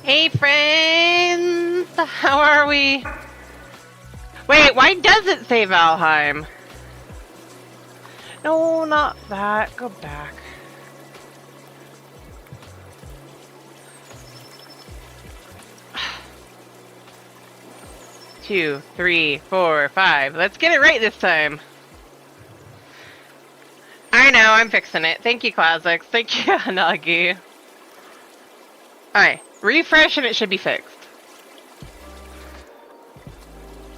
Hey friends! How are we? Wait, why does it say Valheim? No, not that. Go back. Two, three, four, five. Let's get it right this time. I know, I'm fixing it. Thank you, Classics. Thank you, Nagi. Alright, refresh and it should be fixed.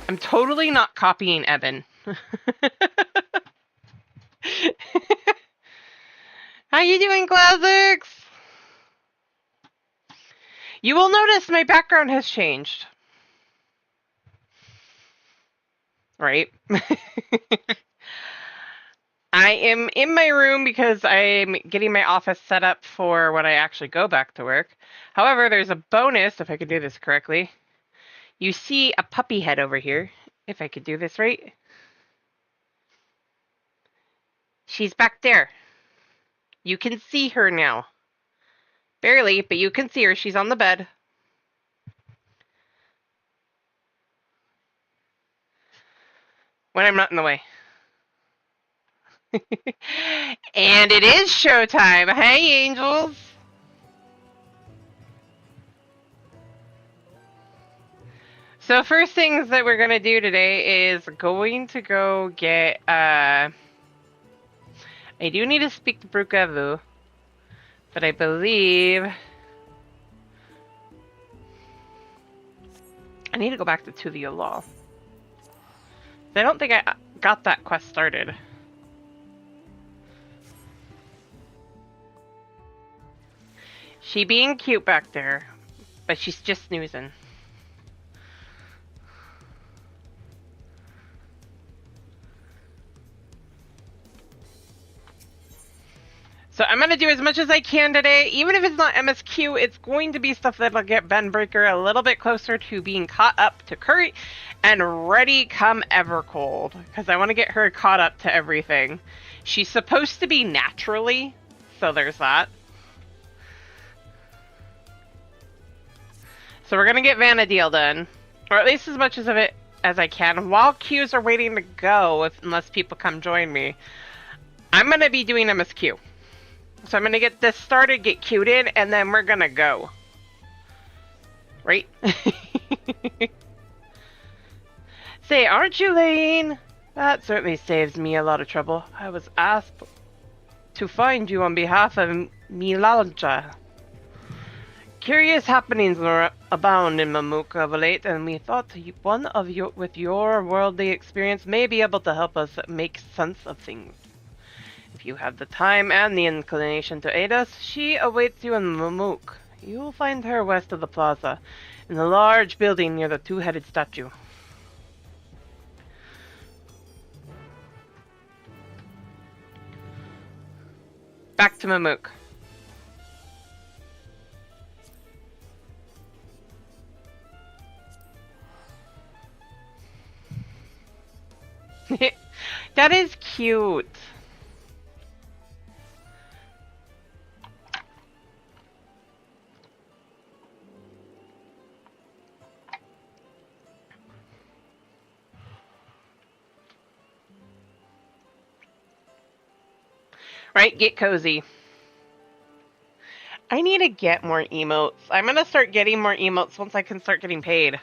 I'm totally not copying Evan. How you doing, Classics? You will notice my background has changed. Right? I am in my room because I'm getting my office set up for when I actually go back to work. However, there's a bonus, if I could do this correctly. You see a puppy head over here, if I could do this right. She's back there. You can see her now. Barely, but you can see her. She's on the bed. When I'm not in the way. And it is showtime. Hey, angels. So first things that we're going to do today is going to go get, I do need to speak to Brukavu, but I believe I need to go back to Tuviolol. I don't think I got that quest started. She being cute back there, but she's just snoozing. So I'm going to do as much as I can today. Even if it's not MSQ, it's going to be stuff that'll get Ben Breaker a little bit closer to being caught up to Curry and ready come Evercold. Because I want to get her caught up to everything. She's supposed to be naturally, so there's that. So we're going to get Vanadil done. Or at least as much of it as I can. While queues are waiting to go, unless people come join me, I'm going to be doing MSQ. So I'm going to get this started, get queued in, and then we're going to go. Right? Say, aren't you Lane? That certainly saves me a lot of trouble. I was asked to find you on behalf of Milalja. Curious happenings abound in Mamuka of late, and we thought one of you with your worldly experience may be able to help us make sense of things. If you have the time and the inclination to aid us, she awaits you in Mamuk. You will find her west of the plaza, in the large building near the two-headed statue. Back to Mamuk. That is cute. Right, get cozy. I need to get more emotes. I'm gonna start getting more emotes once I can start getting paid.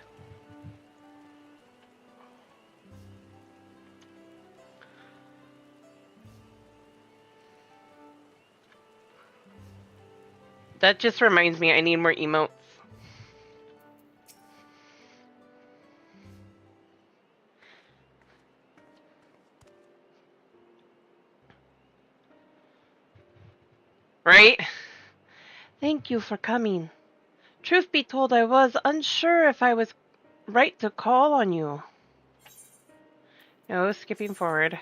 That just reminds me I need more emotes. Right? Thank you for coming. Truth be told, I was unsure if I was right to call on you. No, skipping forward.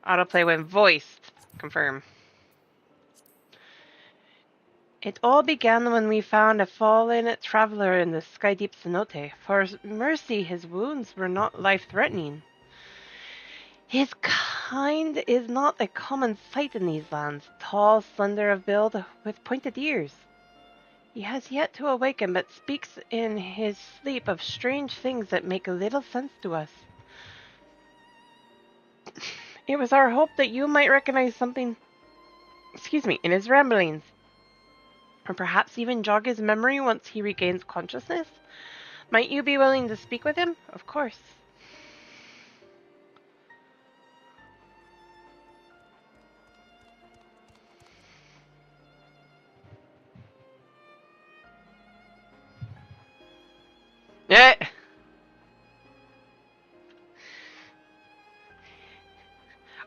Autoplay when voiced. Confirm. It all began when we found a fallen traveler in the sky deep cenote. For mercy, his wounds were not life-threatening. His kind is not a common sight in these lands, tall, slender of build, with pointed ears. He has yet to awaken, but speaks in his sleep of strange things that make little sense to us. It was our hope that you might recognize something, in his ramblings, or perhaps even jog his memory once he regains consciousness. Might you be willing to speak with him? Of course. Yeah.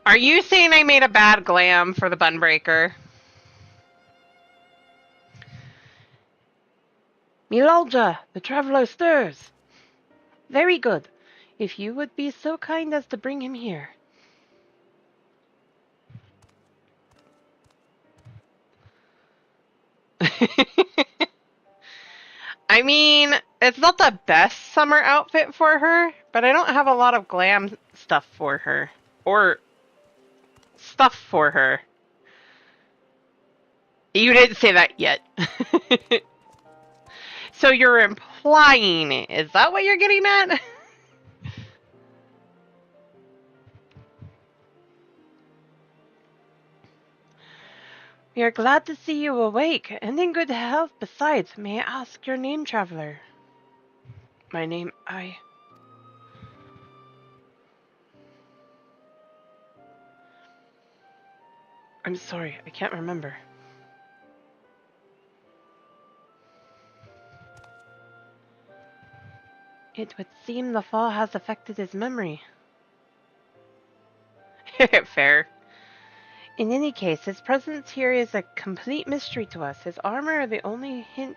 Are you saying I made a bad glam for the bun breaker? Milalja, the traveler stirs. Very good. If you would be so kind as to bring him here. I mean, it's not the best summer outfit for her, but I don't have a lot of glam stuff for her. Or stuff for her. You didn't say that yet. So you're implying, is that what you're getting at? We are glad to see you awake and in good health. Besides, may I ask your name, traveler? My name, I'm sorry, I can't remember. It would seem the fall has affected his memory. Fair. In any case, his presence here is a complete mystery to us. His armor, the only hint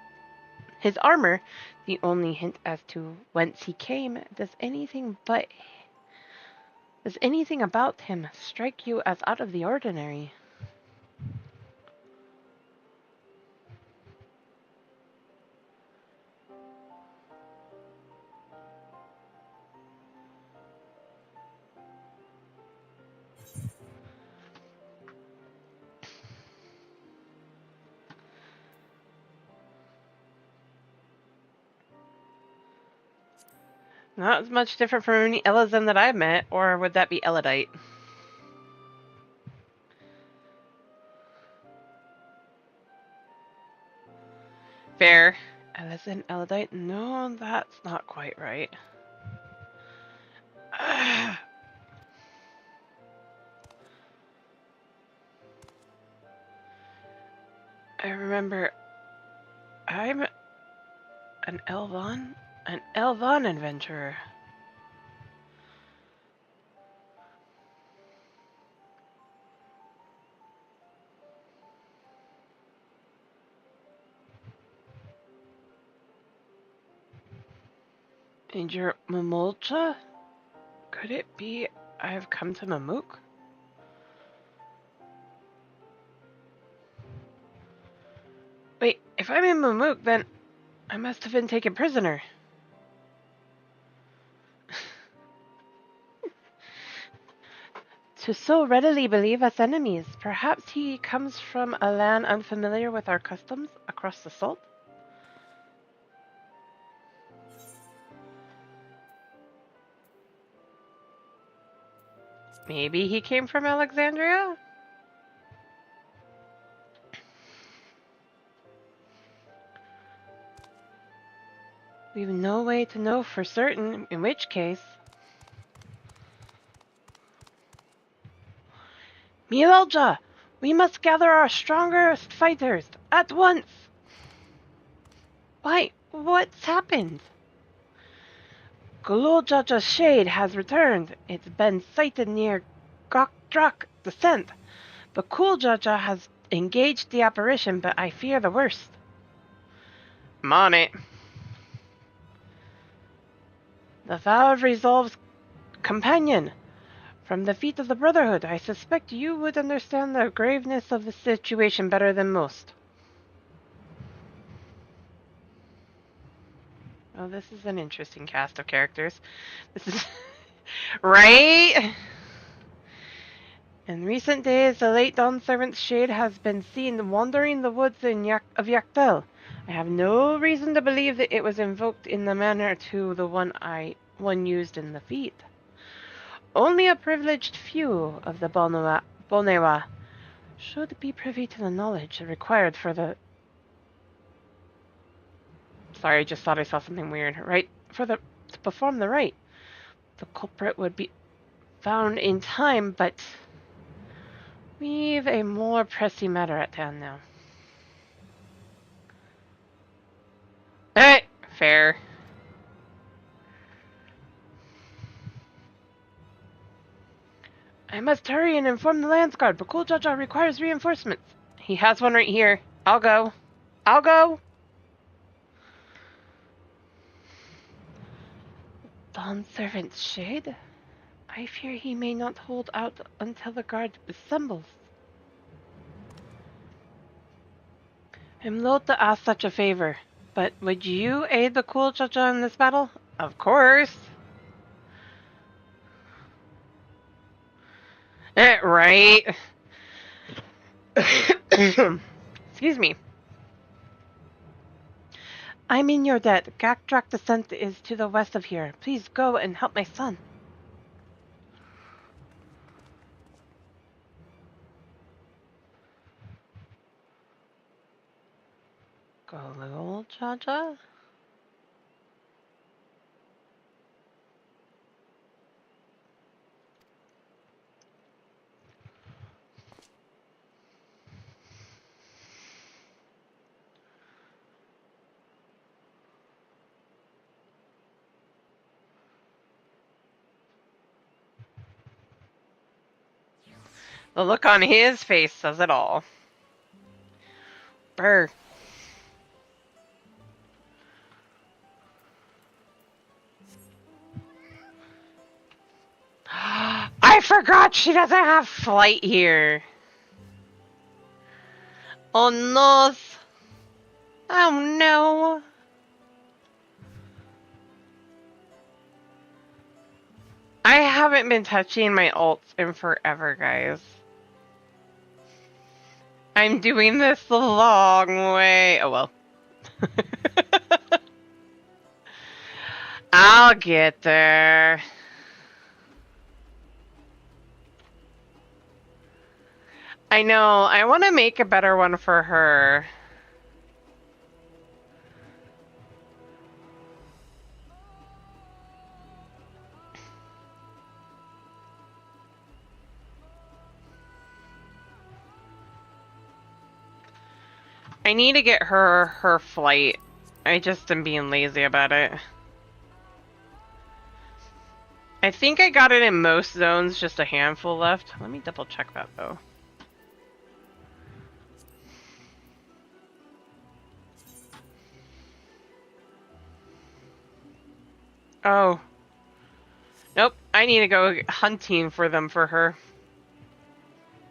as to whence he came. Does anything about him strike you as out of the ordinary? Not as much different from any Elizin that I've met, or would that be Elidite? Fair. Elizin, Elidite? No, that's not quite right. I remember I'm an Elvan adventurer. And you're Mamulcha? Could it be I have come to Mamook? Wait, if I'm in Mamook, then I must have been taken prisoner. To so readily believe us enemies, perhaps he comes from a land unfamiliar with our customs across the salt? Maybe he came from Alexandria? We've no way to know for certain, in which case... Milalja! We must gather our strongest fighters, at once! Why, what's happened? Gululjaja's shade has returned. It's been sighted near Gokdrak Descent. The Kuljaja has engaged the apparition, but I fear the worst. I'm on it. The vow of resolve's companion. From the feet of the Brotherhood, I suspect you would understand the graveness of the situation better than most. Oh, this is an interesting cast of characters. This is... right? In recent days, the late Dawn Servant's shade has been seen wandering the woods of Yaktel. I have no reason to believe that it was invoked in the manner to the one used in the feat. Only a privileged few of the Bonewa should be privy to the knowledge required for the... Sorry, I just thought I saw something weird. Right, to perform the rite. The culprit would be found in time, but we've a more pressing matter at hand now. Alright, fair. I must hurry and inform the Lands Guard. Bakul Jaja requires reinforcements. He has one right here. I'll go. I'll go. Dawn Servant's shade? I fear he may not hold out until the guard assembles. I'm loath to ask such a favor, but would you aid the Bakul Jaja in this battle? Of course. Right. Excuse me. I'm in your debt. Gakdrak Descent is to the west of here. Please go and help my son. Bakul Jaja? The look on his face says it all. Brr. I forgot she doesn't have flight here. Oh no. Oh no. I haven't been touching my ults in forever, guys. I'm doing this the long way. Oh well. I'll get there. I know. I want to make a better one for her. I need to get her flight. I just am being lazy about it. I think I got it in most zones, just a handful left. Let me double check that though. Oh. Nope, I need to go hunting for them for her.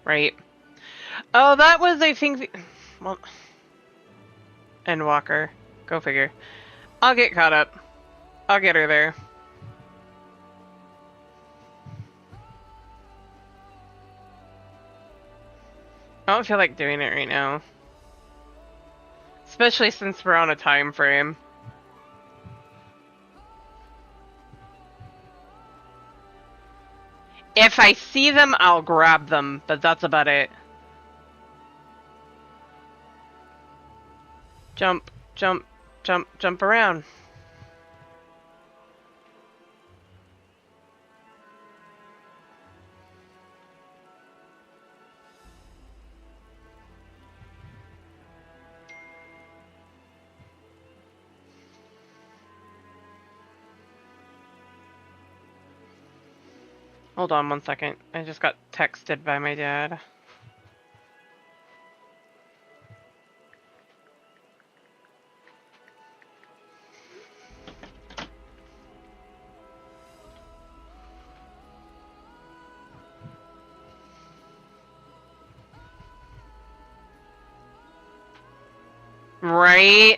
Right. Oh, that was, I think... Well... Endwalker. Go figure. I'll get caught up. I'll get her there. I don't feel like doing it right now. Especially since we're on a time frame. If I see them, I'll grab them, but that's about it. Jump, jump, jump, jump around. Hold on 1 second. I just got texted by my dad. Right?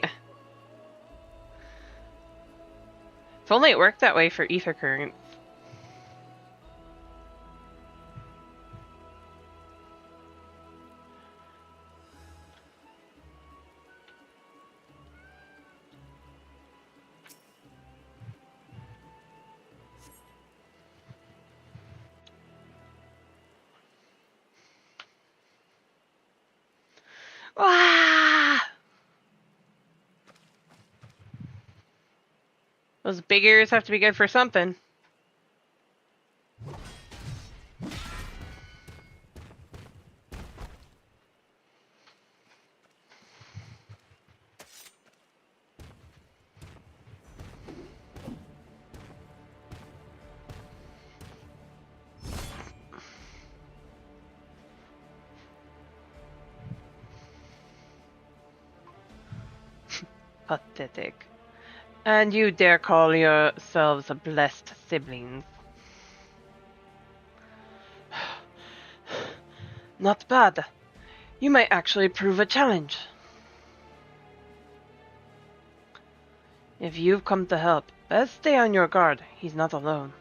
If only it worked that way for ether currents. Ah! Those big ears have to be good for something. Pathetic. And you dare call yourselves a blessed siblings. Not bad. You might actually prove a challenge. If you've come to help, best stay on your guard. He's not alone.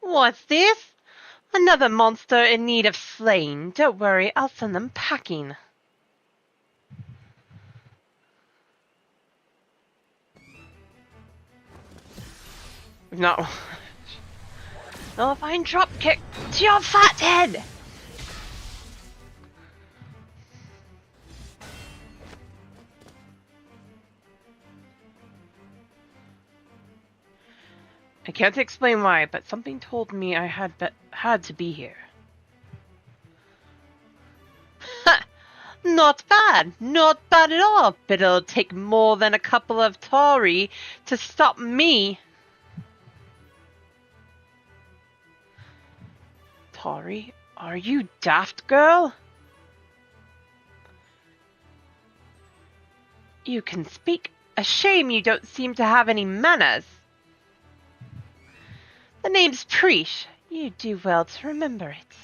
What's this? Another monster in need of slaying. Don't worry, I'll send them packing. No. I'll find drop kick to your fat head! I can't explain why, but something told me I had to be here. Ha! Not bad at all, but it'll take more than a couple of Tori to stop me. Tori, are you daft, girl? You can speak. A shame you don't seem to have any manners. The name's Preesh. You do well to remember it.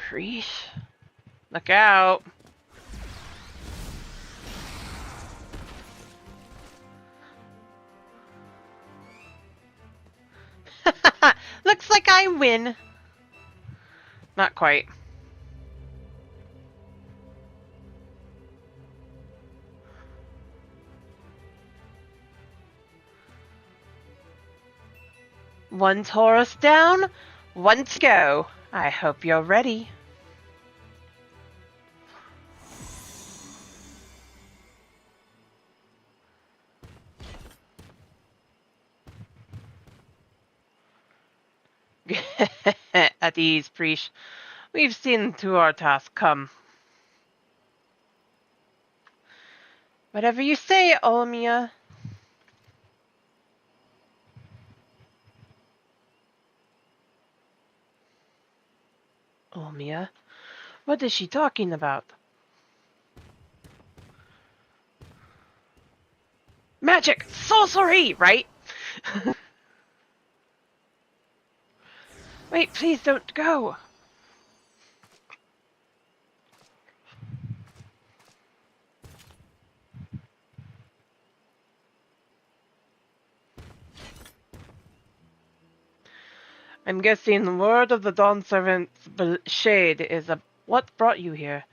Preesh? Look out. Looks like I win. Not quite. One Taurus down, one to go. I hope you're ready. At ease, Preesh. We've seen to our task. Come. Whatever you say, Olmia. Olmia? What is she talking about? Magic! Sorcery! Right? Wait, please don't go. I'm guessing the word of the Dawn Servant's shade is what brought you here.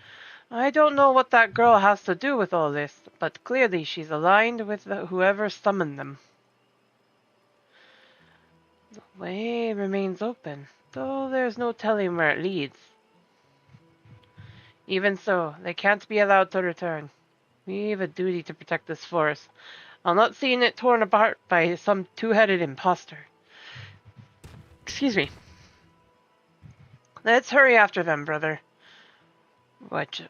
I don't know what that girl has to do with all this, but clearly she's aligned with whoever summoned them. The way remains open, though there's no telling where it leads. Even so, they can't be allowed to return. We have a duty to protect this forest. I'm not seeing it torn apart by some two-headed imposter. Excuse me. Let's hurry after them, brother. Watch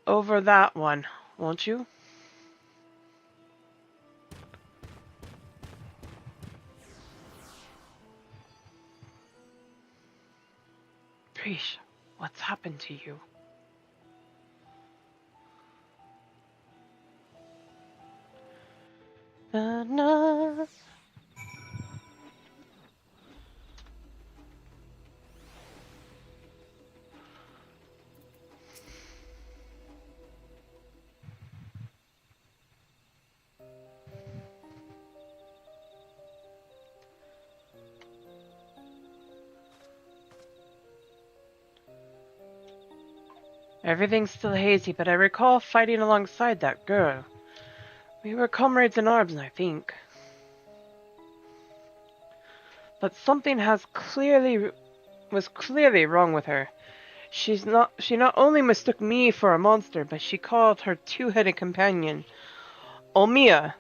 over that one, won't you? Preesh, what's happened to you? Na. Everything's still hazy, but I recall fighting alongside that girl. We were comrades in arms, I think. But something was clearly wrong with her. She not only mistook me for a monster, but she called her two-headed companion Olmia.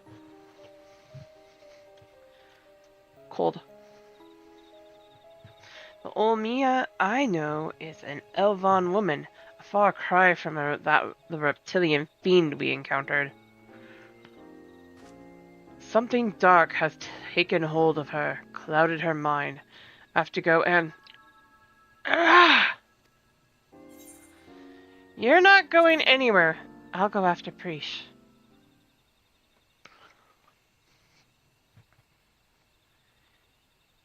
Cold. The Olmia I know is an Elvan woman, a far cry from the reptilian fiend we encountered. Something dark has taken hold of her, clouded her mind. I have to go and... You're not going anywhere. I'll go after Preesh.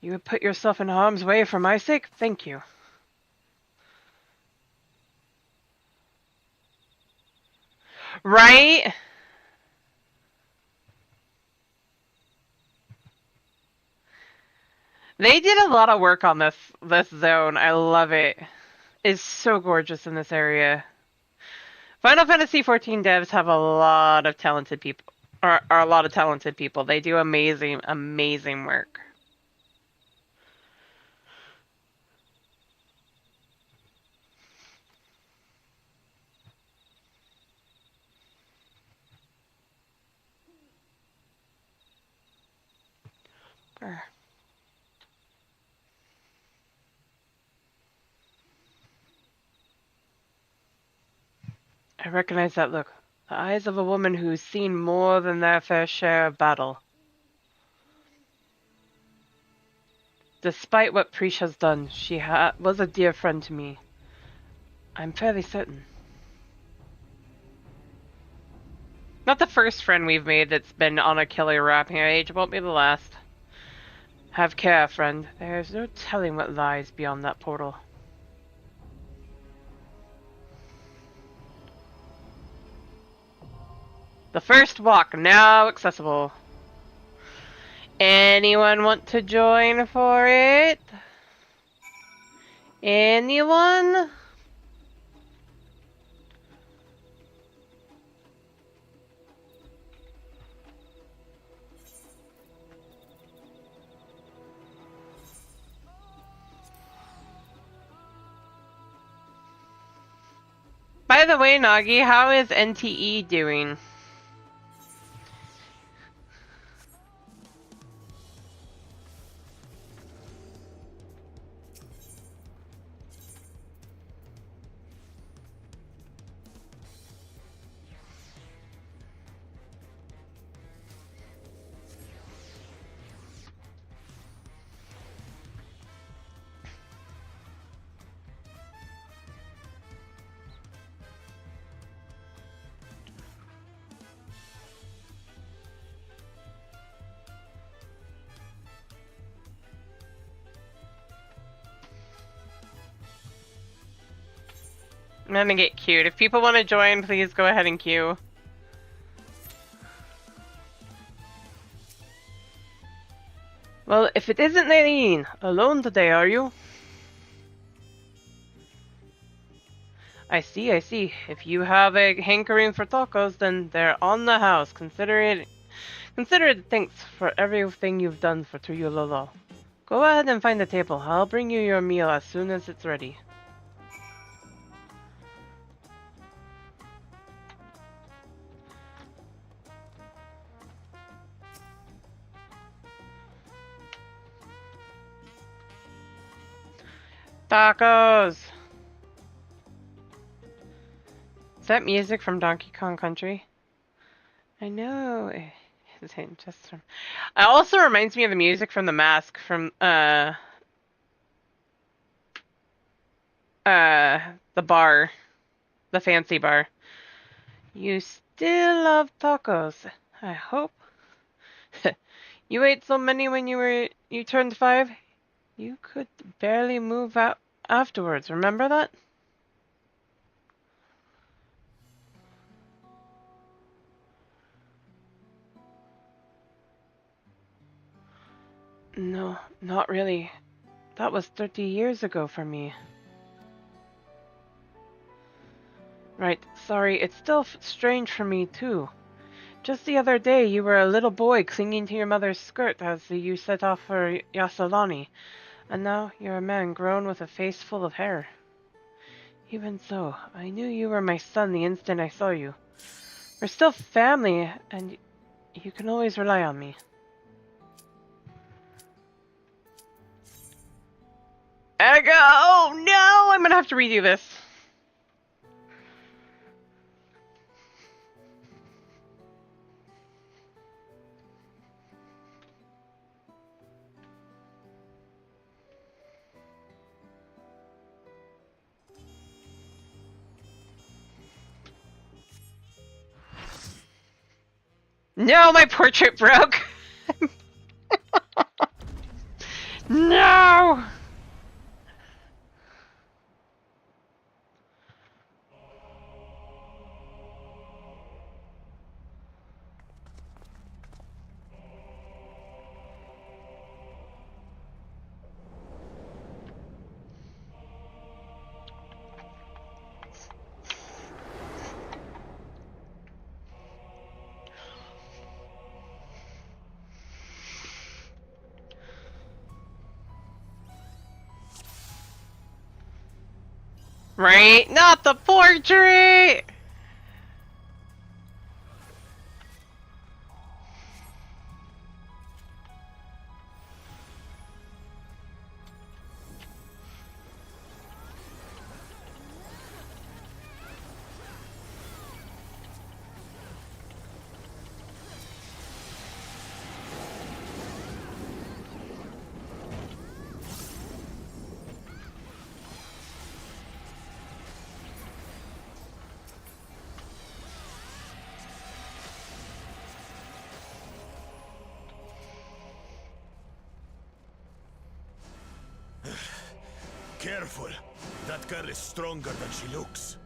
You would put yourself in harm's way for my sake? Thank you. Right? They did a lot of work on this zone. I love it. It's so gorgeous in this area. Final Fantasy XIV devs have a lot of talented people. Are a lot of talented people. They do amazing, amazing work. I recognize that look. The eyes of a woman who's seen more than their fair share of battle. Despite what Preesh has done, she was a dear friend to me. I'm fairly certain. Not the first friend we've made that's been on a killer rampage. Won't be the last. Have care, friend. There's no telling what lies beyond that portal. The first walk, now accessible. Anyone want to join for it? Anyone? By the way, Nagi, how is NTE doing? I'm gonna get queued. If people want to join, please go ahead and queue. Well, if it isn't Nadine, alone today, are you? I see, I see. If you have a hankering for tacos, then they're on the house. Consider it thanks for everything you've done for Tuyulolo. Go ahead and find the table. I'll bring you your meal as soon as it's ready. Tacos! Is that music from Donkey Kong Country? I know. It's just from... It also reminds me of the music from The Mask from, The bar. The fancy bar. You still love tacos, I hope. You ate so many when you turned 5? You could barely move out afterwards, remember that? No, not really. That was 30 years ago for me. Right, sorry, it's still strange for me too. Just the other day, you were a little boy clinging to your mother's skirt as you set off for Yasalani, and now you're a man grown with a face full of hair. Even so, I knew you were my son the instant I saw you. We're still family, and you can always rely on me. Edgar! Oh no! I'm gonna have to redo this. No, my portrait broke! No! Right? Not the portrait! Careful. That girl is stronger than she looks.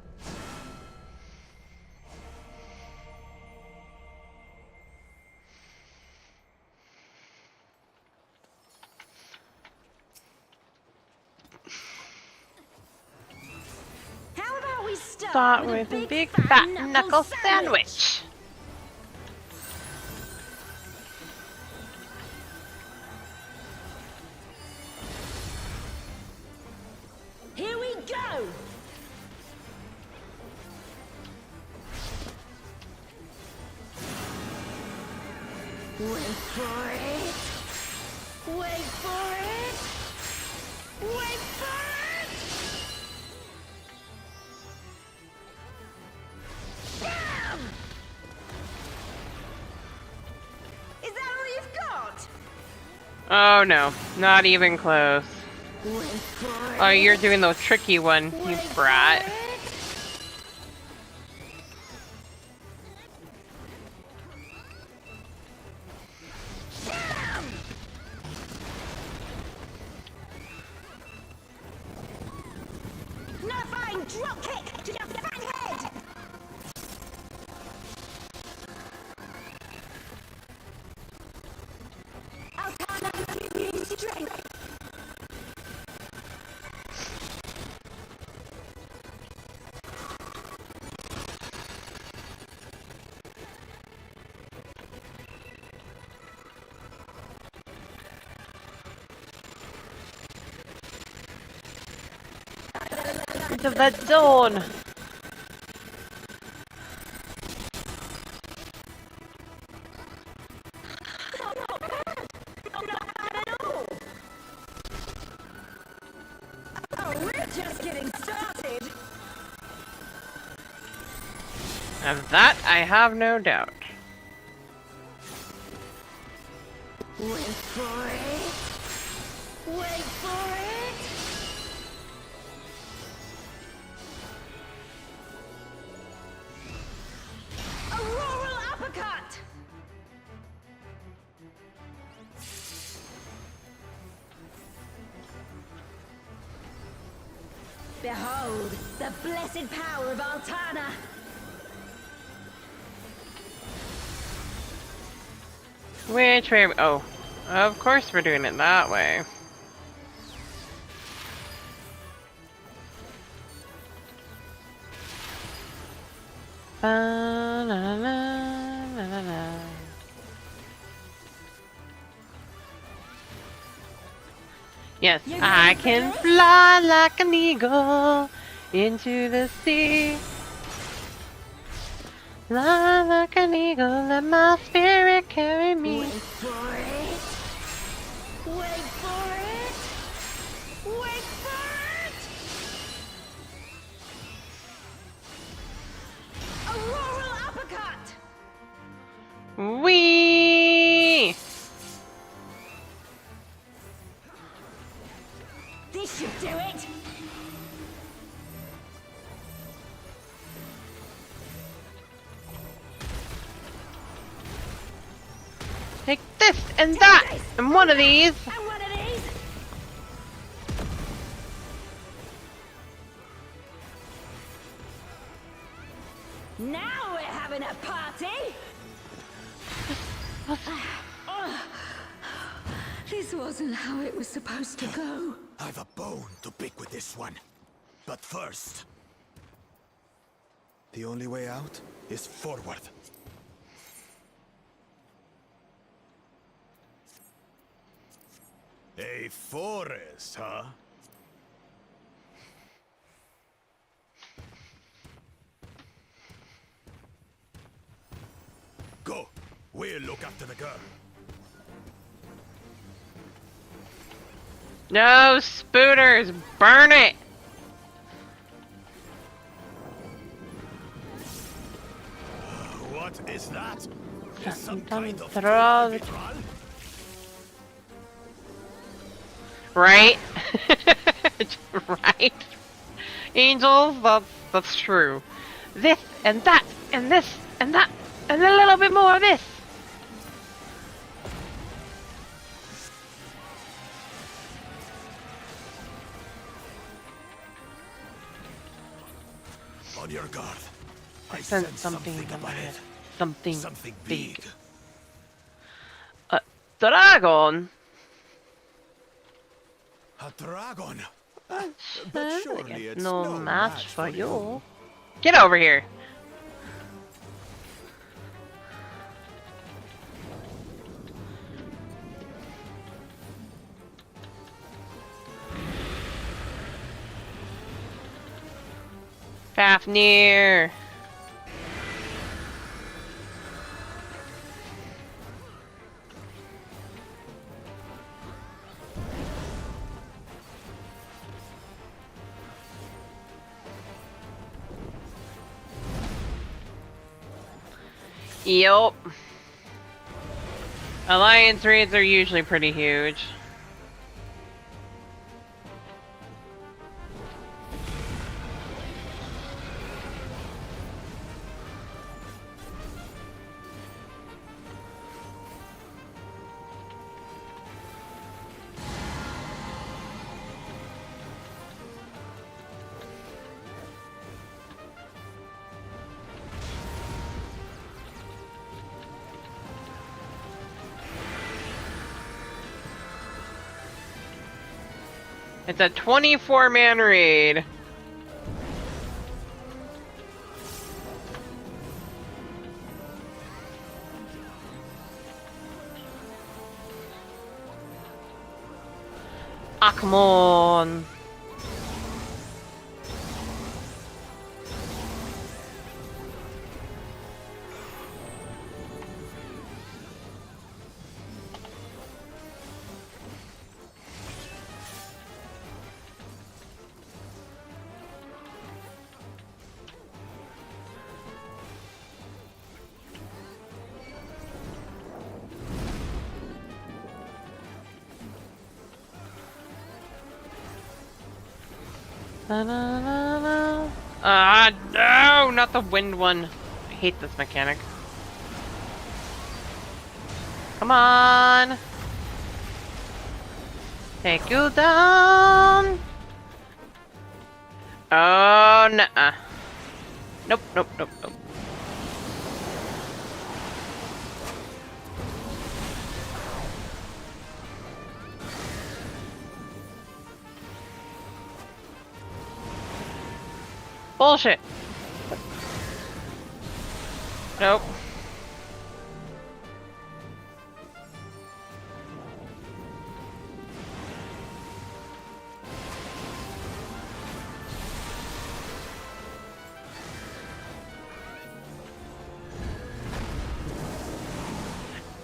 How about we Start with a big fat knuckle sandwich. Here we go! Wait for it! Wait for it! Wait for it! Bam! Is that all you've got? Oh no, not even close. Wait for it! Oh, you're doing the tricky one, you brat. Nullifying drop kick to your fat head! I'll can't give you strength! Into that zone. Oh, we're just getting started! Of that, I have no doubt. Wait for it! Wait for it! Behold, the blessed power of Altana. Which way? Oh, of course we're doing it that way. Ba-na-na-na-na-na. Yes, I can fly like an eagle into the sea. Fly like an eagle, let my spirit carry me. Wait for it. Wait for it. Wait for it. Auroral uppercut. Wee! This should do it. Take this and that and one of these. And one of these. Now we're having a party. This wasn't how it was supposed to go. I've a bone to pick with this one. But first... The only way out is forward. A forest, huh? Go. We'll look after the girl. No, spooters, burn it! What is that? Yeah, Is some don't kind of throw the- ritual? Right? Right? Angels, that's true. This and that and this and that and a little bit more of this. On your guard. I sense something up ahead. Something big. Dragon? A dragon. I But surely guess it's no match for you. you. Get over here. Fafnir. Yup. Alliance raids are usually pretty huge. It's a 24-man raid. Ah, come on. Ah, no, not the wind one. I hate this mechanic. Come on. Take you down. Oh, nuh-uh. Nope, nope, nope, nope. Bullshit. Nope.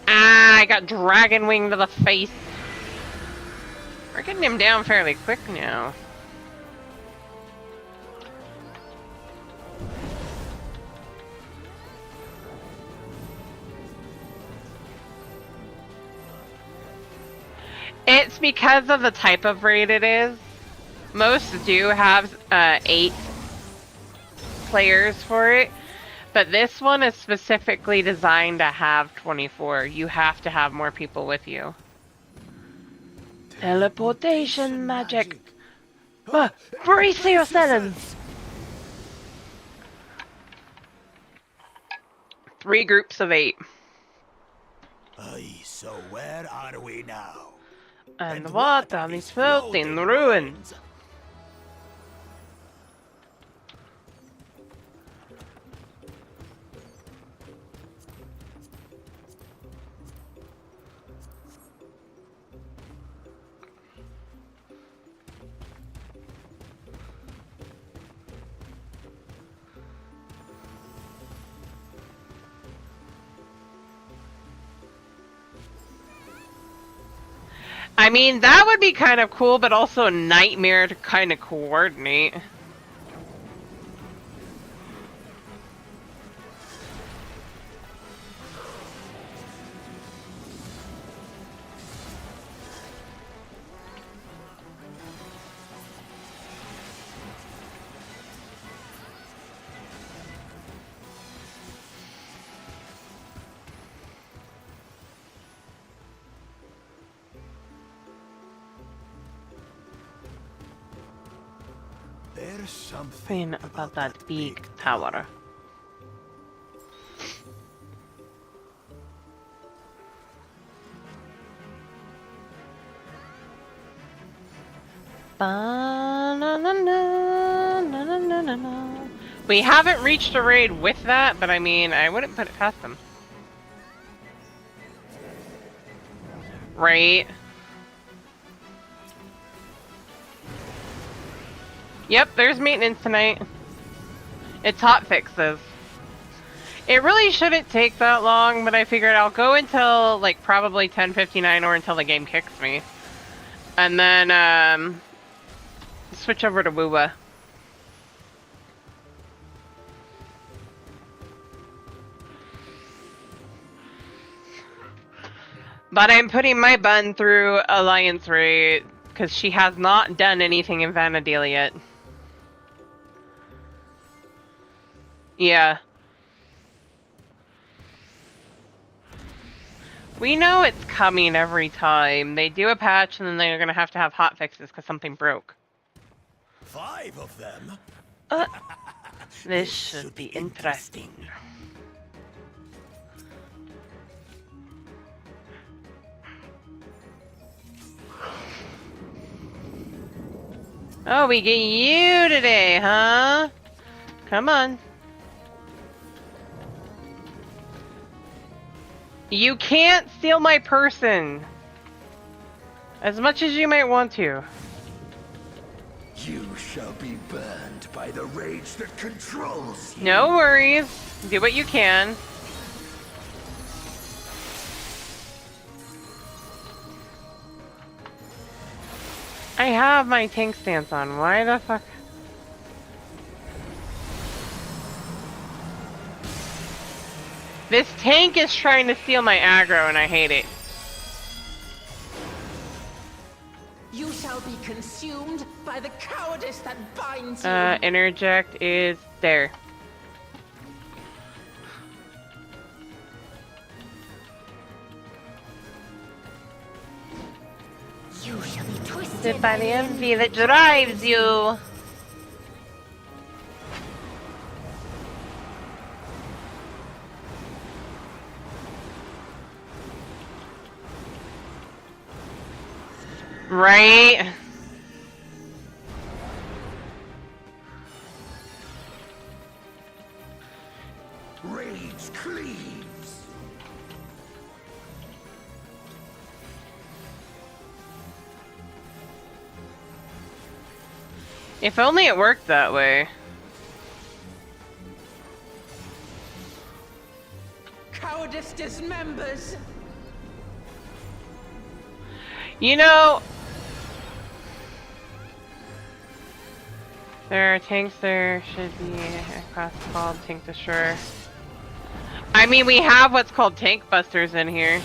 Ah, I got dragon wing to the face. We're getting him down fairly quick now. It's because of the type of raid it is. Most do have 8 players for it, but this one is specifically designed to have 24. You have to have more people with you. Teleportation magic. Brace yourselves! 3 groups of 8. Aye, so where are we now? And what are these floating ruins? I mean, that would be kind of cool, but also a nightmare to kind of coordinate. There's something Thing about that big tower. We haven't reached a raid with that, but I mean, I wouldn't put it past them. Right? Yep, there's maintenance tonight. It's hot fixes. It really shouldn't take that long, but I figured I'll go until, like, probably 10:59 or until the game kicks me. And then, switch over to Woowa. But I'm putting my bun through Alliance Raid, because she has not done anything in Vanadil yet. Yeah. We know it's coming every time. They do a patch and then they're gonna have hot fixes because something broke. 5 of them? This should be interesting. Oh, we get you today, huh? Come on. You can't steal my person. As much as you might want to. You shall be burned by the rage that controls you. No worries. Do what you can. I have my tank stance on. Why the fuck? This tank is trying to steal my aggro and I hate it. You shall be consumed by the cowardice that binds you. Interject is there. You shall be twisted By the envy that drives you. Right? Rage cleaves. If only it worked that way. Cowardice dismembers. You know, there are tanks. There should be a class called Tank Destroyer. I mean, we have what's called Tank Busters in here.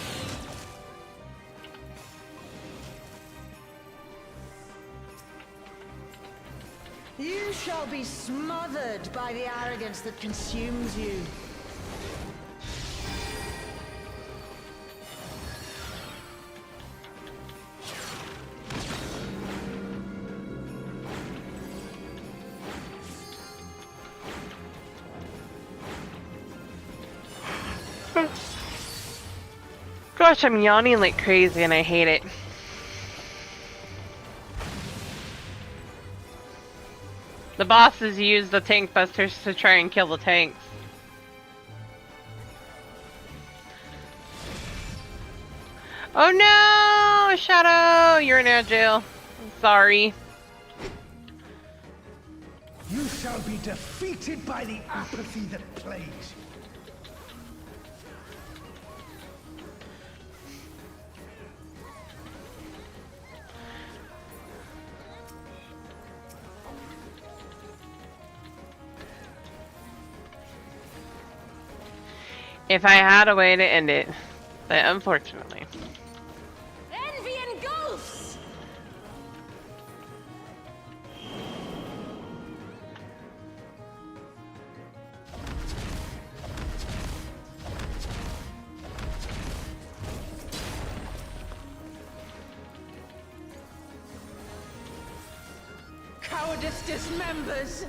You shall be smothered by the arrogance that consumes you. Gosh, I'm yawning like crazy and I hate it. The bosses use the tank busters to try and kill the tanks. Oh no! Shadow! You're in jail. I'm sorry. You shall be defeated by the apathy that plagues you. If I had a way to end it, but unfortunately. Envy engulfs. Cowardice dismembers.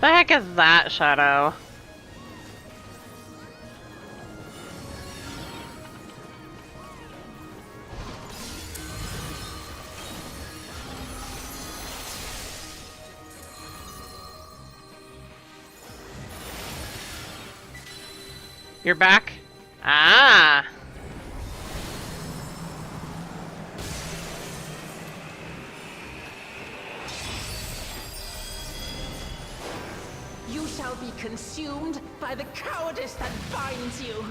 The heck is that, Shadow? You're back? Ah! You shall be consumed by the cowardice that binds you.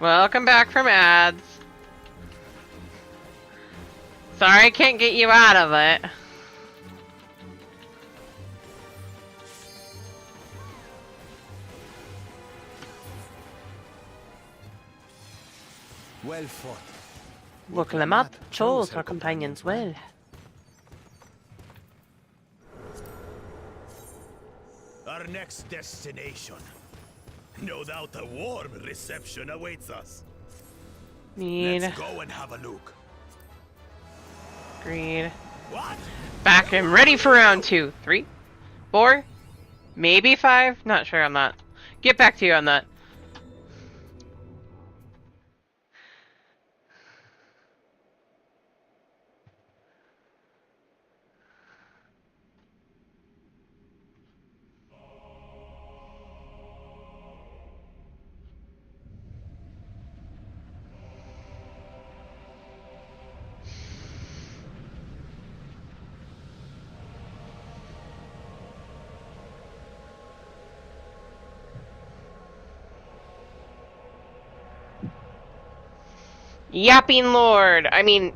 Welcome back from ads. Sorry I can't get you out of it. Well fought. Woke them up, chose her companions well. Our next destination. No doubt a warm reception awaits us. Need Let's go and have a look. greed. What? Back and ready for round 2. 3, 4, maybe 5. Not sure on that. Get back to you on that. Yapping Lord. I mean,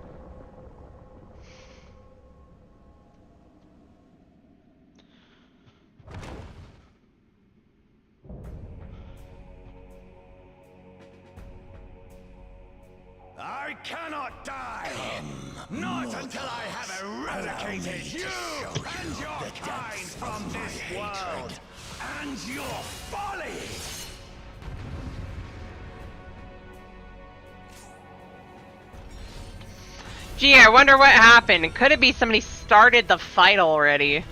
I cannot die! Not until I have eradicated you and your kind from this world! And your folly! Gee, I wonder what happened. Could it be somebody started the fight already?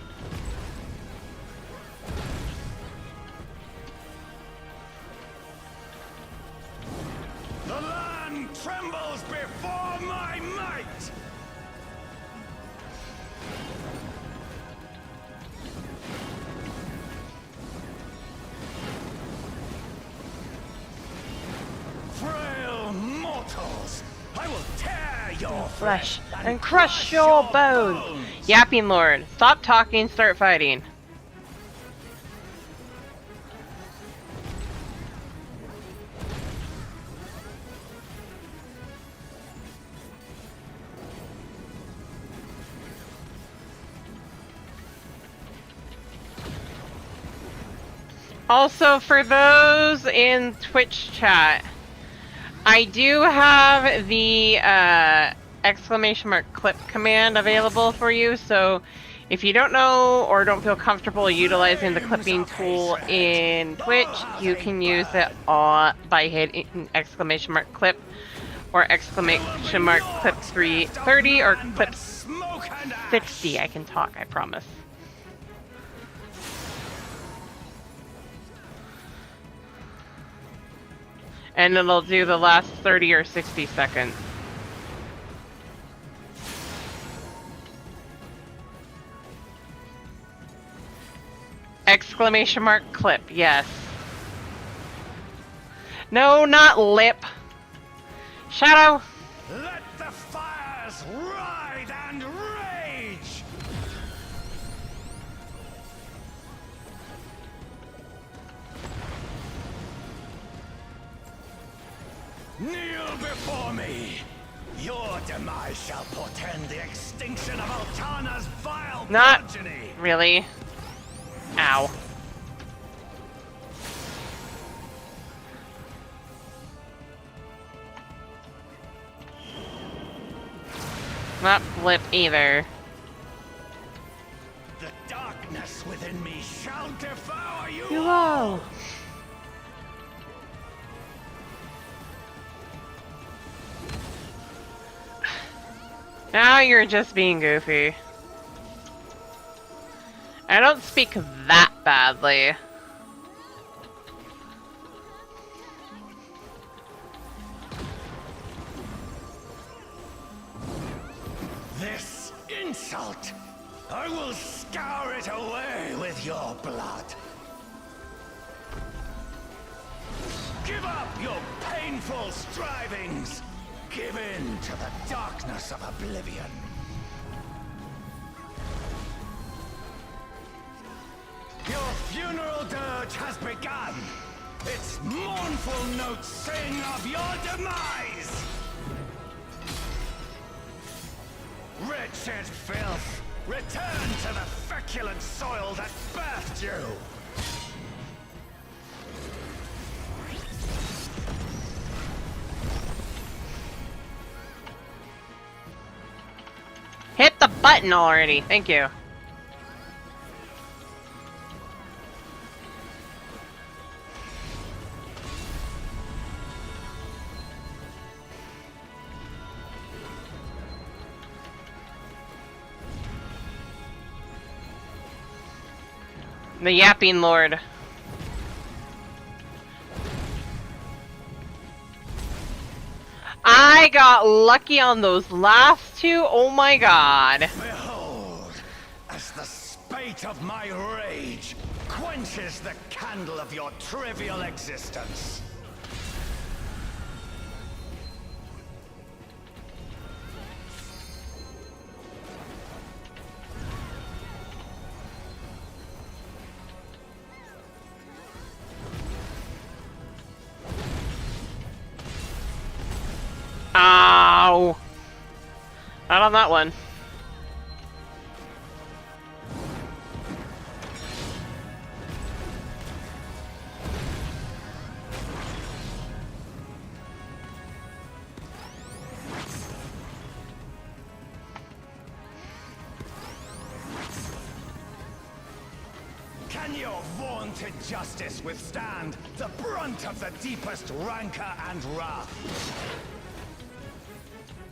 The land trembles before my might! Frail mortals, I will tear your Flesh and crush your bones. Yapping Lord, stop talking, start fighting. Also, for those in Twitch chat, I do have the exclamation mark clip command available for you, so if you don't know or don't feel comfortable utilizing the clipping tool in Twitch, you can use it by hitting exclamation mark clip or exclamation mark clip 330 or clip 60. I can talk, I promise. And it'll do the last 30 or 60 seconds. Exclamation mark clip, yes. No, not lip. Shadow. Let the fires ride and rage! Kneel before me! Your demise shall portend the extinction of Altana's vile Not progeny! really. Ow. Not blip either. The darkness within me shall devour you You all! all. Now you're just being goofy. I don't speak that badly. This insult! I will scour it away with your blood! Give up your painful strivings! Give in to the darkness of oblivion! Your funeral dirge has begun! Its mournful notes sing of your demise! Wretched filth! Return to the feculent soil that birthed you! Hit the button already, thank you. The Yapping Lord. I got lucky on those last two. Oh my god. Behold, as the spate of my rage quenches the candle of your trivial existence. Ow! Not on that one. Can your vaunted justice withstand the brunt of the deepest rancor and wrath?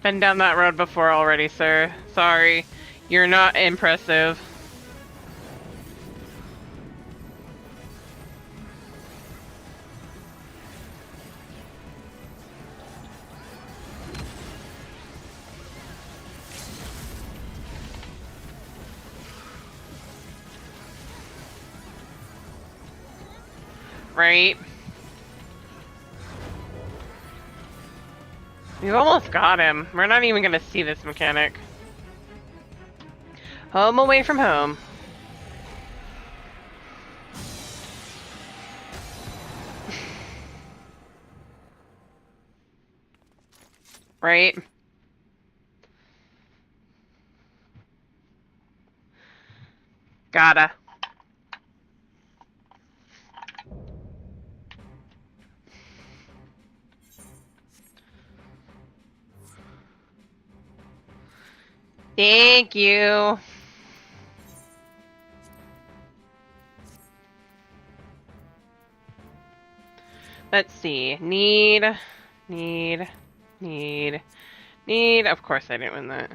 Been down that road before already, sir. Sorry. You're not impressive. Right? We've almost got him. We're not even gonna see this mechanic. Home away from home. Right? Gotta. Thank you. Let's see. Need. Of course I didn't win that.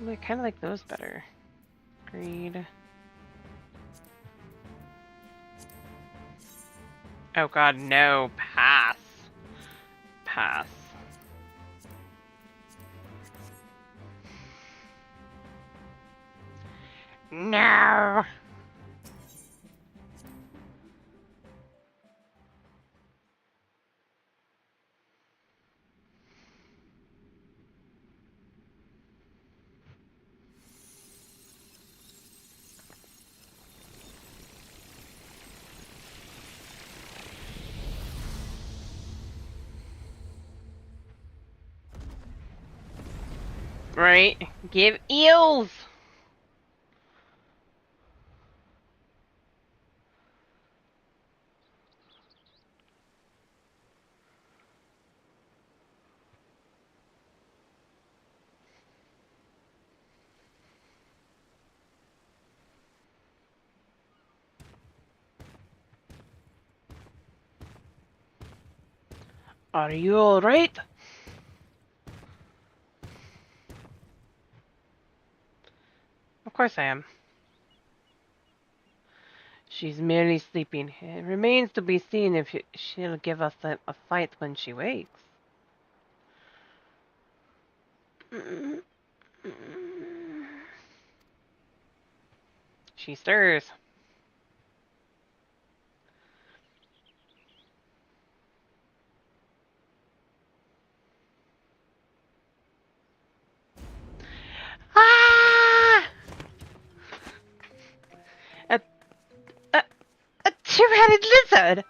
I kind of like those better. Greed. Oh god, no. Pass. Pass. No. Right? Give eels! Are you alright? Of course I am. She's merely sleeping. It remains to be seen if she'll give us a fight when she wakes. She stirs. Ah! A, a, a two-headed lizard!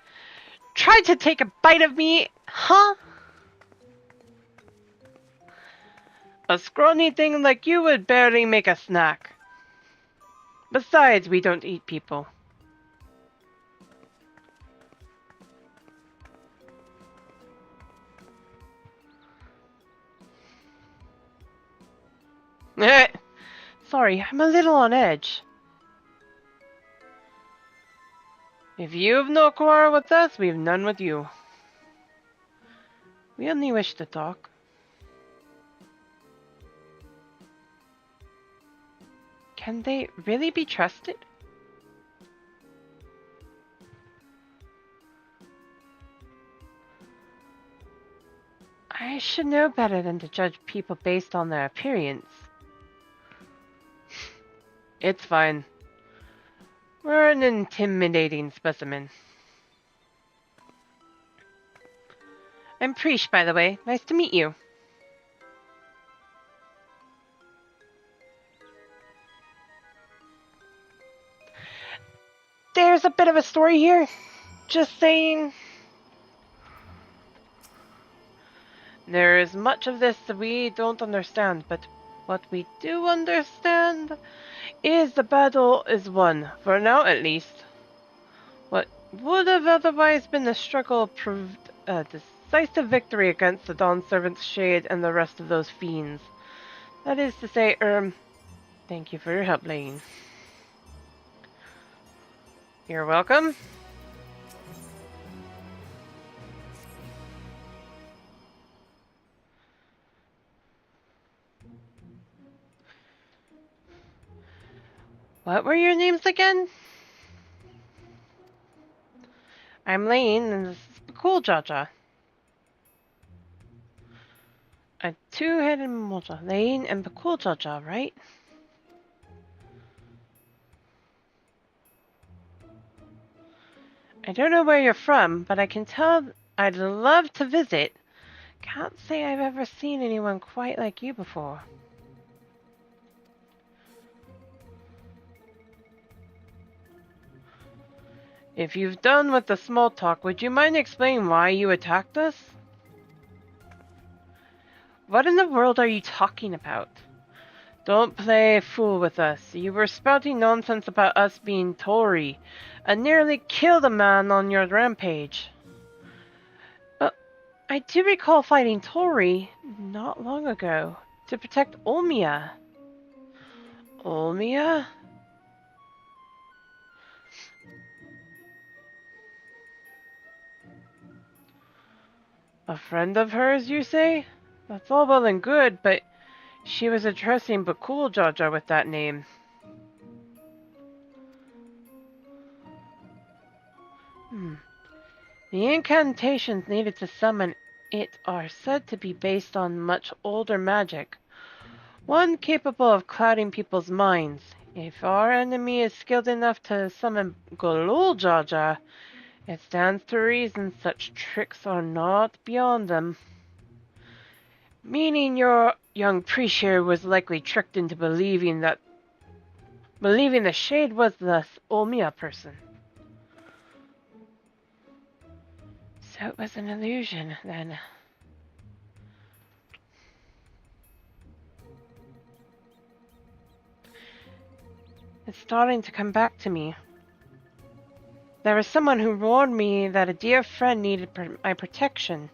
Tried to take a bite of me, huh? A scrawny thing like you would barely make a snack. Besides, we don't eat people. Sorry, I'm a little on edge. If you've no quarrel with us, we've none with you. We only wish to talk. Can they really be trusted? I should know better than to judge people based on their appearance. It's fine. We're an intimidating specimen. I'm Preesh, by the way. Nice to meet you. There's a bit of a story here. Just saying. There is much of this that we don't understand, but what we do understand is the battle is won, for now at least. What would have otherwise been a struggle proved a decisive victory against the Dawn Servant's Shade and the rest of those fiends. That is to say, thank you for your help, Lane. You're welcome. What were your names again? I'm Lane, and this is Cool Jaja. A two-headed moja. Lane and Cool Jaja, right? I don't know where you're from, but I can tell I'd love to visit. Can't say I've ever seen anyone quite like you before. If you've done with the small talk, would you mind explaining why you attacked us? What in the world are you talking about? Don't play fool with us. You were spouting nonsense about us being Tory, and nearly killed a man on your rampage. But I do recall fighting Tory not long ago to protect Olmia. Olmia? A friend of hers, you say? That's all well and good, but she was addressing Bakul Jaja with that name. The incantations needed to summon it are said to be based on much older magic, one capable of clouding people's minds. If our enemy is skilled enough to summon Golul Jaja, it stands to reason such tricks are not beyond them. Meaning your young priest here was likely tricked into believing the shade was the Olmia person. So it was an illusion, then. It's starting to come back to me. There was someone who warned me that a dear friend needed my protection.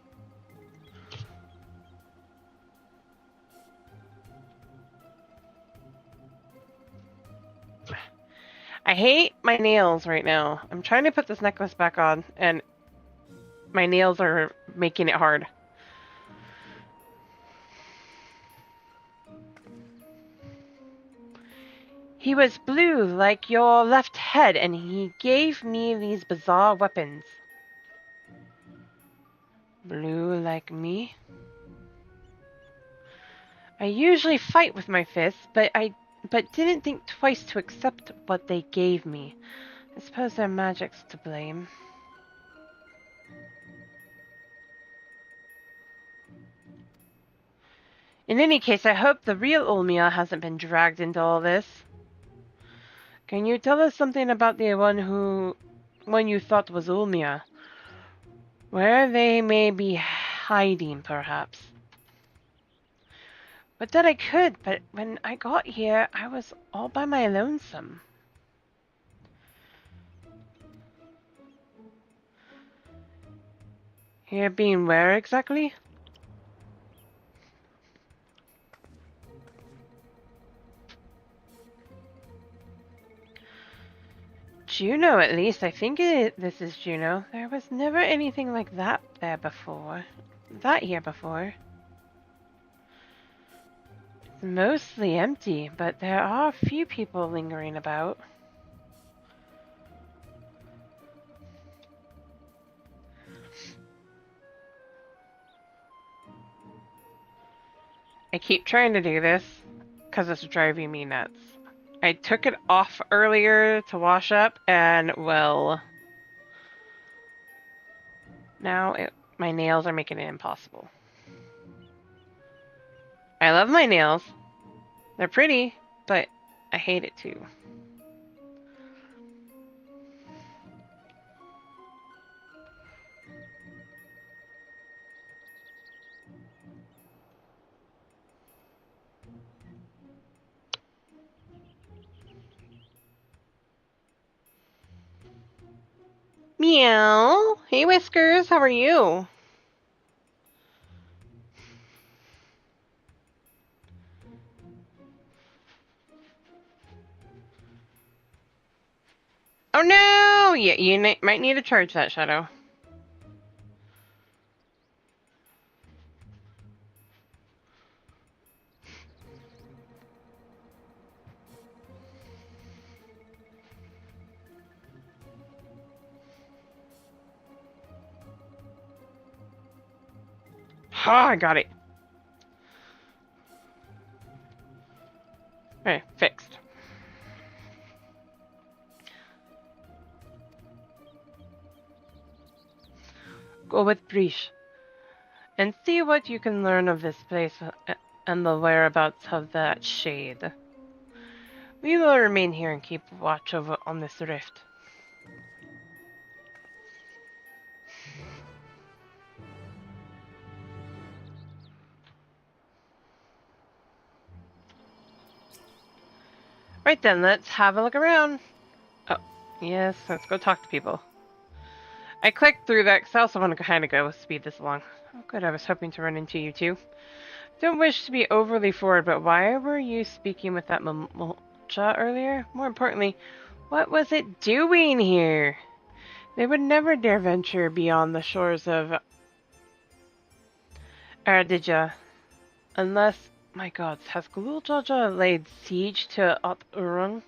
I hate my nails right now. I'm trying to put this necklace back on, and my nails are making it hard. He was blue like your left head, and he gave me these bizarre weapons. Blue like me? I usually fight with my fists, but didn't think twice to accept what they gave me. I suppose their magic's to blame. In any case, I hope the real Olmia hasn't been dragged into all this. Can you tell us something about the one you thought was Olmia? Where they may be hiding, perhaps. But that I could, but when I got here, I was all by my lonesome. Here being where exactly? Juno, at least. I think this is Juno. There was never anything like that there before. That here before. It's mostly empty, but there are a few people lingering about. I keep trying to do this because it's driving me nuts. I took it off earlier to wash up, and well, now my nails are making it impossible. I love my nails. They're pretty, but I hate it too. Meow. Hey, Whiskers. How are you? Oh no! Yeah, you might need to charge that, Shadow. I got it. Okay, fixed. Go with Brish and see what you can learn of this place and the whereabouts of that shade. We will remain here and keep watch over on this rift. Right then, let's have a look around. Oh, yes, let's go talk to people. I clicked through that because I also want to kind of go speed this along. Oh, good, I was hoping to run into you too. Don't wish to be overly forward, but why were you speaking with that Mulcha earlier? More importantly, what was it doing here? They would never dare venture beyond the shores of Ardija, unless, my gods, has Guljaja laid siege to Urung?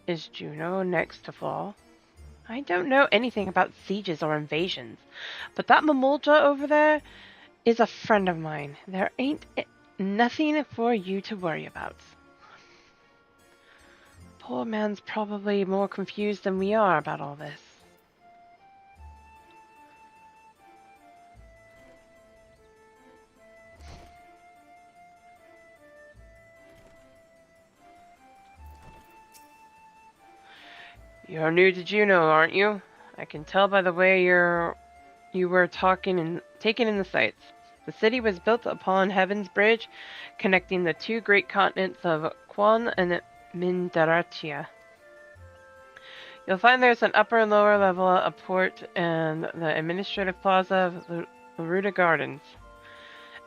Is Juno next to fall? I don't know anything about sieges or invasions, but that Mamulja over there is a friend of mine. There ain't nothing for you to worry about. Poor man's probably more confused than we are about all this. You're new to Juno, aren't you? I can tell by the way you were talking and taking in the sights. The city was built upon Heaven's Bridge, connecting the two great continents of Quan and Mindaratia. You'll find there's an upper and lower level, a port, and the administrative plaza of Laruda Gardens.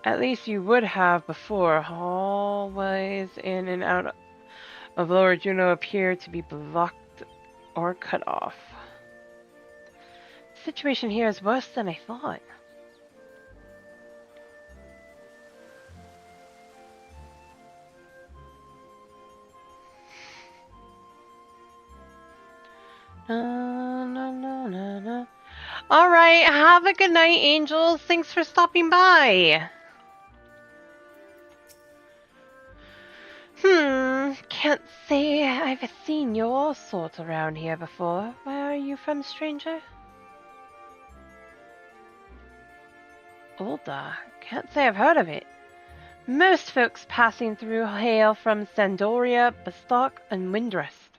At least you would have before. Hallways in and out of Lower Juno appear to be blocked or cut off. The situation here is worse than I thought. Alright, have a good night, angels. Thanks for stopping by. Can't say I've seen your sort around here before. Where are you from, stranger? Ulda. Can't say I've heard of it. Most folks passing through hail from Sandoria, Bastok, and Windrest.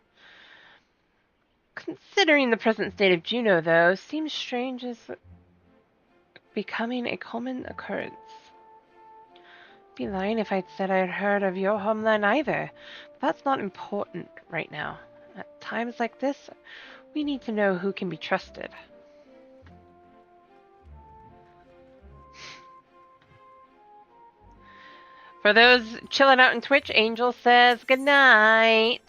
Considering the present state of Juno, though, seems strange as becoming a common occurrence. Be lying if I'd said I'd heard of your homeland either, but that's not important right now. At times like this, we need to know who can be trusted. For those chilling out on Twitch, Angel says good night.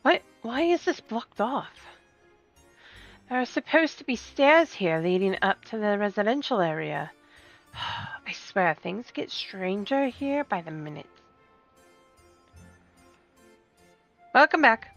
What? Why is this blocked off? There are supposed to be stairs here leading up to the residential area. I swear, things get stranger here by the minute. Welcome back.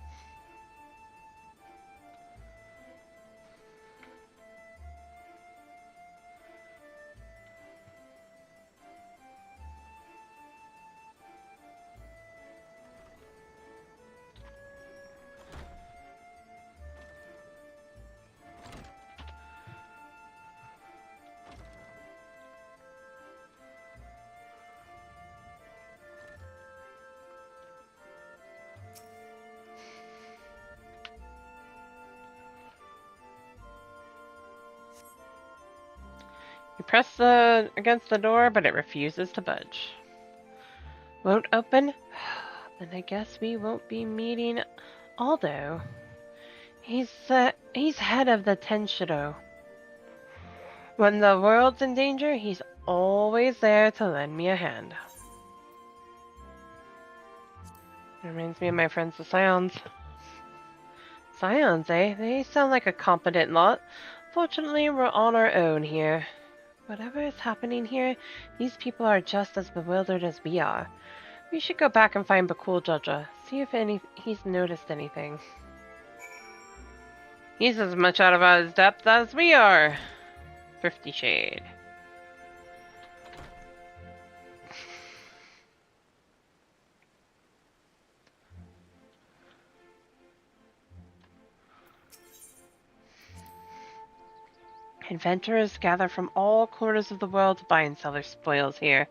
You press against the door, but it refuses to budge. Won't open? Then I guess we won't be meeting Aldo. He's head of the Tenshiro. When the world's in danger, he's always there to lend me a hand. Reminds me of my friends the Scions. Scions, eh? They sound like a competent lot. Fortunately, we're on our own here. Whatever is happening here, these people are just as bewildered as we are. We should go back and find Bakul Jaja. See if he's noticed anything. He's as much out of his depth as we are. 50 Shade. Adventurers gather from all corners of the world to buy and sell their spoils here.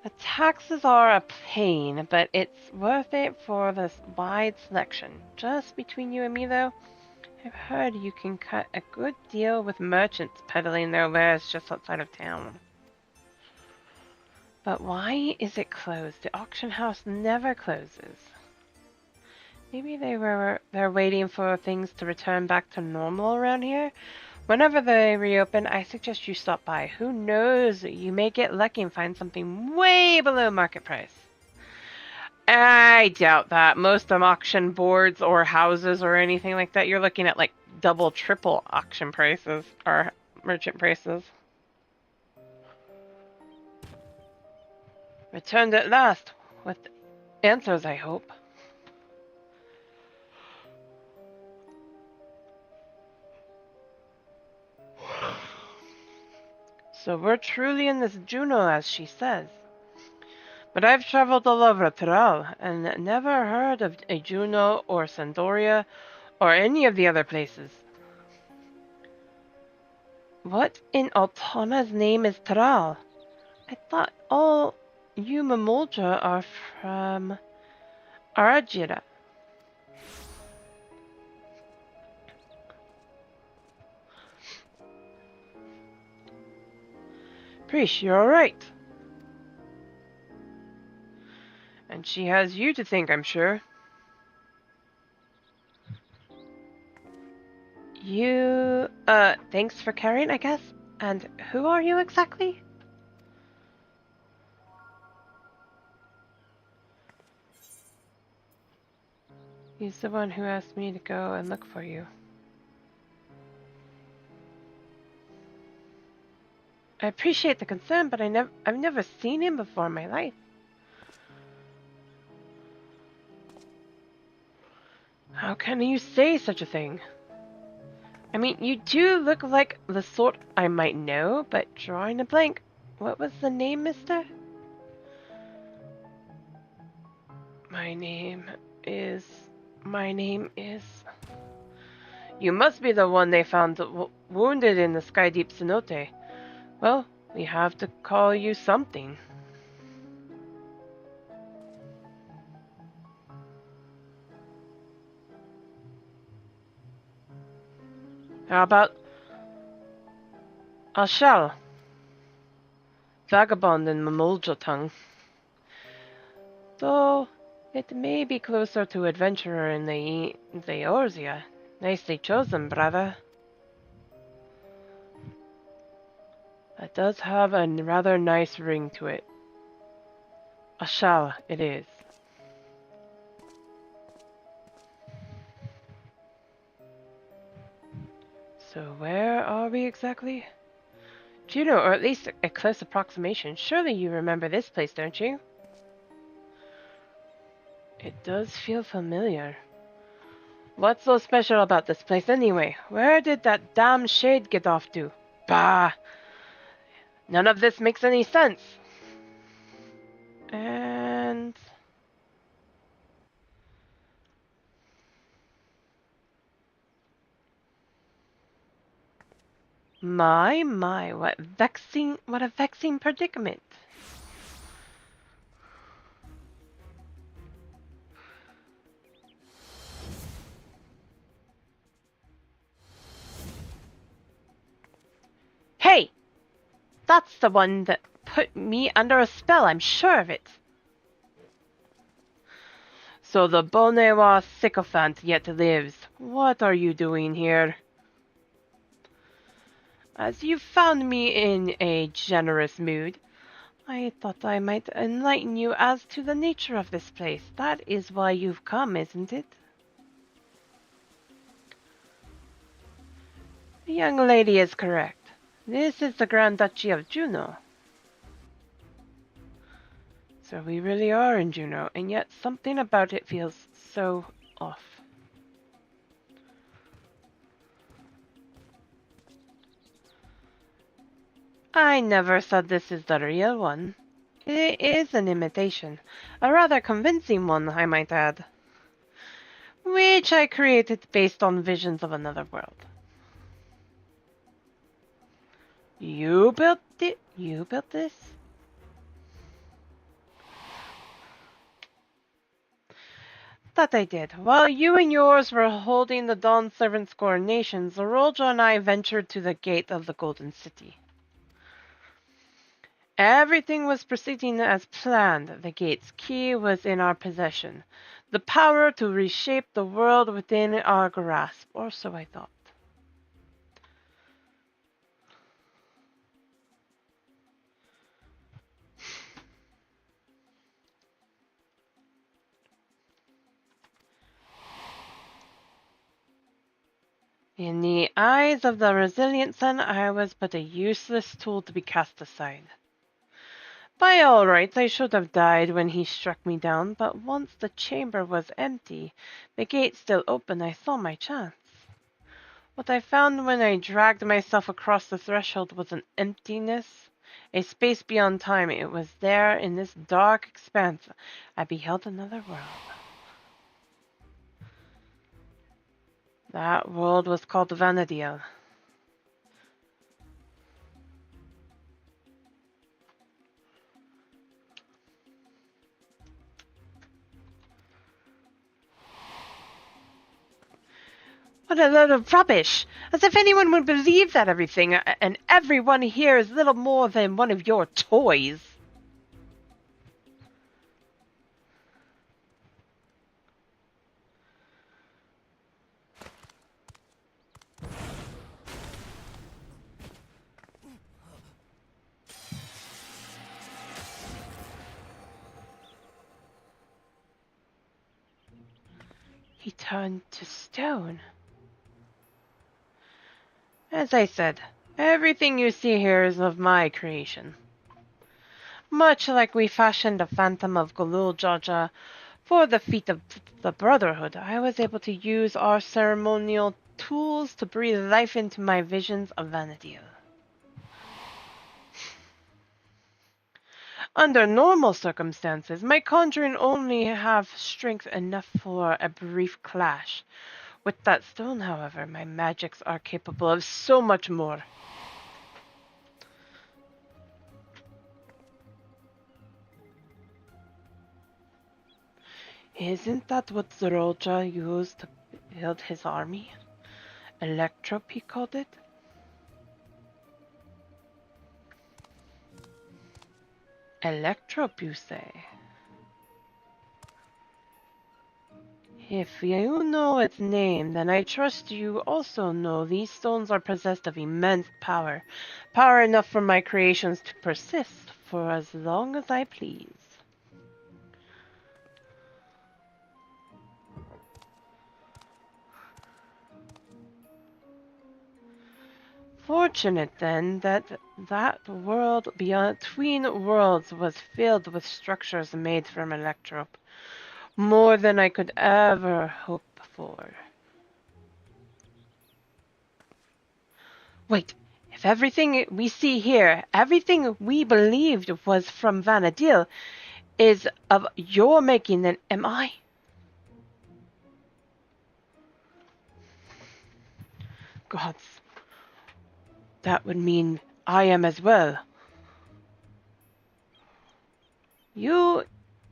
The taxes are a pain, but it's worth it for this wide selection. Just between you and me, though, I've heard you can cut a good deal with merchants peddling their wares just outside of town. But why is it closed? The auction house never closes. Maybe they're waiting for things to return back to normal around here? Whenever they reopen, I suggest you stop by. Who knows? You may get lucky and find something way below market price. I doubt that. Most of auction boards or houses or anything like that, you're looking at like double, triple auction prices or merchant prices. Returned at last, with answers, I hope. So we're truly in this Juno, as she says. But I've traveled all over Tyrell, and never heard of a Juno or Sandoria, or any of the other places. What in Altana's name is Tyrell? I thought all you Mamulja are from Arajira. Priest, you're alright. And she has you to thank, I'm sure. You, thanks for carrying, I guess? And who are you exactly? He's the one who asked me to go and look for you. I appreciate the concern, but I've never seen him before in my life. How can you say such a thing? I mean, you do look like the sort I might know, but drawing a blank. What was the name, mister? My name is... You must be the one they found wounded in the Sky Deep Cenote. Well, we have to call you something. How about Ashal? Vagabond in Mamulja tongue. Though it may be closer to adventurer in the Eorzea. Nicely chosen, brother. That does have a rather nice ring to it. Ashal it is. So where are we exactly? Juno, or at least a close approximation. Surely you remember this place, don't you? It does feel familiar. What's so special about this place anyway? Where did that damn shade get off to? Bah! None of this makes any sense. And... My, what a vexing predicament. Hey! That's the one that put me under a spell, I'm sure of it. So the Bonewa sycophant yet lives. What are you doing here? As you found me in a generous mood, I thought I might enlighten you as to the nature of this place. That is why you've come, isn't it? The young lady is correct. This is the Grand Duchy of Juno. So we really are in Juneau, and yet something about it feels so off. I never thought this is the real one. It is an imitation, a rather convincing one, I might add, which I created based on visions of another world. You built it? You built this? That I did. While you and yours were holding the Dawn Servant's coronations, Eorzea and I ventured to the gate of the Golden City. Everything was proceeding as planned. The gate's key was in our possession. The power to reshape the world within our grasp, or so I thought. In the eyes of the resilient sun, I was but a useless tool to be cast aside. By all rights, I should have died when he struck me down, but once the chamber was empty, the gate still open, I saw my chance. What I found when I dragged myself across the threshold was an emptiness, a space beyond time. It was there in this dark expanse. I beheld another world. That world was called Vanadiel. What a load of rubbish! As if anyone would believe that everything and everyone here is little more than one of your toys. He turned to stone. As I said, everything you see here is of my creation. Much like we fashioned the Phantom of Gulul for the feet of the Brotherhood, I was able to use our ceremonial tools to breathe life into my visions of Vanadiel. Under normal circumstances, my conjuring only have strength enough for a brief clash. With that stone, however, my magics are capable of so much more. Isn't that what Eorzea used to build his army? Electrope, he called it? Electrope, you say? If you know its name, then I trust you also know these stones are possessed of immense power. Power enough for my creations to persist for as long as I please. Fortunate, then, that world between worlds was filled with structures made from electrope. More than I could ever hope for. Wait, if everything we see here, everything we believed was from Vanadiel, is of your making, then am I? Gods, that would mean I am as well.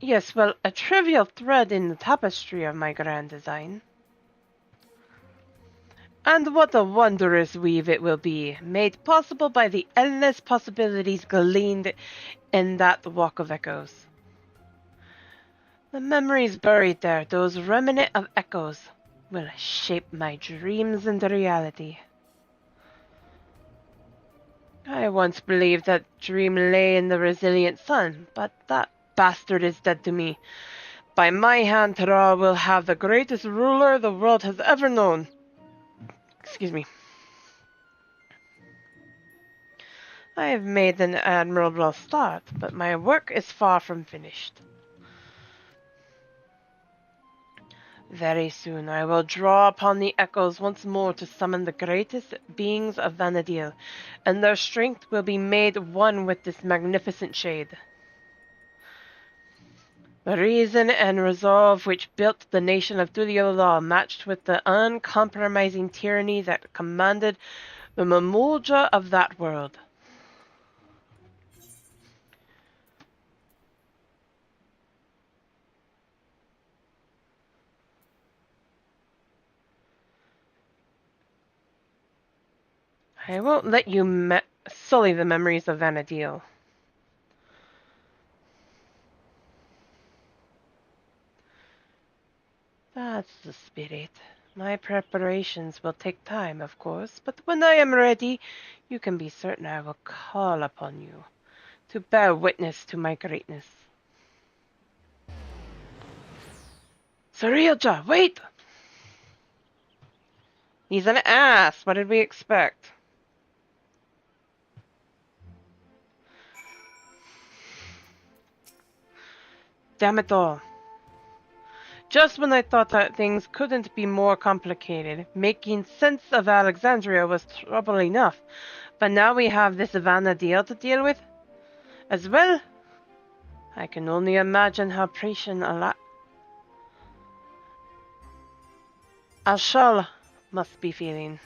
Yes, well, a trivial thread in the tapestry of my grand design. And what a wondrous weave it will be, made possible by the endless possibilities gleaned in that walk of echoes. The memories buried there, those remnant of echoes, will shape my dreams into reality. I once believed that dream lay in the resilient sun, but that bastard is dead to me. By my hand, Ra will have the greatest ruler the world has ever known. Excuse me. I have made an admirable start, but my work is far from finished. Very soon I will draw upon the echoes once more to summon the greatest beings of Vanadil, and their strength will be made one with this magnificent shade. The reason and resolve which built the nation of Tuliyola matched with the uncompromising tyranny that commanded the Mamulja of that world. I won't let you sully the memories of Vanadil. That's the spirit. My preparations will take time, of course, but when I am ready, you can be certain I will call upon you to bear witness to my greatness. Soon So Eorzea, wait! He's an ass. What did we expect? Damn it all. Just when I thought that things couldn't be more complicated, making sense of Alexandria was trouble enough. But now we have this Vanadil to deal with as well. I can only imagine how patient Ashal must be feeling.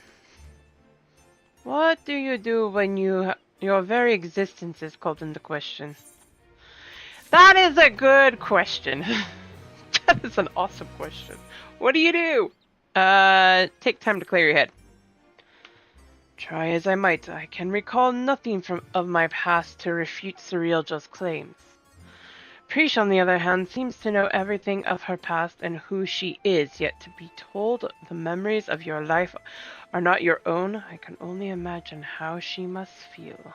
What do you do when your very existence is called into question? That is a good question. That is an awesome question. What do you do? Take time to clear your head. Try as I might, I can recall nothing of my past to refute Soon So Eorzea's claims. Preesh, on the other hand, seems to know everything of her past and who she is, yet to be told the memories of your life are not your own, I can only imagine how she must feel.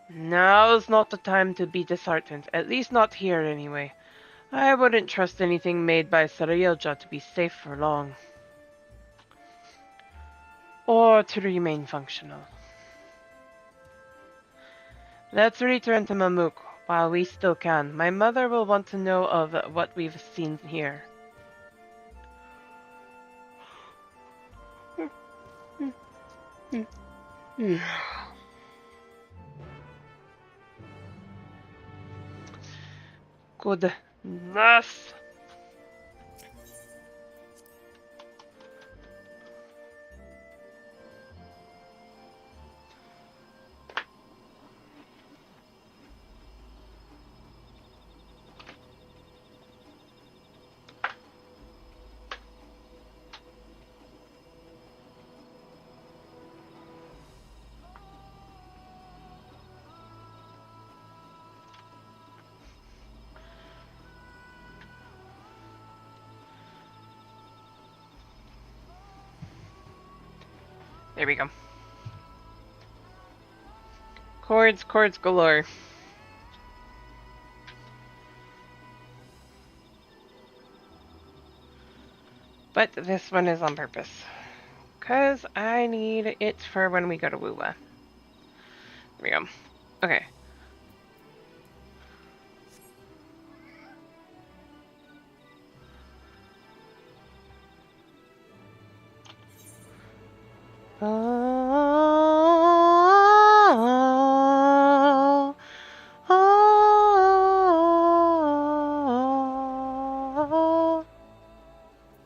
Now's not the time to be disheartened, at least not here anyway. I wouldn't trust anything made by Soon So Eorzea to be safe for long. Or to remain functional. Let's return to Mamuk while we still can. My mother will want to know of what we've seen here. Goodness. There we go. Chords galore. But this one is on purpose. Because I need it for when we go to Woowa. There we go. Okay.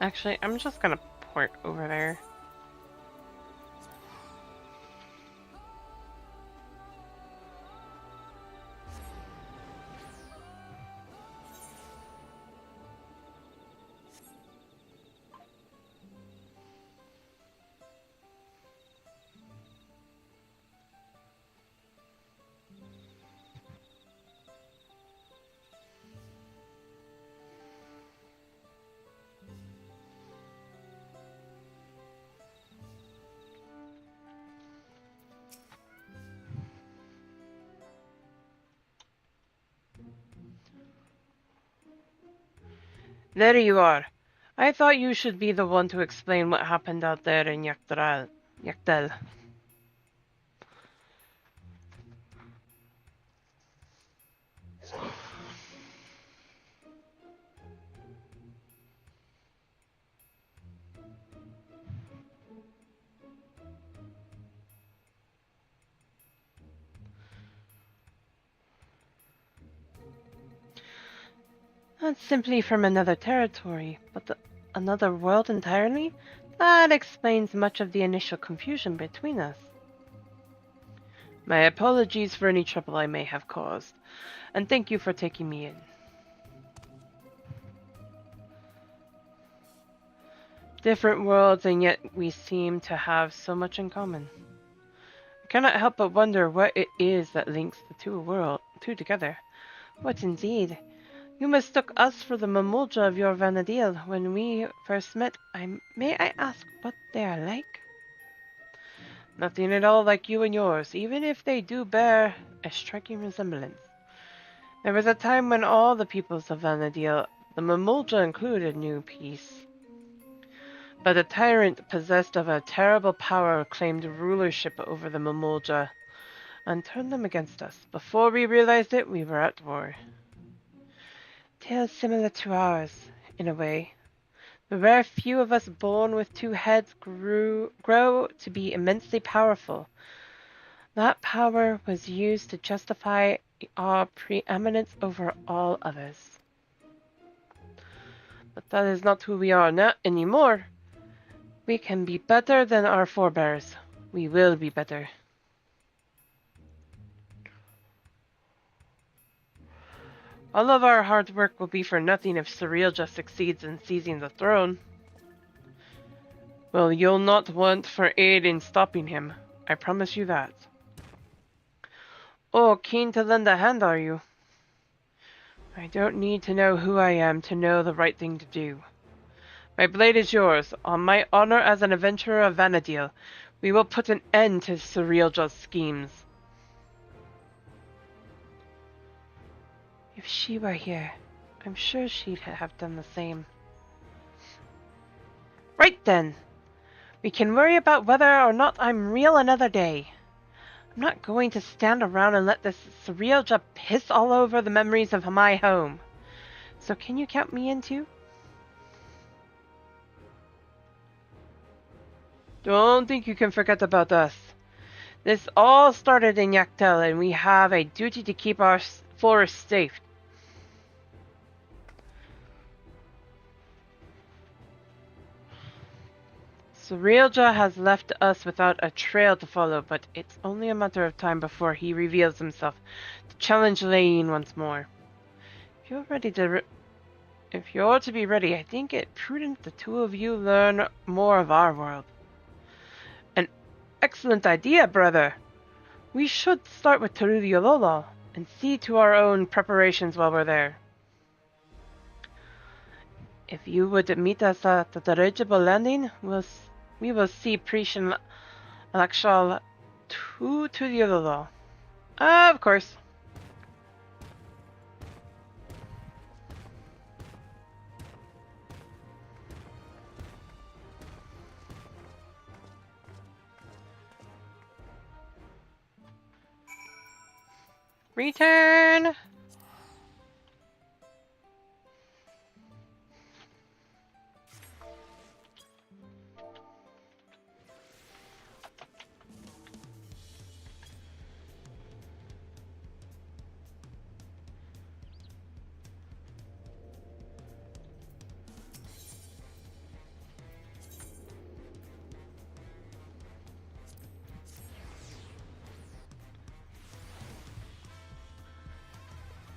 Actually, I'm just gonna port over there. There you are. I thought you should be the one to explain what happened out there in Yaktel. Not simply from another territory, but another world entirely? That explains much of the initial confusion between us. My apologies for any trouble I may have caused, and thank you for taking me in. Different worlds, and yet we seem to have so much in common. I cannot help but wonder what it is that links the two together. What indeed? You mistook us for the Mamulja of your Vanadil when we first met. May I ask what they are like? Nothing at all like you and yours, even if they do bear a striking resemblance. There was a time when all the peoples of Vanadil, the Mamulja included, knew peace. But a tyrant possessed of a terrible power claimed rulership over the Mamulja and turned them against us. Before we realized it, we were at war. Tales similar to ours, in a way. The rare few of us born with two heads grow to be immensely powerful. That power was used to justify our preeminence over all others. But that is not who we are now anymore. We can be better than our forebears. We will be better. All of our hard work will be for nothing if Soon So Eorzea succeeds in seizing the throne. Well, you'll not want for aid in stopping him. I promise you that. Oh, keen to lend a hand, are you? I don't need to know who I am to know the right thing to do. My blade is yours. On my honor as an adventurer of Vanadil, we will put an end to Soon So Eorzea's schemes. If she were here, I'm sure she'd have done the same. Right then. We can worry about whether or not I'm real another day. I'm not going to stand around and let this Soon So Eorzea piss all over the memories of my home. So can you count me in too? Don't think you can forget about us. This all started in Yaktel, and we have a duty to keep our forest safe. Soon So Eorzea has left us without a trail to follow, but it's only a matter of time before he reveals himself to challenge Lane once more. If you're to be ready, I think it prudent the two of you learn more of our world. An excellent idea, brother. We should start with Teruliololo and see to our own preparations while we're there. If you would meet us at the dirigible landing, we will see Prishan Lakshal to Teruliololo. Of course. Return!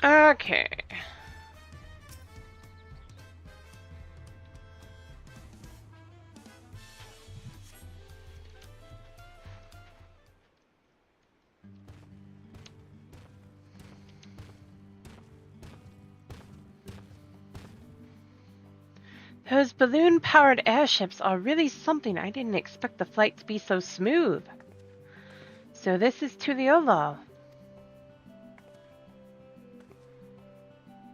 Okay. Those balloon-powered airships are really something. I didn't expect the flight to be so smooth. So this is Teruliololo.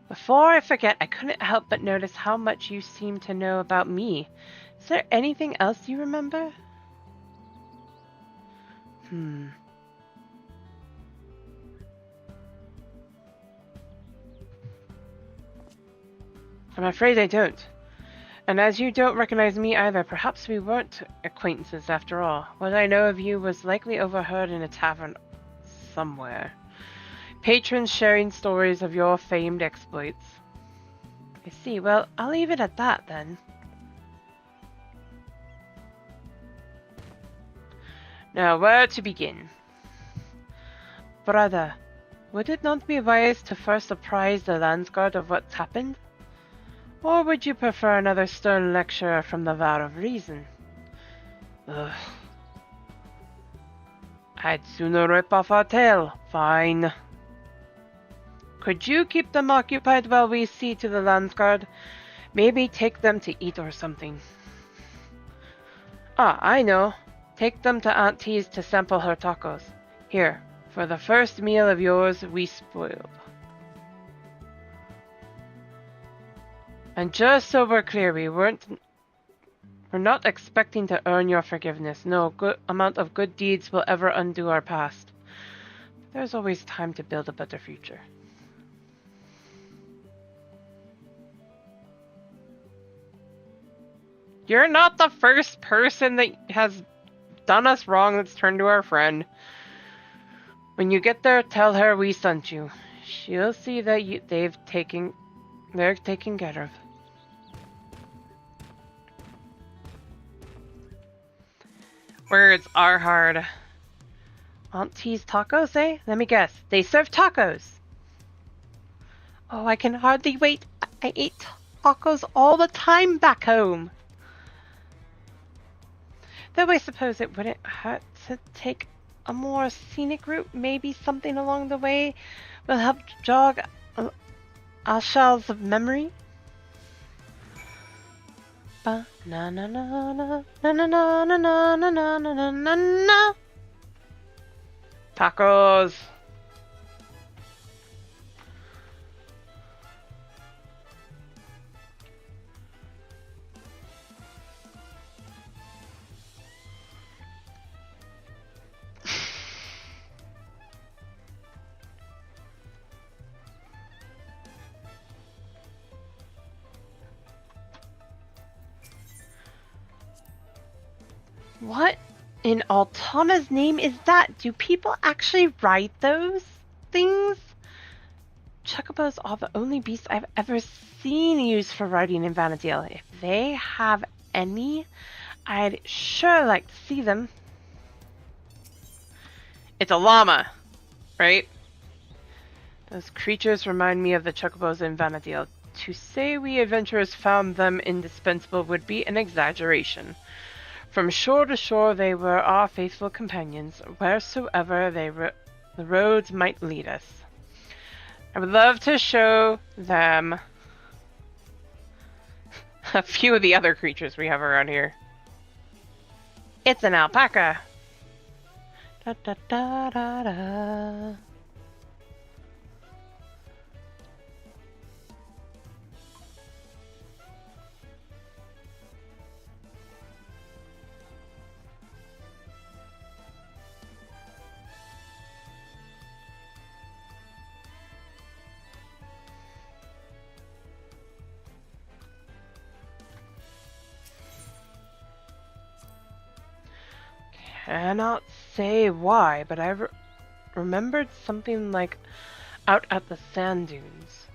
Before I forget, I couldn't help but notice how much you seem to know about me. Is there anything else you remember? I'm afraid I don't. And as you don't recognize me either, perhaps we weren't acquaintances after all. What I know of you was likely overheard in a tavern somewhere. Patrons sharing stories of your famed exploits. I see. Well, I'll leave it at that then. Now, where to begin? Brother, would it not be wise to first apprise the Landsguard of what's happened? Or would you prefer another stern lecture from the Vow of Reason? Ugh. I'd sooner rip off our tail. Fine. Could you keep them occupied while we see to the Landsguard? Maybe take them to eat or something. Ah, I know. Take them to Aunt T's to sample her tacos. Here, for the first meal of yours we spoiled. And just so we're clear, we're not expecting to earn your forgiveness. No good amount of good deeds will ever undo our past. There's always time to build a better future. You're not the first person that has done us wrong that's turned to our friend. When you get there, tell her we sent you. She'll see that they're taken care of. Words are hard. Aunt T's tacos, eh? Let me guess. They serve tacos. Oh, I can hardly wait. I ate tacos all the time back home. Though I suppose it wouldn't hurt to take a more scenic route. Maybe something along the way will help jog our shells of memory. Na na na na na na na na na na na na na na. Tacos. What in Altana's name is that? Do people actually ride those things? Chocobos are the only beasts I've ever seen used for riding in Vanadale. If they have any, I'd sure like to see them. It's a llama, right? Those creatures remind me of the chocobos in Vanadale. To say we adventurers found them indispensable would be an exaggeration. From shore to shore they were our faithful companions, wheresoever the roads might lead us. I would love to show them a few of the other creatures we have around here. It's an alpaca. Da da da da da. Cannot say why, but I remembered something like out at the sand dunes.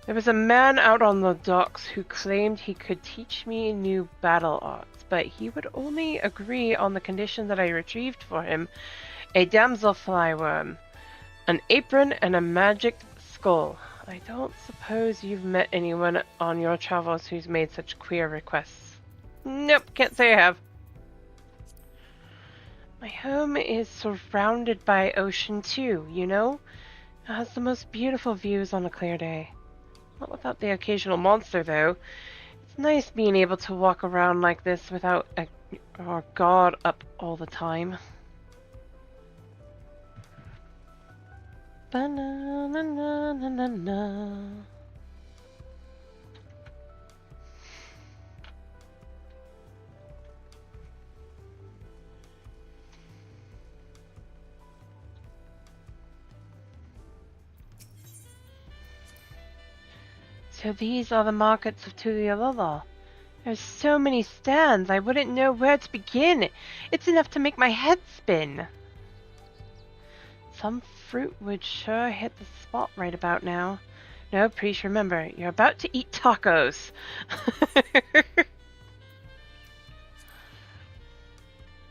There was a man out on the docks who claimed he could teach me new battle arts, but he would only agree on the condition that I retrieved for him a damselfly worm, an apron, and a magic skull. I don't suppose you've met anyone on your travels who's made such queer requests. Nope, can't say I have. My home is surrounded by ocean too, you know? It has the most beautiful views on a clear day. Not without the occasional monster, though. It's nice being able to walk around like this without our guard up all the time. Ba-na-na-na-na-na-na. So these are the markets of Tulialala. There's so many stands, I wouldn't know where to begin. It's enough to make my head spin. Some fruit would sure hit the spot right about now. No, please remember, you're about to eat tacos.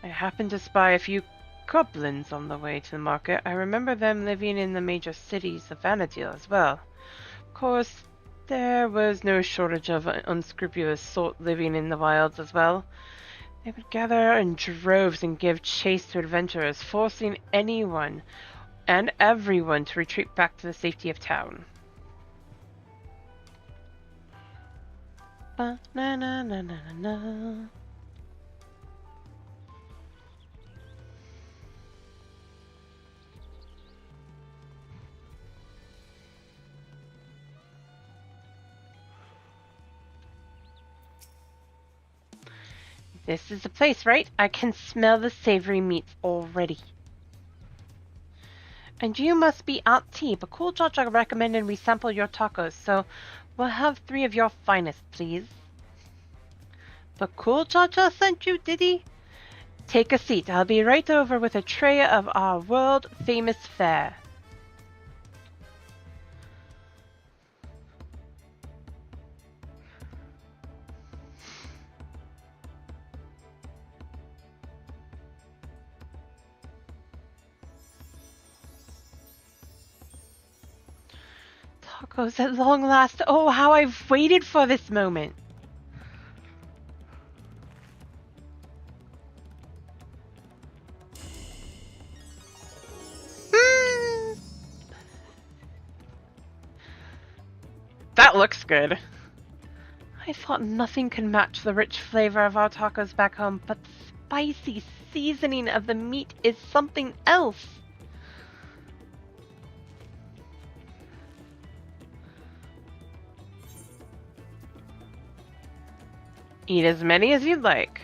I happened to spy a few goblins on the way to the market. I remember them living in the major cities of Vanadil as well. Of course, there was no shortage of unscrupulous sort living in the wilds as well. They would gather in droves and give chase to adventurers, forcing anyone and everyone to retreat back to the safety of town. Na na na na na na. This is the place, right? I can smell the savory meats already. And you must be Aunt T, but Cool Jaja recommended we sample your tacos, so we'll have 3 of your finest, please. But Cool Jaja sent you, did he? Take a seat. I'll be right over with a tray of our world-famous fare. Tacos at long last. Oh, how I've waited for this moment. That looks good. I thought nothing could match the rich flavor of our tacos back home, but the spicy seasoning of the meat is something else. Eat as many as you'd like.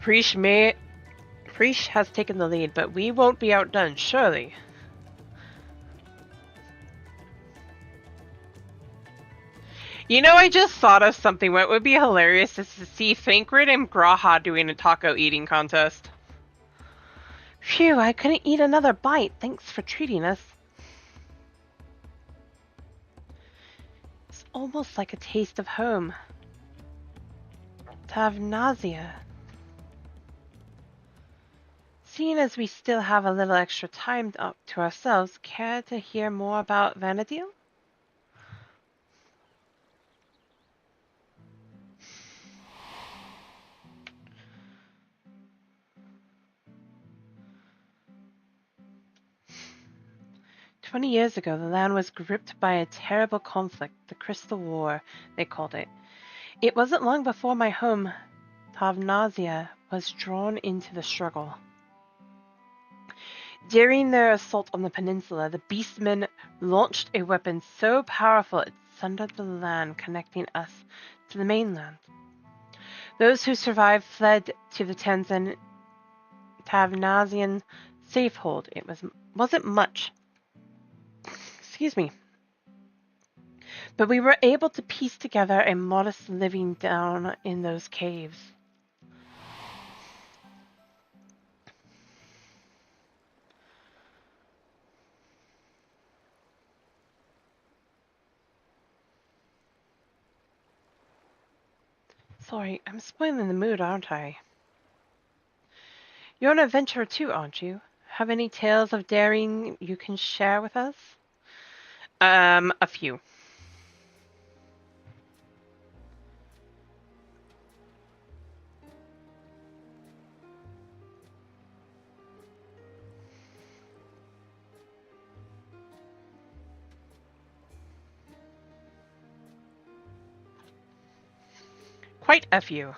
Preesh has taken the lead, but we won't be outdone, surely. You know, I just thought of something. What would be hilarious is to see Thancred and Graha doing a taco eating contest. Phew, I couldn't eat another bite. Thanks for treating us. It's almost like a taste of home. To have nausea. Seeing as we still have a little extra time up to ourselves, care to hear more about Vanadil? "20 years ago, the land was gripped by a terrible conflict, the Crystal War, they called it. It wasn't long before my home, Tavnazia, was drawn into the struggle. During their assault on the peninsula, the beastmen launched a weapon so powerful it sundered the land connecting us to the mainland. Those who survived fled to the Tavnazian safehold. It wasn't much. Excuse me. But we were able to piece together a modest living down in those caves. Sorry, I'm spoiling the mood, aren't I? You're an adventurer too, aren't you? Have any tales of daring you can share with us? A few. Quite a few.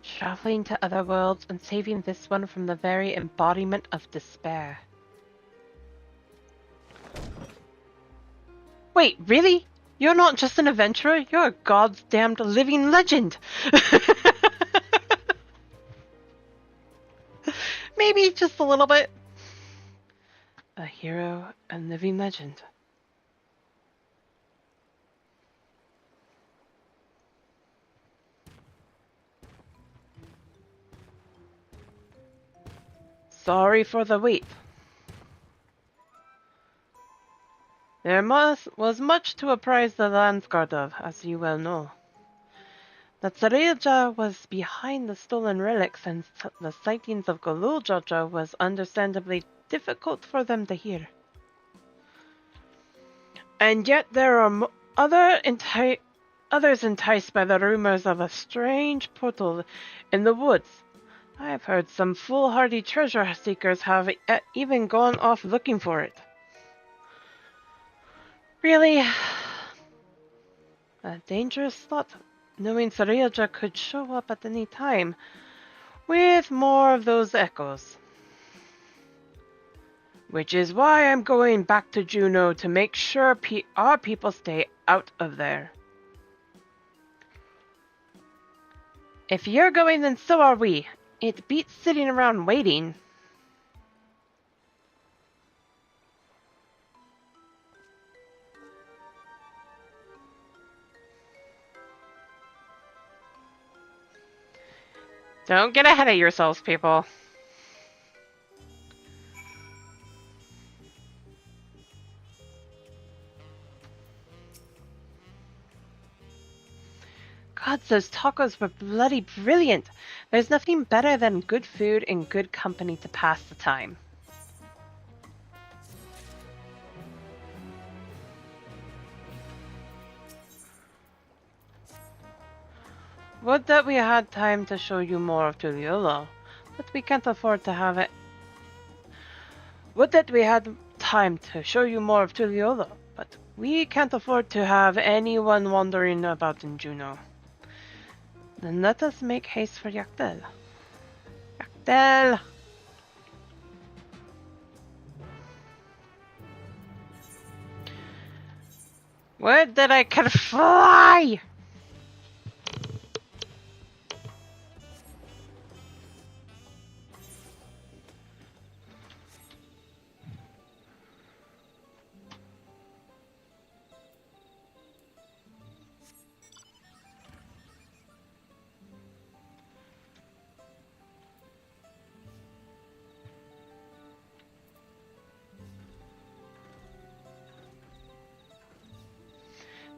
Traveling to other worlds and saving this one from the very embodiment of despair. Wait, really? You're not just an adventurer, you're a goddamned living legend! Maybe just a little bit. A hero and living legend. Sorry for the wait. There was much to apprise the Landsguard of, as you well know. That Eorzea was behind the stolen relics and the sightings of Goluljaja was understandably difficult for them to hear. And yet there are others enticed by the rumors of a strange portal in the woods. I have heard some foolhardy treasure seekers have even gone off looking for it. Really, a dangerous thought, knowing Eorzea could show up at any time, with more of those echoes. Which is why I'm going back to Juno to make sure our people stay out of there. If you're going, then so are we. It beats sitting around waiting. Don't get ahead of yourselves, people. God, those tacos were bloody brilliant. There's nothing better than good food and good company to pass the time. Would that we had time to show you more of Tuliolo, but we can't afford to have it. Would that we had time to show you more of Tuliolo, but we can't afford to have anyone wandering about in Juno. Then let us make haste for Yaktel. Yaktel! Would that I could fly!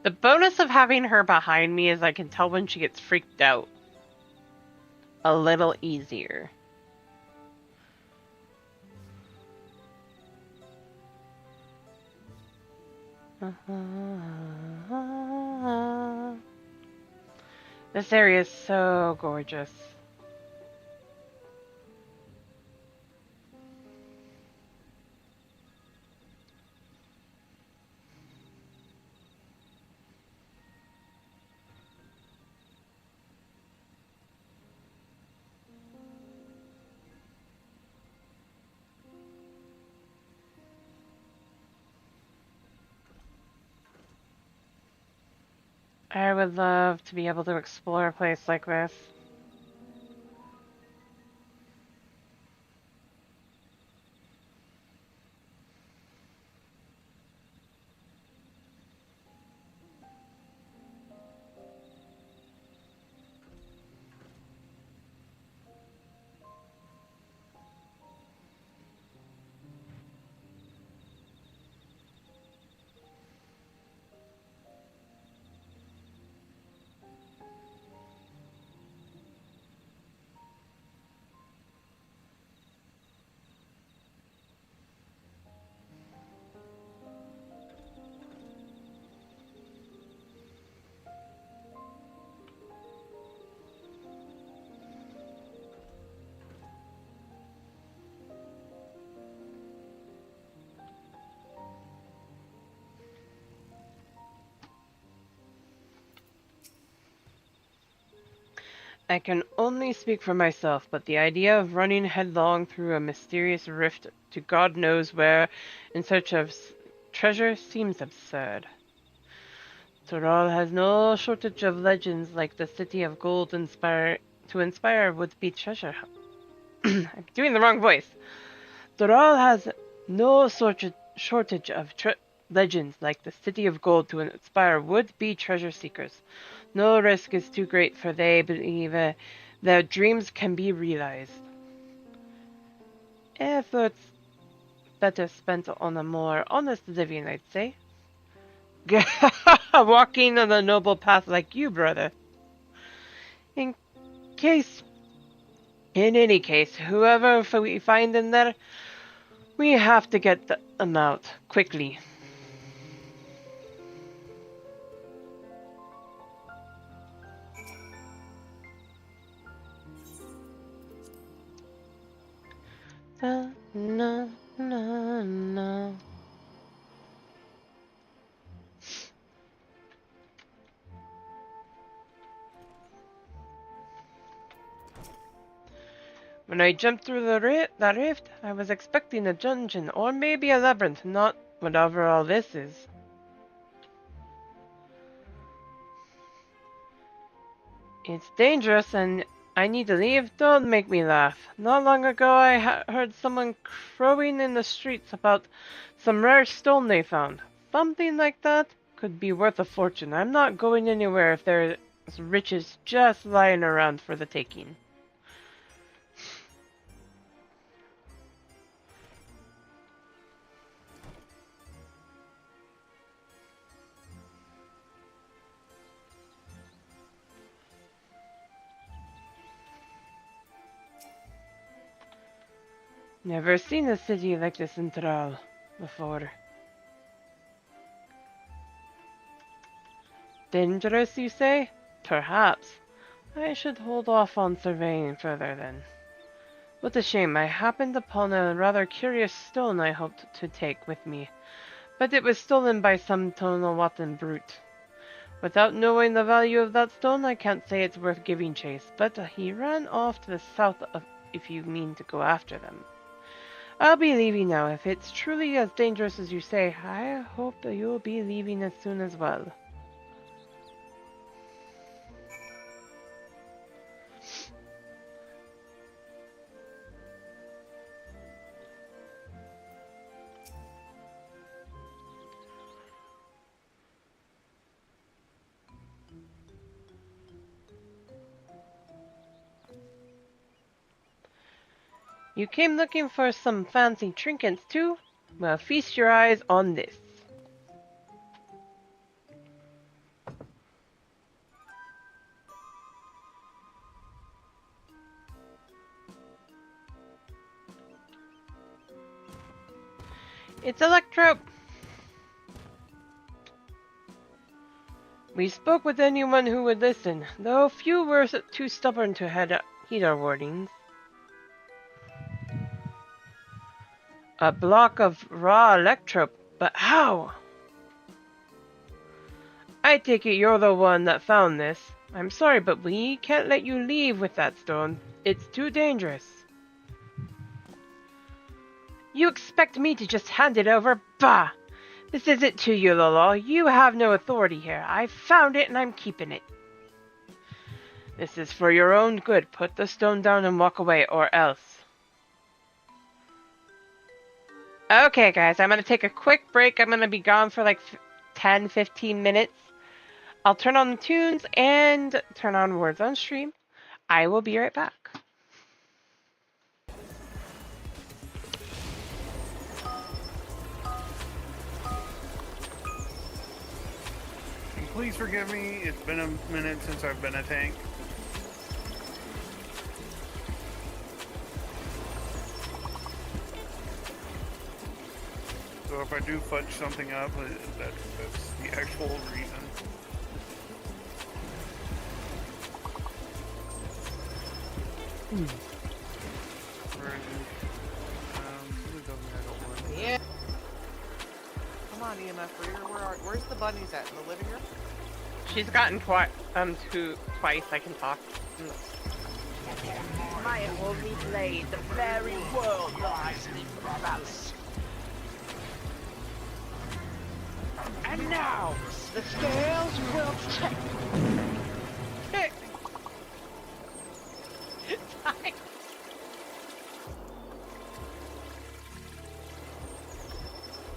The bonus of having her behind me is I can tell when she gets freaked out. A little easier. This area is so gorgeous. I would love to be able to explore a place like this. I can only speak for myself, but the idea of running headlong through a mysterious rift to God knows where in search of treasure seems absurd. Toral has no shortage of legends like the City of Gold to inspire would-be treasure. I'm doing the wrong voice. Toral has No shortage of legends like the City of Gold to inspire would-be treasure seekers. No risk is too great for they believe their dreams can be realized. Efforts better spent on a more honest living, I'd say. Walking on a noble path like you, brother. In case, in any case, whoever we find in there, we have to get them out quickly. Na, na, na, na. When I jumped through that rift, I was expecting a dungeon or maybe a labyrinth, not whatever all this is. It's dangerous and I need to leave. Don't make me laugh. Not long ago I heard someone crowing in the streets about some rare stone they found. Something like that could be worth a fortune. I'm not going anywhere if there's riches just lying around for the taking. Never seen a city like this in Tral before. Dangerous, you say? Perhaps. I should hold off on surveying further then. What a shame, I happened upon a rather curious stone I hoped to take with me, but it was stolen by some Tonawatan brute. Without knowing the value of that stone, I can't say it's worth giving chase, but he ran off to the south if you mean to go after them. I'll be leaving now. If it's truly as dangerous as you say, I hope that you'll be leaving as soon as well. You came looking for some fancy trinkets too? Well, feast your eyes on this. It's Electro! We spoke with anyone who would listen, though few were too stubborn to heed our warnings. A block of raw electro, but how? I take it you're the one that found this. I'm sorry, but we can't let you leave with that stone. It's too dangerous. You expect me to just hand it over? Bah! This isn't to you, Lolo. You have no authority here. I found it and I'm keeping it. This is for your own good. Put the stone down and walk away, or else. Okay, guys, I'm going to take a quick break. I'm going to be gone for like 10-15 minutes. I'll turn on the tunes and turn on words on stream. I will be right back. Please forgive me, it's been a minute since I've been a tank. So if I do fudge something up, that's the actual reason. Yeah. Come on, EMF reader. Where's the bunnies at? In the living room? She's gotten twice. I can talk. My holy blade, the very world lies before us. And now, the scales will tip.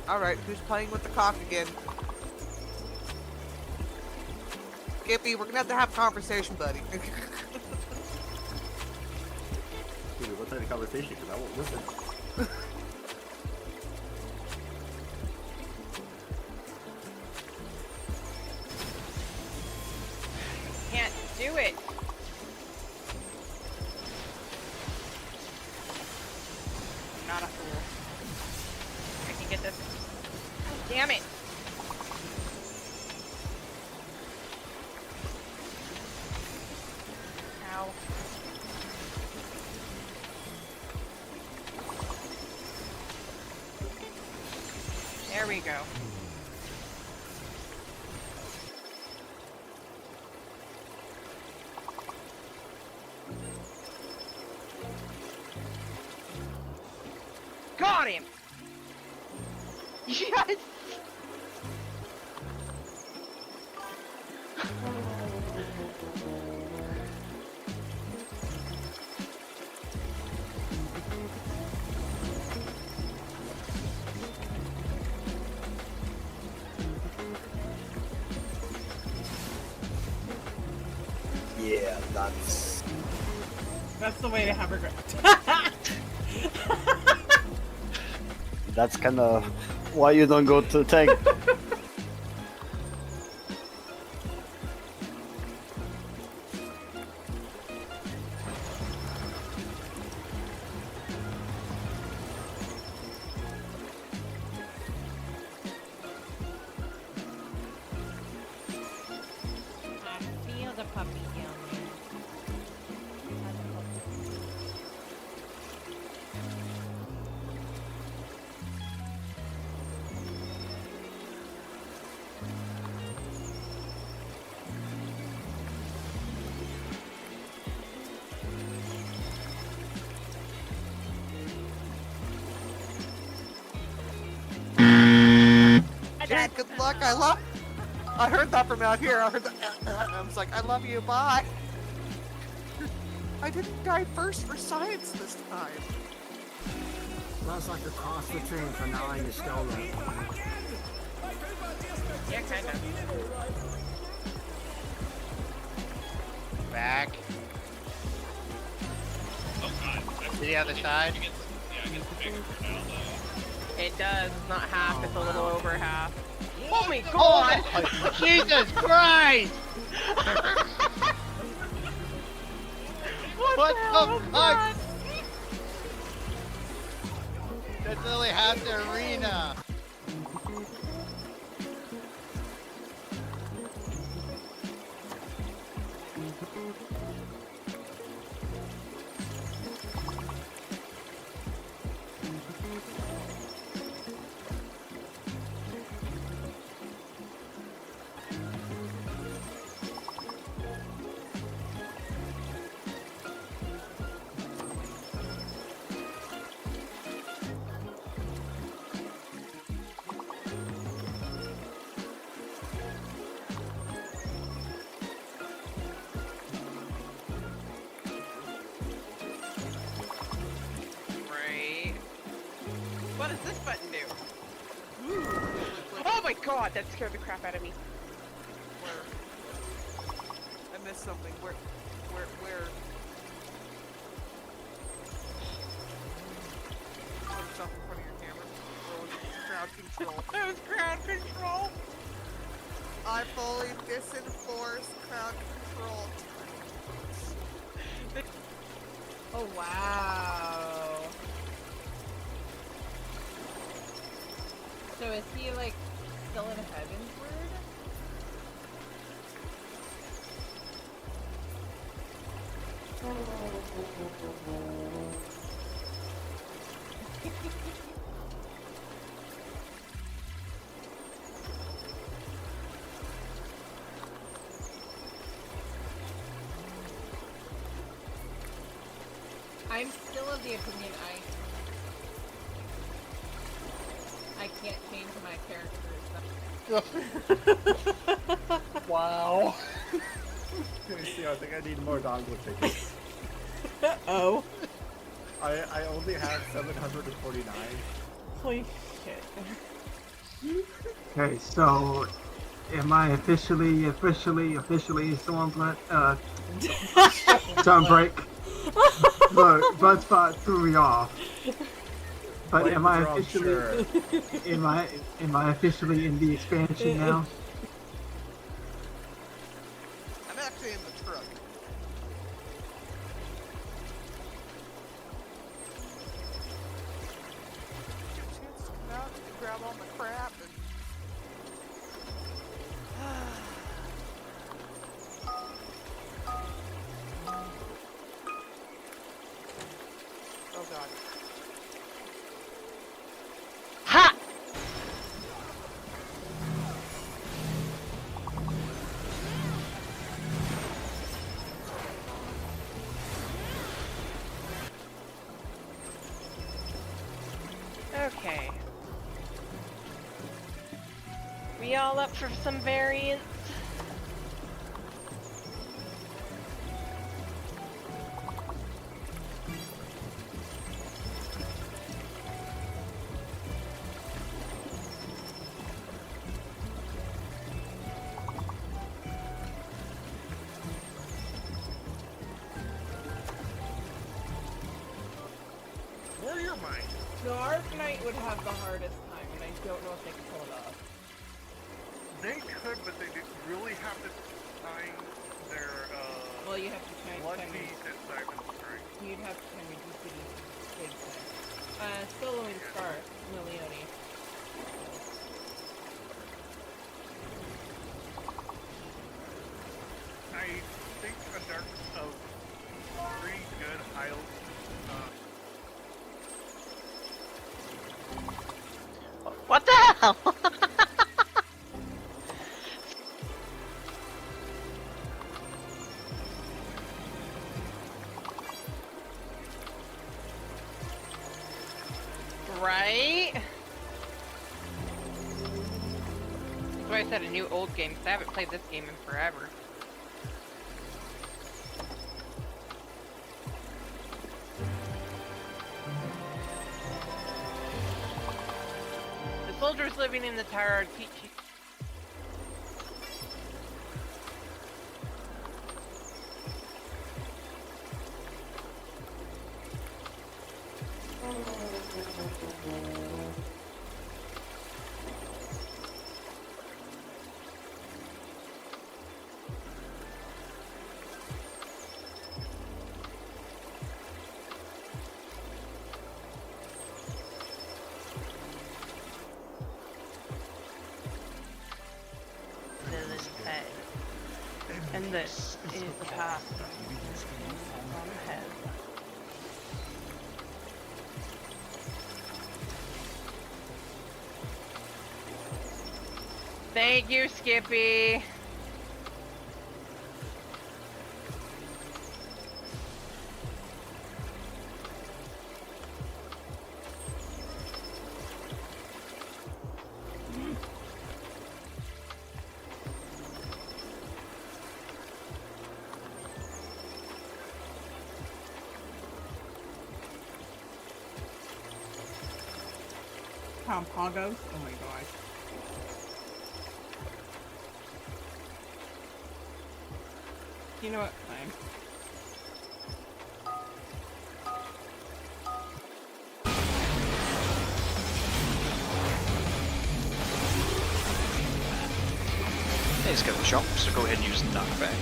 Alright, who's playing with the cock again? Skippy, we're gonna have a conversation, buddy. Dude, what type of conversation? Because I won't listen. Can't do it. I'm not a fool. I can get this. Damn it. Ow. There we go. Got him! Yes! Yeah, that's... That's the way to have regret. That's kind of why you don't go to tank. I feel the puppy down there. Dad, good luck, I heard that from out here, I heard that, I was like, I love you, bye. I didn't die first for science this time. That's like across the train for now and you still there. Yeah, kinda. Back. To the other side. It does. It's not half. It's a little over half. Oh my god! Oh, Jesus Christ! What the fuck? That's literally half the arena. Right. What does this button do? Oh my god, that scared the crap out of me. Where? I missed something. Where? Put yourself in front of your camera. Or was it crowd control? That was crowd control. I fully disenforce crowd control. Oh wow. So is he like still in heaven's word? I'm still of the opinion I can't change my character. Wow. Let me see, I think I need more doggo tickets. Oh. I only have 749. Holy shit. Okay, so am I officially Stormbreak? Stormbreak. Look, Bloodspot threw me off. But Blame am the I drum, officially sure. am I officially in the expansion now? I'm actually in the truck. Get a chance to come out and grab all my crap and... Oh god. Ha! Okay. We all up for some variants? Where are your mine? The Arc Knight would have the hardest time, and I don't know if they can pull it off. They could, but they really have to time their, Well, you have to try Blood time Beast and Siphon Strike. You'd have to time your DPD big time. Solo and Scar, no Leone. I think a Dark of pretty good high. What the hell? Right? That's why I said a new old game, because I haven't played this game in forever. The soldiers living in the tower are teaching. And this is the path on ahead. Thank you, Skippy. Pompagos? Oh my gosh. You know what? Fine. Let's get the shop, so go ahead and use the dark bag.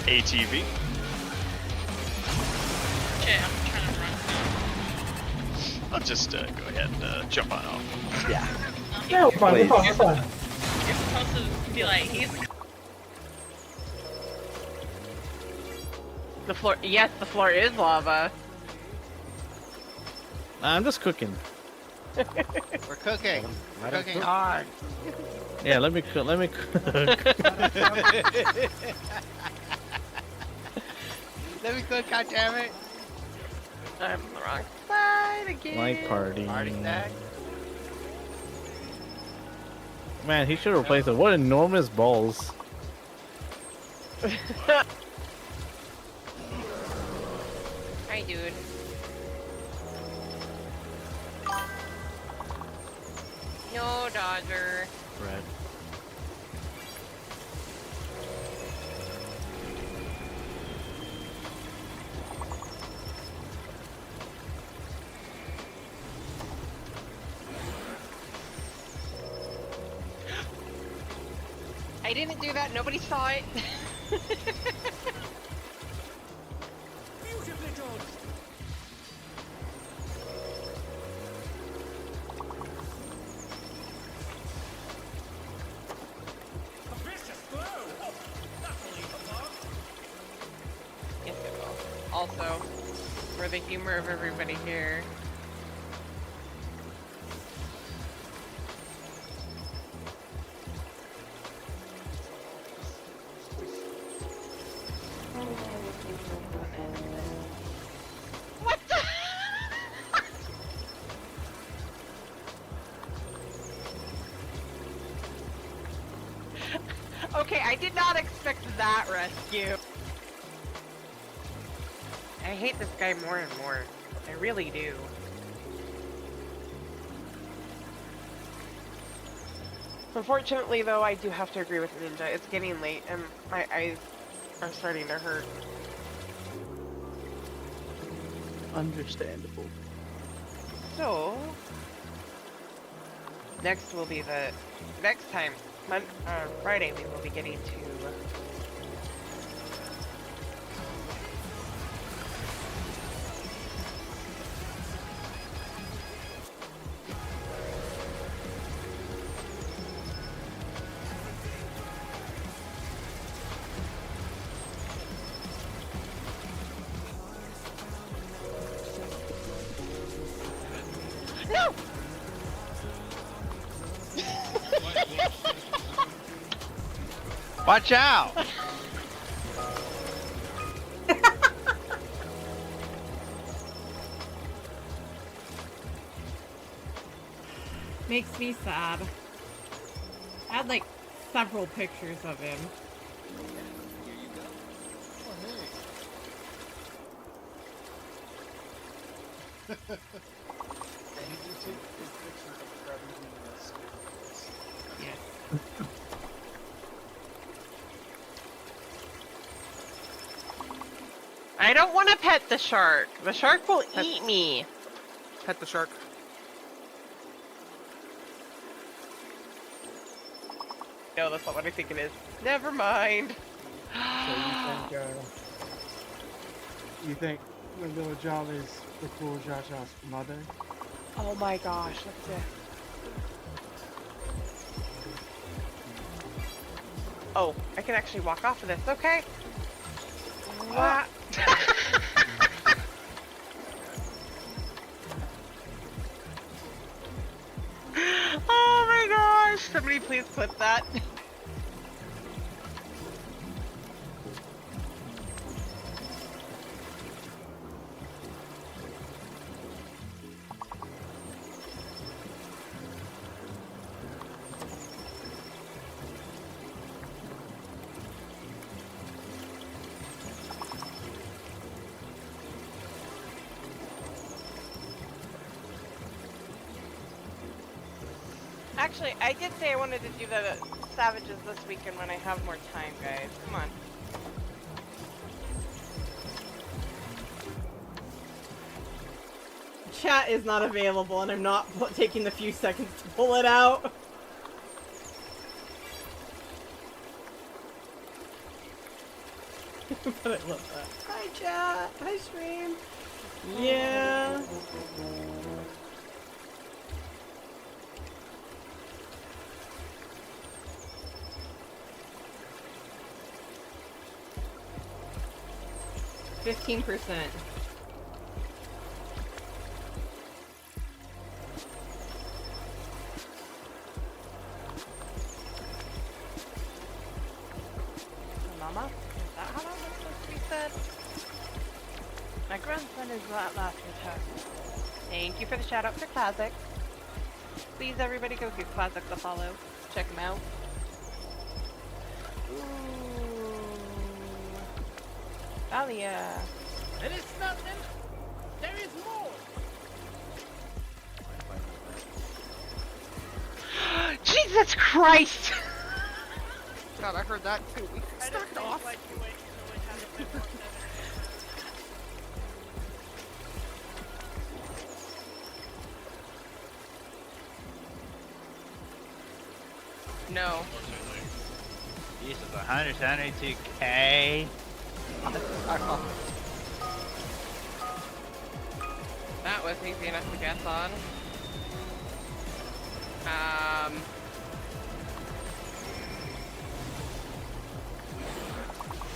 ATV. Okay, I'm trying to run. I'll just go ahead and jump on off. Yeah. Yeah, we're fine, we're fine, we're fine. You're supposed to be like, he's... The floor, yes, the floor is lava. I'm just cooking. We're cooking. We're cooking cook. hard. Yeah, let me cook. Let me cook. Let me cook, goddammit. I'm on the wrong side again. My party. Party stack. Man, he should replace it. What enormous balls. Hi, dude. No, Dodger. Red. I didn't do that. Nobody saw it. Beautifully done. A vicious blow. Oh, that'll leave a mark. Yes, it will. Also, for the humor of everybody here. What the? Okay, I did not expect that rescue. I hate this guy more and more. I really do. Unfortunately, though, I do have to agree with Ninja. It's getting late, and my eyes are starting to hurt. Understandable. So, next will be the next time, Friday, we will be getting to. No! Watch out! Makes me sad. I had like several pictures of him. I don't want to pet the shark. The shark will eat me. Pet the shark. No, that's not what I think it is. Never mind. So you think the little Jolly is the cool Jaja's mother? Oh my gosh, look at this. Oh, I can actually walk off of this. Okay. What? Oh my gosh! Somebody please clip that. Actually, I did say I wanted to do the savages this weekend when I have more time, guys. Come on. Chat is not available, and I'm not taking the few seconds to pull it out. But I love that. Hi, chat. Hi, stream. Yeah. %. Mama? Is that how that was supposed to be said? My grandson is at last returned. Thank you for the shout out for Classic. Please everybody go give Classic the follow. Check him out. Ooh. Dahlia. It is nothing. There is more. Jesus Christ! God, I heard that too. We knocked off. No. Jesus, 172K. That was easy enough to guess on.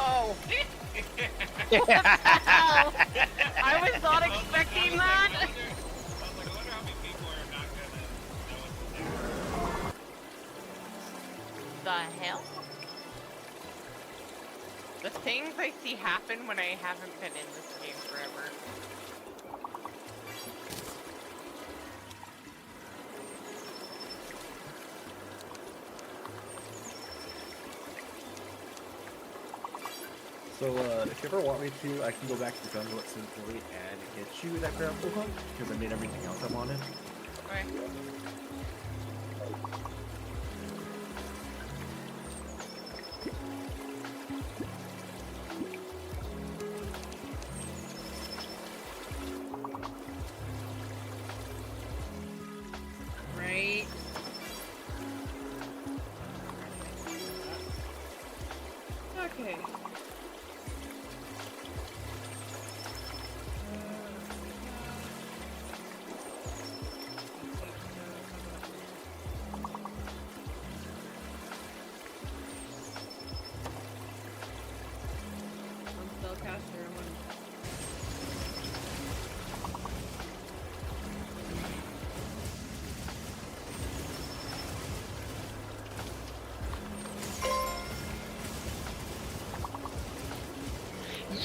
Oh. I was not expecting that. The hell? The things I see happen when I haven't been in this game forever. So, if you ever want me to, I can go back to the jungle at some point and get you that grapple hook, because I made everything else I wanted. Okay. Right. Okay.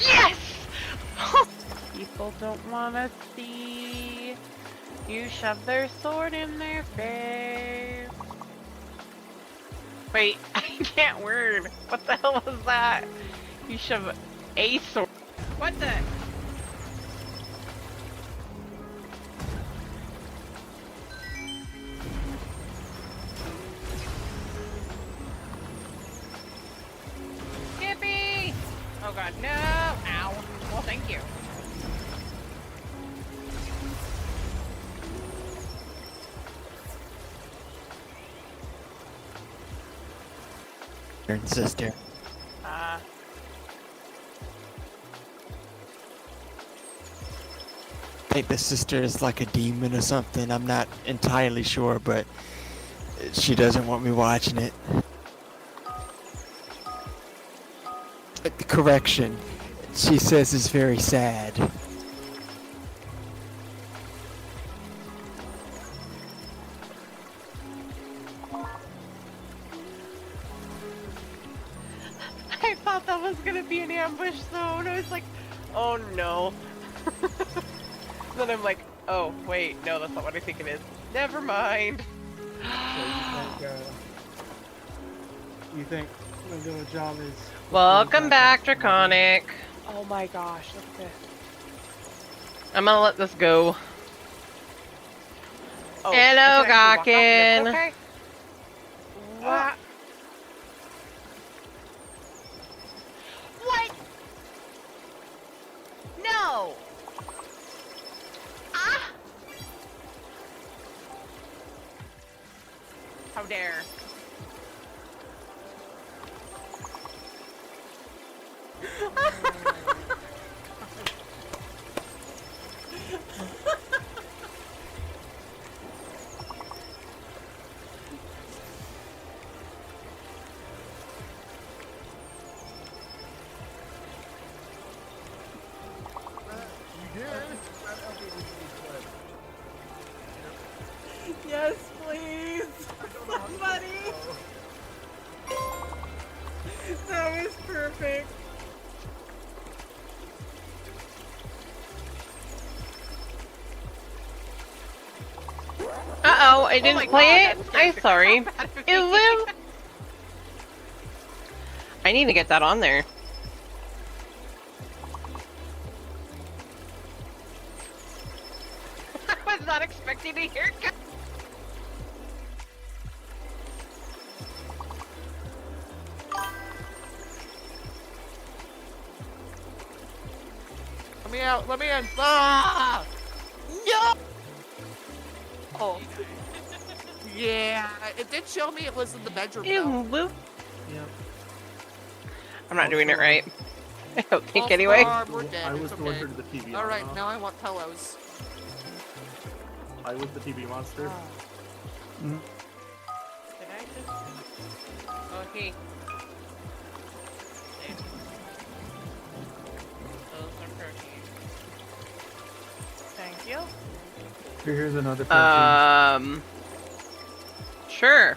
Yes! People don't want to see you shove their sword in their face. Wait, I can't word. What the hell was that? You shove a sword. What the? Skippy! Oh god, no! Ow. Well, thank you. Sister. Ah. I think the sister is like a demon or something. I'm not entirely sure, but she doesn't want me watching it. Correction. She says it's very sad. I thought that was gonna be an ambush zone. I was like, oh no. Then I'm like, oh wait, no, that's not what I think it is. Never mind. You think the job is... Welcome back, Draconic. Oh my gosh, look at this. I'm gonna let this go. Oh, hello, it's actually Gawkin. walk off. Okay. What? What? No! Ah! How dare. Yes, please! Somebody! That was perfect. Uh-oh, I didn't play it? I'm sorry. It will. I need to get that on there. not expecting to hear. Let me out. Let me in. Ah! No! Oh. Yeah, it did show me it was in the bedroom. Ew, Yeah. I'm not doing it right. I don't think False anyway. alarm, we're dead. I was it's the one okay. turning the TV on. Alright, now I want pillows. I was the TV monster. Did I just... Okay. There. Those are protein. Thank you. Here's another protein. Sure.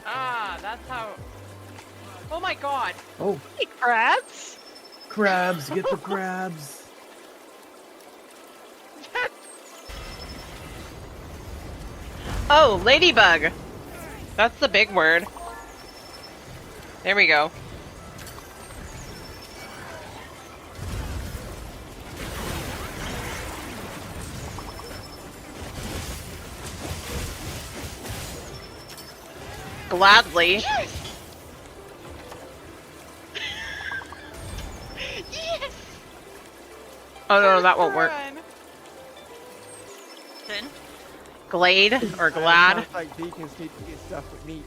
Ah, that's how... Oh my god! Oh. Hey, crabs! Crabs, get the crabs. Oh, ladybug. That's the big word. There we go. Gladly. Yes! Yes! Oh no, that won't work. Then? Glade or glad. Sounds like deacons need to get stuff with meat.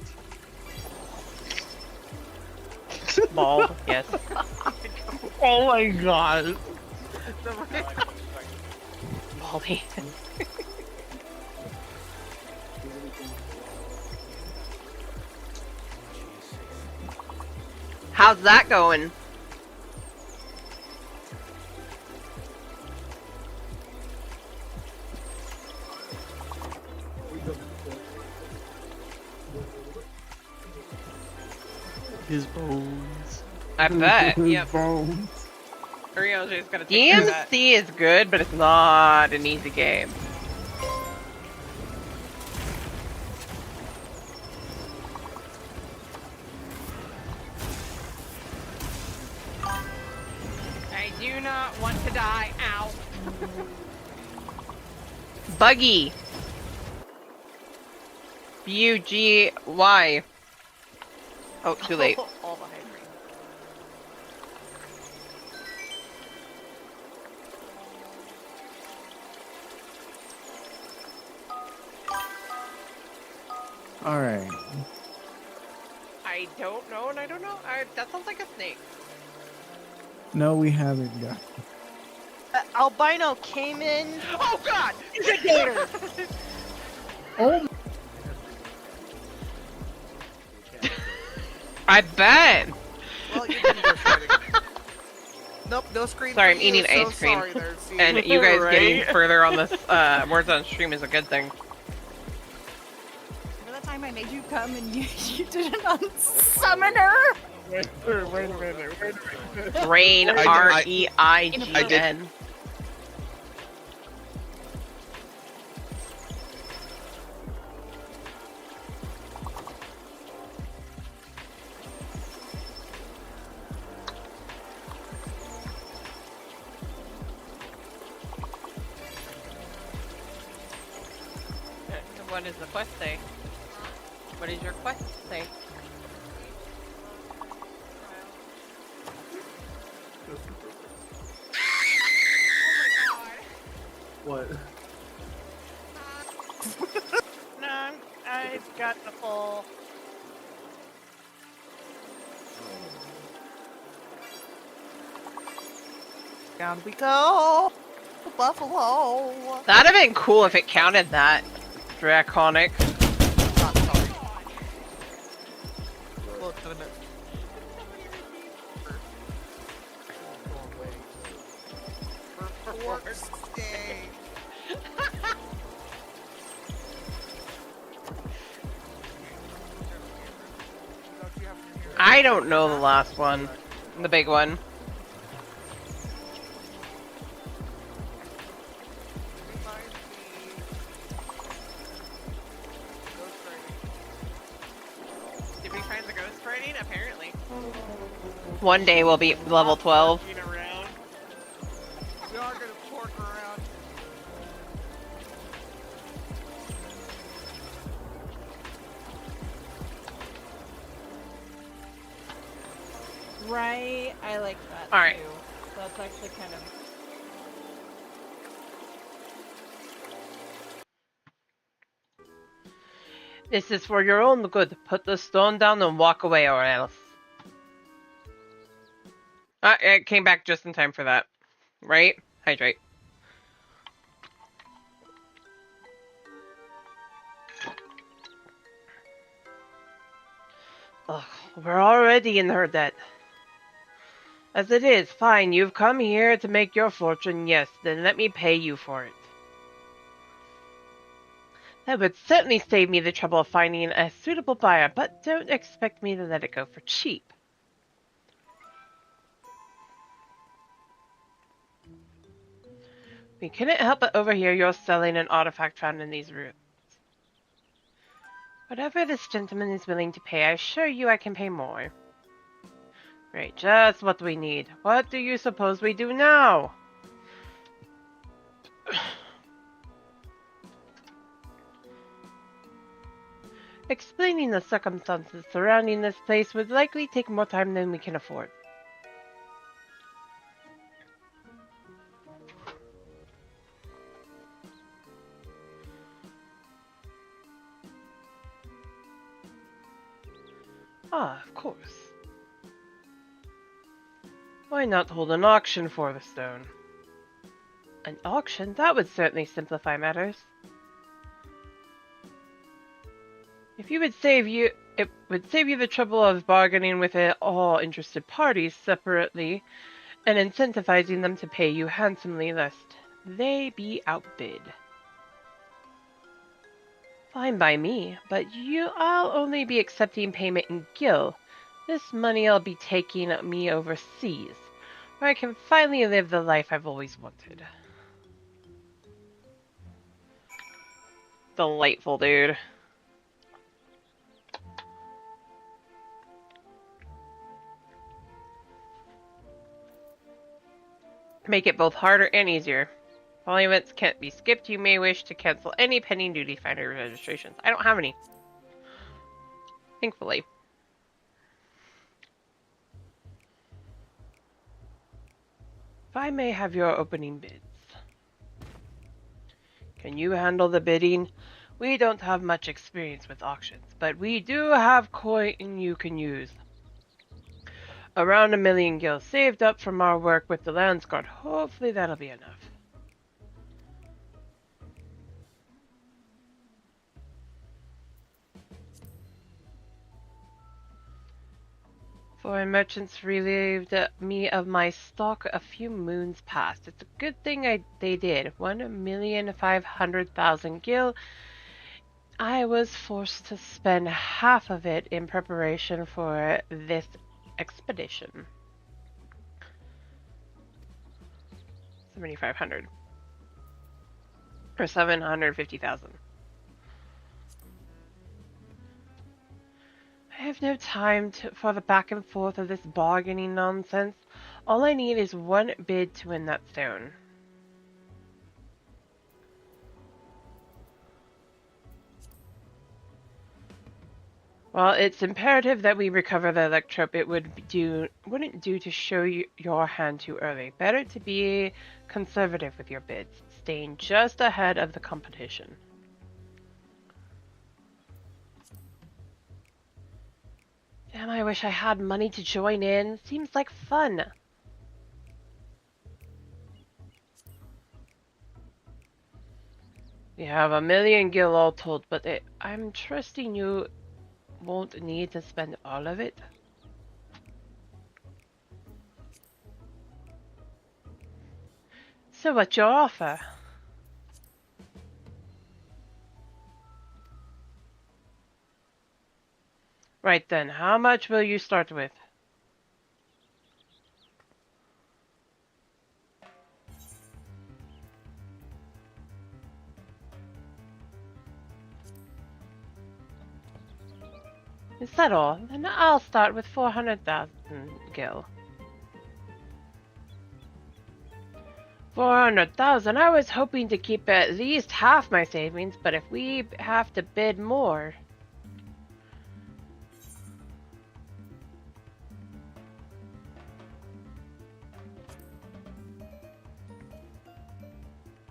Bald, yes. Oh my god. Baldy. How's that going? His bones. I bet. Yep. Bones. Rio's gonna take care of that. DMC is good, but it's not an easy game. I do not want to die. Ow. Buggy. B-U-G-Y. Oh, too late. All the hydrate. All right. I don't know, and I don't know. That sounds like a snake. No, we haven't got. Albino came in. Oh god! It's a gator. Oh. I bet. Well, you didn't go shredding. Nope, no screen. Sorry, for I'm you, eating so ice cream. Sorry there, see. And you guys getting Right? further on this words on stream is a good thing. Remember that time I made you come and you did it on Summoner? Wait a minute. Rain, R-E-I-G-N. What does the quest say? What does your quest say? What? No, I've got the full. Down we go. Buffalo. That'd have been cool if it counted that. Draconic. Not sorry. Look, the minute. For stay. I don't know the last one. The big one. Did we find the ghost writing? Apparently. One day we'll be level 12. Walking around. We are gonna pork around. Right, I like that All right. too. That's actually kind of... This is for your own good. Put the stone down and walk away, or else. I came back just in time for that. Right? Hydrate. Ugh, we're already in her debt. As it is, fine, you've come here to make your fortune, yes, then let me pay you for it. That would certainly save me the trouble of finding a suitable buyer, but don't expect me to let it go for cheap. We couldn't help but overhear you're selling an artifact found in these ruins. Whatever this gentleman is willing to pay, I assure you I can pay more. Right, just what we need. What do you suppose we do now? Explaining the circumstances surrounding this place would likely take more time than we can afford. Ah, of course. Why not hold an auction for the stone? An auction? That would certainly simplify matters. It would save you the trouble of bargaining with all interested parties separately and incentivizing them to pay you handsomely lest they be outbid. Fine by me, but I'll only be accepting payment in gil. This money I'll be taking me overseas, where I can finally live the life I've always wanted. Delightful, dude. Make it both harder and easier. Following events can't be skipped. You may wish to cancel any pending duty finder registrations. I don't have any. Thankfully. If I may have your opening bids. Can you handle the bidding? We don't have much experience with auctions, but we do have coin you can use. Around 1 million gil saved up from our work with the Landsguard. Hopefully that'll be enough. Foreign merchants relieved me of my stock a few moons past. It's a good thing they did. 1,500,000 gil. I was forced to spend half of it in preparation for this expedition. 7,500. Or 750,000. I have no time for the back and forth of this bargaining nonsense. All I need is one bid to win that stone. While it's imperative that we recover the electrope, it wouldn't do to show your hand too early. Better to be conservative with your bids, staying just ahead of the competition. Damn, I wish I had money to join in. Seems like fun. We have 1 million gil all told, but I'm trusting you won't need to spend all of it. So what's your offer? Right then, how much will you start with? Is that all? Then I'll start with 400,000 gil. 400,000? I was hoping to keep at least half my savings, but if we have to bid more...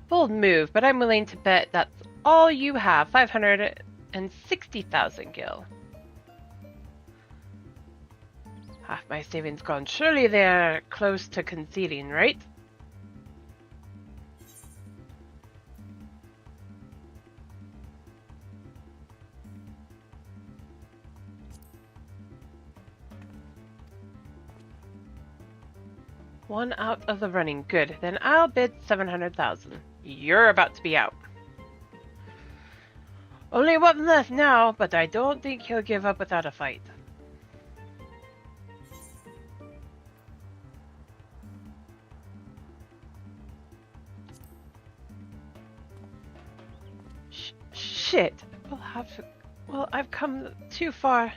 Bold move, but I'm willing to bet that's all you have. 560,000 gil. Half my savings gone. Surely they're close to conceding, right? One out of the running. Good. Then I'll bid 700,000. You're about to be out. Only one left now, but I don't think he'll give up without a fight. Shit. Well, I've come too far.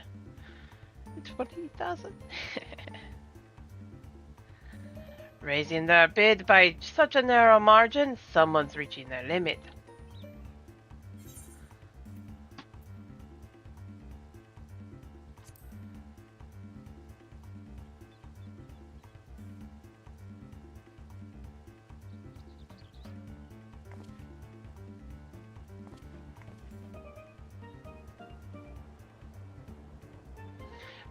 20,000? Raising their bid by such a narrow margin, someone's reaching their limit.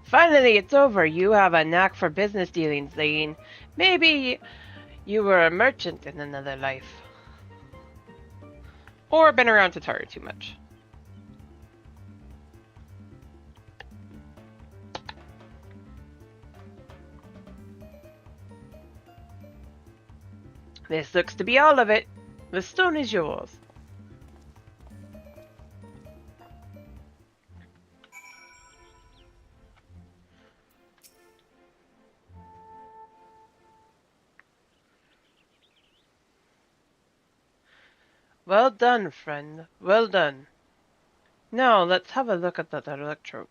Finally, it's over. You have a knack for business dealings, Zane. Maybe you were a merchant in another life. Or been around Tataru too much. This looks to be all of it. The stone is yours. Well done, friend. Well done. Now, let's have a look at that electro.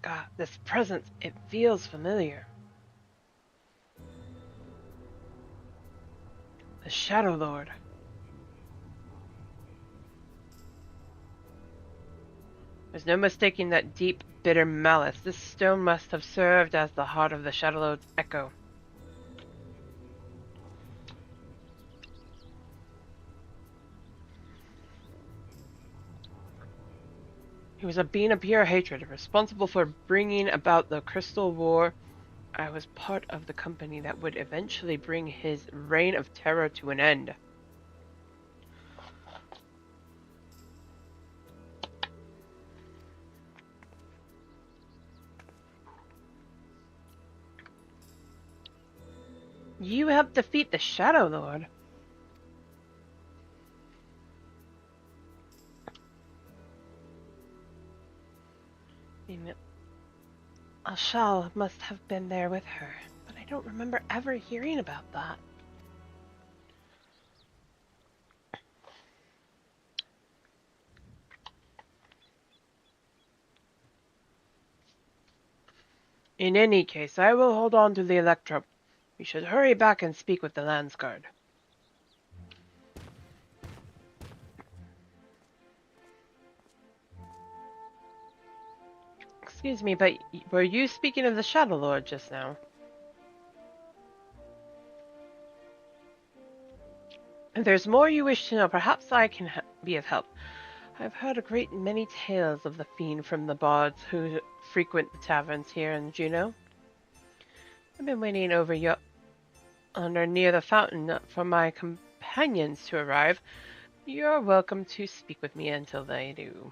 God, this presence, it feels familiar. The Shadow Lord. There's no mistaking that deep, bitter malice. This stone must have served as the heart of the Shadow Lord's echo. He was a being of pure hatred, responsible for bringing about the Crystal War. I was part of the company that would eventually bring his reign of terror to an end. You helped defeat the Shadow Lord. Ashal must have been there with her, but I don't remember ever hearing about that. In any case, I will hold on to the Electro. We should hurry back and speak with the Landsguard. Excuse me, but were you speaking of the Shadow Lord just now? If there's more you wish to know, perhaps I can be of help. I've heard a great many tales of the fiend from the bards who frequent the taverns here in Juneau. I've been waiting over yonder near the fountain for my companions to arrive. You're welcome to speak with me until they do.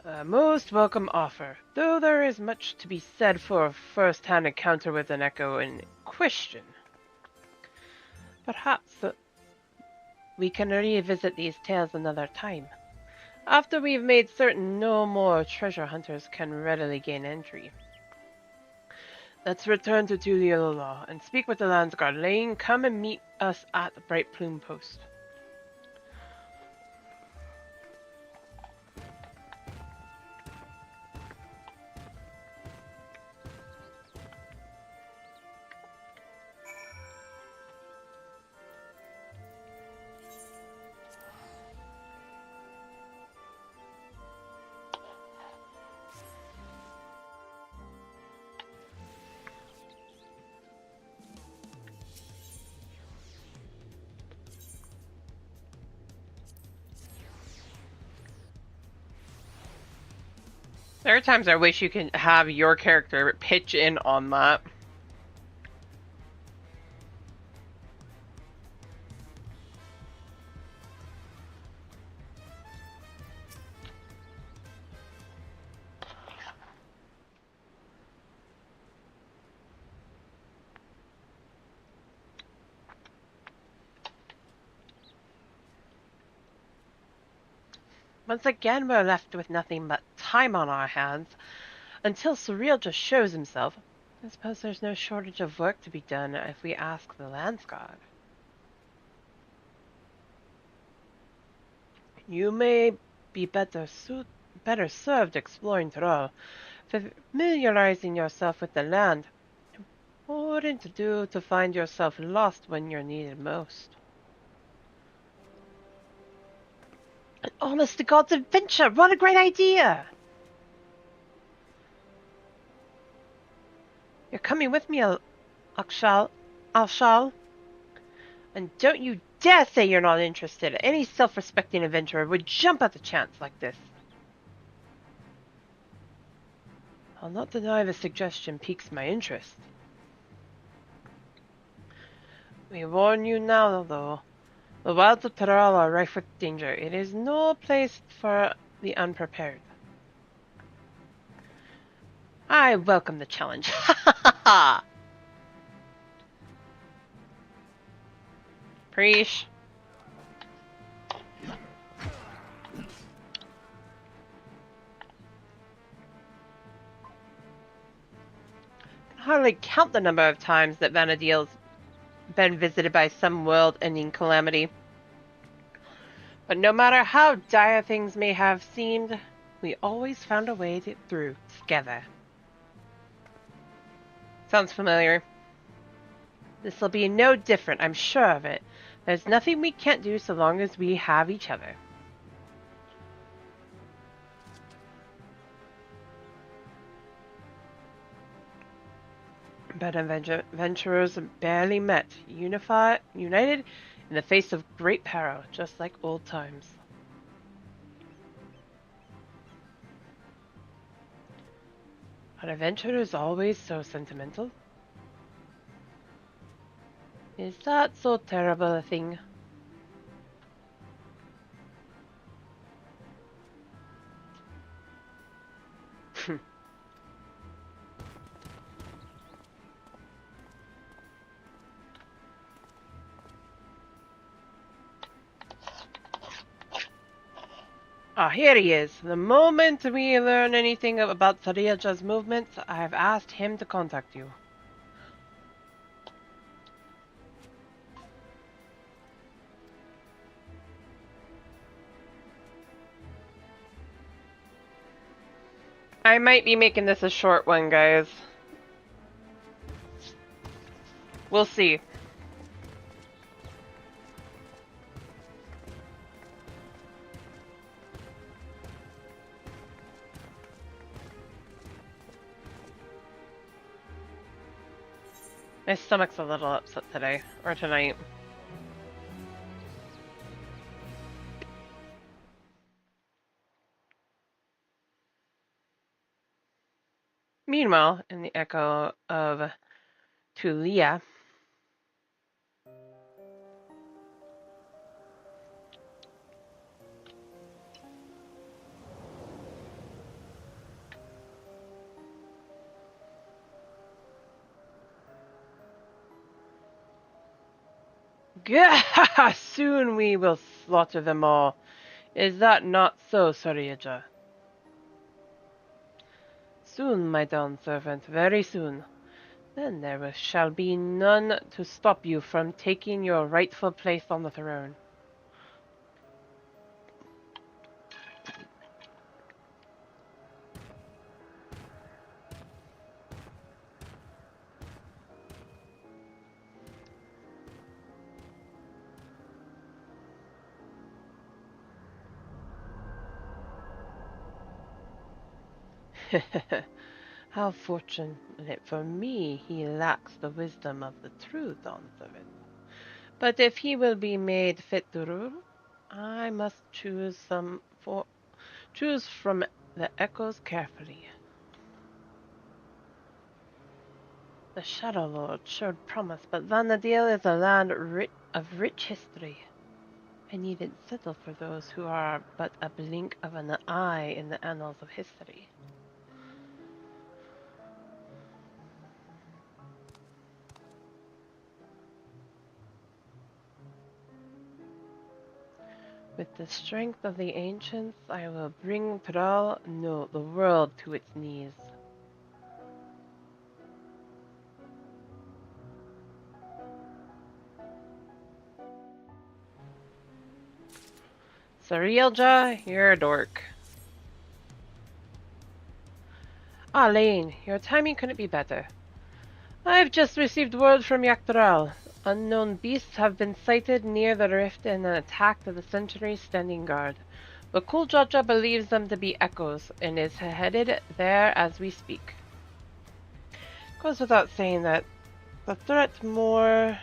A most welcome offer, though there is much to be said for a first-hand encounter with an echo in question. Perhaps we can revisit these tales another time, after we've made certain no more treasure hunters can readily gain entry. Let's return to Tuliolola and speak with the Landsguard. Lane, come and meet us at the Bright Plume Post. There are times I wish you can have your character pitch in on that. Once again, we're left with nothing but time on our hands. Until Surreal just shows himself, I suppose there's no shortage of work to be done if we ask the Lance God. You may be better served exploring Tyrol, familiarizing yourself with the land. What wouldn't do to find yourself lost when you're needed most? An honest to God's adventure! What a great idea! You're coming with me, Alshal. And don't you dare say you're not interested. Any self-respecting adventurer would jump at the chance like this. I'll not deny the suggestion piques my interest. We warn you now, though. The wilds of Tyrol are rife with danger. It is no place for the unprepared. I welcome the challenge. Ha ha ha ha! Preach. I can hardly count the number of times that Vanadil's been visited by some world-ending calamity. But no matter how dire things may have seemed, we always found a way through together. Sounds familiar. This'll be no different, I'm sure of it. There's nothing we can't do so long as we have each other. But adventurers barely met, united in the face of great peril, just like old times. Are adventurers always so sentimental? Is that so terrible a thing? Ah, here he is. The moment we learn anything about Sariaja's movements, I have asked him to contact you. I might be making this a short one, guys. We'll see. My stomach's a little upset today, or tonight. Meanwhile, in the echo of Tulia, Gah! Soon we will slaughter them all. Is that not so, Sarieja? Soon, my dawn servant, very soon. Then there shall be none to stop you from taking your rightful place on the throne. How fortunate for me he lacks the wisdom of the true dawn servant. But if he will be made fit to rule, I must choose from the echoes carefully. The Shadow Lord showed promise, but Vanadil is a land of rich history. I needn't settle for those who are but a blink of an eye in the annals of history. With the strength of the ancients, I will bring Thrall, no, the world to its knees. Eorzea, you're a dork. Ah, Lane, your timing couldn't be better. I've just received word from Yaktaral. Unknown beasts have been sighted near the rift and attacked the sentry's standing guard. But Kuljaja believes them to be echoes and is headed there as we speak. Goes without saying that the threat more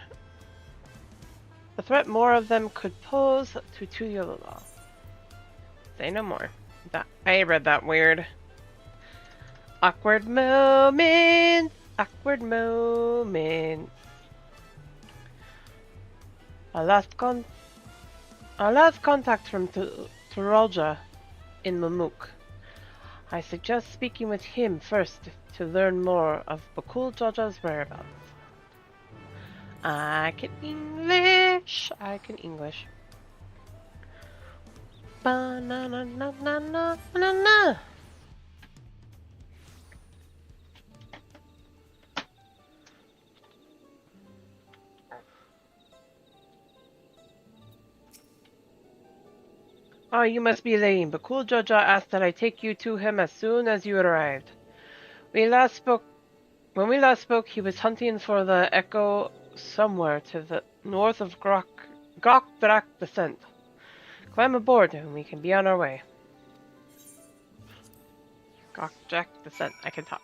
of them could pose to Tuyulala. Say no more. I read that weird. Awkward moments. Awkward moments. Our last contact from Turalja in Mamuk. I suggest speaking with him first to learn more of Bakul Jaja's whereabouts. I can English. Ba-na-na-na-na-na-na-na. Oh, you must be Lane. Bakul Jaja asked that I take you to him as soon as you arrived. When we last spoke, he was hunting for the echo somewhere to the north of Gokdrak Descent. Climb aboard and we can be on our way. Gokdrak Descent. I can talk.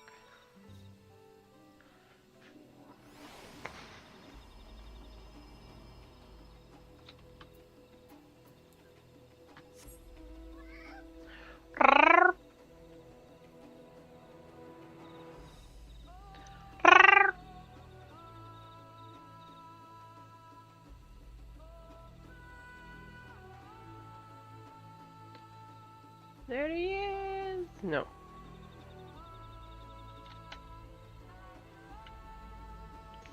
There he is. No.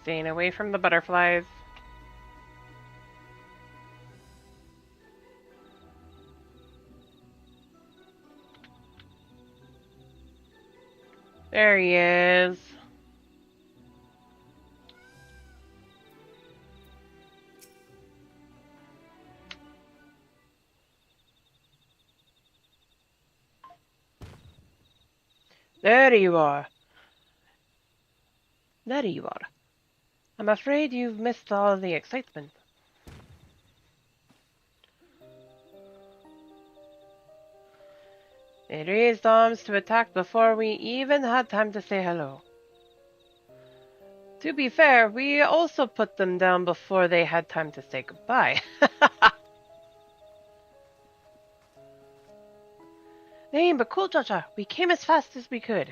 Staying away from the butterflies. There he is. There you are. There you are. I'm afraid you've missed all the excitement. They raised arms to attack before we even had time to say hello. To be fair, we also put them down before they had time to say goodbye. Name, but cool, Jaja. We came as fast as we could.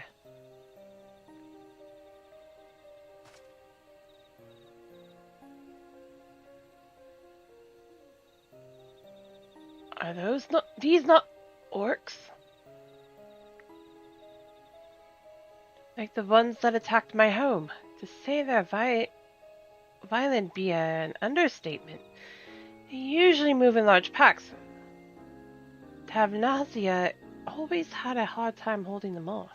Are these not orcs? Like the ones that attacked my home. To say they're violent be an understatement. They usually move in large packs. Tavnazia always had a hard time holding them off.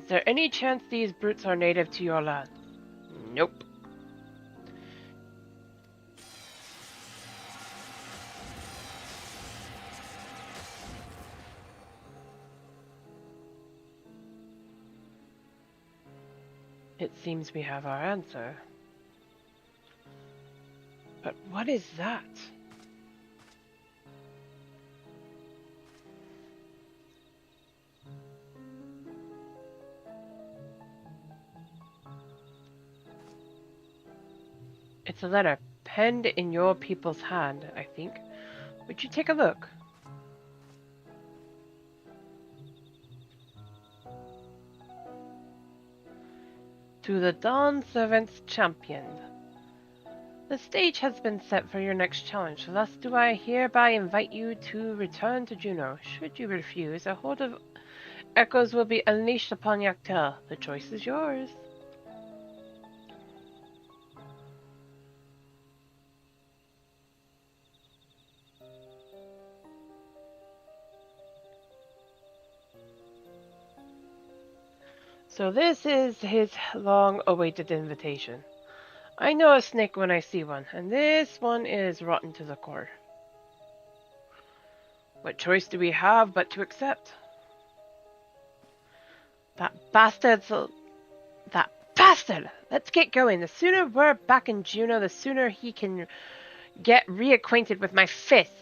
Is there any chance these brutes are native to your land? Nope. It seems we have our answer. But what is that? It's a letter penned in your people's hand, I think. Would you take a look? To the Dawn Servant's Champion. The stage has been set for your next challenge, thus do I hereby invite you to return to Juno. Should you refuse, a horde of echoes will be unleashed upon Yaktel. The choice is yours. So this is his long-awaited invitation. I know a snake when I see one, and this one is rotten to the core. What choice do we have but to accept? That bastard! Let's get going. The sooner we're back in Juno, the sooner he can get reacquainted with my fists.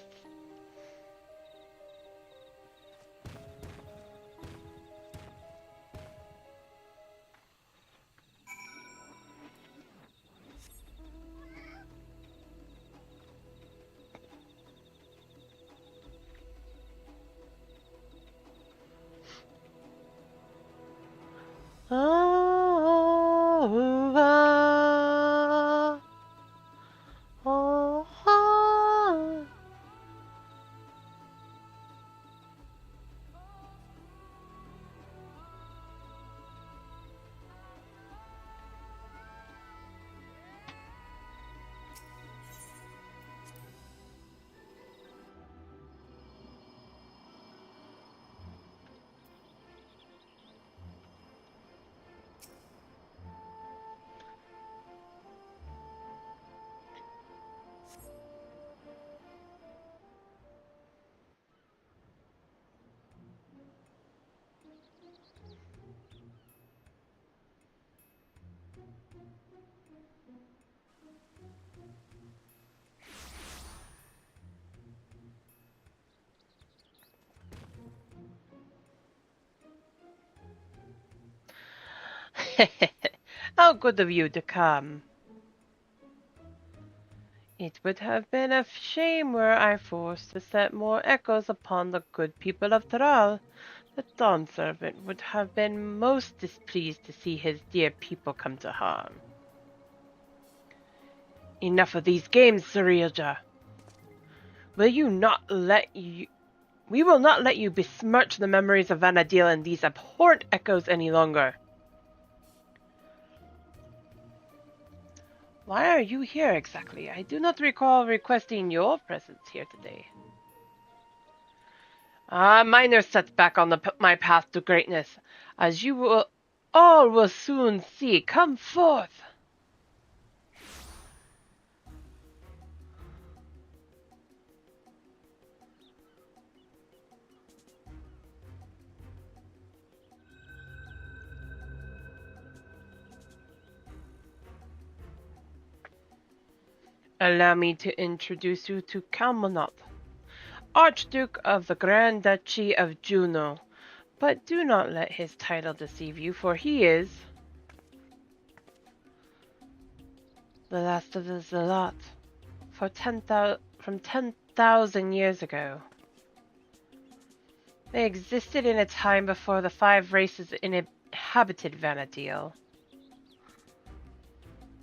How good of you to come. It would have been a shame were I forced to set more echoes upon the good people of Taral. The Dawn Servant would have been most displeased to see his dear people come to harm. Enough of these games, Soon So Eorzea. We will not let you besmirch the memories of Vanadil and these abhorrent echoes any longer. Why are you here exactly? I do not recall requesting your presence here today. Minor setback on my path to greatness, as you all will soon see. Come forth! Allow me to introduce you to Kalmanot, Archduke of the Grand Duchy of Juno. But do not let his title deceive you, for he is the last of the Zealot from 10,000 years ago. They existed in a time before the 5 races inhabited Vanadil.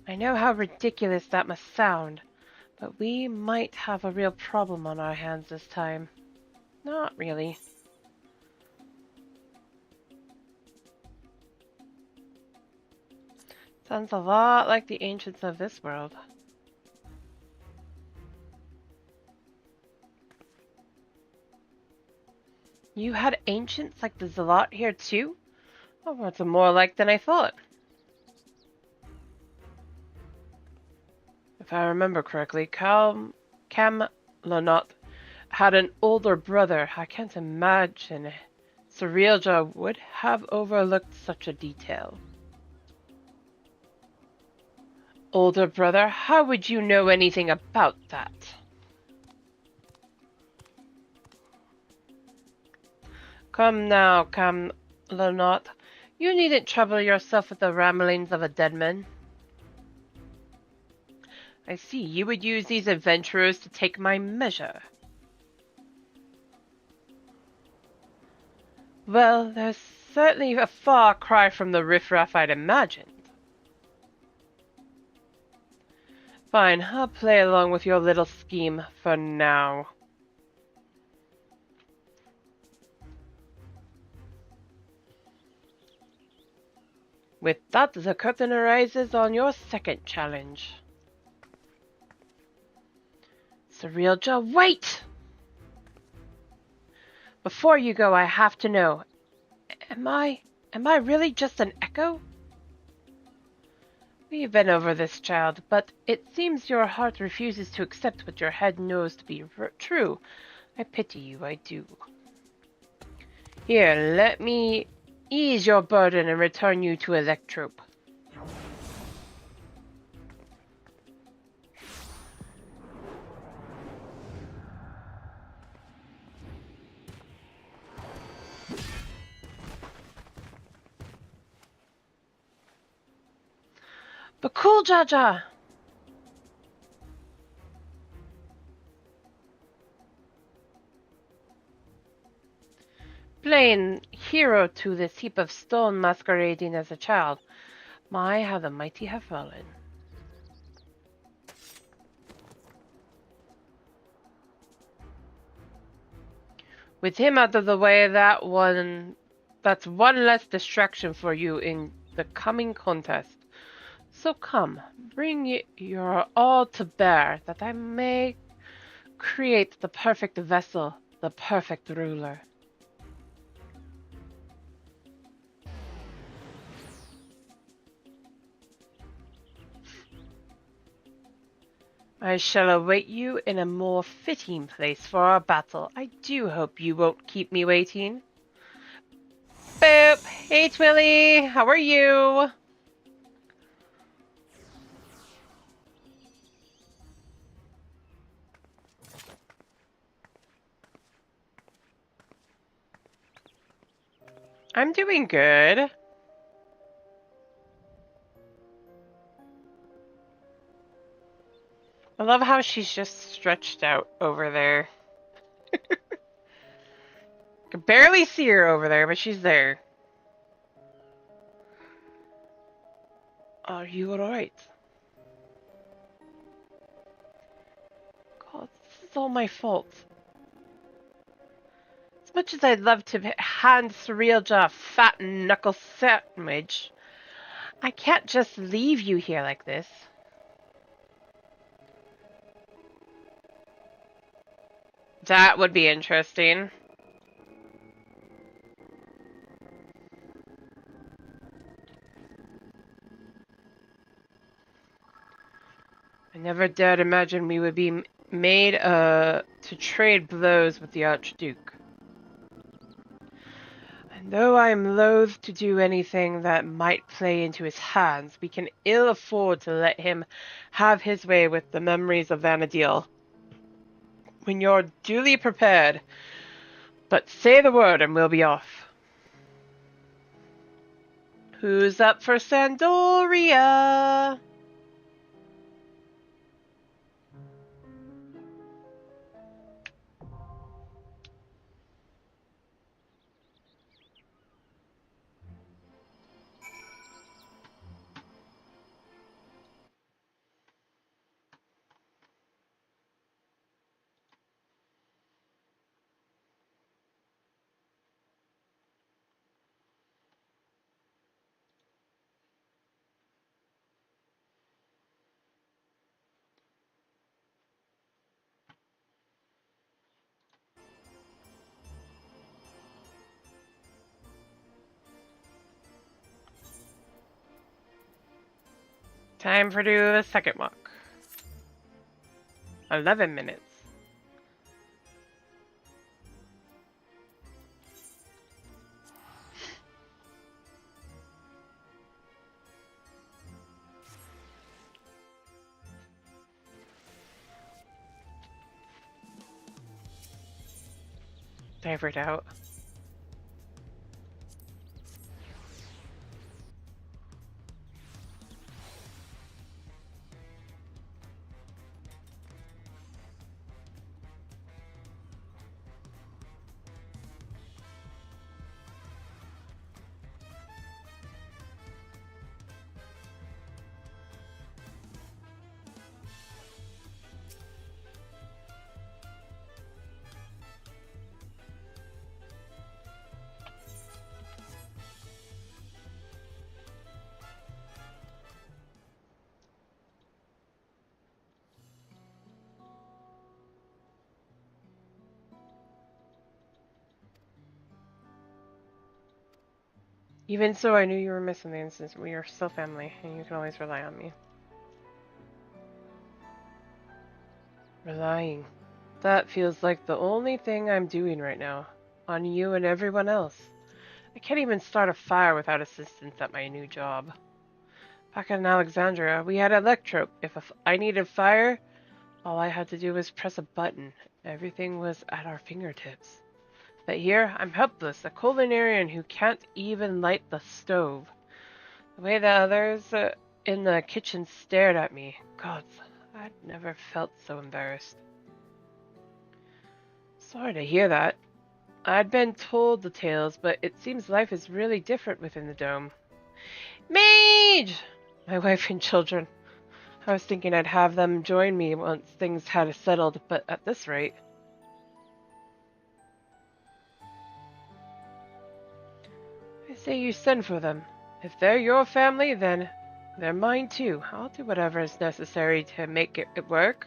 I know how ridiculous that must sound, but we might have a real problem on our hands this time. Not really. Sounds a lot like the ancients of this world. You had ancients like the Zealot here too? Oh, that's more alike than I thought. If I remember correctly, Kamlanot had an older brother. I can't imagine Soon So Eorzea would have overlooked such a detail. Older brother? How would you know anything about that? Come now, Kamlanot. You needn't trouble yourself with the ramblings of a dead man. I see, you would use these adventurers to take my measure. Well, there's certainly a far cry from the riffraff I'd imagined. Fine, I'll play along with your little scheme for now. With that, the curtain arises on your second challenge. Soon So Eorzea, wait! Before you go, I have to know, am I really just an echo? We've been over this, child, but it seems your heart refuses to accept what your head knows to be true. I pity you, I do. Here, let me ease your burden and return you to Electrope. But cool, Jaja! Plain hero to this heap of stone masquerading as a child. My, how the mighty have fallen. With him out of the way, that's one less distraction for you in the coming contest. So come, bring your all to bear, that I may create the perfect vessel, the perfect ruler. I shall await you in a more fitting place for our battle. I do hope you won't keep me waiting. Boop! Hey, Twilly! How are you? I'm doing good. I love how she's just stretched out over there. Can barely see her over there, but she's there. Are you alright? God, this is all my fault. As much as I'd love to hand Soon So Eorzea a fat knuckle sandwich, I can't just leave you here like this. That would be interesting. I never dared imagine we would be made to trade blows with the Archduke. And though I am loath to do anything that might play into his hands, we can ill afford to let him have his way with the memories of Vanadil. When you're duly prepared, but say the word and we'll be off. Who's up for Sandoria? Time for do the second walk. 11 minutes. Divert out. Even so, I knew you were missing me since we are still family, and you can always rely on me. Relying. That feels like the only thing I'm doing right now. On you and everyone else. I can't even start a fire without assistance at my new job. Back in Alexandria, we had electro. If I needed fire, all I had to do was press a button. Everything was at our fingertips. But here, I'm helpless, a culinarian who can't even light the stove. The way the others in the kitchen stared at me. Gods, I'd never felt so embarrassed. Sorry to hear that. I'd been told the tales, but it seems life is really different within the dome. Mage! My wife and children. I was thinking I'd have them join me once things had settled, but at this rate... I say you send for them. If they're your family, then they're mine too. I'll do whatever is necessary to make it work.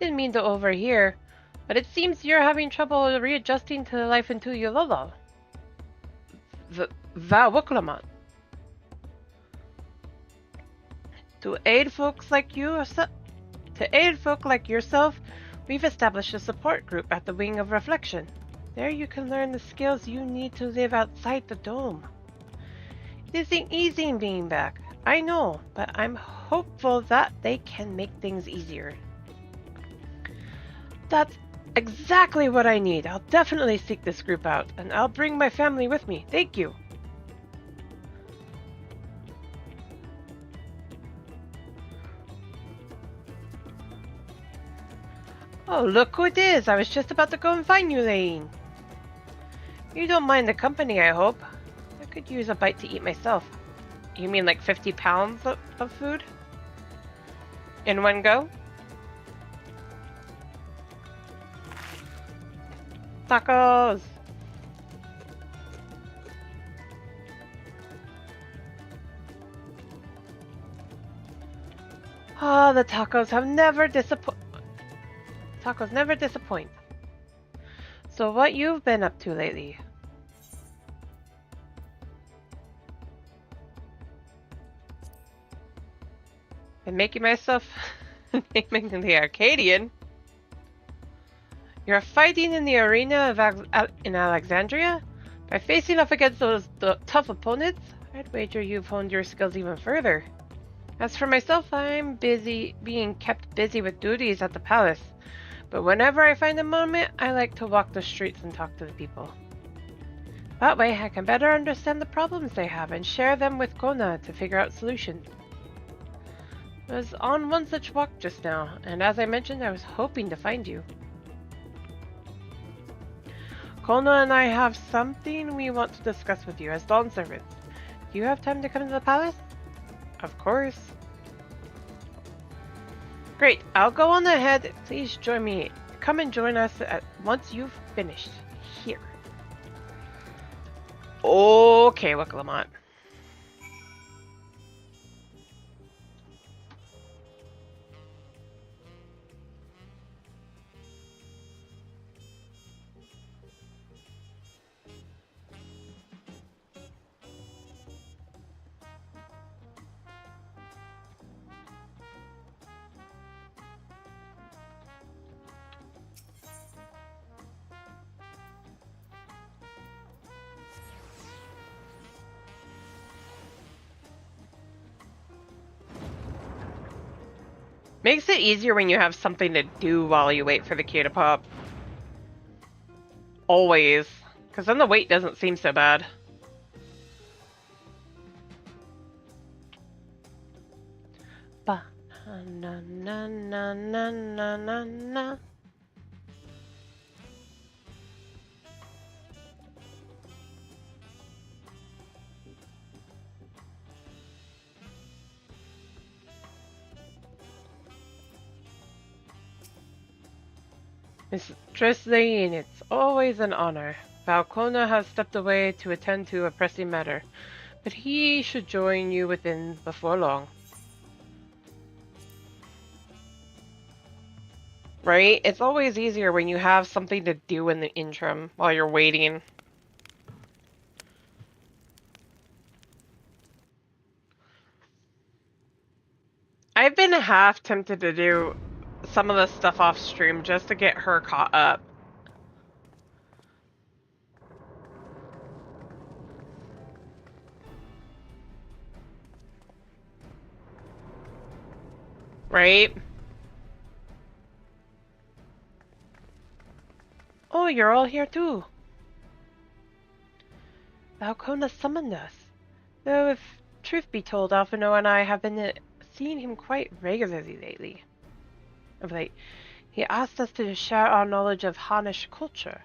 Didn't mean to overhear, but it seems you're having trouble readjusting to life in Tuyulolo. Vawiklamat. To aid folk like yourself, we've established a support group at the Wing of Reflection. There you can learn the skills you need to live outside the dome. It isn't easy being back, I know, but I'm hopeful that they can make things easier. That's exactly what I need. I'll definitely seek this group out, and I'll bring my family with me. Thank you. Oh, look who it is. I was just about to go and find you, Lane. You don't mind the company, I hope. I could use a bite to eat myself. You mean like 50 pounds of food? In one go? Tacos! Oh, the tacos have never Tacos never disappoint. So what you've been up to lately? Been making myself naming the Arcadian. You're fighting in the arena of in Alexandria? By facing off against those tough opponents, I'd wager you've honed your skills even further. As for myself, I'm being kept busy with duties at the palace. But whenever I find a moment, I like to walk the streets and talk to the people. That way, I can better understand the problems they have and share them with Kona to figure out solutions. I was on one such walk just now, and as I mentioned, I was hoping to find you. Kona and I have something we want to discuss with you as dawn servants. Do you have time to come to the palace? Of course. Great, I'll go on ahead. Please join me. Come and join us once you've finished here. Okay, Wicklamont. Makes it easier when you have something to do while you wait for the queue to pop. Always. Because then the wait doesn't seem so bad. Ba na na na na na na na. Mistress Lane, it's always an honor. Valkona has stepped away to attend to a pressing matter, but he should join you before long. Right? It's always easier when you have something to do in the interim while you're waiting. I've been half tempted to do some of the stuff off stream just to get her caught up. Right? Oh, you're all here too. Valkona summoned us. Though, if truth be told, Alphino and I have been seeing him quite regularly lately. Of late, he asked us to share our knowledge of Harnish culture,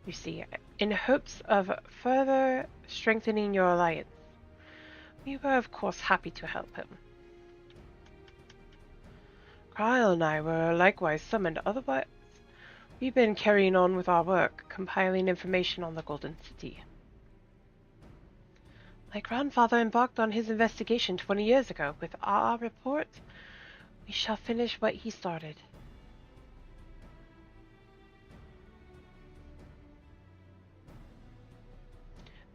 you see, in hopes of further strengthening your alliance. We were, of course, happy to help him. Kyle and I were likewise summoned, otherwise we've been carrying on with our work, compiling information on the Golden City. My grandfather embarked on his investigation 20 years ago. With our report, we shall finish what he started.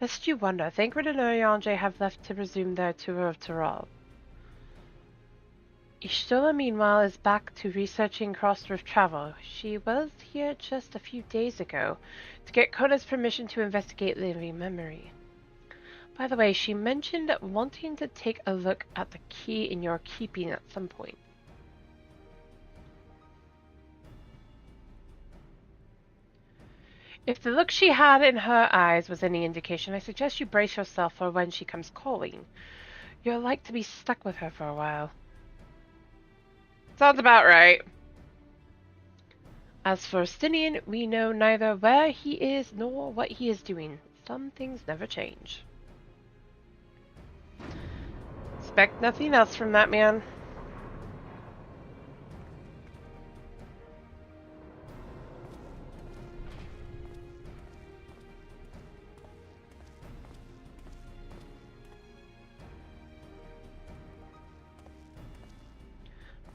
Lest you wonder, Thancred and Eorzea have left to resume their tour of Tyrol. Ishtola, meanwhile, is back to researching cross-rift travel. She was here just a few days ago to get Kona's permission to investigate living memory. By the way, she mentioned wanting to take a look at the key in your keeping at some point. If the look she had in her eyes was any indication, I suggest you brace yourself for when she comes calling. You're like to be stuck with her for a while. Sounds about right. As for Stinian, we know neither where he is nor what he is doing. Some things never change. Expect nothing else from that man.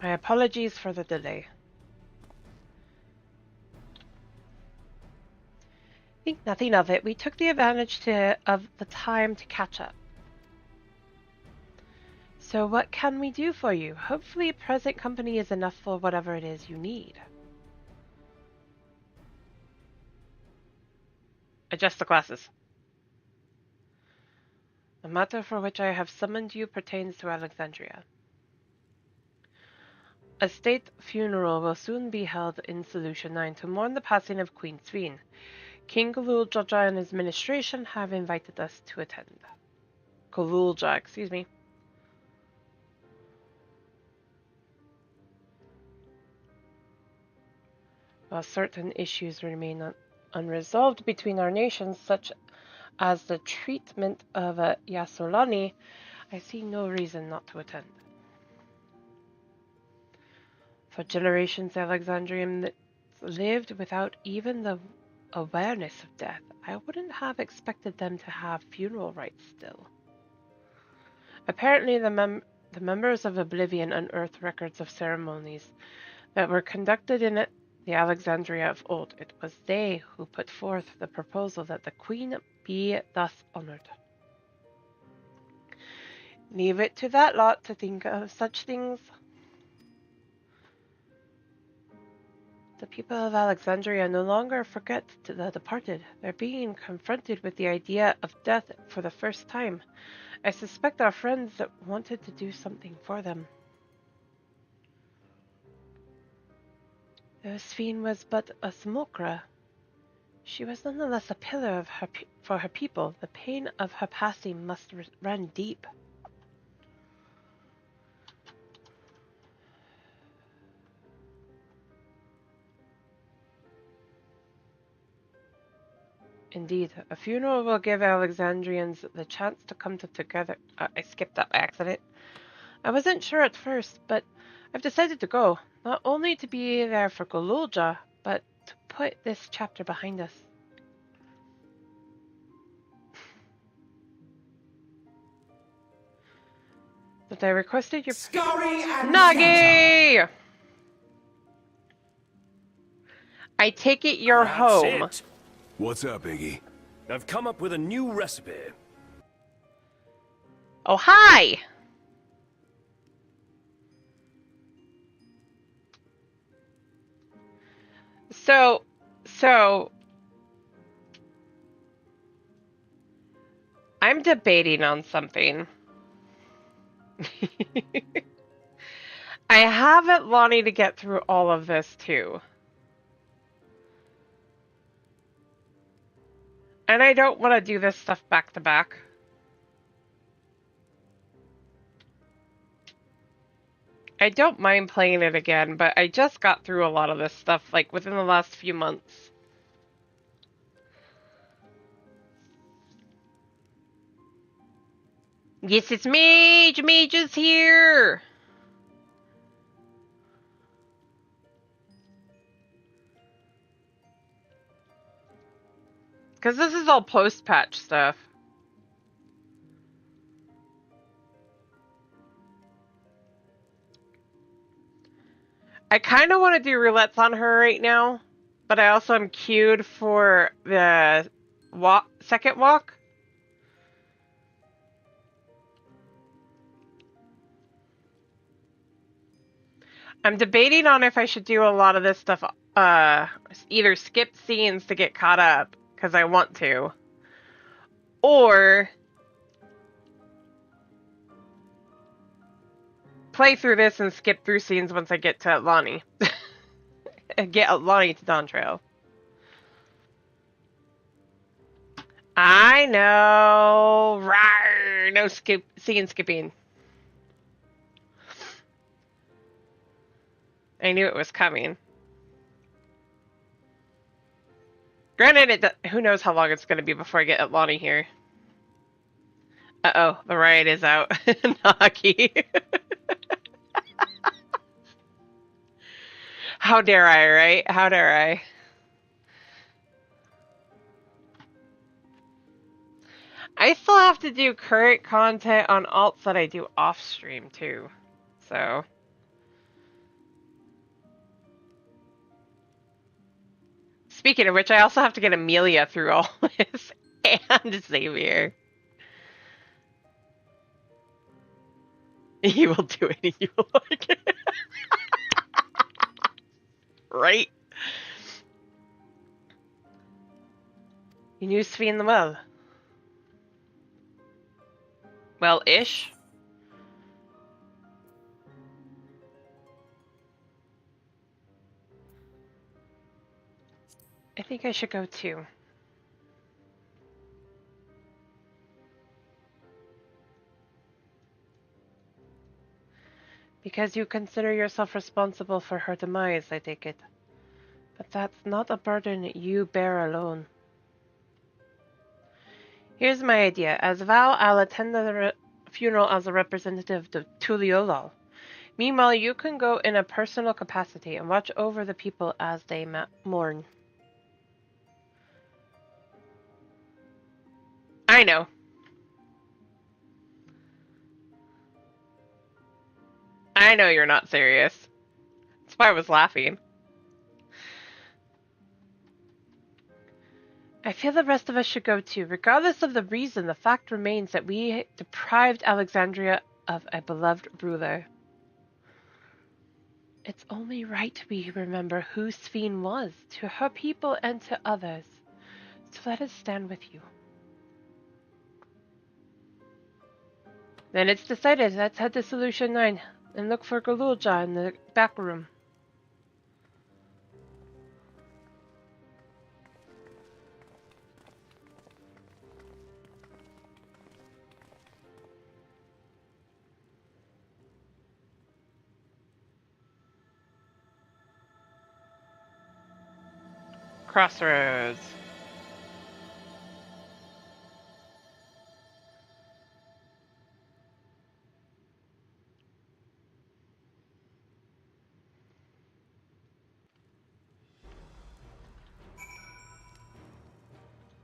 My apologies for the delay. Think nothing of it. We took the advantage of the time to catch up. So what can we do for you? Hopefully present company is enough for whatever it is you need. Adjust the glasses. The matter for which I have summoned you pertains to Alexandria. A state funeral will soon be held in Solution 9 to mourn the passing of Queen Sveen. King Galulja and his administration have invited us to attend. Galulja, excuse me. While certain issues remain unresolved between our nations, such as the treatment of Yasolani, I see no reason not to attend. For generations, Alexandrians lived without even the awareness of death. I wouldn't have expected them to have funeral rites still. Apparently, the members of Oblivion unearthed records of ceremonies that were conducted in the Alexandria of old. It was they who put forth the proposal that the queen be thus honored. Leave it to that lot to think of such things. The people of Alexandria no longer forget the departed. They're being confronted with the idea of death for the first time. I suspect our friends wanted to do something for them. Though Sveen was but a Smokra, she was nonetheless a pillar for her people. The pain of her passing must run deep. Indeed, a funeral will give Alexandrians the chance to come together. I skipped that by accident. I wasn't sure at first, but I've decided to go. Not only to be there for Galulja, but to put this chapter behind us. But I requested your... Scurry and Nagi! I take it you're That's home. it. What's up, Iggy? I've come up with a new recipe. Oh, hi! So, I'm debating on something. I haven't Lonnie to get through all of this too. And I don't want to do this stuff back to back. I don't mind playing it again, but I just got through a lot of this stuff like within the last few months. Yes, it's Mage! Mage is here! Because this is all post-patch stuff. I kind of want to do roulettes on her right now, but I also am queued for the second walk. I'm debating on if I should do a lot of this stuff, either skip scenes to get caught up, because I want to, or play through this and skip through scenes once I get to Lonnie. Get Lonnie to Dawn Trail. I know! Rawr, no scene skipping. I knew it was coming. Granted, who knows how long it's going to be before I get Lonnie here. Uh-oh, the riot is out. Naki. How dare I, right? How dare I? I still have to do current content on alts that I do off stream too. So speaking of which, I also have to get Amelia through all this and Xavier. You will do anything you like. Right? You knew Sven well. Well-ish. I think I should go too. Because you consider yourself responsible for her demise, I take it. But that's not a burden you bear alone. Here's my idea. As Val, I'll attend the funeral as a representative of Tuliolal. Meanwhile, you can go in a personal capacity and watch over the people as they mourn. I know. I know you're not serious. That's why I was laughing. I feel the rest of us should go too. Regardless of the reason, the fact remains that we deprived Alexandria of a beloved ruler. It's only right we remember who Sven was, to her people and to others. So let us stand with you. Then it's decided. Let's head to Solution 9 and look for Galulja in the back room. Crossroads.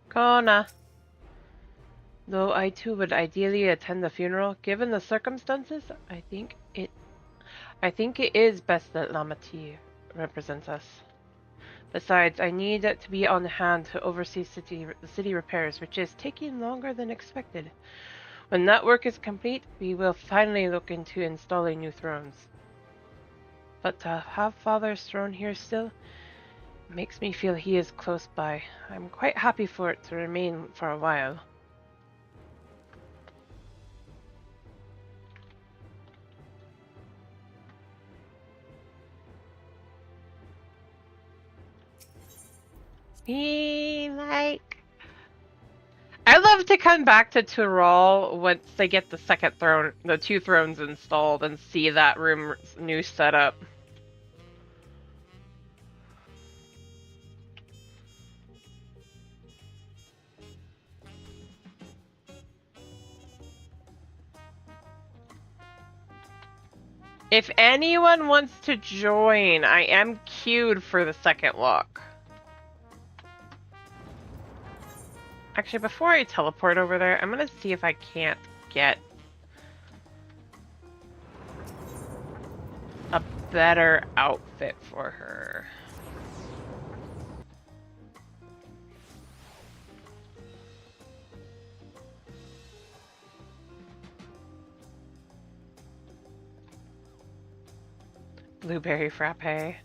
Kona. Though I too would ideally attend the funeral, given the circumstances, I think it is best that Lamati represents us. Besides, I need to be on hand to oversee the city repairs, which is taking longer than expected. When that work is complete, we will finally look into installing new thrones. But to have Father's throne here still makes me feel he is close by. I'm quite happy for it to remain for a while. I love to come back to Tyrol once they get the second throne, the 2 thrones installed, and see that room's new setup. If anyone wants to join, I am queued for the second walk. Actually, before I teleport over there, I'm gonna see if I can't get a better outfit for her. Blueberry frappe.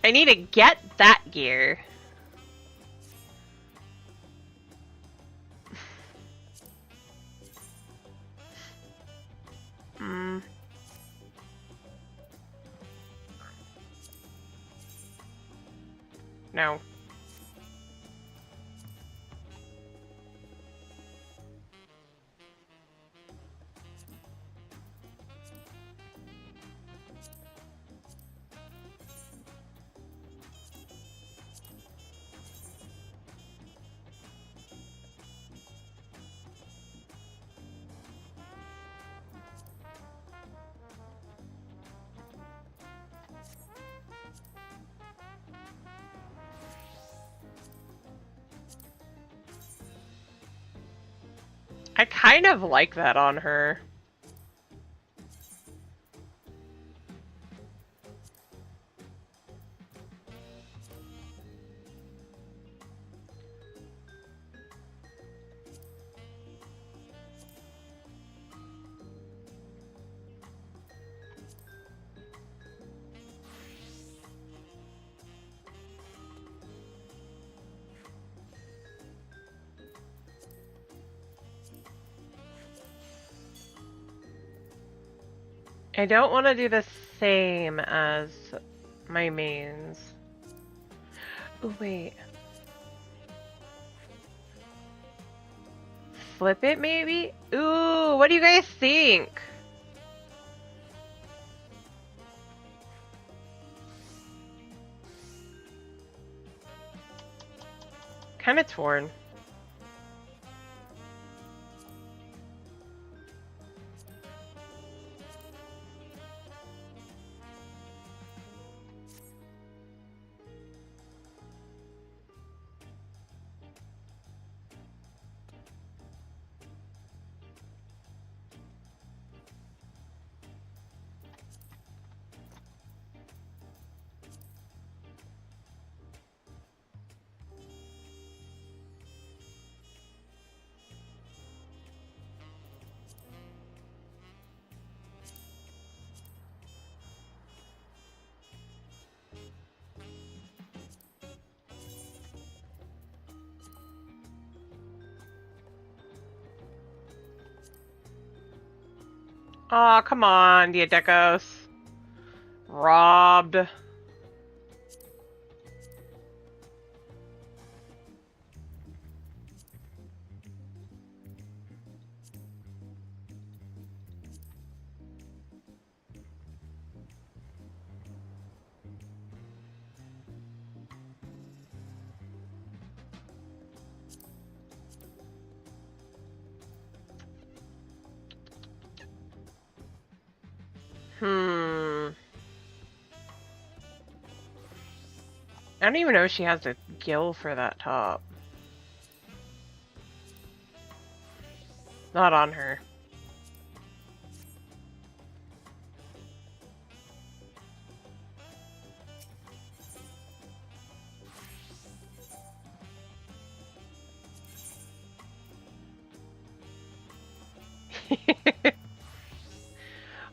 I need to get that gear. No. I kind of like that on her. I don't want to do the same as my mains. Oh, wait. Flip it, maybe? Ooh, what do you guys think? Kind of torn. Aw, come on, Diadecos. Robbed. I don't even know if she has a gill for that top. Not on her.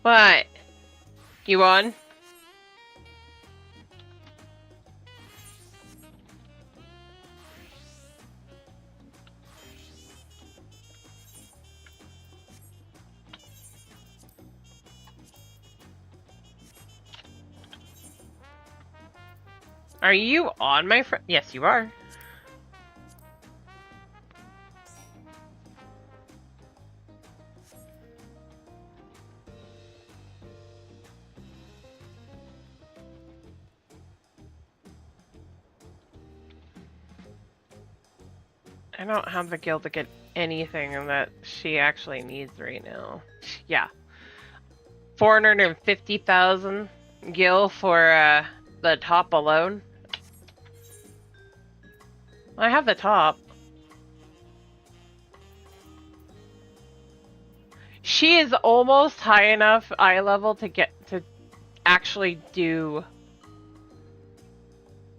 What? You on? Are you on, my friend? Yes, you are. I don't have the gil to get anything that she actually needs right now. Yeah. 450,000 gil for the top alone. I have the top. She is almost high enough eye level to get to actually do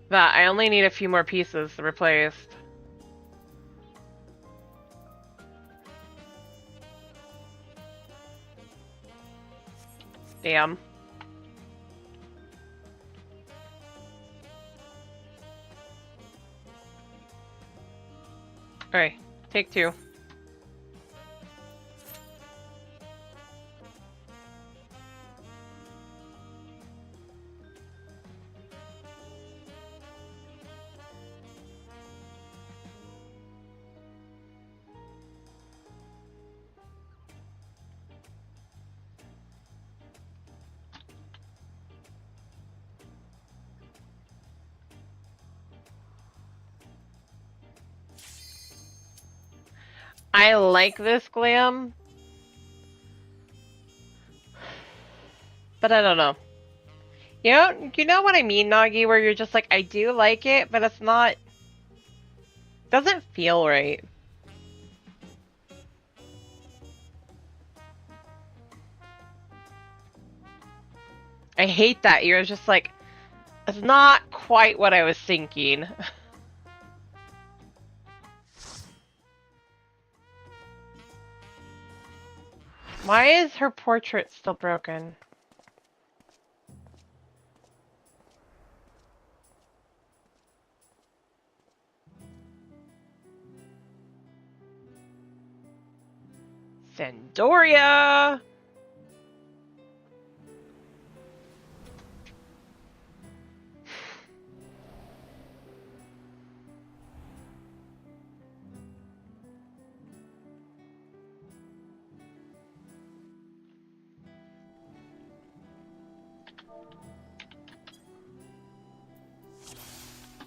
that. I only need a few more pieces replaced. Damn. Alright, take two. I like this glam, but I don't know. You know what I mean, Nagi, where you're just like, I do like it, but it's not, doesn't feel right. I hate that. You're just like, it's not quite what I was thinking. Why is her portrait still broken? Sandoria!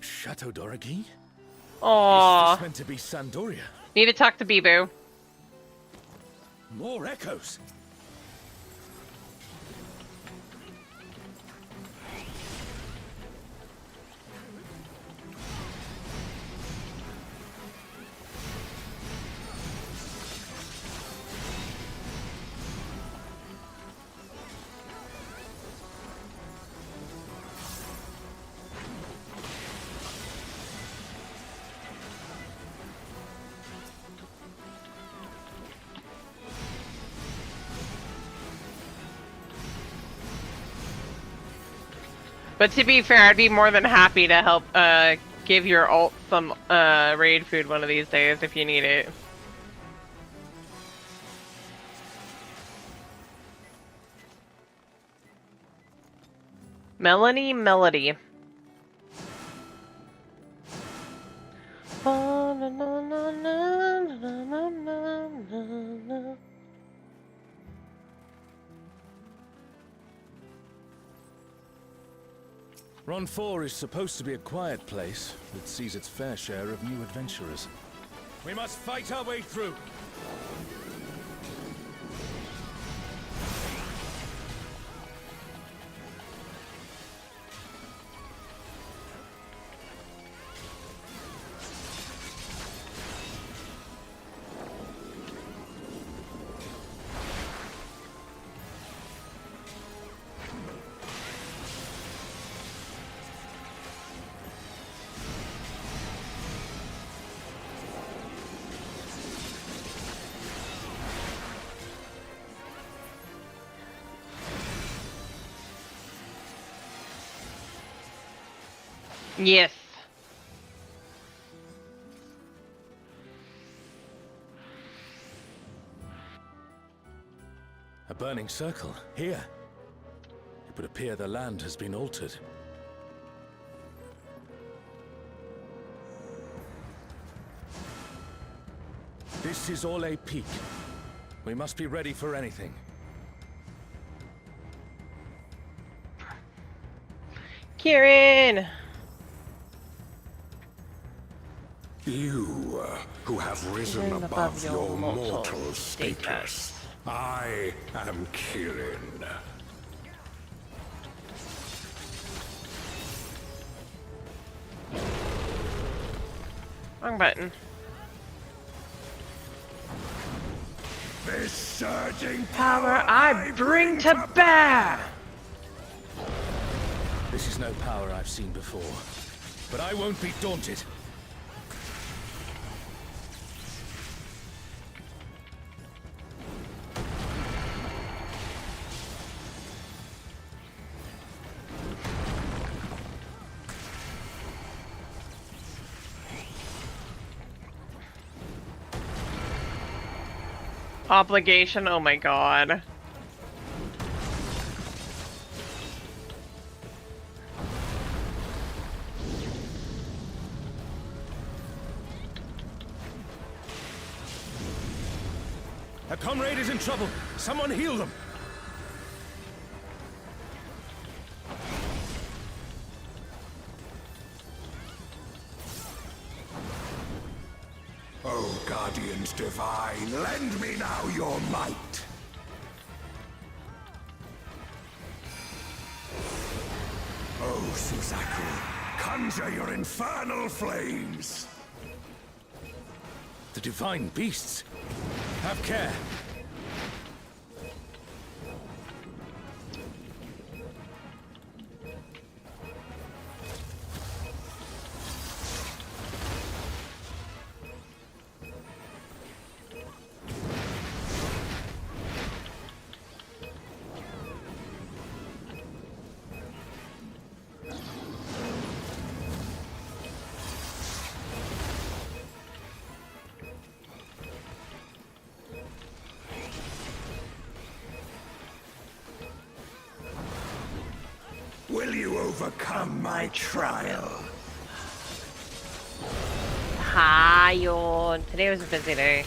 Chateau Doraghi? Aww. Is this meant to be Sandoria? Need to talk to Bibu. More echoes. But to be fair, I'd be more than happy to help give your ult some raid food one of these days if you need it. Melody. Ron 4 is supposed to be a quiet place that sees its fair share of new adventurers. We must fight our way through. Yes. A burning circle, here. It would appear the land has been altered. This is Orlais Peak. We must be ready for anything. Kieran! You, who have risen above your mortal status. I am Chillin. Wrong button. This surging Power I bring to bear! This is no power I've seen before, but I won't be daunted. Obligation, oh my god. A comrade is in trouble. Someone heal them. Oh, guardians divine, lend me now your might. Oh, Suzaku, conjure your infernal flames. The divine beasts. Have care. Will you overcome my trial? Hi, yawn. Today was a busy day.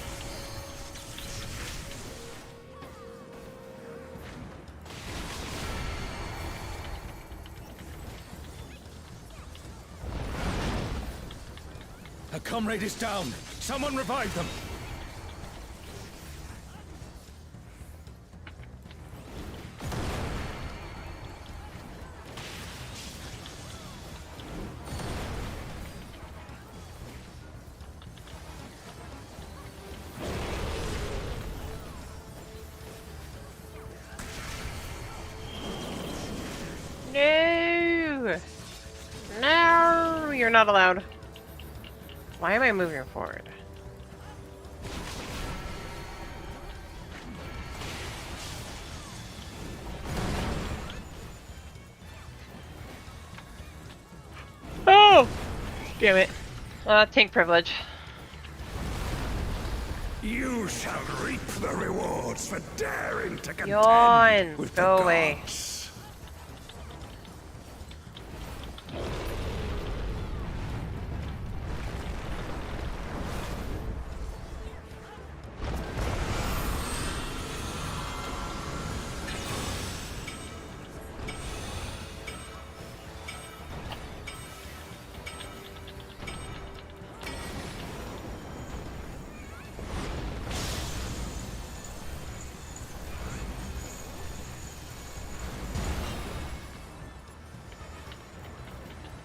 A comrade is down. Someone revive them. No! No! You're not allowed. Why am I moving forward? Oh! Damn it. Tank privilege. You shall reap the rewards for daring to contend Yawn! with Go the away. gods.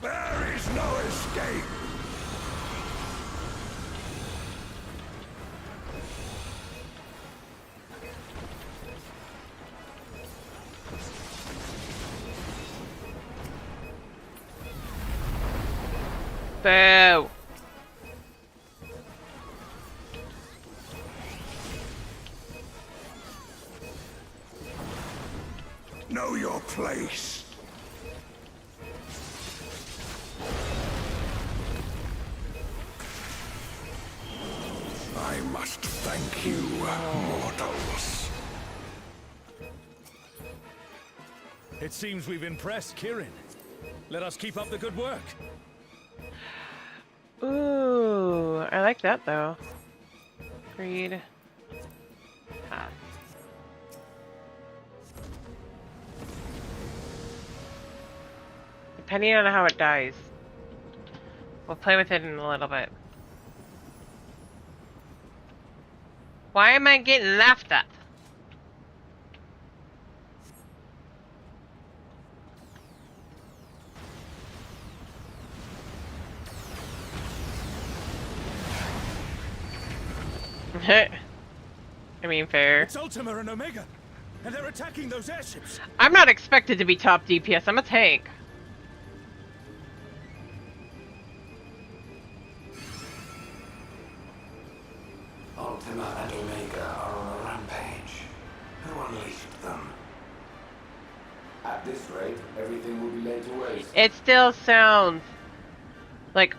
There is no escape. Boo! Know your place. It seems we've impressed Kirin. Let us keep up the good work. Ooh, I like that though. Read. Path. Depending on how it dies. We'll play with it in a little bit. Why am I getting laughed at? I mean, fair. It's Ultima and Omega, and they're attacking those airships. I'm not expected to be top DPS. I'm a tank. Ultima and Omega are on a rampage. Who unleashed them? At this rate, everything will be laid to waste. It still sounds like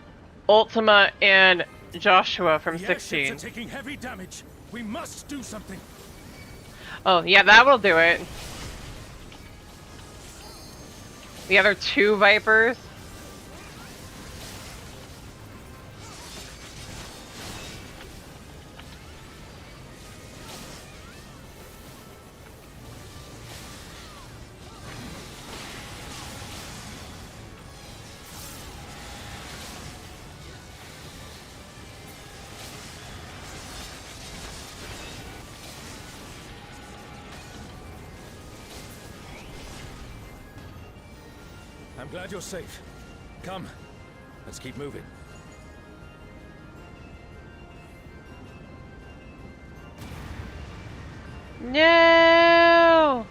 Ultima and Joshua from The 16. airships are taking heavy damage. We must do something. Oh, yeah, that will do it. The other two Vipers. I'm glad you're safe. Come, let's keep moving. No!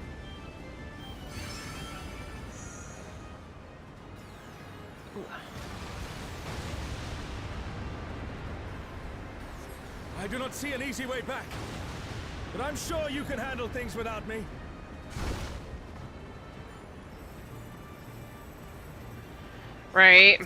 I do not see an easy way back, but I'm sure you can handle things without me. Right.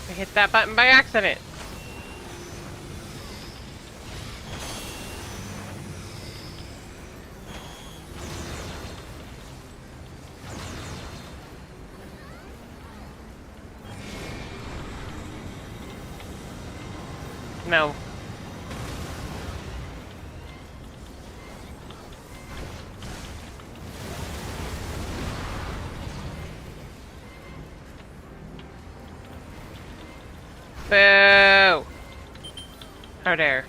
I hit that button by accident. No. Boo! How dare.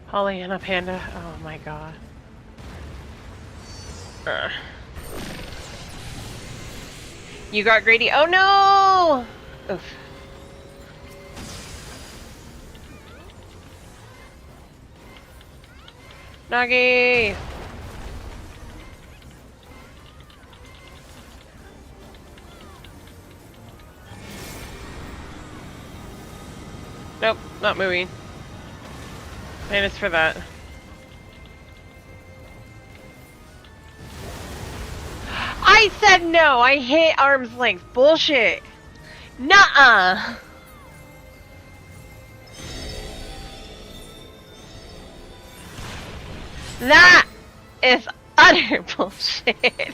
Pollyanna Panda. Oh my god. You got greedy. Oh no! Oof. Nagi! not moving. Minus for that. I said no! I hate arm's length. Bullshit! Nuh-uh! That is utter bullshit.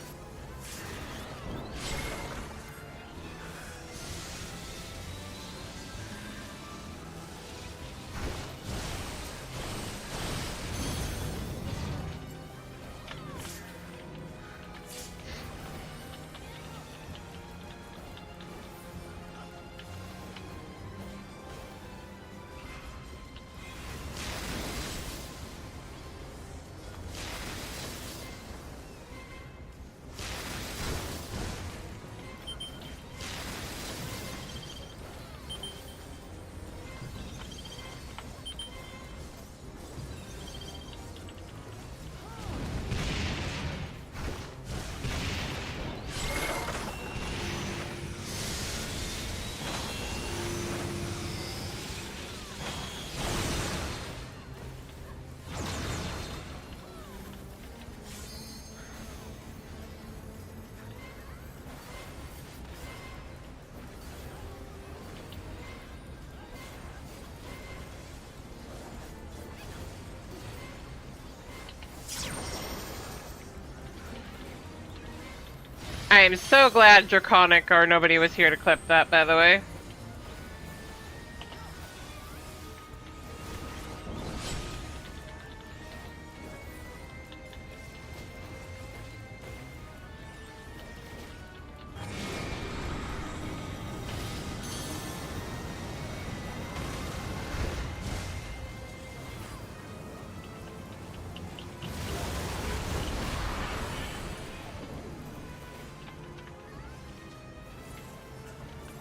I am so glad Draconic or nobody was here to clip that, by the way.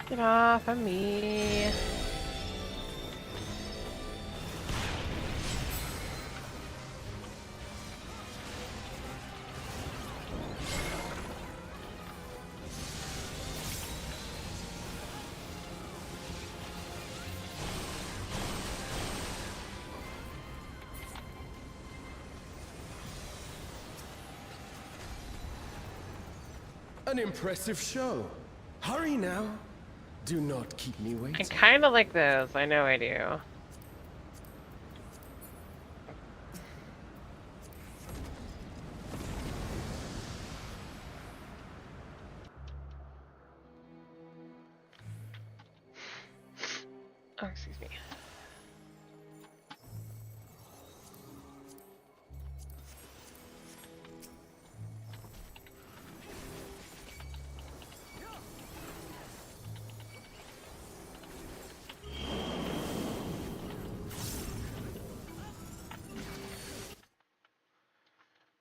Get off of me. An impressive show. Hurry now. Do not keep me waiting. I kind of like those. I know I do. Oh, excuse me.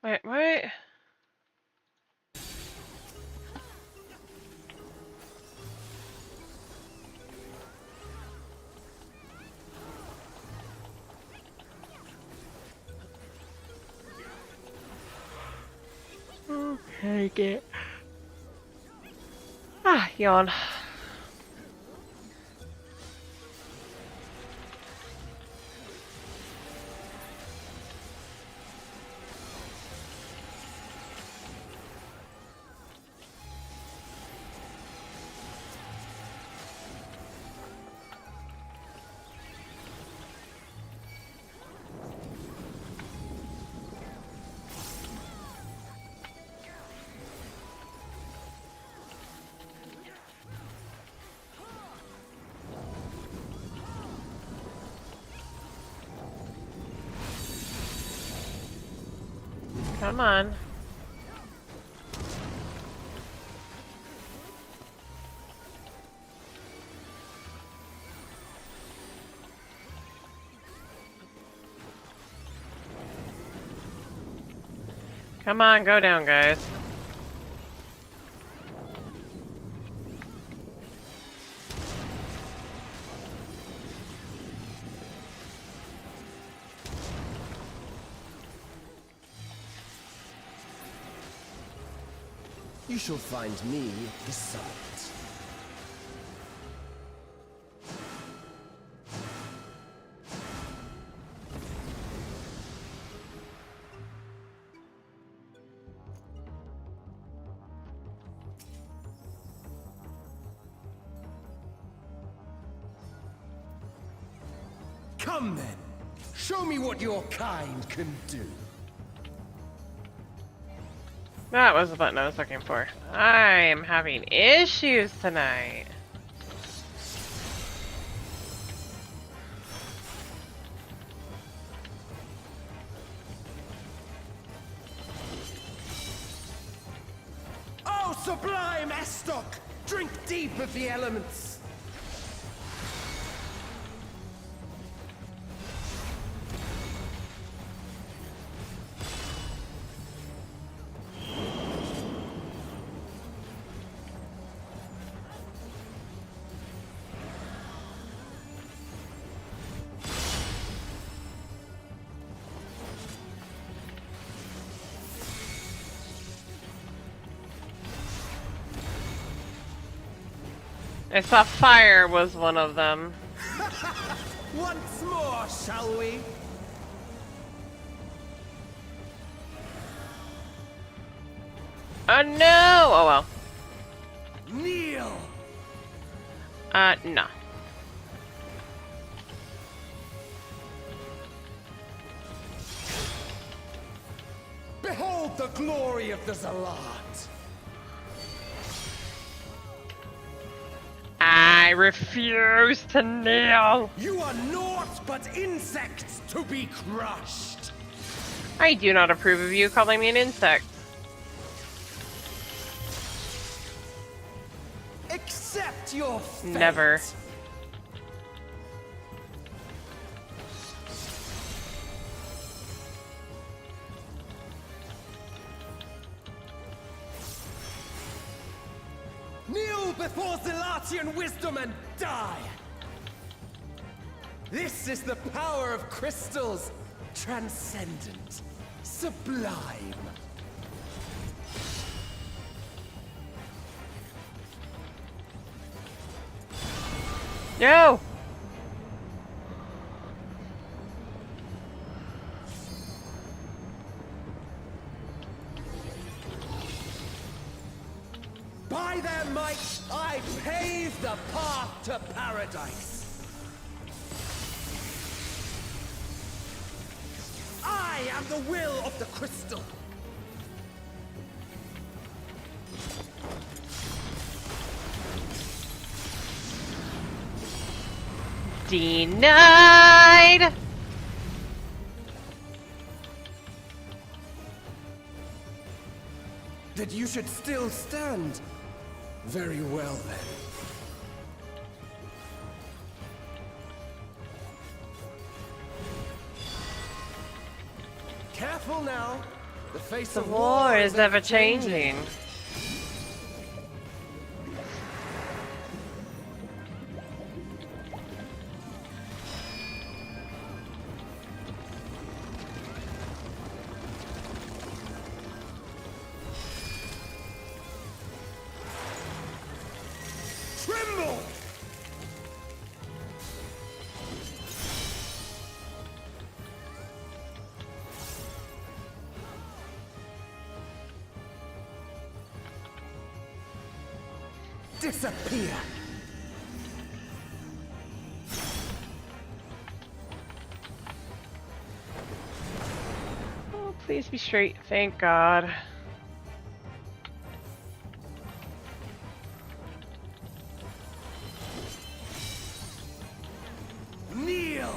Wait, what? Okay, get. Ah, yawn. Come on. Come on, go down, guys. You shall find me the summit. Come then. Show me what your kind can do. That was the button I was looking for. I am having issues tonight. Oh, sublime Estok! Drink deep of the elements. I saw fire was one of them. Once more, shall we? Oh no! Oh well. Kneel! No. Behold the glory of the Zalat! I refuse to kneel. You are naught but insects to be crushed. I do not approve of you calling me an insect. Accept your fate. Never. Kneel before Zalatian wisdom and die! This is the power of crystals, transcendent, sublime. No! By their might, I pave the path to paradise. I am the will of the crystal. Denied! That you should still stand. Very well then. Careful now. The face The of war is ever changing. Tremble! Disappear! Oh, please be straight. Thank God. Kneel!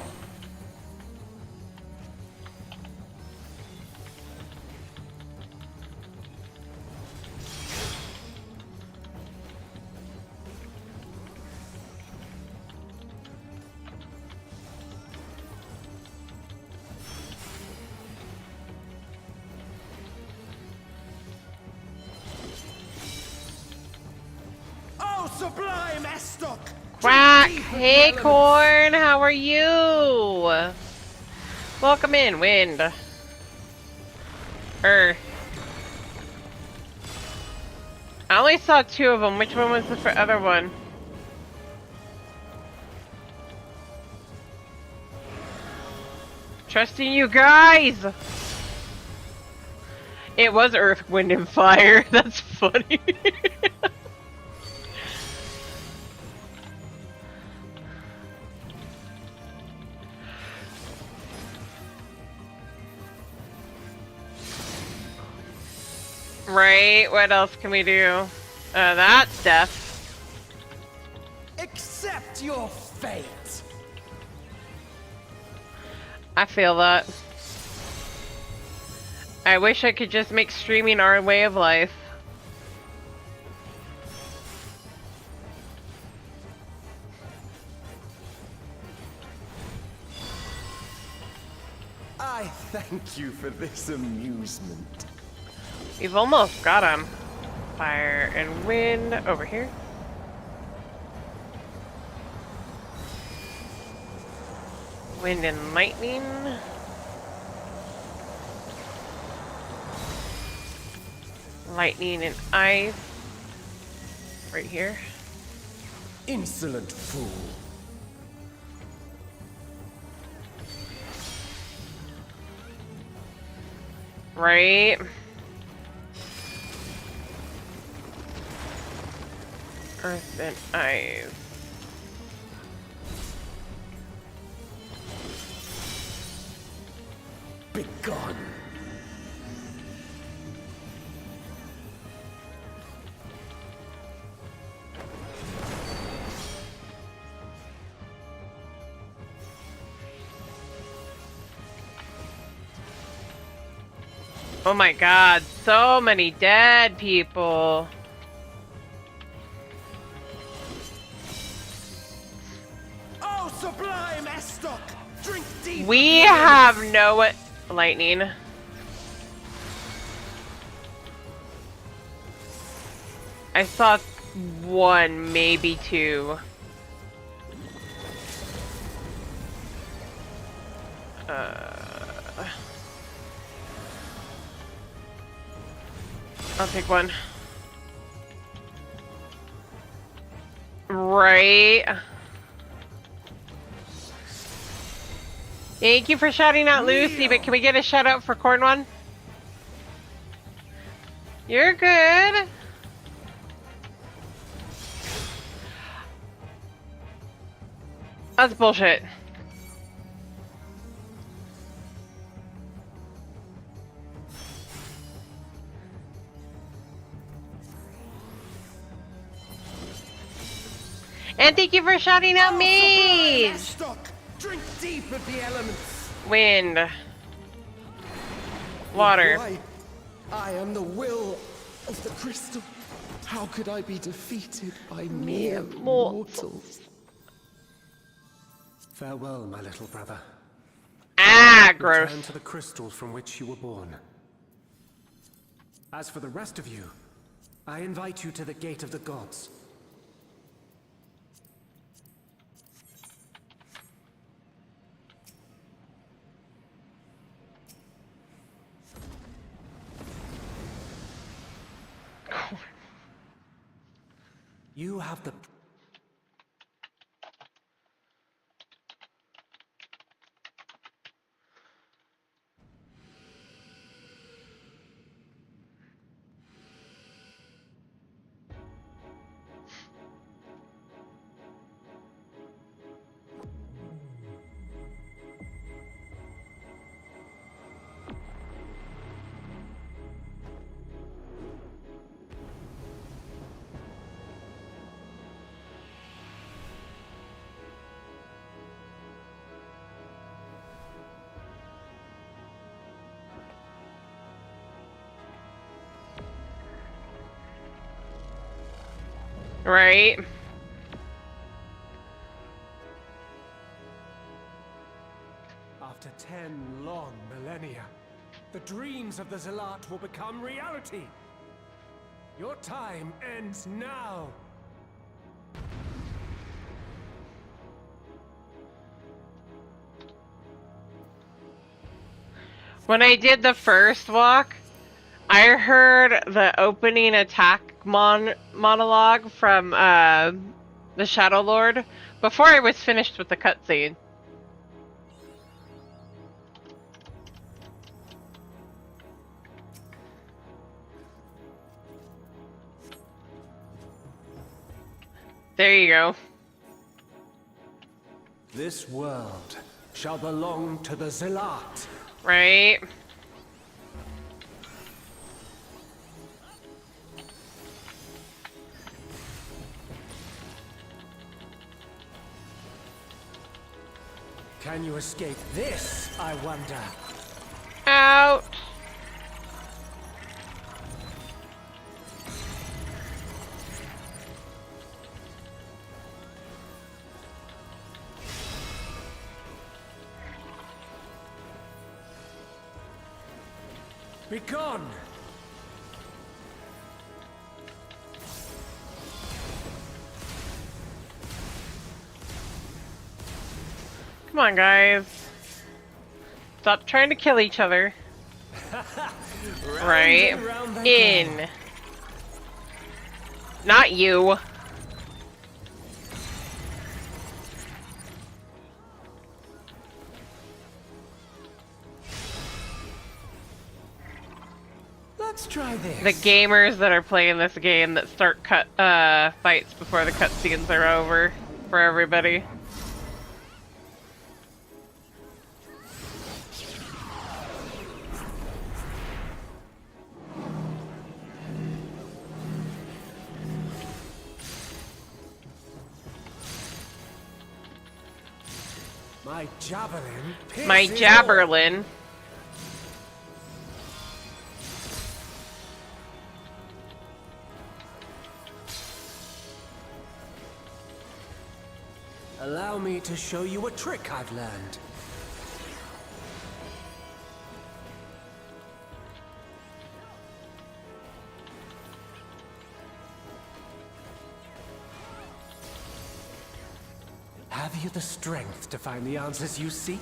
Oh, sublime Estok! Quack! Hey, Corn! How are you? Welcome in, Wind. Earth. I only saw two of them. Which one was the other one? Trusting you guys! It was Earth, Wind, and Fire. That's funny. Right? What else can we do? That's death. Accept your fate. I feel that. I wish I could just make streaming our way of life. I thank you for this amusement. We've almost got him. Fire and wind over here. Wind and lightning. Lightning and ice. Right here. Insolent fool. Right. Earth and ice. Begone. Oh my god, so many dead people. Oh, sublime Estoc! Drink deep. We have no lightning. I saw one, maybe two. I'll take one. Right. Thank you for shouting out Lucy, but can we get a shout out for Corn One? You're good. That's bullshit. And thank you for shouting out me. Drink deep of the elements. Wind. Water. I am the will of the crystal. How could I be defeated by mere mortals? Farewell, my little brother. Ah, gross. Return to the crystal from which you were born. As for the rest of you, I invite you to the gate of the gods. You have the... Right. After 10 long millennia, the dreams of the Zealot will become reality. Your time ends now. When I did the first walk, I heard the opening attack monologue from the Shadow Lord before I was finished with the cutscene. There you go. This world shall belong to the Zealot. Right. Can you escape this, I wonder? Out. Be gone! Come on, guys. Stop trying to kill each other. Right. In. Not you. Let's try this. The gamers that are playing this game that start fights before the cutscenes are over for everybody. My javelin. My Jabberlin. Allow me to show you a trick I've learned. Have you the strength to find the answers you seek?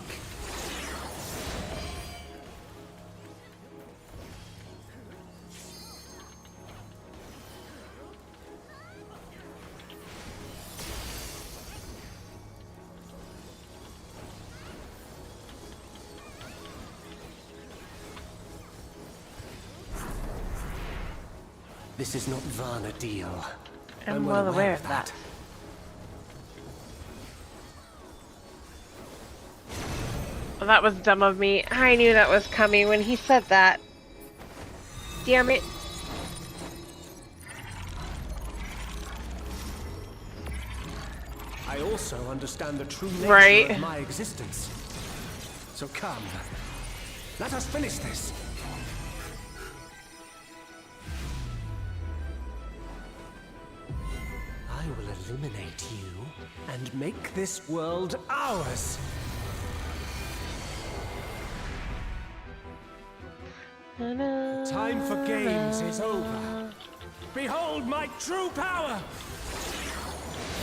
This is not Varna deal. I'm well aware of that. Well, that was dumb of me. I knew that was coming when he said that. Damn it. I also understand the true nature of my existence. So come, let us finish this. I will eliminate you and make this world ours. The time for games is over. Behold my true power!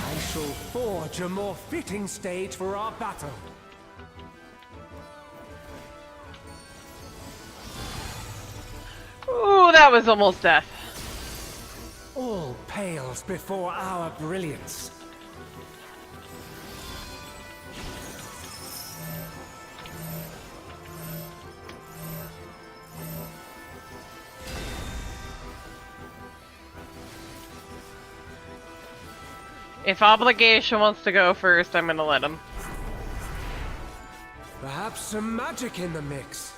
I shall forge a more fitting stage for our battle. Ooh, that was almost death. All pales before our brilliance. If Obligation wants to go first, I'm gonna let him. Perhaps some magic in the mix.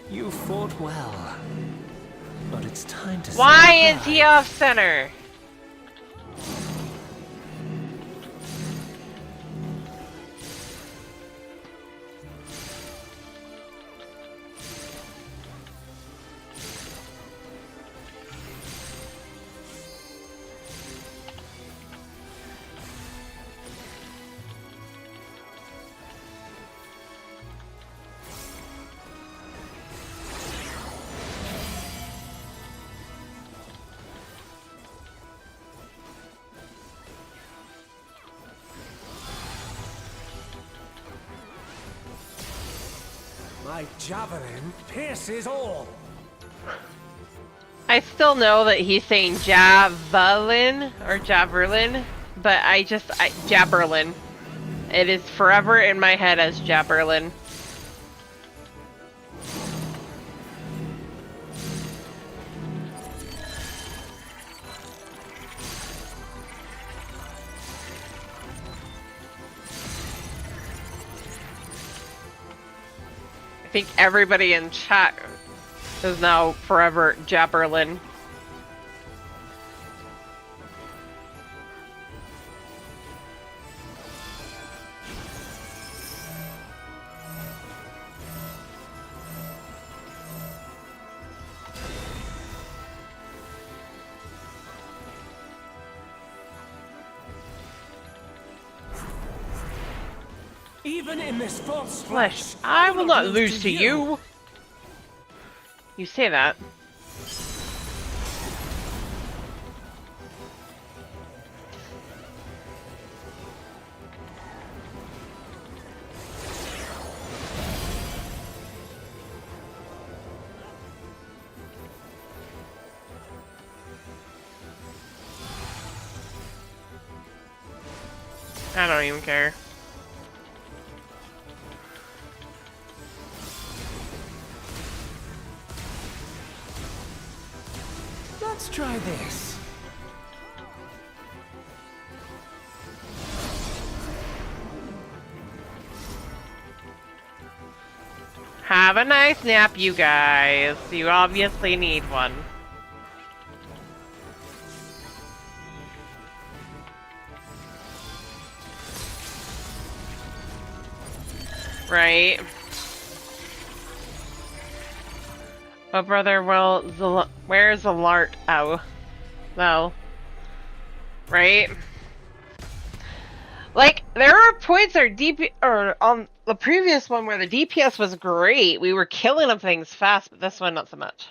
You fought well, but it's time to. Why is he off center? My javelin pierces all. I still know that he's saying javelin or javelin, but Jabberlin. It is forever in my head as Jabberlin. think everybody in chat is now forever Jabberlin. Even in this false Flesh, I will not lose to you. You say that. I don't even care. Let's try this. Have a nice nap, you guys. You obviously need one. Right. Oh, brother, well, where's the Lart? Oh. Well. Right? Like, there are points or on the previous one where the DPS was great. We were killing them things fast, but this one, not so much.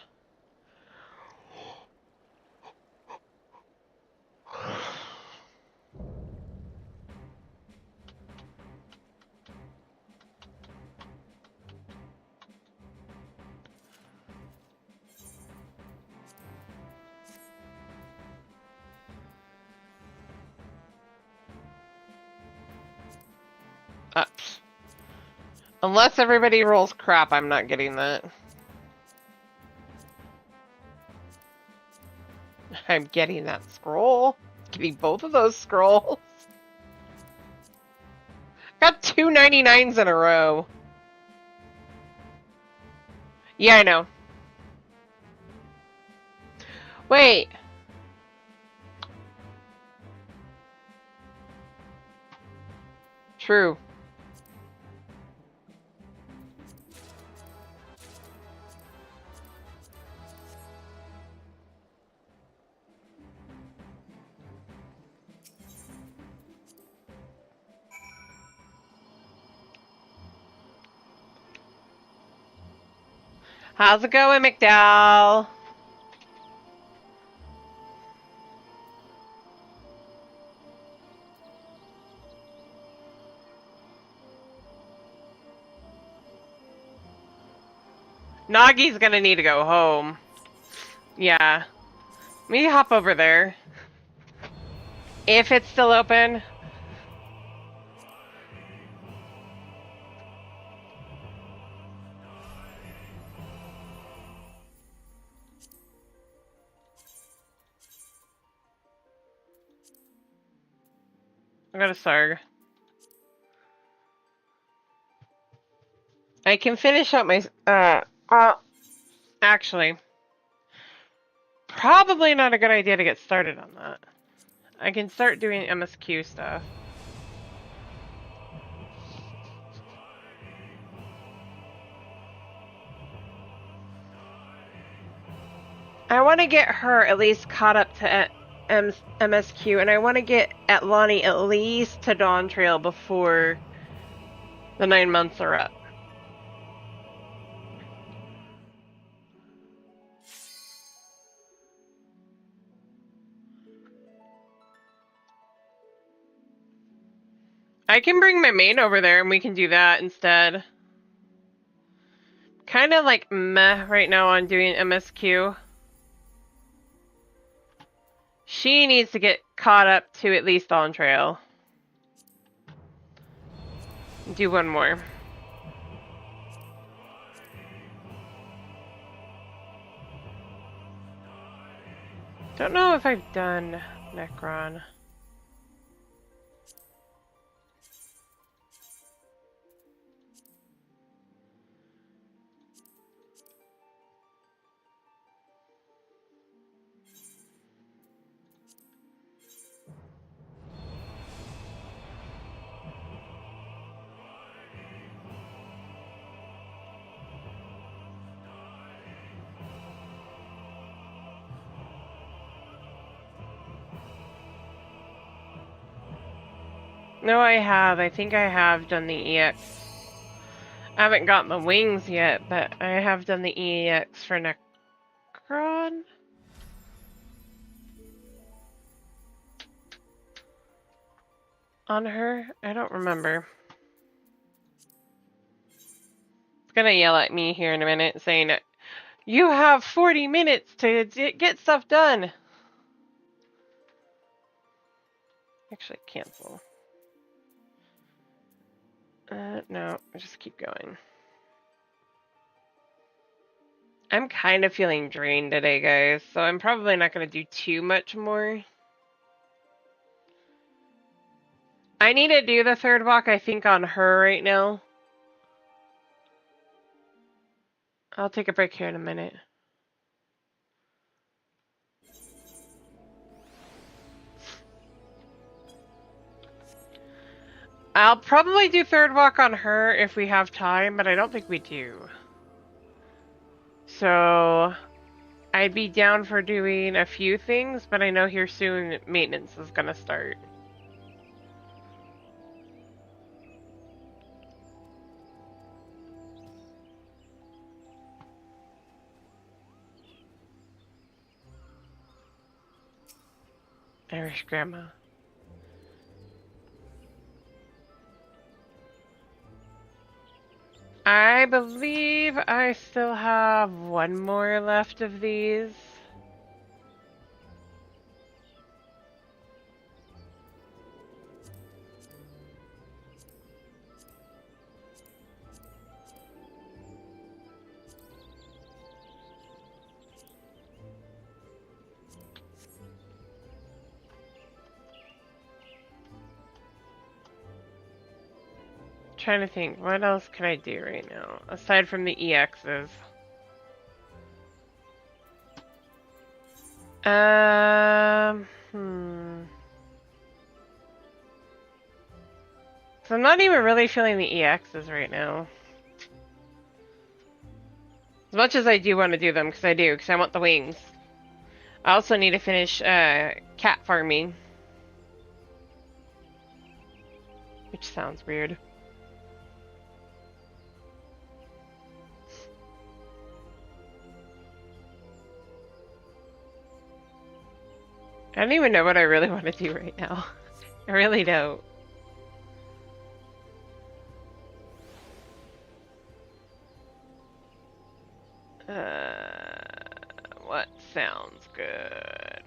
Unless everybody rolls crap, I'm not getting that. I'm getting that scroll. Getting both of those scrolls. Got 2 99s in a row. Yeah, I know. Wait. True. How's it going, McDowell? Nagi's gonna need to go home. Yeah. Let me hop over there. If it's still open. I got a Sarg. I can finish up my, actually, probably not a good idea to get started on that. I can start doing MSQ stuff. I want to get her at least caught up to MSQ, and I want to get Atlani at least to Dawn Trail before the 9 months are up. I can bring my main over there and we can do that instead. Kind of like meh right now on doing MSQ. She needs to get caught up to at least on trail. Do one more. Don't know if I've done Necron. No, I have. I think I have done the EX. I haven't gotten the wings yet, but I have done the EX for Necron. On her? I don't remember. It's gonna yell at me here in a minute saying, you have 40 minutes to get stuff done. Actually, cancel. No, just keep going. I'm kind of feeling drained today, guys, so I'm probably not going to do too much more. I need to do the third walk, I think, on her right now. I'll take a break here in a minute. I'll probably do third walk on her if we have time, but I don't think we do. So, I'd be down for doing a few things, but I know here soon maintenance is going to start. Irish grandma. I believe I still have one more left of these. Trying to think, what else can I do right now aside from the EXs? So I'm not even really feeling the EXs right now. As much as I do want to do them, because I want the wings. I also need to finish cat farming. Which sounds weird. I don't even know what I really want to do right now. I really don't. What sounds good?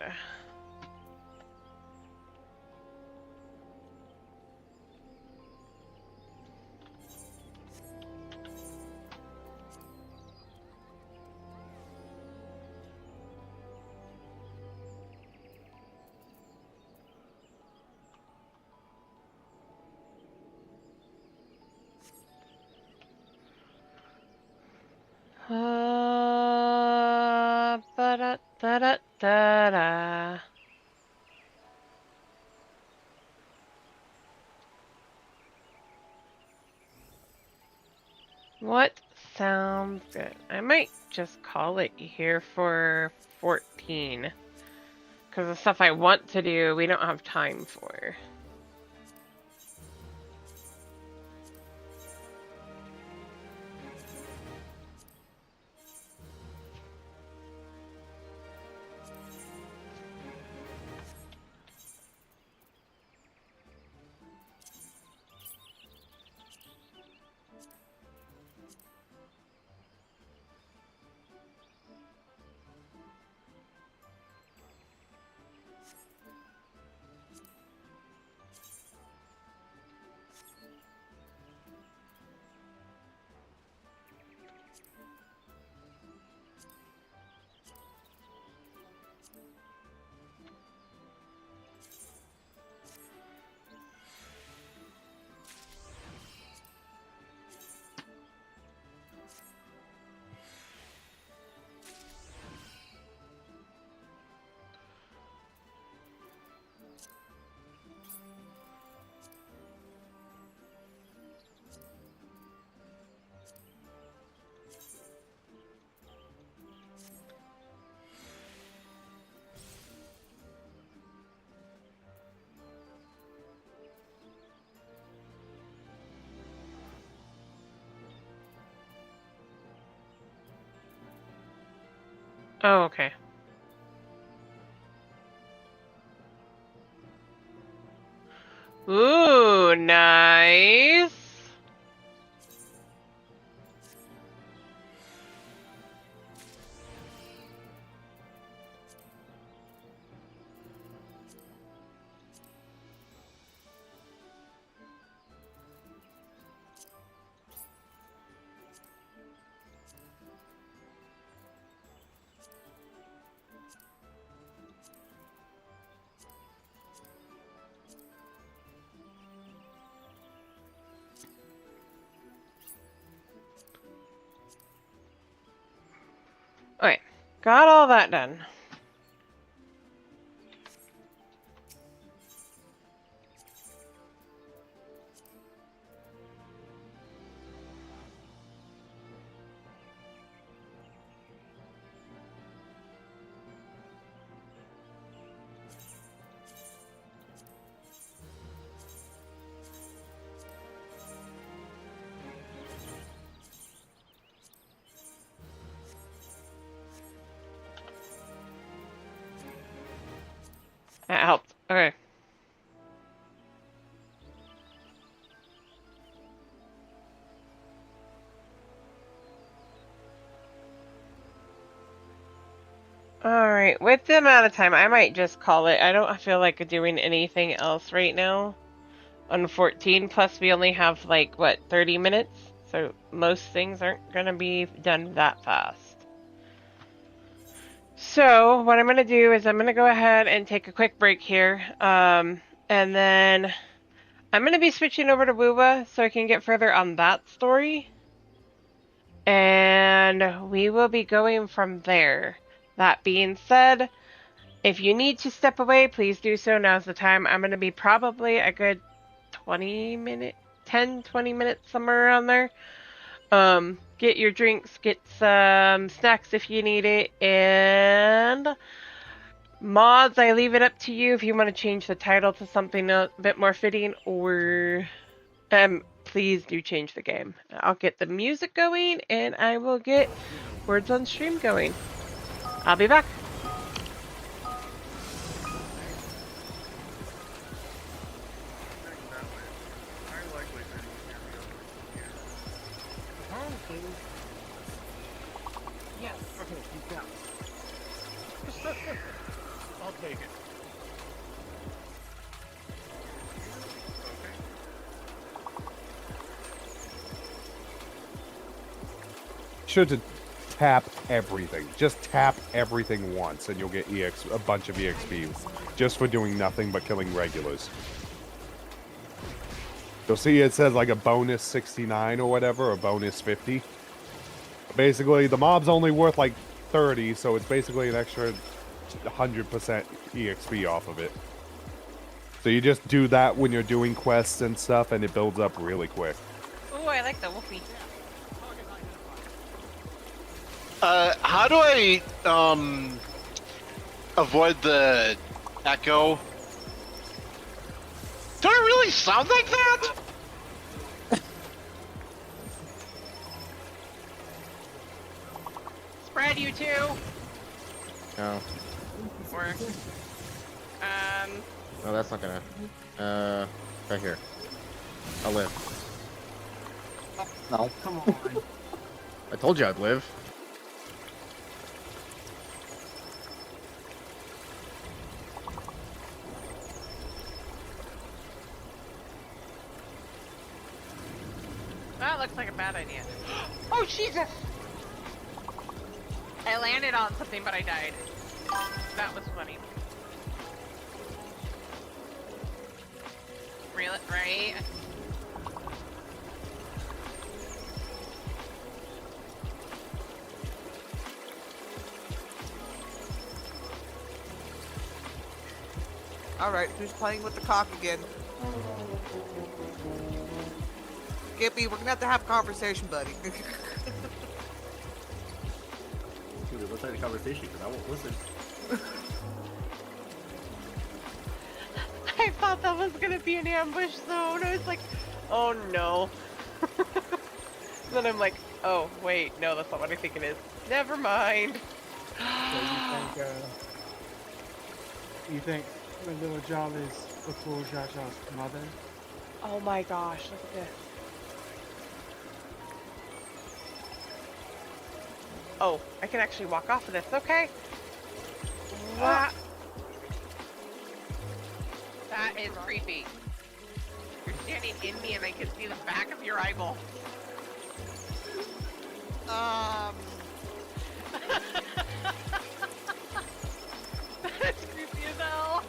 Ba-da-da-da-da-da. What sounds good? I might just call it here for 14. Because the stuff I want to do, we don't have time for. Oh, okay. Ooh, nice. Okay, got all that done. That helped. Okay. Alright, with the amount of time, I might just call it. I don't feel like doing anything else right now. On 14, plus we only have like, what, 30 minutes? So most things aren't gonna be done that fast. So, what I'm gonna do is I'm gonna go ahead and take a quick break here. And then I'm gonna be switching over to Woowa so I can get further on that story. And we will be going from there. That being said, if you need to step away, please do so. Now's the time. I'm going to be probably a good 20 minutes, somewhere around there. Get your drinks, get some snacks if you need it, and mods, I leave it up to you if you want to change the title to something a bit more fitting, or please do change the game. I'll get the music going, and I will get words on stream going. I'll be back. Yes. Okay, keep down. I'll take it. Should to tap everything. Just tap everything once, and you'll get a bunch of EXP just for doing nothing but killing regulars. You'll see it says like a bonus 69 or whatever, or bonus 50. Basically, the mob's only worth like 30, so it's basically an extra 100% EXP off of it. So you just do that when you're doing quests and stuff, and it builds up really quick. Ooh, I like the wolfie. How do I, avoid the echo? Do I really sound like that? Spread you two. No. Or, No, that's not gonna. Right here. I'll live. No. Come on. I told you I'd live. That looks like a bad idea. Oh, Jesus! I landed on something, but I died. That was funny. Really? Right? Alright, who's playing with the cock again? Skippy, we're gonna have a conversation, buddy. Dude, let's have a conversation, because I won't listen. I thought that was gonna be an ambush zone. I was like, oh no. Then I'm like, oh wait, no, that's not what I think it is. Never mind. you think the little job is before Jaja's mother? Oh my gosh, look at this. Oh, I can actually walk off of this, okay. Wow. That is creepy. You're standing in me and I can see the back of your eyeball. That's creepy as hell.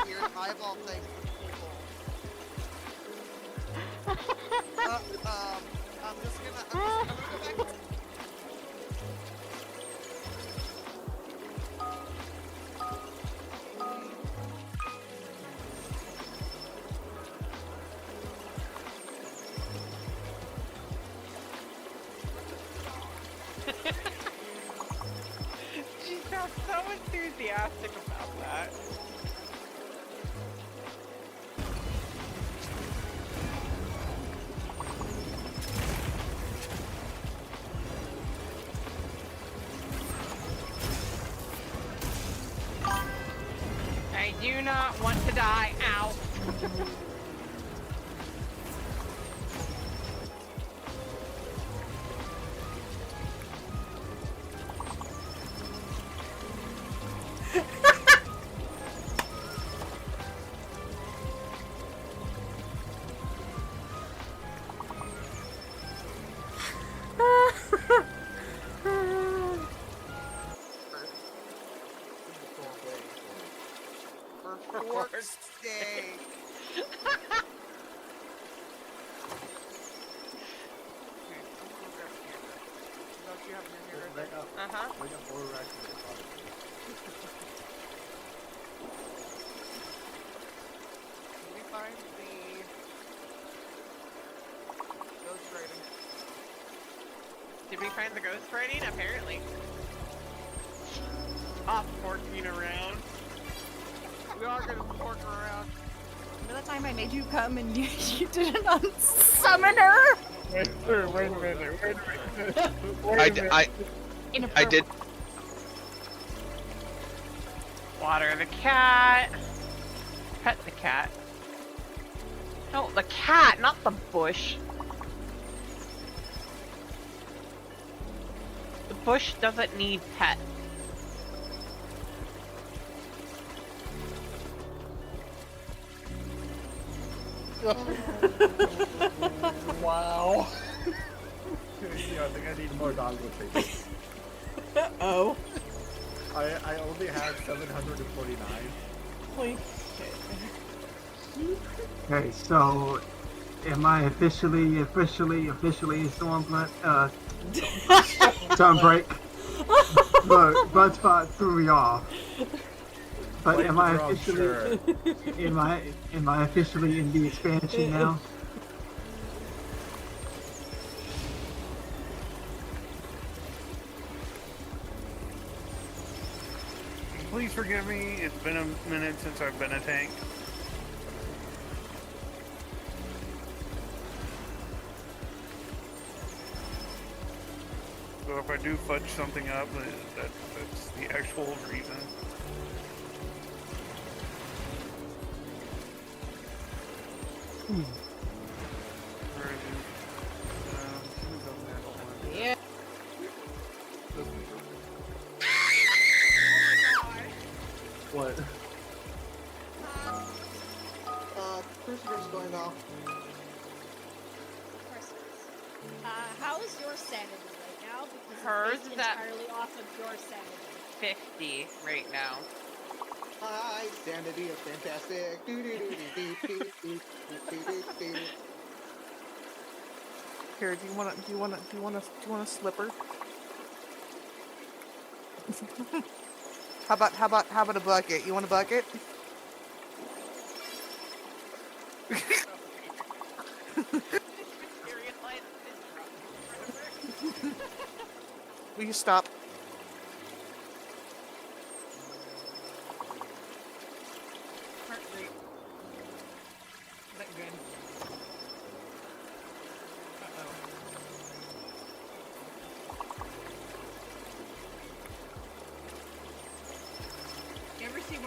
Your eyeball thing. I'm just gonna go back. She sounds so enthusiastic about that. I do not want to die. Ow. For fork's sake. Don't you have your hair right there? Uh-huh. Let me find the ghost writing. Did we find the ghost writing? Apparently. Stop forking around. We are gonna fork around. Remember that time I made you come and you didn't unsummon her? Wait a minute. I did. Water the cat. Pet the cat. No, the cat, not the bush. The bush doesn't need pet. Wow. I think I need more doggo tickets. Oh. I only have 749. Holy Okay, so am I officially Stormblood? Sunbreak. Look, Bloodspot threw me off. But am I officially? Sure. Am I officially in the expansion now? Please forgive me, it's been a minute since I've been a tank. So if I do fudge something up, that's the actual reason. Where is it? Yeah. What? Crucifer's going off. How is your sanity right now? Because Hers it's is based at entirely off of your sanity. 50 right now. Hi, sanity is fantastic. Here, do you want a slipper? How about a bucket? You want a bucket? Will you stop? Heart rate. Is that good? Uh-oh.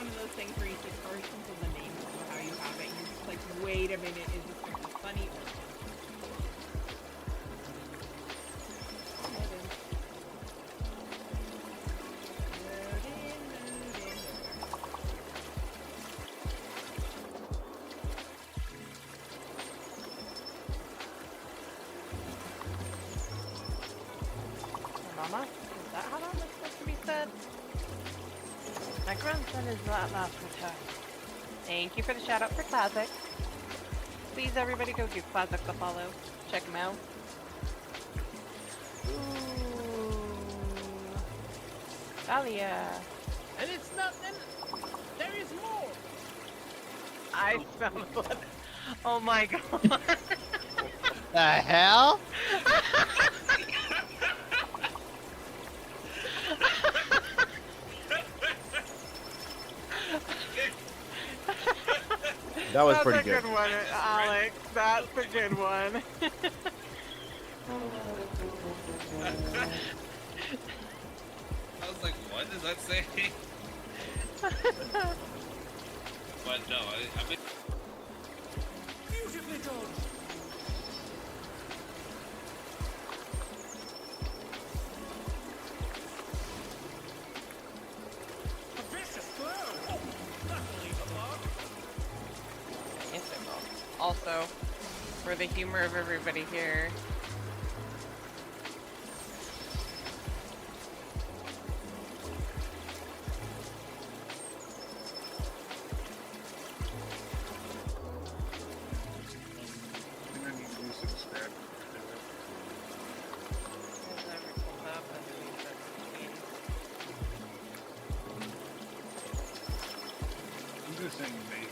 one of those things where you think first until the name of how you have it, and you're just like, wait a minute, is this going to be funny or Mama? Is that how that was supposed to be said? My grandson is at last returned. Thank you for the shout out for Classic. Please everybody go give Classic a follow. Check him out. Ooh. Dahlia. And it's nothing. There is more. I smell blood. Oh my god. The hell? That was That's pretty a good. good one, Alex. That's a good one. I was like, what does that say? But no, I mean... Beautifully done. A vicious blow. That'll leave a mark. Yes, it will. Also, for the humor of everybody here. I'm just saying maybe.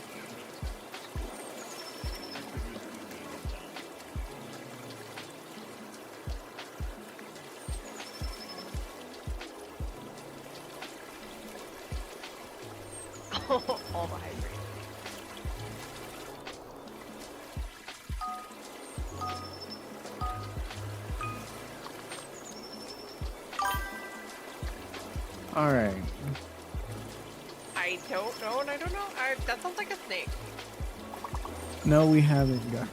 All the hydrate. Alright. I don't know, and I don't know. That sounds like a snake. No, we haven't got.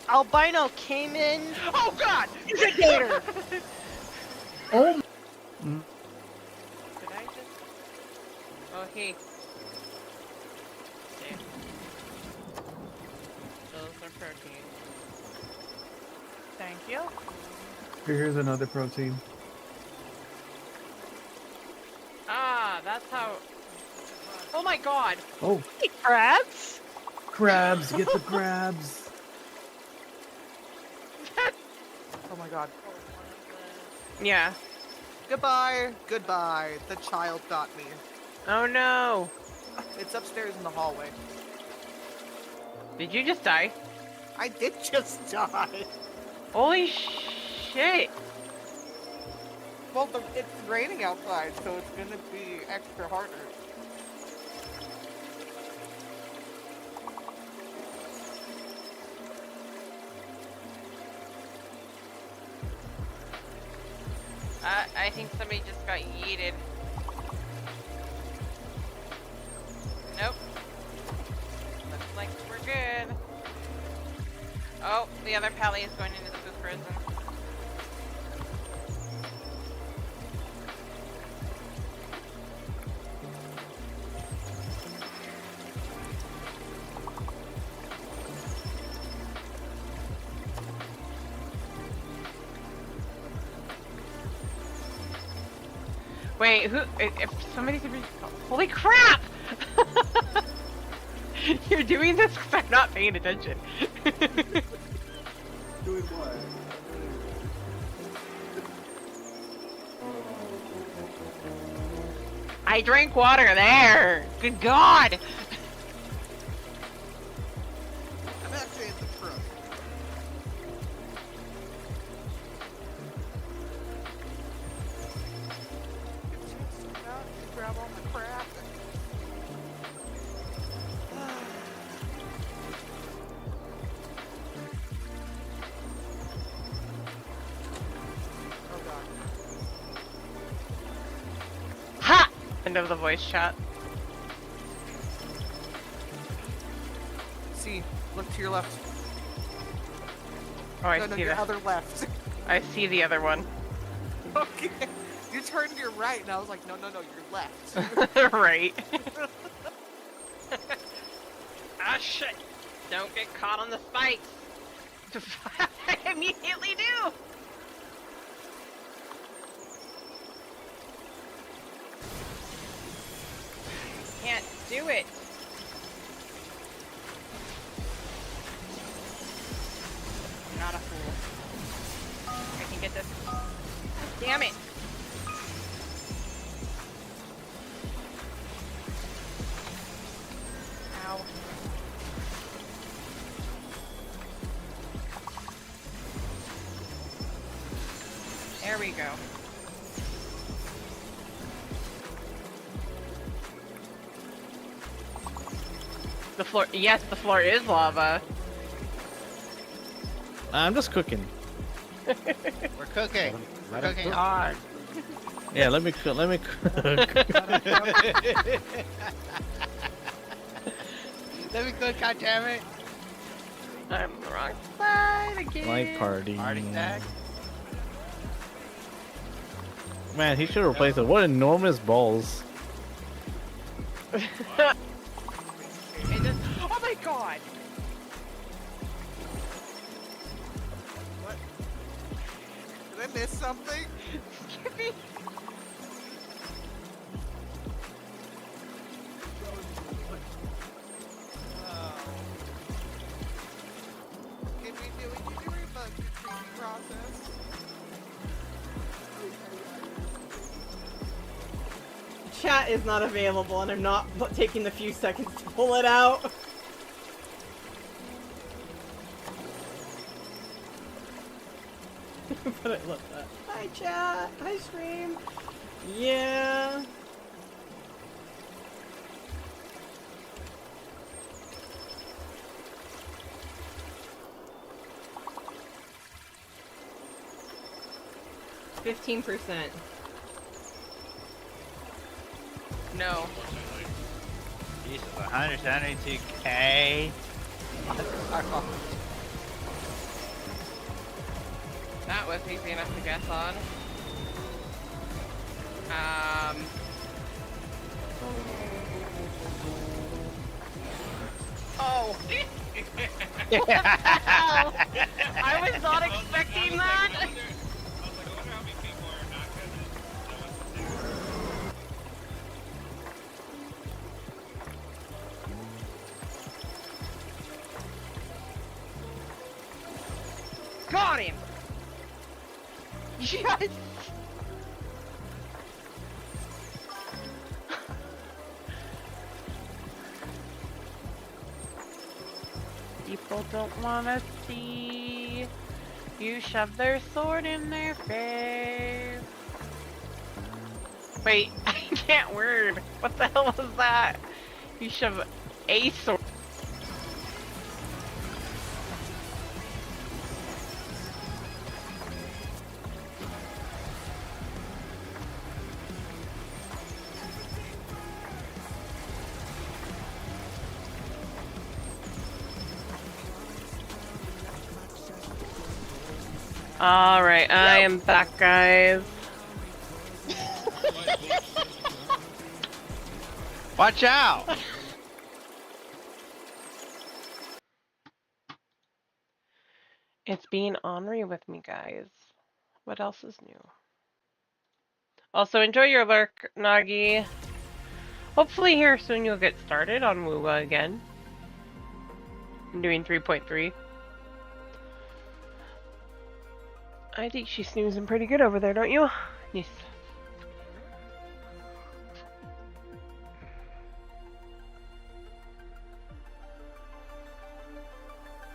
Albino came in. Oh god! It's a gator! Oh! Did I just... Oh, he... Okay. Those are protein. Thank you. Here's another protein. Ah, that's how... Oh my god! Oh. Hey, crabs! Crabs! Get the crabs! Oh my god. Yeah. Goodbye, goodbye. The child got me. Oh no! It's upstairs in the hallway. Did you just die? I did just die. Holy shit! Well, it's raining outside, so it's gonna be extra harder. I think somebody just got yeeted. Nope. Looks like we're good. Oh, the other pally is going into the food prison. Wait, who? If somebody could be. Holy crap! You're doing this because I'm not paying attention. Doing what? I drank water there! Good god! I'm actually at the front. Grab all my crap. Oh god. Ha! End of the voice chat. Look to your left. Oh, I no, see your the other left. I see the other one. Okay. You turned to your right, and I was like, no, your left. Right. Ah, shit! Don't get caught on the spikes! I immediately do! Can't do it! I'm not a fool. I can get this. Damn it! Ow. There we go. The floor, yes, the floor is lava. I'm just cooking. We're cooking. We're Let him cooking cook. hard. Yeah, let me cook. Let me cook. Let me cook, goddammit. I'm on the wrong side again. Light party. Party stack. Man, he should replace it. What enormous balls. Oh my god! What? Did I miss something? Skippy! Can we do the treating process? Chat is not available, and I'm not taking the few seconds to pull it out. But I love that. Hi, chat. Hi, stream. Yeah. %. No. Jesus, 172k. That was easy enough to guess on. Oh! What the hell? I was not expecting that! Got him! Yes! People don't wanna see you shove their sword in their face. Wait, I can't word. What the hell was that? You shove a sword. Alright, I am back, guys. Watch out! It's being ornery with me, guys. What else is new? Also, enjoy your lurk, Nagi. Hopefully here soon you'll get started on Wuwa again. I'm doing 3.3. I think she's snoozing pretty good over there, don't you? Yes.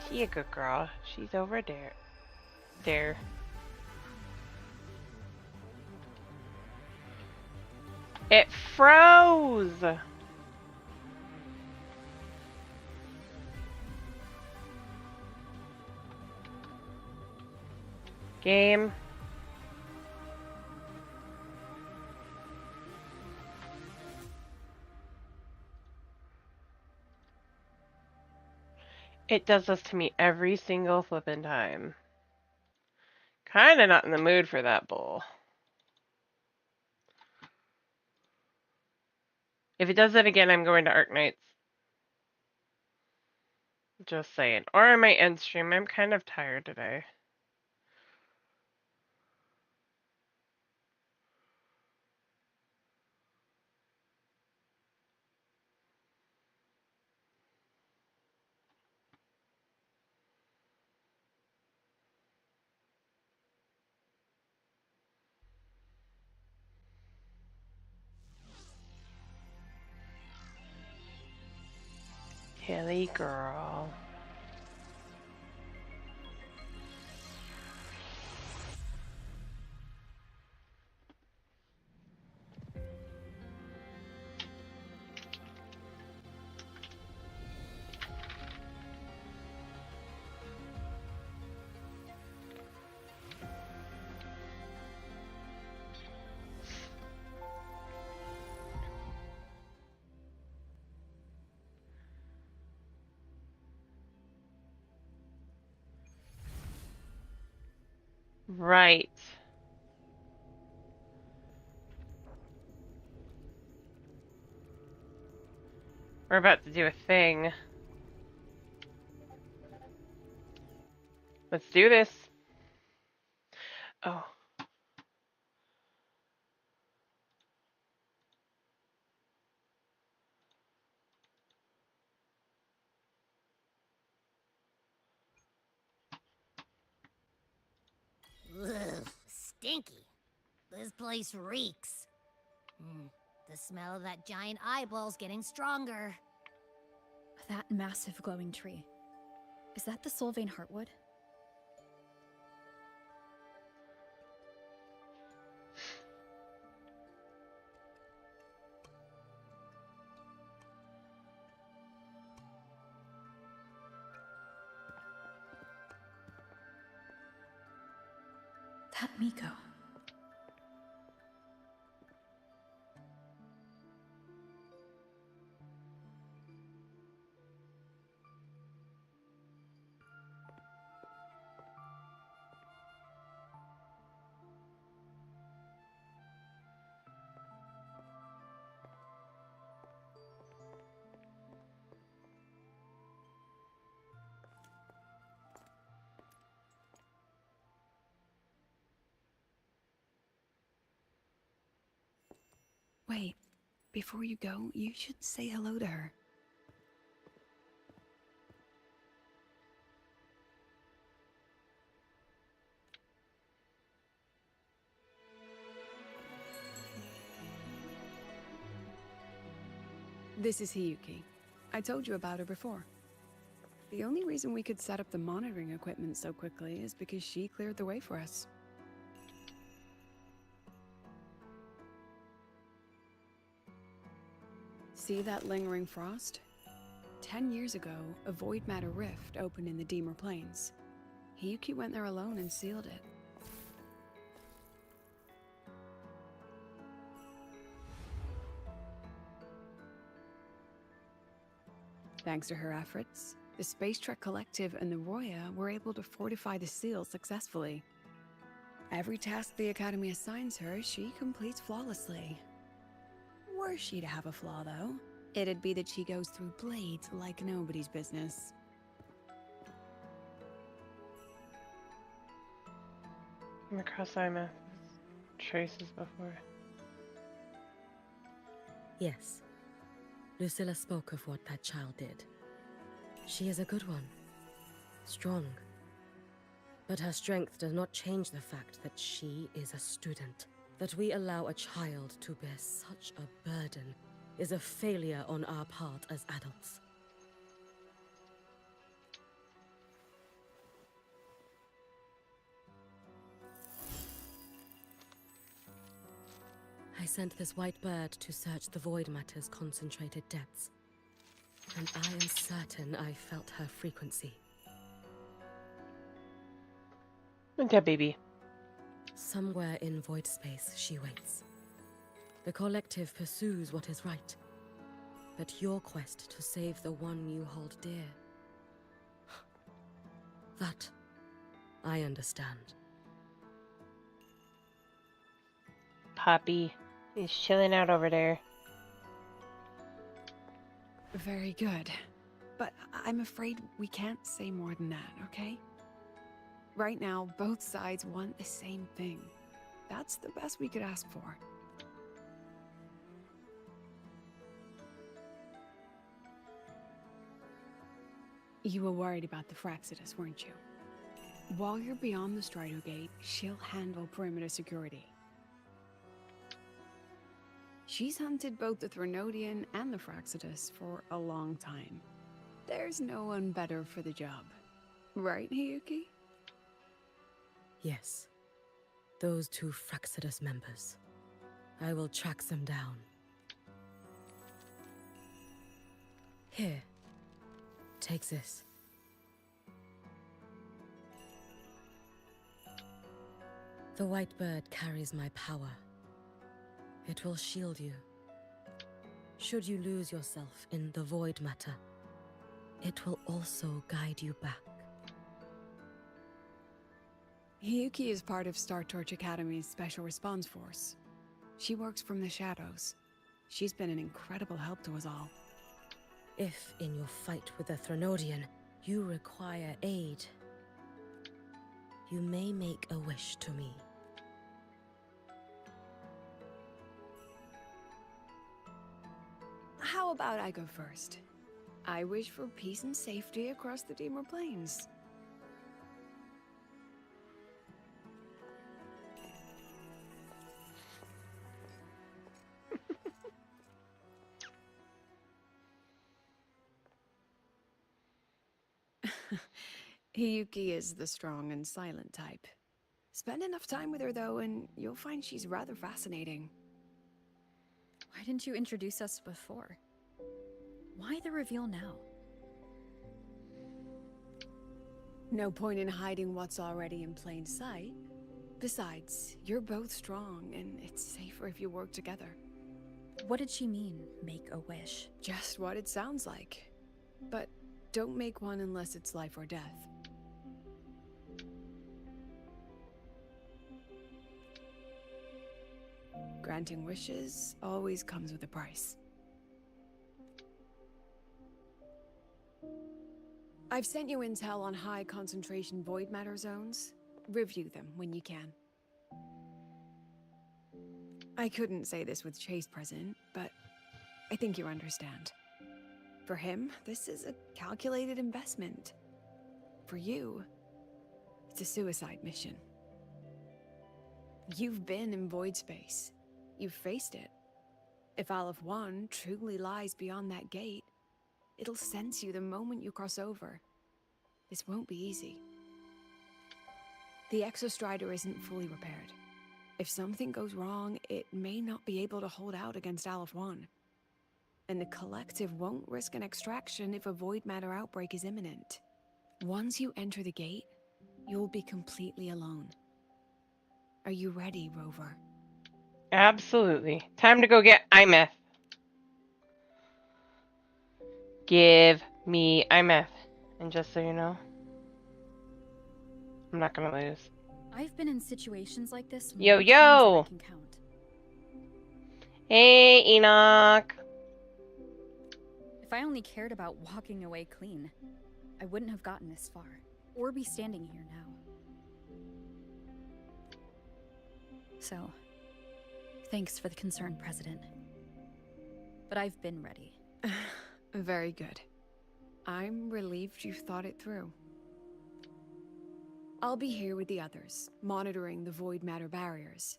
She a good girl. She's over there. There. It froze! Game. It does this to me every single flippin' time. Kinda not in the mood for that bull. If it does it again, I'm going to Arknights. Just saying. Or I might end stream. I'm kind of tired today. Hilly girl. Right. We're about to do a thing. Let's do this. Oh. Ugh, stinky. This place reeks. The smell of that giant eyeball's getting stronger. That massive glowing tree. Is that the Sylvain Heartwood? That Miko. Wait, before you go, you should say hello to her. This is Hiyuki. I told you about her before. The only reason we could set up the monitoring equipment so quickly is because she cleared the way for us. See that lingering frost? 10 years ago, a void matter rift opened in the Deemer Plains. Hiyuki went there alone and sealed it. Thanks to her efforts, the Space Trek Collective and the Roya were able to fortify the seal successfully. Every task the Academy assigns her, she completes flawlessly. Were she to have a flaw, though, it'd be that she goes through blades like nobody's business. I'm across Ima traces before. Yes. Lucilla spoke of what that child did. She is a good one. Strong. But her strength does not change the fact that she is a student. That we allow a child to bear such a burden is a failure on our part as adults. I sent this white bird to search the Void Matter's concentrated depths. And I am certain I felt her frequency. Okay, baby. Somewhere in void space, she waits. The collective pursues what is right. But your quest to save the one you hold dear, That I understand. Poppy. He's chilling out over there. Very good. But I'm afraid we can't say more than that, okay? Right now, both sides want the same thing. That's the best we could ask for. You were worried about the Fraxidus, weren't you? While you're beyond the Strider Gate, she'll handle perimeter security. She's hunted both the Threnodian and the Fraxidus for a long time. There's no one better for the job. Right, Hiyuki? Yes. Those two Fraxidus members. I will track them down. Here. Take this. The white bird carries my power. It will shield you. Should you lose yourself in the void matter, it will also guide you back. Hiyuki is part of Star Torch Academy's Special Response Force. She works from the shadows. She's been an incredible help to us all. If, in your fight with the Threnodian, you require aid, you may make a wish to me. How about I go first? I wish for peace and safety across the Dimmer Plains. Hiyuki is the strong and silent type. Spend enough time with her, though, and you'll find she's rather fascinating. Why didn't you introduce us before? Why the reveal now? No point in hiding what's already in plain sight. Besides, you're both strong, and it's safer if you work together. What did she mean, make a wish? Just what it sounds like. But don't make one unless it's life or death. Granting wishes always comes with a price. I've sent you intel on high concentration void matter zones. Review them when you can. I couldn't say this with Chase present, but I think you understand. For him, this is a calculated investment. For you, it's a suicide mission. You've been in void space. You've faced it. If Aleph 1 truly lies beyond that gate, it'll sense you the moment you cross over. This won't be easy. The Exostrider isn't fully repaired. If something goes wrong, it may not be able to hold out against Aleph 1. And the Collective won't risk an extraction if a void matter outbreak is imminent. Once you enter the gate, you'll be completely alone. Are you ready, Rover? Absolutely. Time to go get IMF. Give me IMF. And just so you know, I'm not gonna lose. I've been in situations like this Yo, more yo! times than I can count. Hey, Enoch. If I only cared about walking away clean, I wouldn't have gotten this far, or be standing here now. So, thanks for the concern, President. But I've been ready. Very good. I'm relieved you've thought it through. I'll be here with the others, monitoring the void matter barriers.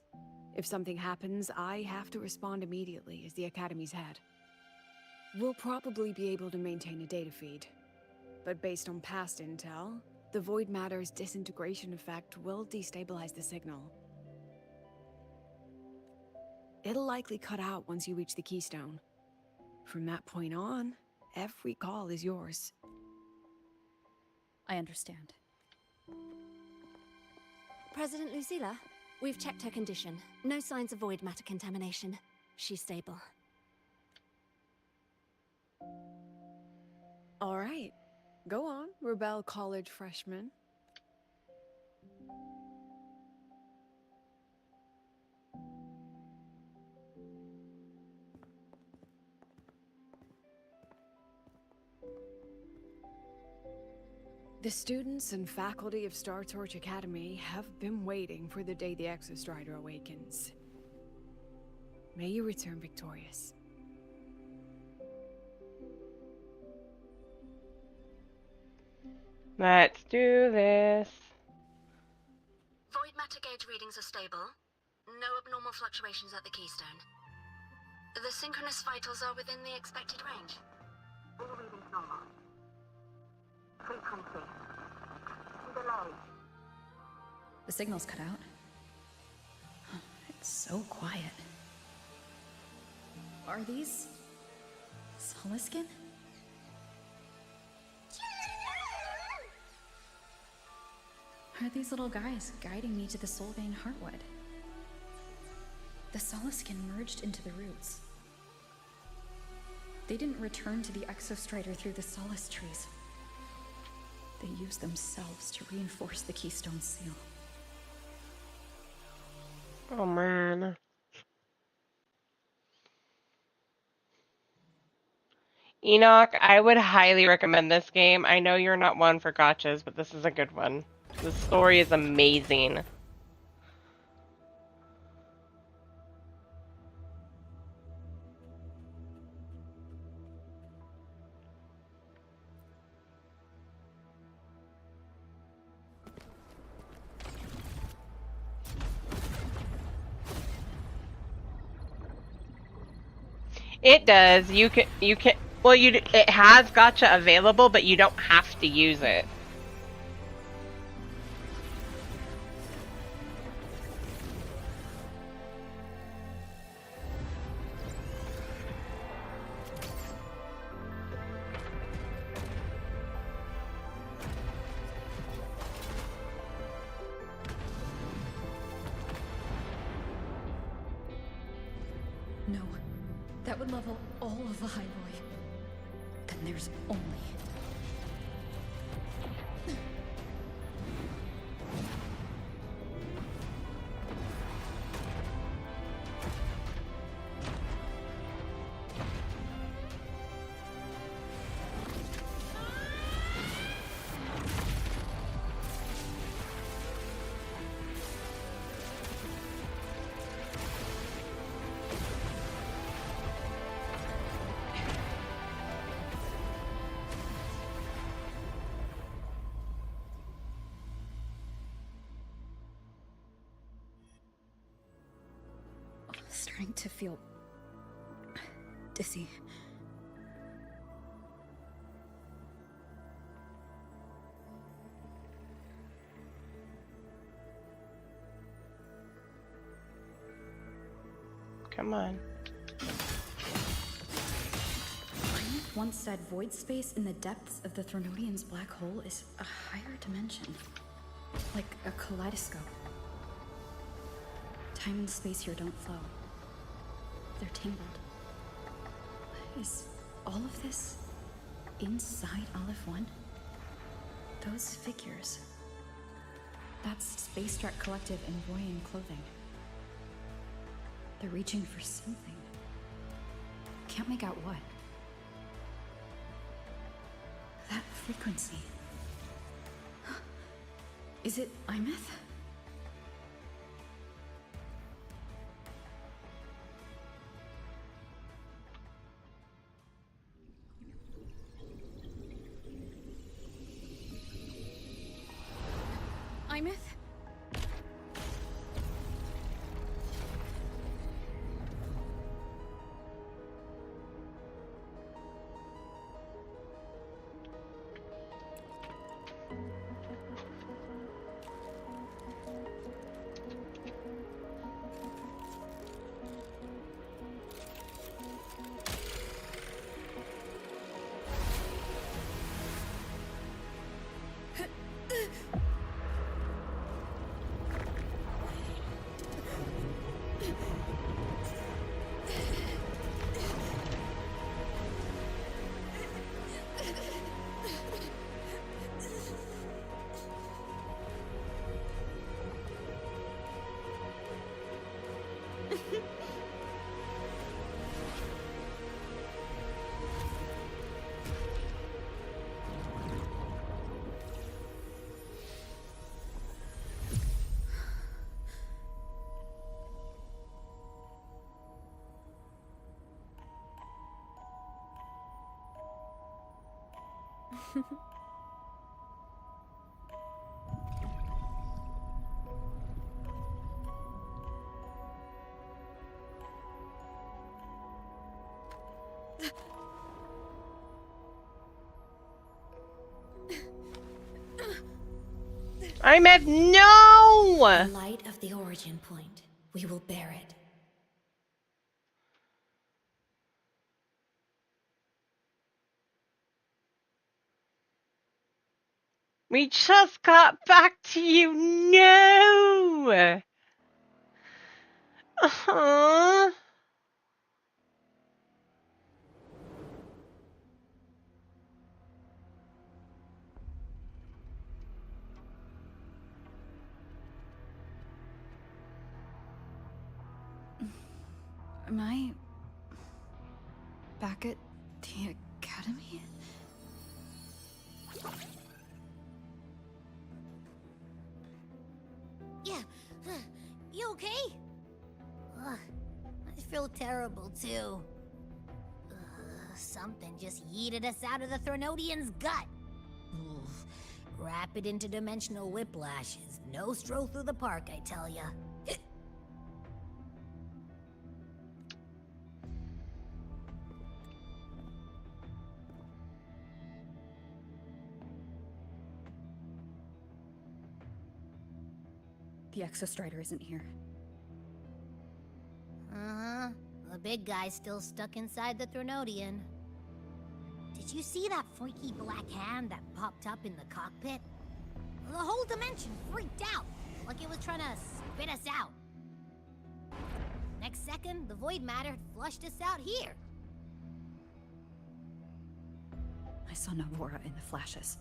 If something happens, I have to respond immediately as the Academy's head. We'll probably be able to maintain a data feed. But based on past intel, the void matter's disintegration effect will destabilize the signal. It'll likely cut out once you reach the keystone. From that point on, every call is yours. I understand. President Lucilla, we've checked her condition. No signs of void matter contamination. She's stable. All right. Go on, Rebel College freshman. The students and faculty of Star Torch Academy have been waiting for the day the Exostrider awakens. May you return victorious. Let's do this. Void matter gauge readings are stable. No abnormal fluctuations at the keystone. The synchronous vitals are within the expected range. All readings normal. Frequency. Delay. The signal's cut out. It's so quiet. Are these Soliskin? Are these little guys guiding me to the Soulbane Heartwood? The Soliskin merged into the roots. They didn't return to the Exostrider through the Solace trees. They used themselves to reinforce the Keystone Seal. Oh man. Enoch, I would highly recommend this game. I know you're not one for gotchas, but this is a good one. The story is amazing. It does. You can. Well, it has gotcha available, but you don't have to use it. No, that would level all of the Highboy. Then there's only... Starting to feel dizzy. Come on. Plymouth once said void space in the depths of the Threnodian's black hole is a higher dimension. Like a kaleidoscope. Time and space here don't flow. They're tangled. Is all of this inside Aleph 1? Those figures. That's Space Trek Collective in Royan clothing. They're reaching for something. Can't make out what. That frequency. Is it Imeth? Imeth? I meant no! The light of the origin point. We will bear it. We just got back to you. No! Uh-huh. Am I back at the academy? Yeah. You okay? Ugh, I feel terrible too. Something just yeeted us out of the Thronodian's gut. Oof. Rapid interdimensional whiplash is no stroll through the park, I tell ya. The Exostrider isn't here. Uh-huh. The big guy's still stuck inside the Thronodian. Did you see that freaky black hand that popped up in the cockpit? The whole dimension freaked out, like it was trying to spit us out. Next second, the void matter had flushed us out here. I saw Navora in the flashes.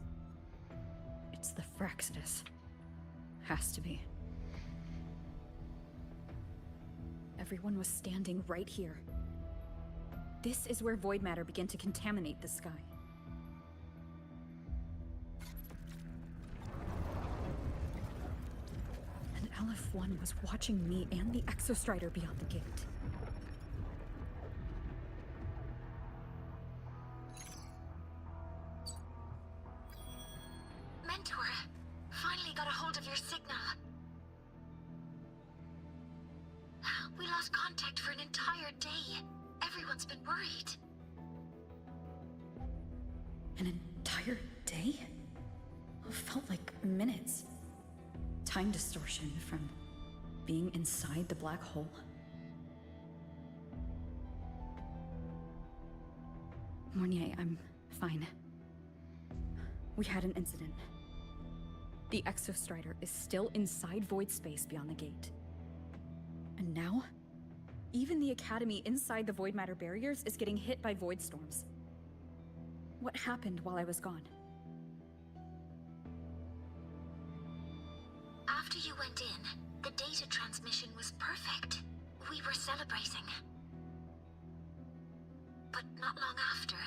It's the Fraxidus. Has to be. Everyone was standing right here. This is where void matter began to contaminate the sky. And LF1 was watching me and the Exostrider beyond the gate. Mentor, finally got a hold of your signal. We lost contact for an entire day. Everyone's been worried. An entire day? It felt like minutes. Time distortion from being inside the black hole. Mornier, I'm fine. We had an incident. The Exostrider is still inside void space beyond the gate. And now, even the Academy inside the void matter barriers is getting hit by void storms. What happened while I was gone? After you went in, the data transmission was perfect. We were celebrating. But not long after,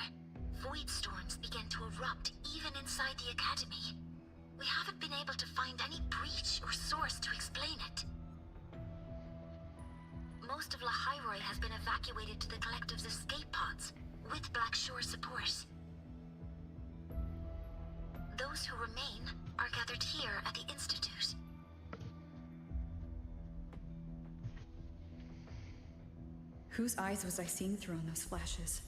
void storms began to erupt even inside the Academy. We haven't been able to find any breach or source to explain it. Most of Lahairoi has been evacuated to the Collective's escape pods, with Black Shore support. Those who remain are gathered here at the Institute. Whose eyes was I seeing through in those flashes?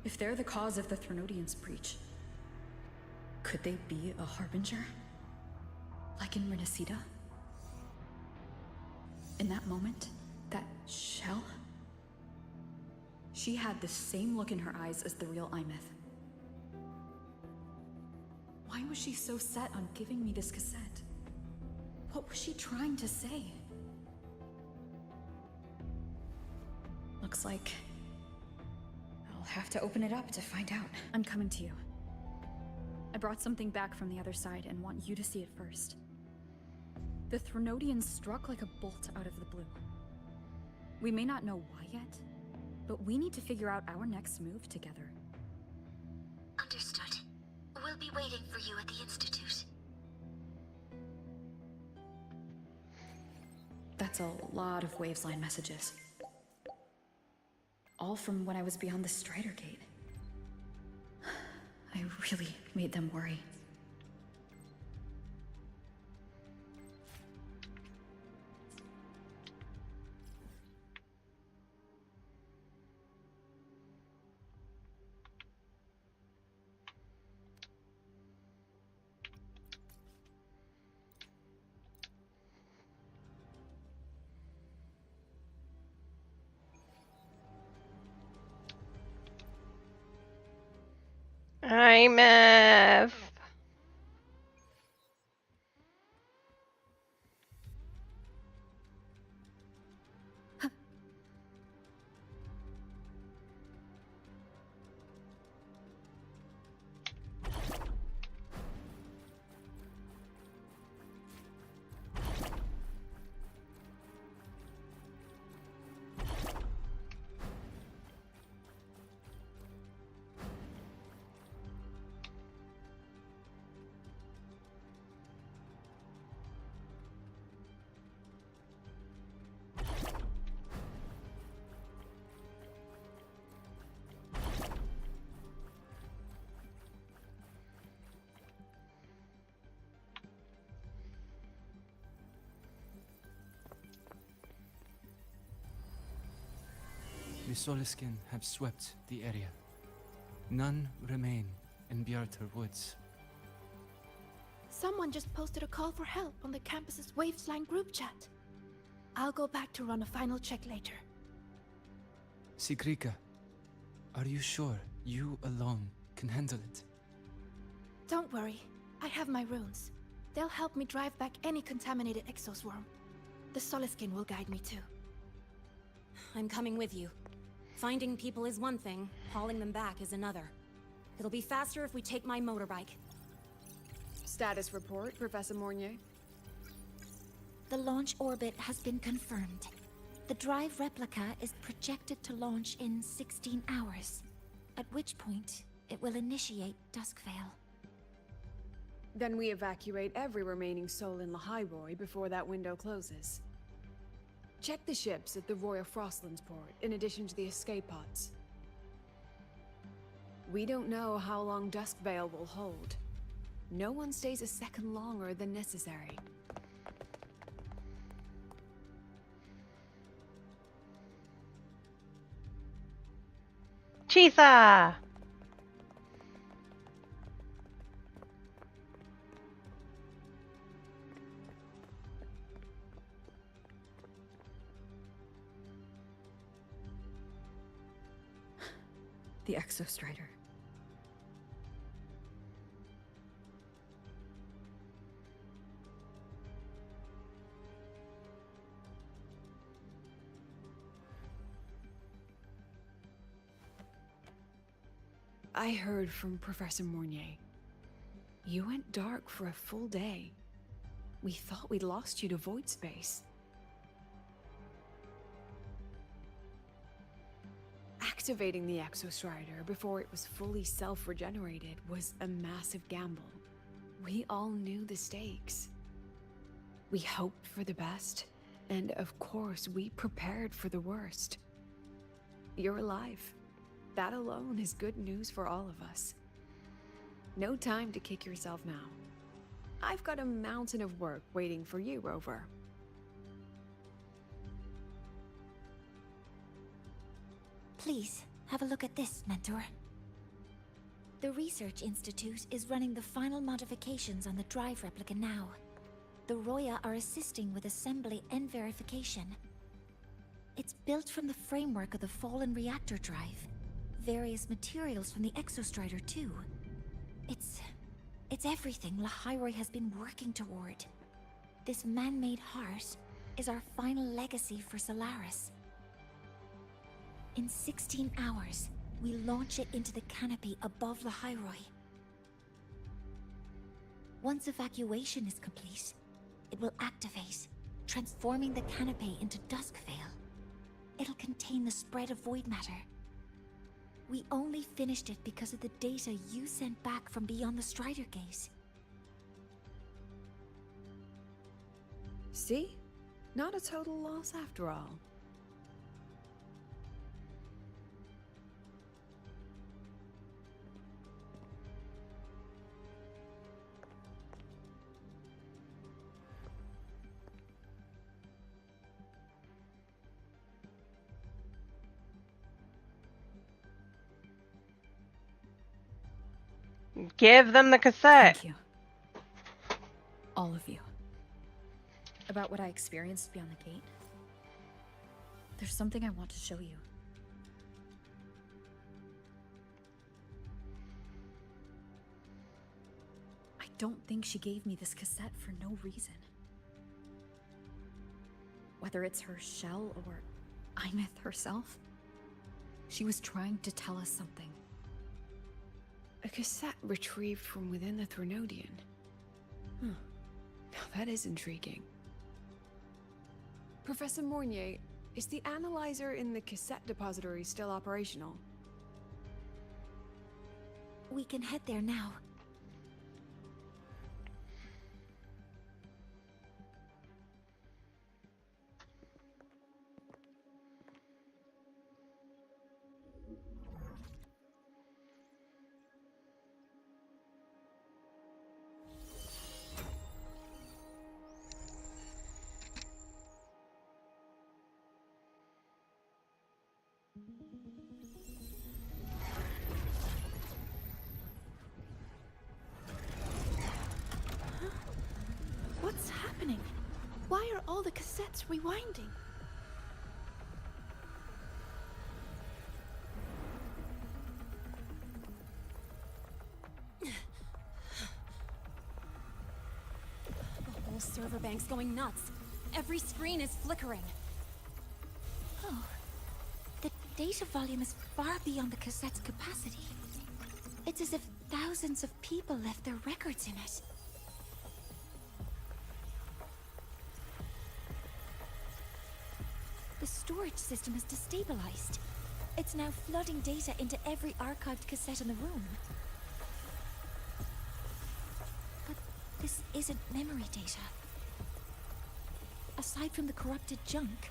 If they're the cause of the Thronodian's breach, could they be a harbinger? Like in Renacida? In that moment, that shell? She had the same look in her eyes as the real Imeth. Why was she so set on giving me this cassette? What was she trying to say? Looks like I'll have to open it up to find out. I'm coming to you. I brought something back from the other side and want you to see it first. The Thronodian struck like a bolt out of the blue. We may not know why yet, but we need to figure out our next move together. Understood. We'll be waiting for you at the Institute. That's a lot of Wavesline messages. All from when I was beyond the Strider Gate. I really made them worry. Hi, Meth. The Soliskin have swept the area. None remain in Bjartar Woods. Someone just posted a call for help on the campus's Wavesline group chat. I'll go back to run a final check later. Sigrika, are you sure you alone can handle it? Don't worry, I have my runes. They'll help me drive back any contaminated exoswarm. The Soliskin will guide me too. I'm coming with you. Finding people is one thing, hauling them back is another. It'll be faster if we take my motorbike. Status report, Professor Mornier. The launch orbit has been confirmed. The drive replica is projected to launch in 16 hours, at which point it will initiate Duskvale. Then we evacuate every remaining soul in Lahairoi before that window closes. Check the ships at the Royal Frostlands port, in addition to the escape pods. We don't know how long Duskvale will hold. No one stays a second longer than necessary. Chisa! The Exostrider. I heard from Professor Mornier. You went dark for a full day. We thought we'd lost you to void space. Activating the Exostrider before it was fully self-regenerated was a massive gamble. We all knew the stakes. We hoped for the best, and of course we prepared for the worst. You're alive. That alone is good news for all of us. No time to kick yourself now. I've got a mountain of work waiting for you, Rover. Please, have a look at this, Mentor. The Research Institute is running the final modifications on the drive replica now. The Roya are assisting with assembly and verification. It's built from the framework of the fallen reactor drive. Various materials from the Exostrider, too. It's everything Lahairoi has been working toward. This man-made heart is our final legacy for Solaris. In 16 hours, we launch it into the canopy above Lahairoi. Once evacuation is complete, it will activate, transforming the canopy into Duskvale. It'll contain the spread of void matter. We only finished it because of the data you sent back from beyond the Strider Gate. See? Not a total loss after all. Give them the cassette. Thank you. All of you. About what I experienced beyond the gate. There's something I want to show you. I don't think she gave me this cassette for no reason. Whether it's her shell or Imeth herself, she was trying to tell us something. A cassette retrieved from within the Threnodian. Huh. Now that is intriguing. Professor Mornier, is the analyzer in the cassette depository still operational? We can head there now. What's happening? Why are all the cassettes rewinding? The whole server bank's going nuts. Every screen is flickering. Oh. The data volume is far beyond the cassette's capacity. It's as if thousands of people left their records in it. The storage system is destabilized. It's now flooding data into every archived cassette in the room. But this isn't memory data. Aside from the corrupted junk,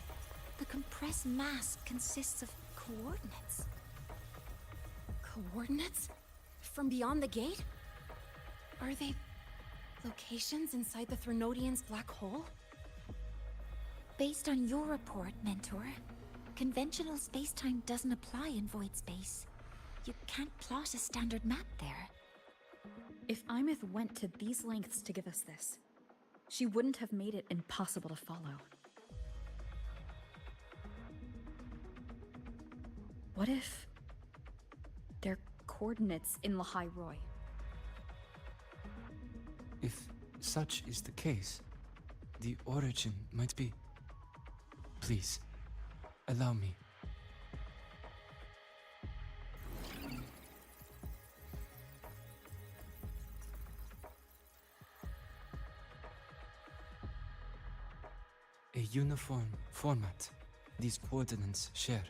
the compressed mass consists of coordinates. Coordinates? From beyond the gate? Are they locations inside the Threnodian's black hole? Based on your report, Mentor, conventional space-time doesn't apply in void space. You can't plot a standard map there. If Imeth went to these lengths to give us this, she wouldn't have made it impossible to follow. What if they're coordinates in Lahai Roy? If such is the case, the origin might be... Please, allow me. A uniform format these coordinates share.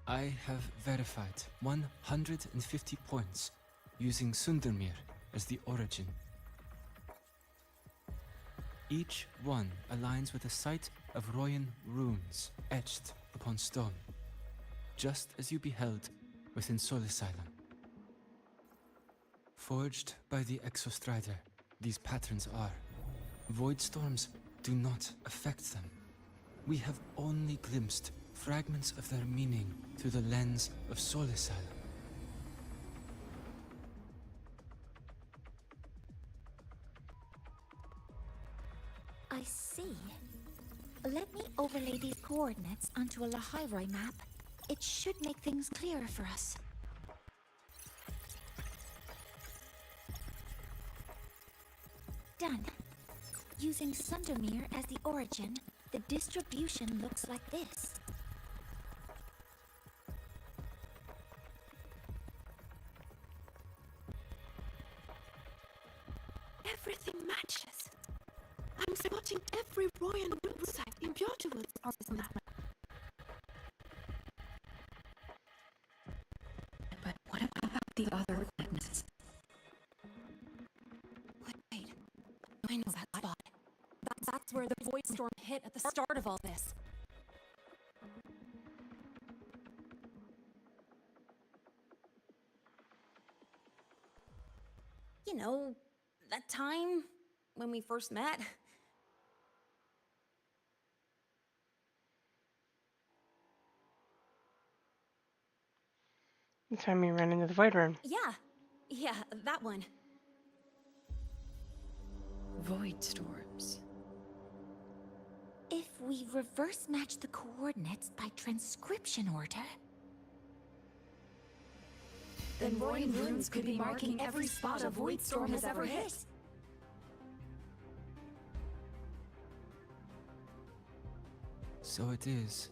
I have verified 150 points using Sundermere as the origin. Each one aligns with a site of Royan runes etched upon stone, just as you beheld within Soul Asylum. Forged by the Exostrider, these patterns are. Void storms do not affect them. We have only glimpsed fragments of their meaning through the lens of Soul Asylum. I see. Let me overlay these coordinates onto a Lahairoi map. It should make things clearer for us. Done. Using Sundermere as the origin, the distribution looks like this. Everything matches. I'm spotting every Royan root site in Bjortwoods on this map. But what about the other coordinates? Wait, I know that spot. That's where the void storm hit at the start of all this. You know, that time when we first met. The time you ran into the void room. Yeah, Yeah, that one. Void storms. If we reverse match the coordinates by transcription order, Then Royan runes could be marking every spot a void storm has ever hit. So it is.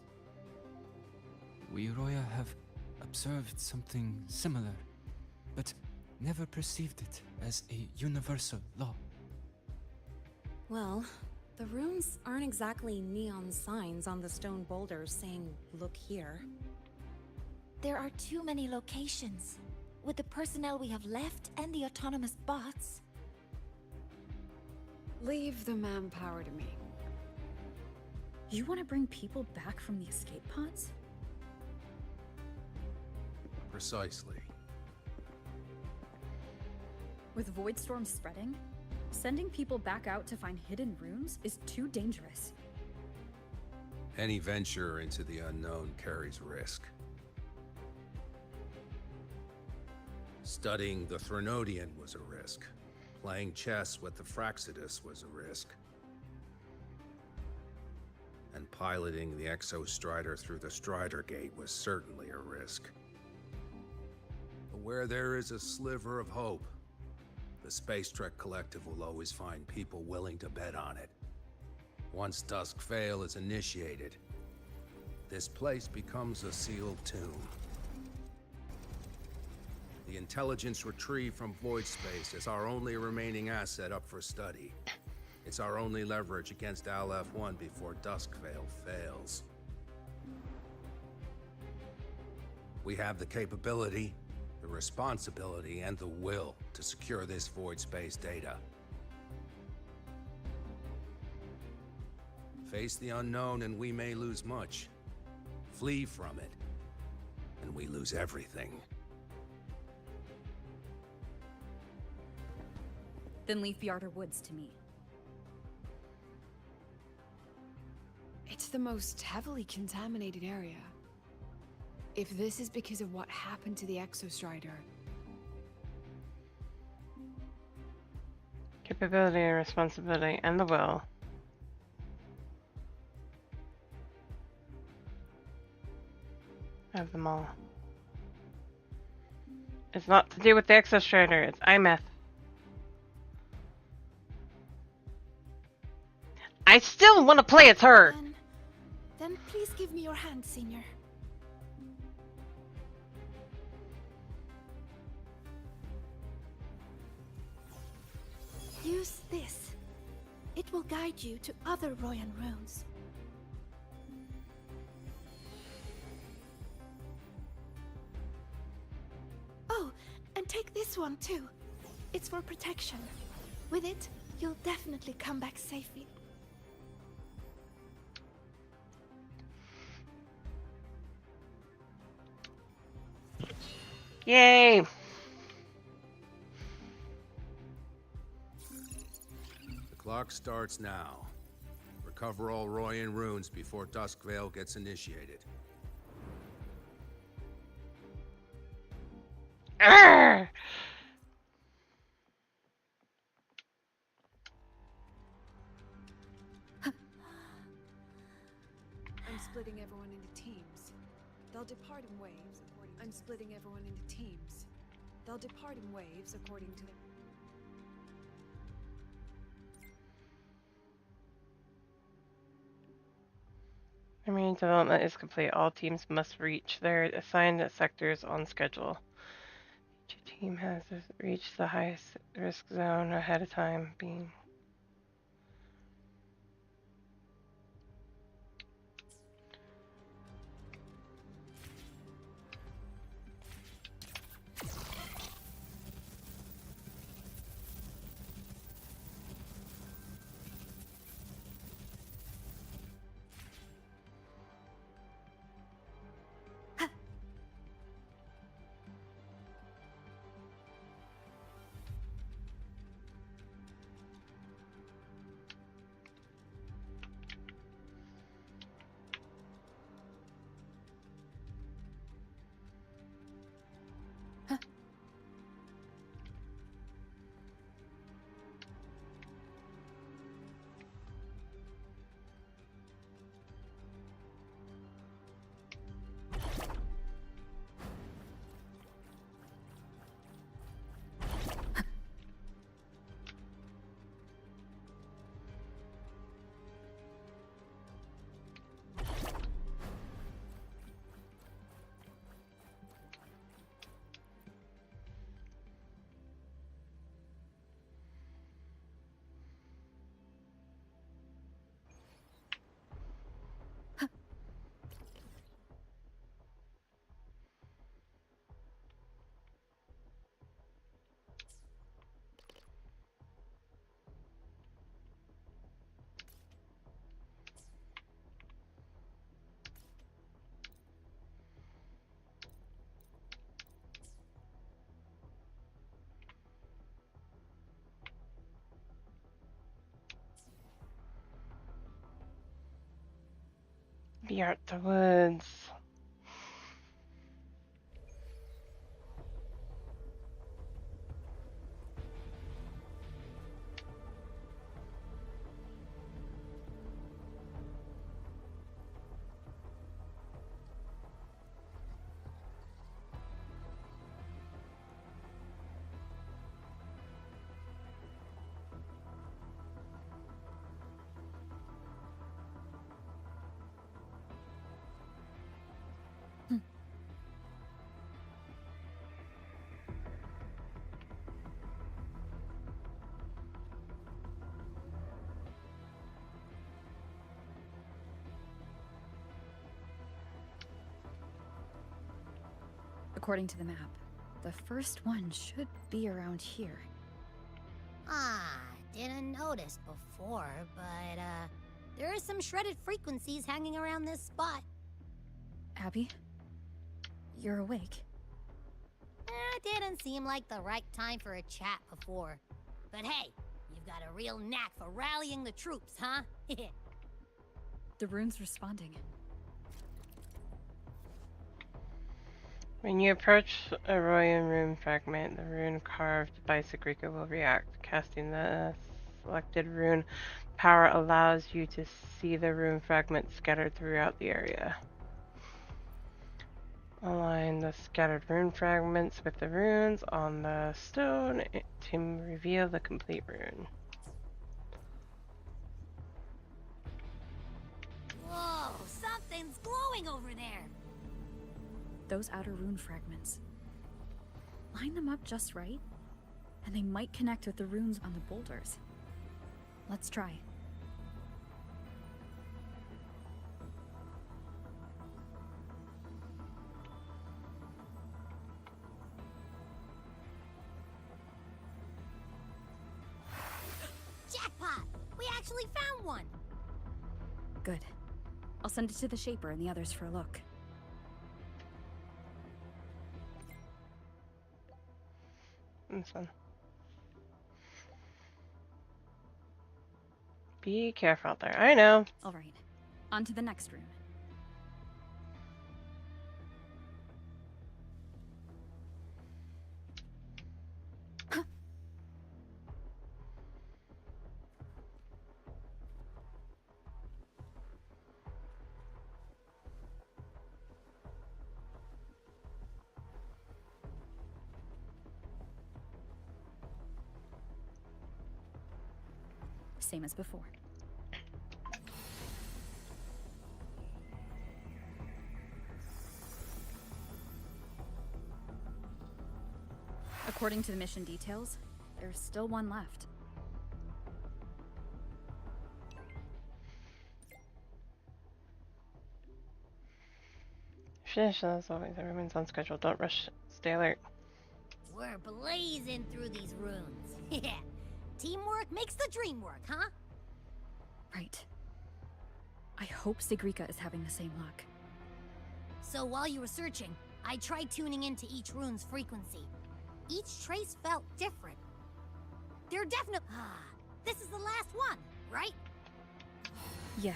We Roya have observed something similar, but never perceived it as a universal law. Well, the runes aren't exactly neon signs on the stone boulders saying, "Look here." there are too many locations. With the personnel we have left and the autonomous bots, Leave the manpower to me. You want to bring people back from the escape pods? Precisely. With void storms spreading, sending people back out to find hidden runes is too dangerous. Any venture into the unknown carries risk. Studying the Threnodian was a risk. Playing chess with the Fraxidus was a risk. And piloting the Exostrider through the Strider Gate was certainly a risk. But where there is a sliver of hope, the Space Trek Collective will always find people willing to bet on it. Once Dusk Vale is initiated, this place becomes a sealed tomb. The intelligence retrieved from void space is our only remaining asset up for study. It's our only leverage against Aleph-1 before Dusk Vale fails. We have the capability, the responsibility, and the will to secure this void space data. Face the unknown and we may lose much. Flee from it, and we lose everything. Then leave the Outer Woods to me. It's the most heavily contaminated area. If this is because of what happened to the Exostrider, Capability, responsibility, and the will. I have them all. It's not to do with the Exostrider, it's IMETH. I still want to play as her! Then please give me your hand, Senior. Use this. It will guide you to other Royan runes. Oh, and take this one too. It's for protection. With it, you'll definitely come back safely. Yay! The clock starts now. Recover all Royan runes before Dusk Vale gets initiated. Arrgh! I'm splitting everyone into teams. They'll depart in waves. I'm splitting everyone into teams. They'll depart in waves according to their... Remaining development is complete. All teams must reach their assigned sectors on schedule. Each team has reached the highest risk zone ahead of time being. Be out the woods. According to the map, the first one should be around here. Didn't notice before, but there are some shredded frequencies hanging around this spot. Abby? You're awake. Didn't seem like the right time for a chat before. But hey, you've got a real knack for rallying the troops, huh? The rune's responding. When you approach a Royan rune fragment, the rune carved by Sigrika will react. Casting the selected rune power allows you to see the rune fragments scattered throughout the area. Align the scattered rune fragments with the runes on the stone to reveal the complete rune. Whoa, something's glowing over there. Those outer rune fragments. Line them up just right, and they might connect with the runes on the boulders. Let's try. Jackpot! We actually found one! Good. I'll send it to the Shaper and the others for a look. This one. Be careful out there. I know. All right. On to the next rune. Same as before. According to the mission details, there's still one left. Finish as always. Everyone's on schedule. Don't rush. Stay alert. We're blazing through these runes. Yeah. Teamwork makes the dream work, huh? Right. I hope Sigrika is having the same luck. So while you were searching, I tried tuning into each rune's frequency. Each trace felt different. They're definitely... this is the last one, right? Yeah.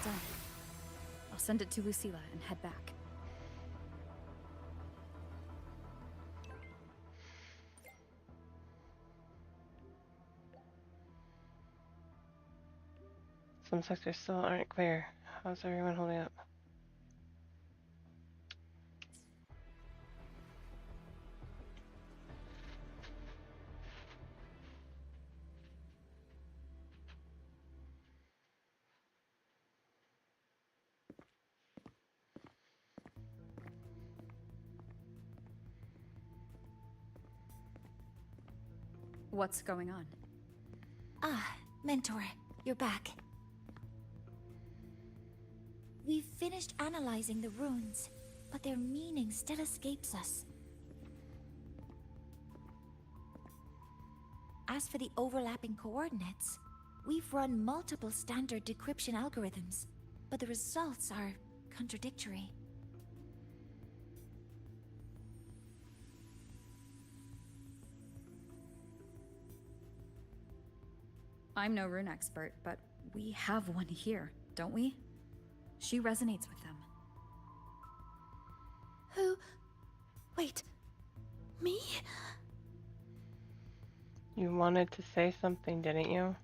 Done. I'll send it to Lucilla and head back. Some sectors still aren't clear. How's everyone holding up? What's going on? Mentor, you're back. We've finished analyzing the runes, but their meaning still escapes us. As for the overlapping coordinates, we've run multiple standard decryption algorithms, but the results are contradictory. I'm no rune expert, but we have one here, don't we? She resonates with them. Who? Wait. Me? You wanted to say something, didn't you?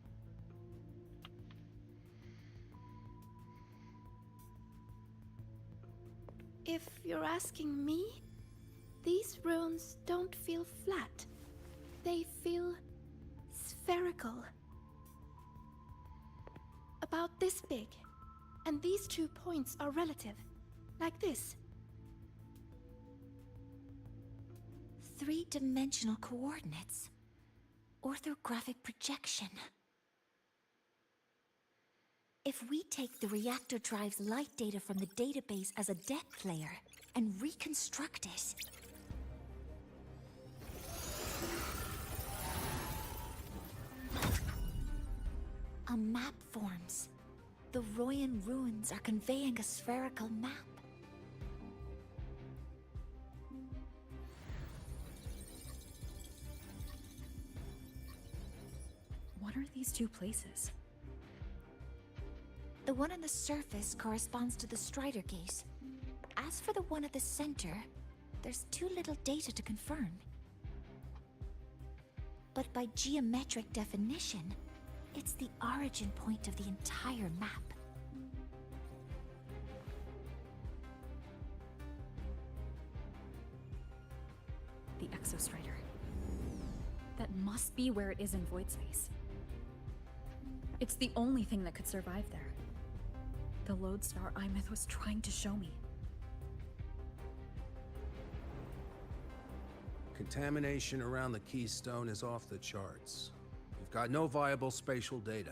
If you're asking me, these runes don't feel flat. They feel spherical. About this big. And these 2 points are relative. Like this. 3-dimensional coordinates. Orthographic projection. If we take the reactor drive's light data from the database as a depth layer and reconstruct it, a map forms. The Royan ruins are conveying a spherical map. What are these 2 places? The one on the surface corresponds to the Strider Gate. As for the one at the center, there's too little data to confirm. But by geometric definition, it's the origin point of the entire map. The Exostrider. That must be where it is in void space. It's the only thing that could survive there. The lodestar Imith was trying to show me. Contamination around the keystone is off the charts. We've got no viable spatial data.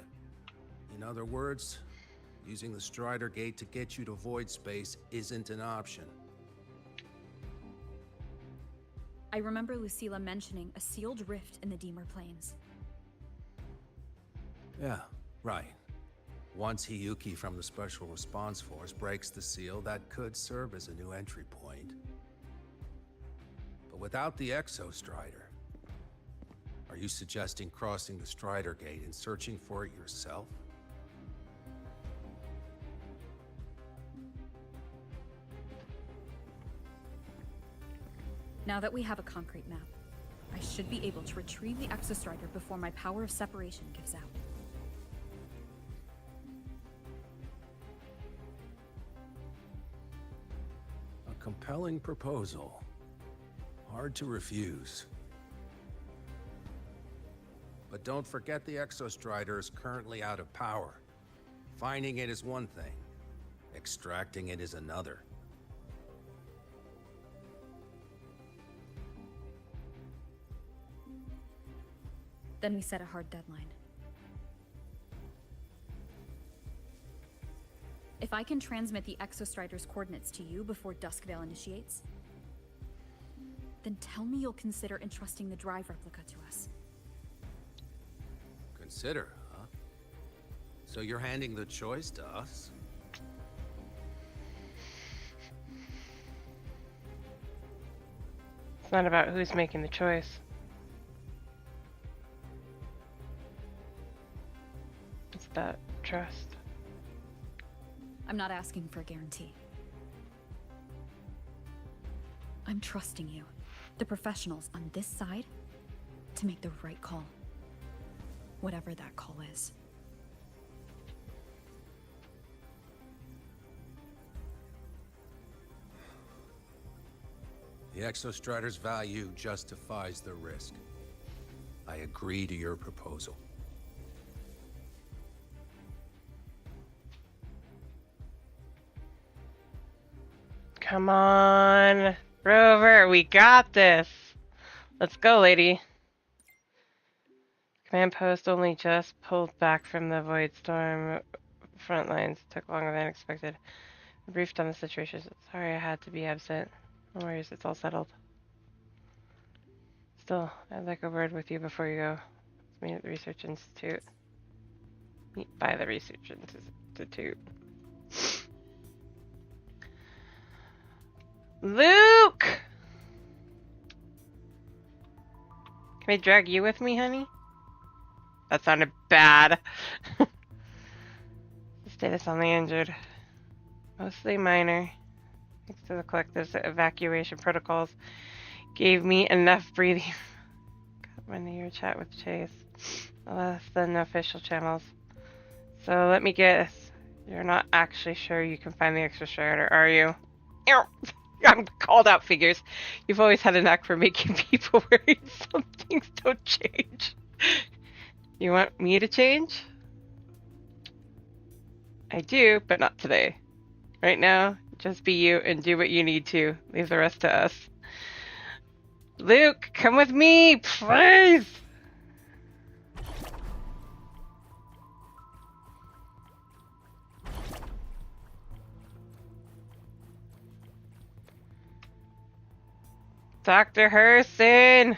In other words, using the Strider Gate to get you to void space isn't an option. I remember Lucilla mentioning a sealed rift in the Deemer Plains. Yeah, right. Once Hiyuki from the Special Response Force breaks the seal, that could serve as a new entry point. But without the Exostrider, are you suggesting crossing the Strider Gate and searching for it yourself? Now that we have a concrete map, I should be able to retrieve the Exostrider before my power of separation gives out. A compelling proposal. Hard to refuse. But don't forget the Exostrider is currently out of power. Finding it is one thing. Extracting it is another. Then we set a hard deadline. If I can transmit the Exostrider's coordinates to you before Duskvale initiates, then tell me you'll consider entrusting the drive replica to us. Consider, huh? So you're handing the choice to us? It's not about who's making the choice. It's about trust. I'm not asking for a guarantee. I'm trusting you, the professionals on this side, to make the right call. Whatever that call is. The Exostrider's value justifies the risk. I agree to your proposal. Come on, Rover, we got this. Let's go, lady. Command post only just pulled back from the Void Storm front lines. Took longer than expected. Briefed on the situation. Sorry I had to be absent. No worries, it's all settled. Still, I'd like a word with you before you go. Let's meet at the Research Institute. Meet by the Research Institute. Luke! Can I drag you with me, honey? That sounded bad. Status on the injured. Mostly minor. Thanks to the collective's evacuation protocols. Gave me enough breathing. When you chat with Chase. Less than official channels. So let me guess. You're not actually sure you can find the extra strider, are you? I'm called out, figures. You've always had a knack for making people worry. Some things don't change. You want me to change? I do, but not today. Right now, just be you and do what you need to. Leave the rest to us. Luke, come with me, please! Dr. Herson!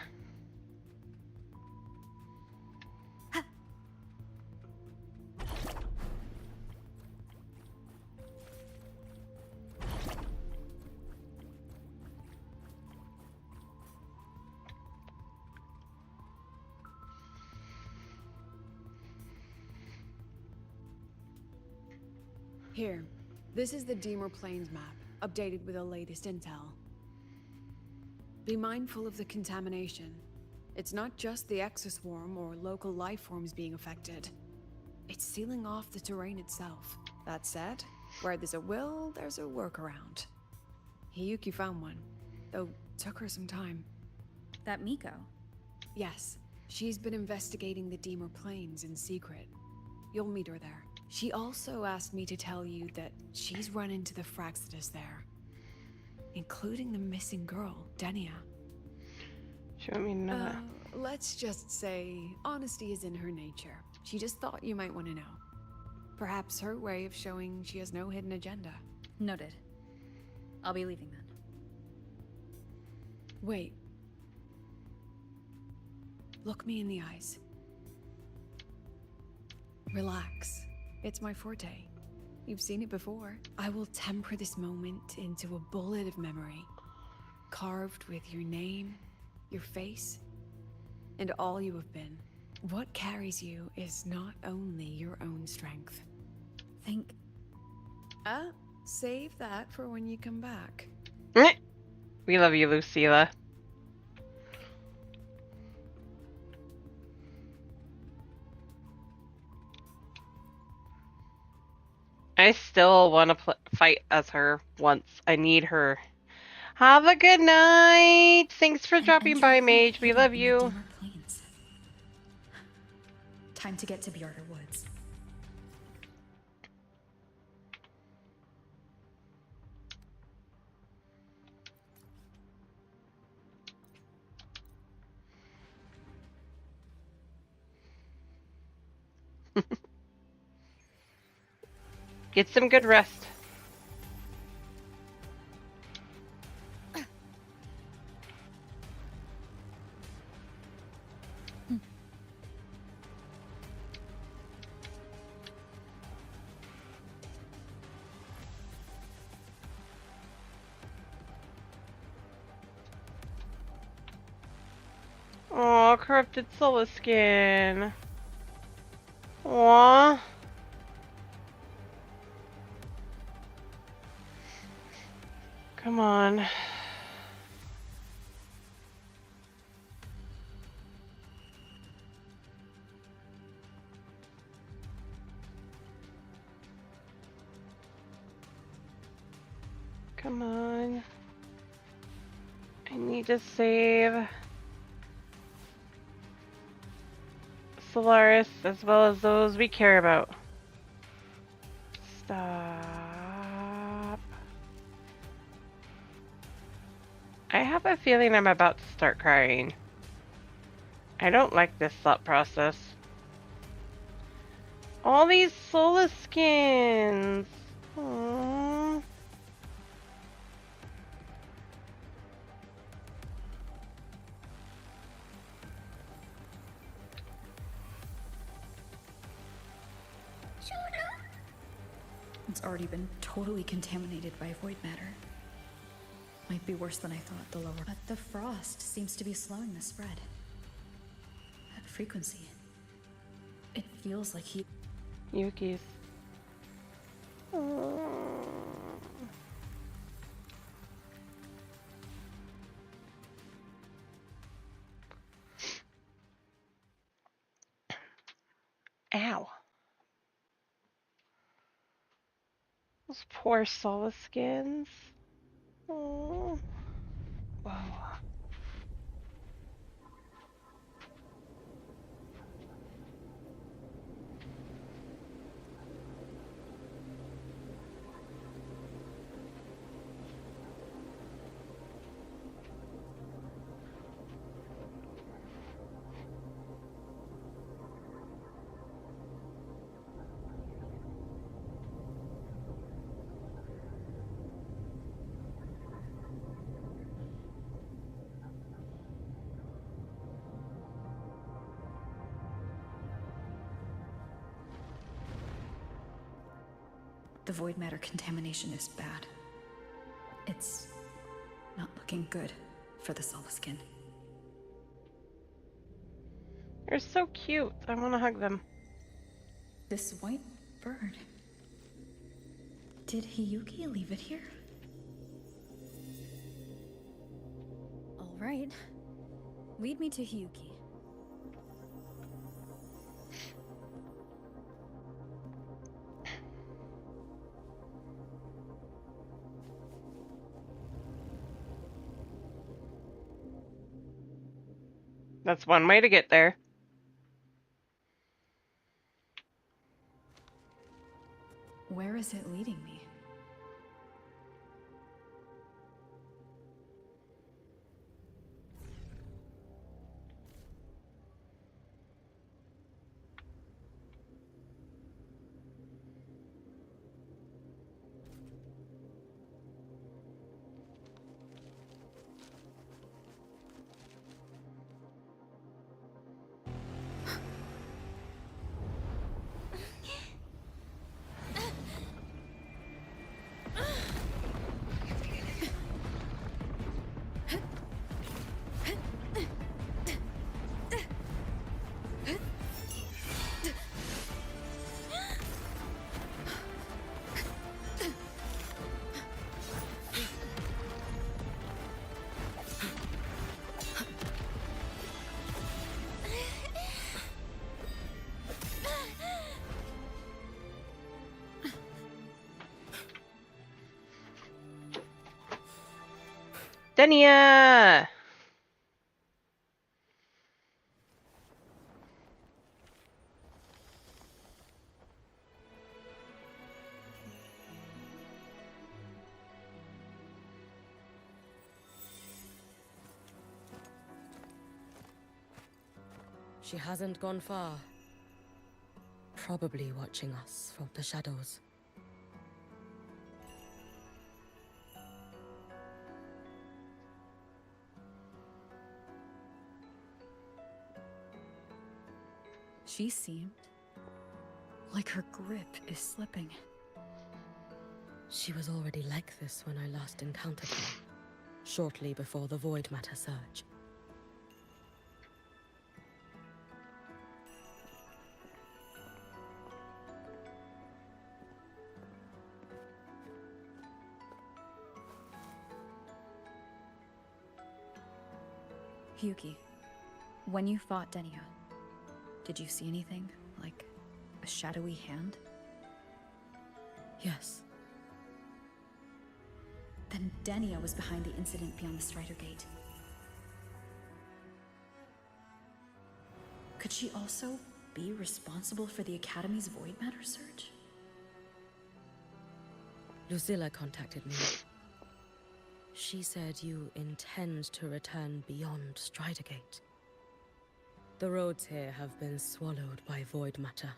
Here, this is the Deemer Plains map, updated with the latest intel. Be mindful of the contamination. It's not just the exoswarm or local life forms being affected. It's sealing off the terrain itself. That said, where there's a will, there's a workaround. Hiyuki found one, though took her some time. That Miko? Yes, she's been investigating the Deemer Plains in secret. You'll meet her there. She also asked me to tell you that she's run into the Fraxidus there, including the missing girl, Denia. She want me to know that? Let's just say honesty is in her nature. She just thought you might want to know. Perhaps her way of showing she has no hidden agenda. Noted. I'll be leaving then. Wait. Look me in the eyes. Relax. It's my forte. You've seen it before. I will temper this moment into a bullet of memory, carved with your name, your face, and all you have been. What carries you is not only your own strength. Think. Save that for when you come back. We love you, Lucilla. I still want to fight as her once. I need her. Have a good night. Thanks for dropping by, Mage. We love you. Time to get to Bjarter Woods. Get some good rest. Oh, corrupted soul skin. Aww. Come on. Come on. I need to save Solaris as well as those we care about. Stop. I have a feeling I'm about to start crying. I don't like this thought process. All these Sola skins. Aww. It's already been totally contaminated by void matter. Might be worse than I thought, the lower. But the frost seems to be slowing the spread. That frequency. It feels like he... Yuki's. Ow. Those poor Solaskins. Oh. Whoa. The void matter contamination is bad. It's not looking good for the Solaskin. They're so cute. I want to hug them. This white bird. Did Hiyuki leave it here? All right. Lead me to Hiyuki. That's one way to get there. Where is it leading me? Denia! She hasn't gone far. Probably watching us from the shadows. She seemed like her grip is slipping. She was already like this when I last encountered her, shortly before the void matter surge. Hiyuki, when you fought Denia, did you see anything? Like a shadowy hand? Yes. Then Denia was behind the incident beyond the Strider Gate. Could she also be responsible for the Academy's void matter surge? Lucilla contacted me. She said you intend to return beyond Strider Gate. The roads here have been swallowed by void matter.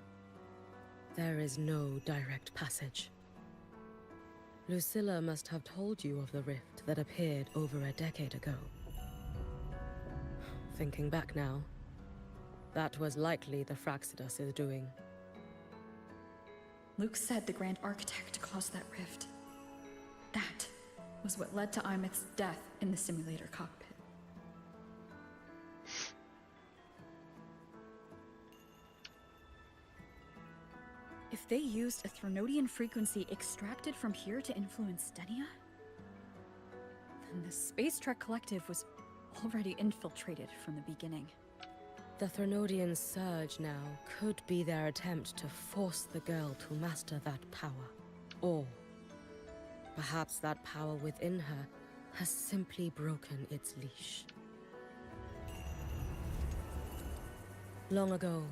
There is no direct passage. Lucilla must have told you of the rift that appeared over a decade ago. Thinking back now, that was likely the Fraxidus' doing. Luke said the Grand Architect caused that rift. That was what led to Imith's death in the simulator cockpit. If they used a Threnodian frequency extracted from here to influence Stenia, then the Space Trek Collective was already infiltrated from the beginning. The Threnodian surge now could be their attempt to force the girl to master that power. Or perhaps that power within her has simply broken its leash. Long ago,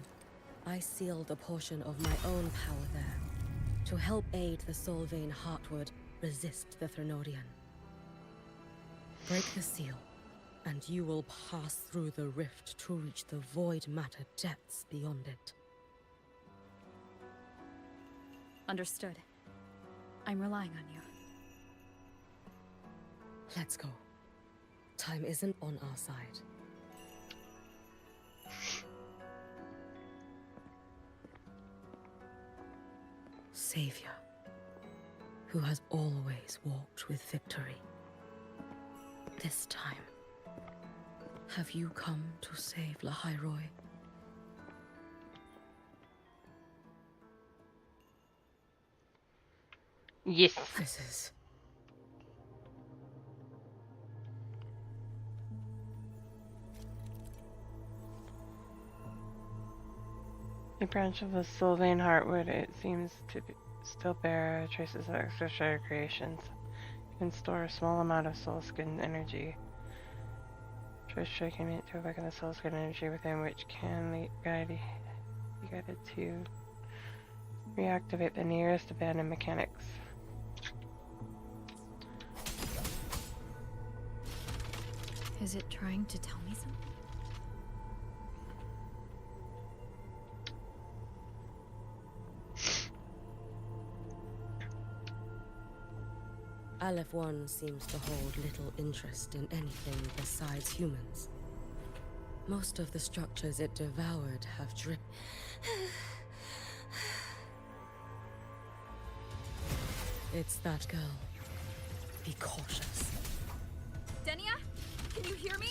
I sealed a portion of my own power there to help aid the Solvane Heartwood resist the Threnodian. Break the seal, and you will pass through the rift to reach the void matter depths beyond it. Understood. I'm relying on you. Let's go. Time isn't on our side. Savior, who has always walked with victory. This time, have you come to save Lahairoi? Yes. This is... A branch of the Sylvain Heartwood, it seems to still bear traces of extra shadow creations. You can store a small amount of soul skin energy. Try striking it to awaken the soul skin energy within, which can be guided to reactivate the nearest abandoned mechanics. Is it trying to tell me something? Aleph 1 seems to hold little interest in anything besides humans. Most of the structures it devoured have dripped. It's that girl. Be cautious. Stenia? Can you hear me?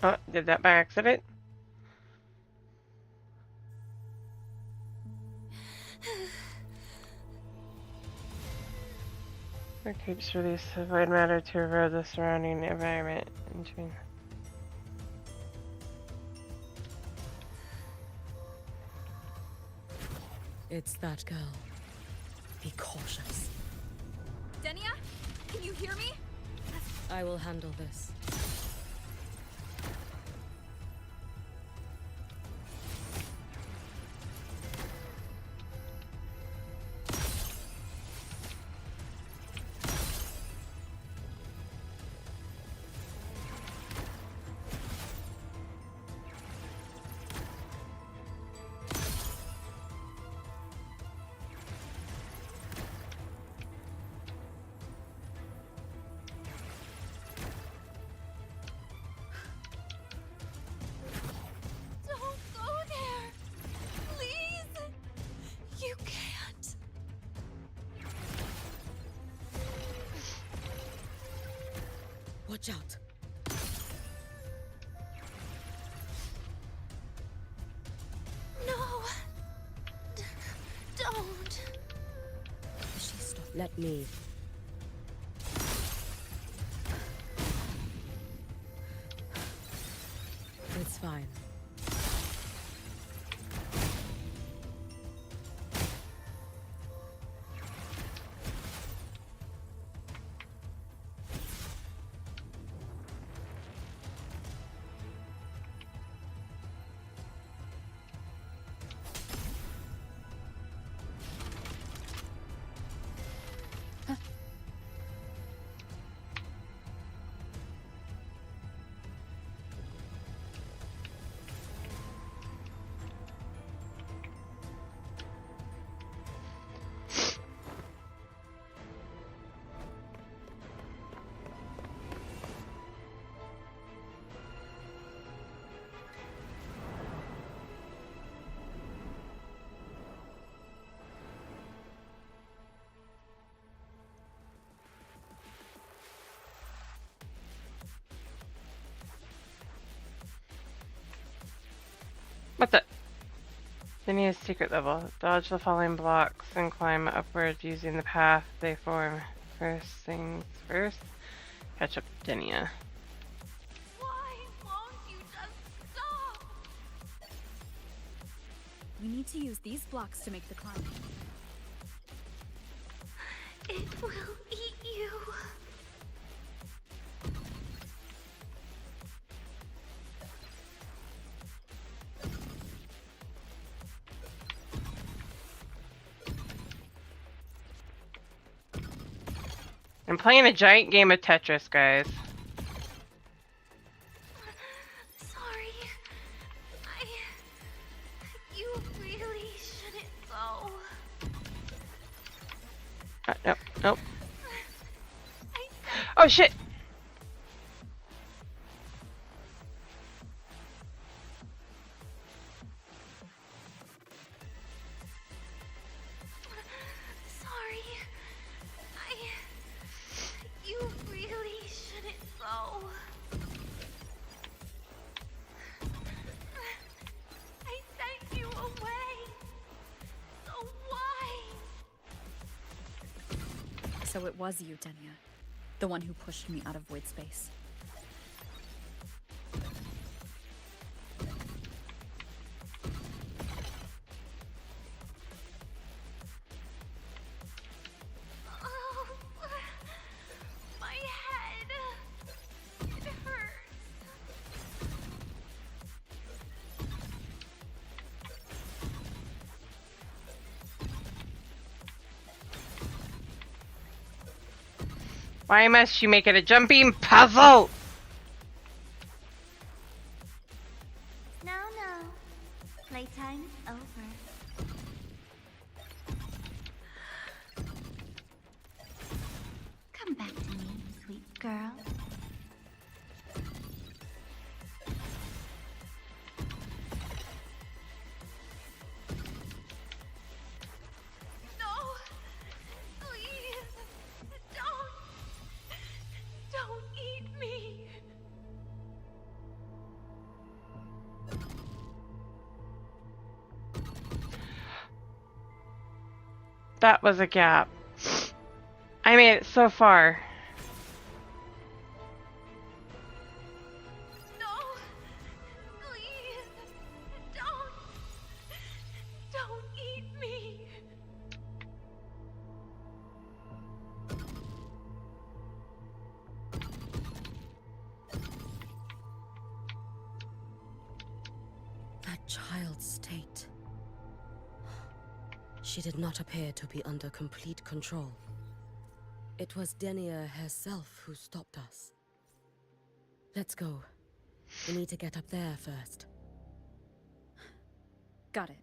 Oh, did that by accident? Or keeps release of void matter to erode the surrounding environment. It's that girl. Be cautious. Stenia? Can you hear me? I will handle this. Watch out. No. Don't. She stopped. Let me. It's fine. Denia's secret level. Dodge the falling blocks and climb upward using the path they form. First things first. Catch up to Denia. Why won't you just stop? We need to use these blocks to make the climb. It will eat you. I'm playing a giant game of Tetris, guys. Sorry. You really shouldn't go. Nope, nope. Oh shit! Sorry. You really shouldn't go. I sent you away. So why? So it was you, Denia. The one who pushed me out of void space. Oh, my head. It hurts. Why must you make it a jumping puzzle? No, playtime is over. Come back to me, sweet girl. No, please, don't eat me. That was a gap. I made it so far. No, please, don't eat me. That child's state. She did not appear to be under complete control. It was Denia herself who stopped us. Let's go. We need to get up there first. Got it.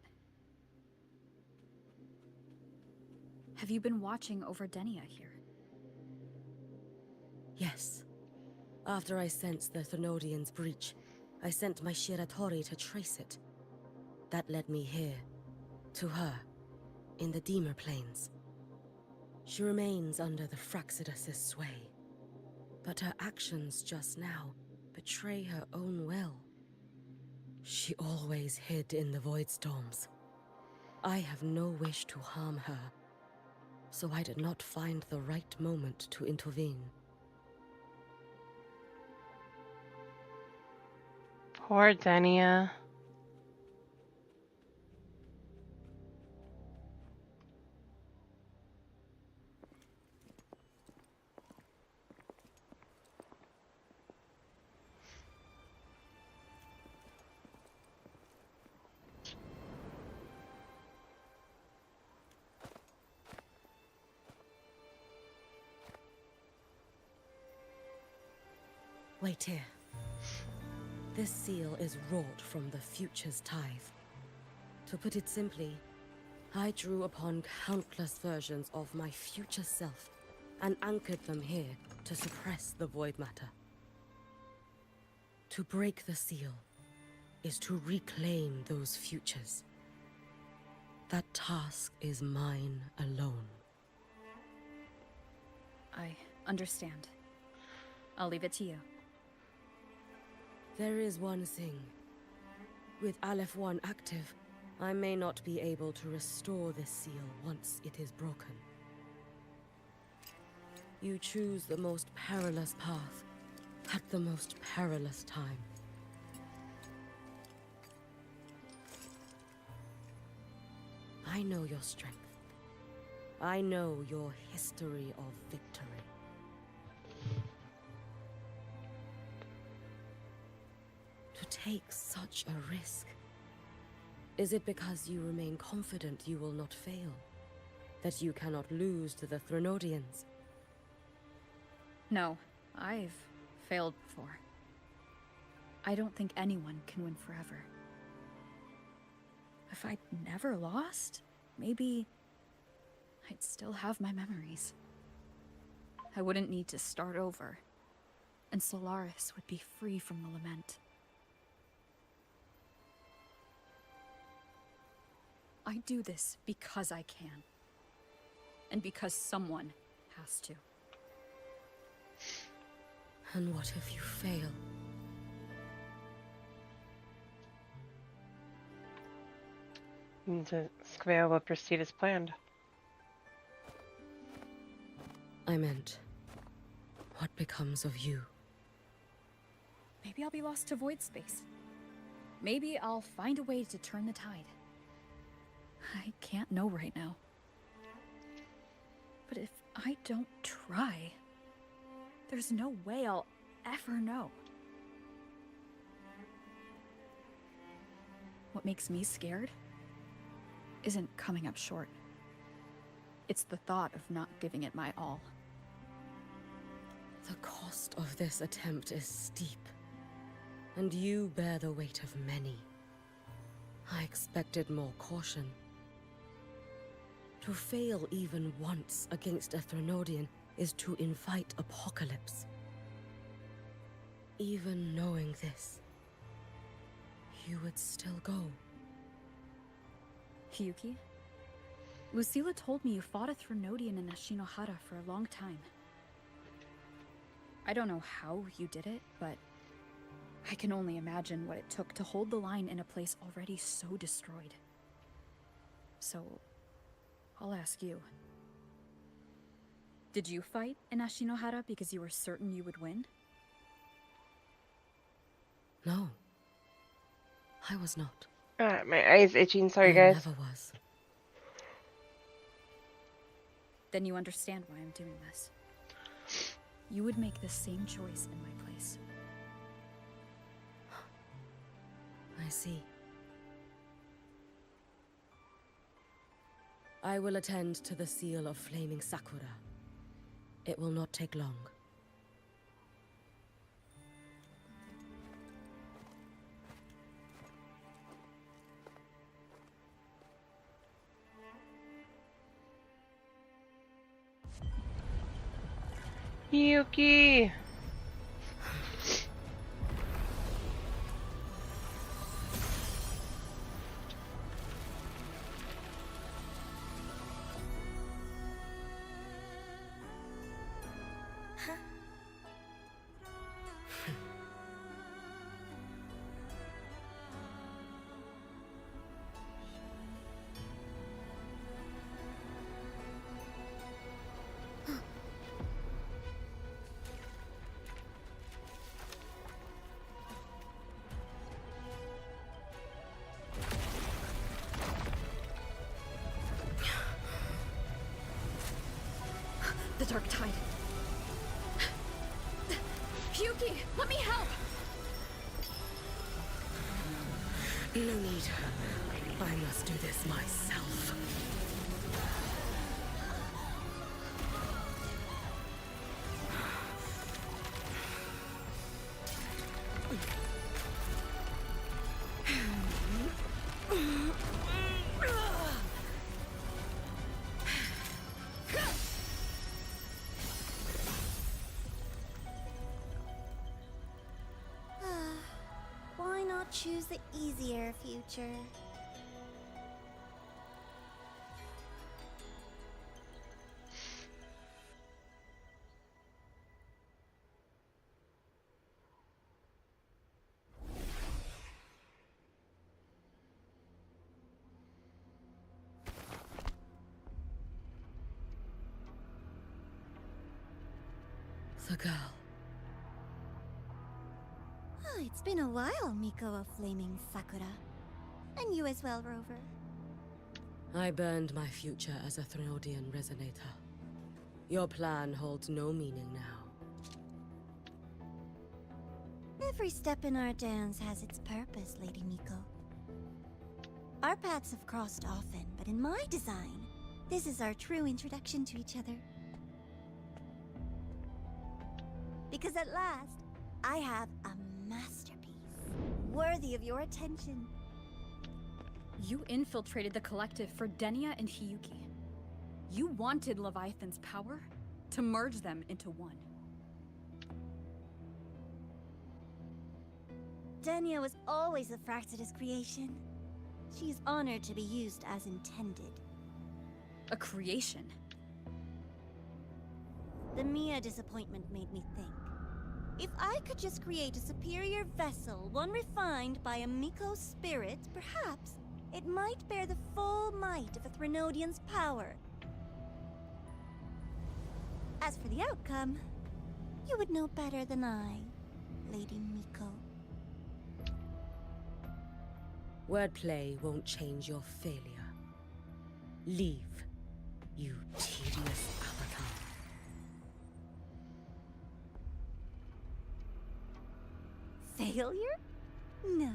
Have you been watching over Denia here? Yes. After I sensed the Thermodian's breach, I sent my Shiratori to trace it. That led me here, to her, in the Deemer Plains. She remains under the Fraxidus' sway, but her actions just now betray her own will. She always hid in the void storms. I have no wish to harm her, so I did not find the right moment to intervene. Poor Denia. Wait here. This seal is wrought from the future's tithe. To put it simply, I drew upon countless versions of my future self and anchored them here to suppress the void matter. To break the seal is to reclaim those futures. That task is mine alone. I understand. I'll leave it to you. There is one thing. With Aleph 1 active, I may not be able to restore this seal once it is broken. You choose the most perilous path at the most perilous time. I know your strength. I know your history of victory. To take such a risk, is it because you remain confident you will not fail? That you cannot lose to the Threnodians? No, I've failed before. I don't think anyone can win forever. If I'd never lost, maybe I'd still have my memories. I wouldn't need to start over, and Solaris would be free from the lament. I do this because I can, and because someone has to. And what if you fail? The Square will proceed as planned. I meant, what becomes of you? Maybe I'll be lost to void space. Maybe I'll find a way to turn the tide. I can't know right now. But if I don't try, there's no way I'll ever know. What makes me scared isn't coming up short. It's the thought of not giving it my all. The cost of this attempt is steep, and you bear the weight of many. I expected more caution. To fail even once against a Threnodian is to invite apocalypse. Even knowing this, you would still go. Hiyuki? Lucilla told me you fought a Threnodian in Ashinohara for a long time. I don't know how you did it, but I can only imagine what it took to hold the line in a place already so destroyed. So, I'll ask you. Did you fight in Ashinohara because you were certain you would win? No. I was not. My eye's itching, sorry I guys. never was. Then you understand why I'm doing this. You would make the same choice in my place. I see. I will attend to the seal of flaming Sakura. It will not take long. Yuki! The Dark Tide. Hiyuki, let me help! No need. I must do this myself. Why not choose the easier future? The girl. Oh, it's been a while, Miko of Flaming Sakura. And you as well, Rover. I burned my future as a Threnodian resonator. Your plan holds no meaning now. Every step in our dance has its purpose, Lady Miko. Our paths have crossed often, but in my design, this is our true introduction to each other. Because at last, I have a masterpiece, worthy of your attention. You infiltrated the collective for Denia and Hiyuki. You wanted Leviathan's power to merge them into one. Denia was always a Fraxidus creation. She is honored to be used as intended. A creation? The Mia disappointment made me think. If I could just create a superior vessel, one refined by a Miko spirit, perhaps it might bear the full might of a Threnodian's power. As for the outcome, you would know better than I, Lady Miko. Wordplay won't change your failure. Leave, you tedious avatar. Failure? No.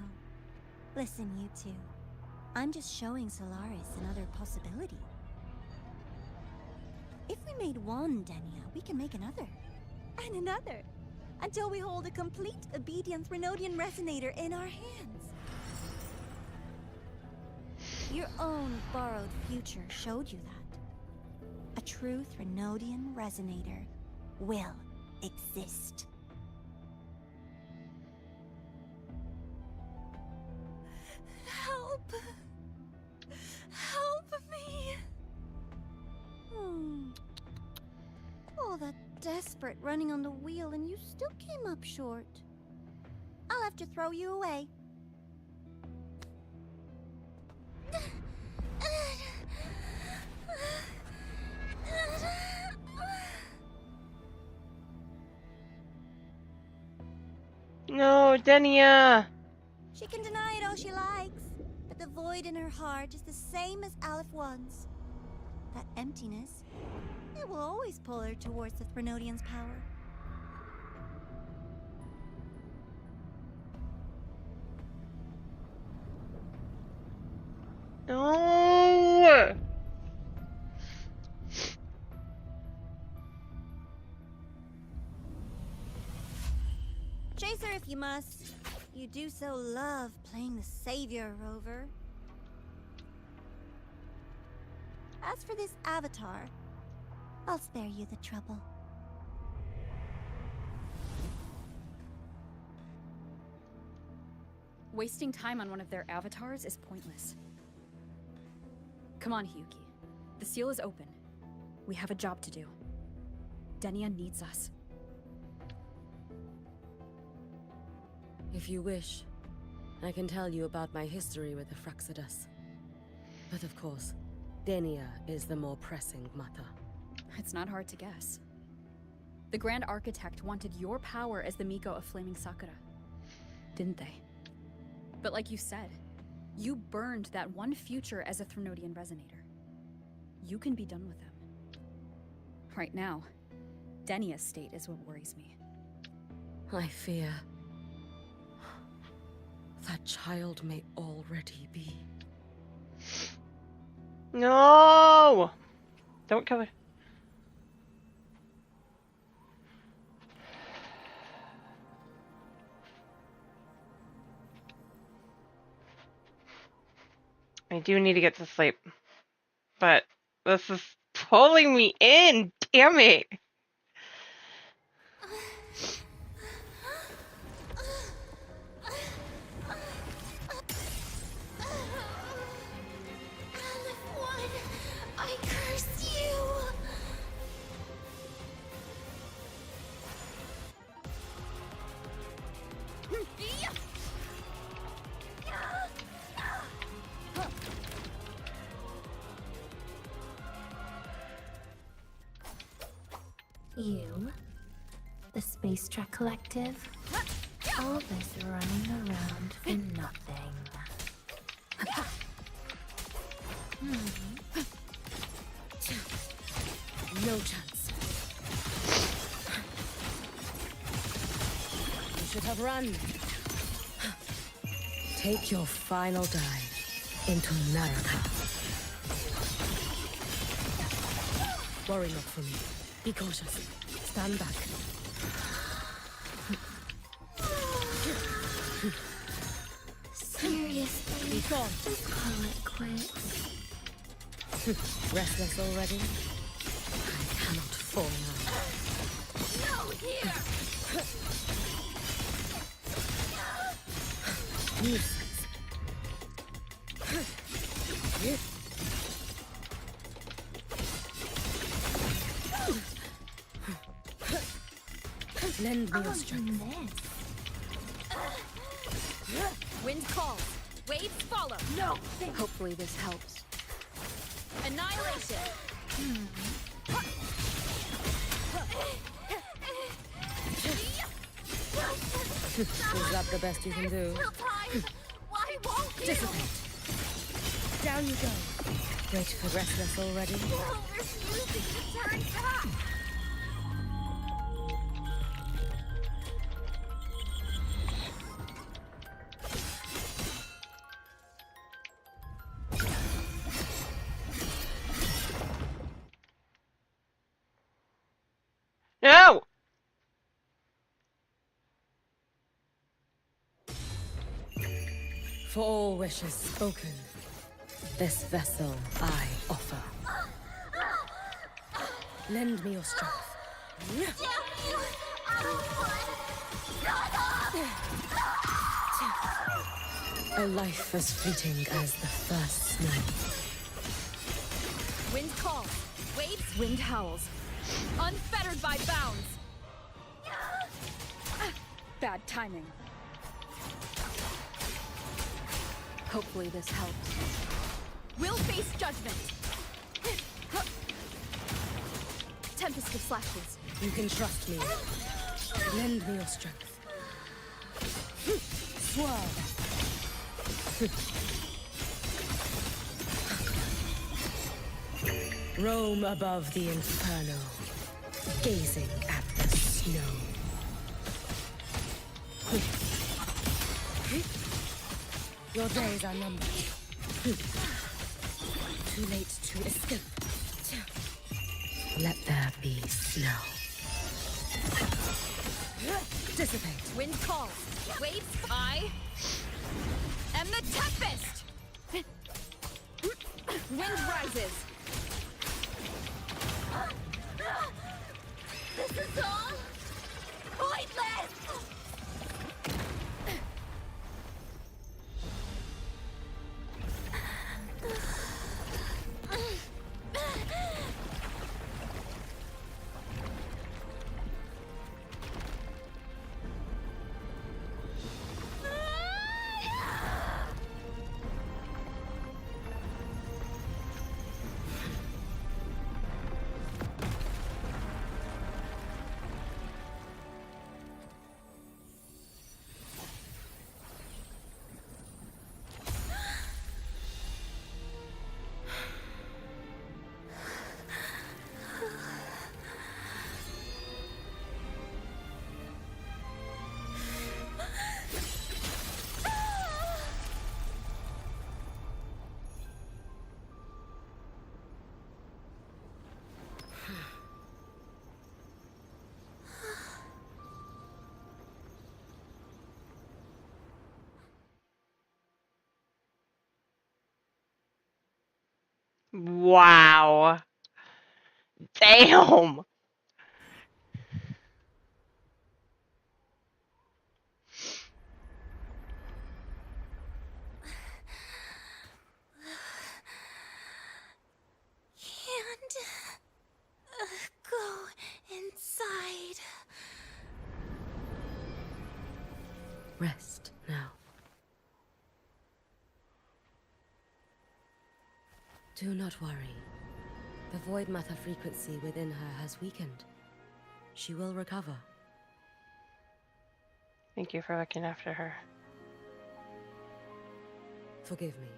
Listen, you two. I'm just showing Solaris another possibility. If we made one Denia, we can make another. And another. Until we hold a complete obedient Threnodian resonator in our hands. Your own borrowed future showed you that. A true Threnodian resonator will exist. Help! Help me! All that desperate running on the wheel and you still came up short. I'll have to throw you away. No, Denia! She can deny it all she likes, but the void in her heart is the same as Aleph One's. That emptiness, it will always pull her towards the Threnodian's power. No! Chase her if you must. You do so love playing the savior, Rover. As for this avatar, I'll spare you the trouble. Wasting time on one of their avatars is pointless. Come on, Hiyuki. The seal is open. We have a job to do. Denia needs us. If you wish, I can tell you about my history with the Fraxidus. But of course, Denia is the more pressing matter. It's not hard to guess. The Grand Architect wanted your power as the Miko of Flaming Sakura. Didn't they? But like you said, you burned that one future as a Threnodian resonator. You can be done with them. Right now, Denia's state is what worries me. I fear that child may already be. No! Don't kill her. I do need to get to sleep. But this is pulling me in, damn it! I curse you! You The Space Trek Collective? All this running around for nothing. No chance. You should have run. Take your final dive into Naraka. Worry not for me. Be cautious. Stand back. Seriously, Be gone. just call it quits. Restless already? I cannot fall now. No, here! Nuisance. Lend me your strength. Wind calls. Waves follow. No! Hopefully this helps. Annihilation. Is that the best you can do? Why won't you? Dissipate. Down you go. Wait for Restless already? You're refusing to turn back! No! For all wishes spoken, this vessel I offer. Lend me your strength. Damn you! I don't want... A life as fleeting as the first snow. Wind calls. Waves. Wind howls. Unfettered by bounds. Bad timing. Hopefully this helps. We'll face judgment. Tempest of slashes. You can trust me. Lend me your strength. Swerve. Roam above the inferno, gazing at the snow. Your days are numbered. Too late to escape. Let there be snow. Dissipate. Wind calls. Waves. I am the Tempest. Wind rises. This is all pointless! Wow. Damn. Can't go inside. Rest now. Do not worry. The void matter frequency within her has weakened. She will recover. Thank you for looking after her. Forgive me,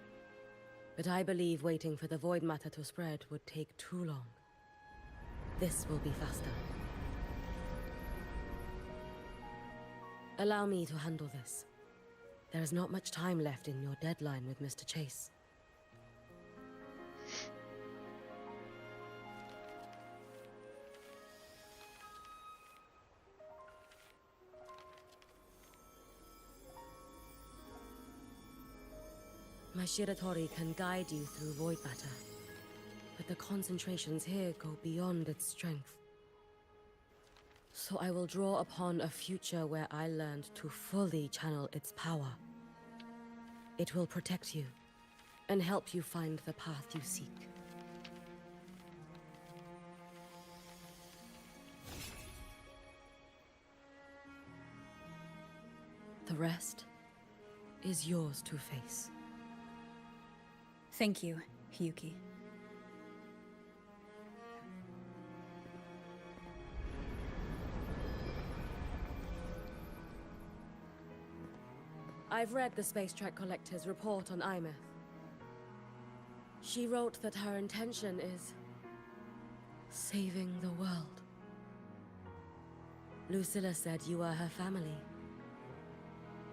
but I believe waiting for the void matter to spread would take too long. This will be faster. Allow me to handle this. There is not much time left in your deadline with Mr. Chase. My Shiratori can guide you through void matter, but the concentrations here go beyond its strength. So I will draw upon a future where I learned to fully channel its power. It will protect you and help you find the path you seek. The rest is yours to face. Thank you, Hyuki. I've read the Space Trek Collector's report on Imeth. She wrote that her intention is saving the world. Lucilla said you are her family.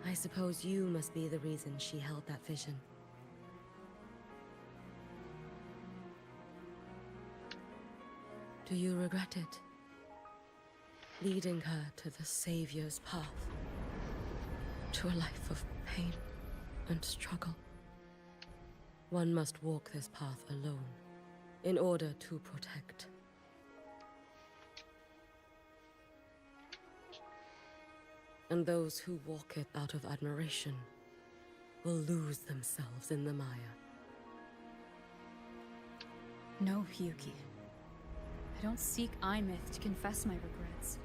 I suppose you must be the reason she held that vision. Do you regret it? Leading her to the Savior's path? To a life of pain and struggle? One must walk this path alone in order to protect. And those who walk it out of admiration will lose themselves in the mire. No, Hyuki. I don't seek Imeth to confess my regrets.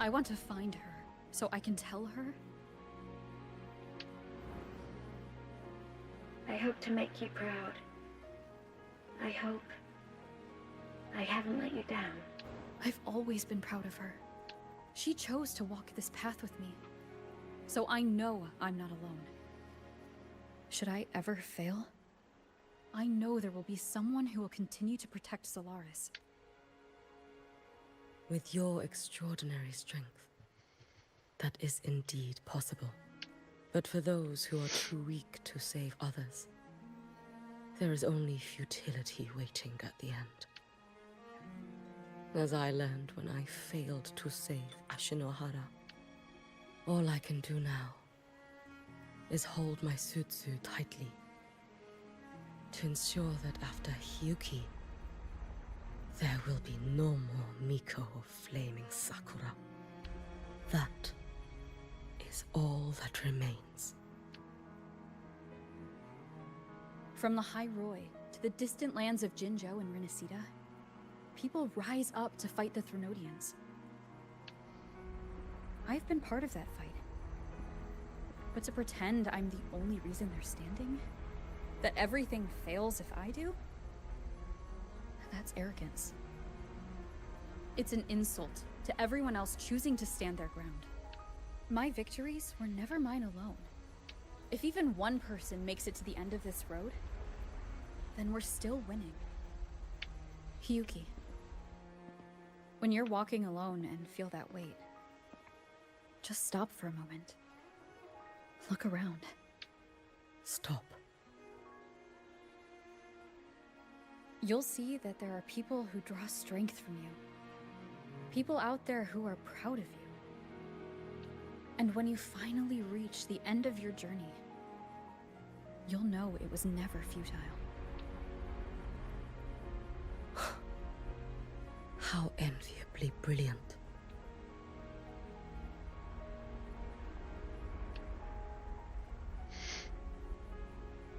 I want to find her, so I can tell her. I hope to make you proud. I hope I haven't let you down. I've always been proud of her. She chose to walk this path with me, so I know I'm not alone. Should I ever fail, I know there will be someone who will continue to protect Solaris. With your extraordinary strength, that is indeed possible. But for those who are too weak to save others, there is only futility waiting at the end. As I learned when I failed to save Ashinohara, all I can do now is hold my Sutsu tightly to ensure that after Hyuki, there will be no more Miko of Flaming Sakura. That is all that remains. From the High Roy to the distant lands of Jinzhou and Rinasida, people rise up to fight the Threnodians. I've been part of that fight. But to pretend I'm the only reason they're standing? That everything fails if I do? That's arrogance. It's an insult to everyone else choosing to stand their ground. My victories were never mine alone. If even one person makes it to the end of this road, then we're still winning. Hyuki, when you're walking alone and feel that weight, just stop for a moment. Look around. Stop. You'll see that there are people who draw strength from you. People out there who are proud of you. And when you finally reach the end of your journey, you'll know it was never futile. How enviably brilliant.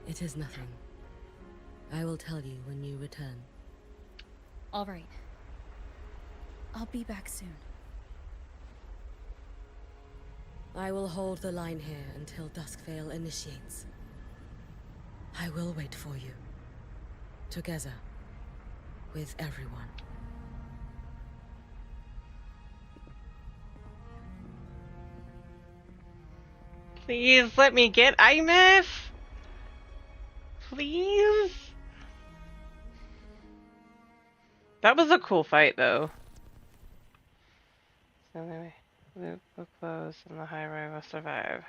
It is nothing. I will tell you when you return. All right. I'll be back soon. I will hold the line here until Duskvale initiates. I will wait for you. Together. With everyone. Please let me get IMF. Please. That was a cool fight, though. So anyway, loop will close and the high road will survive.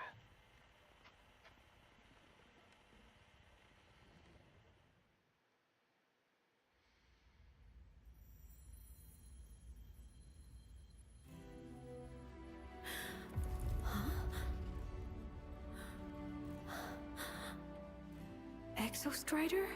Exostrider?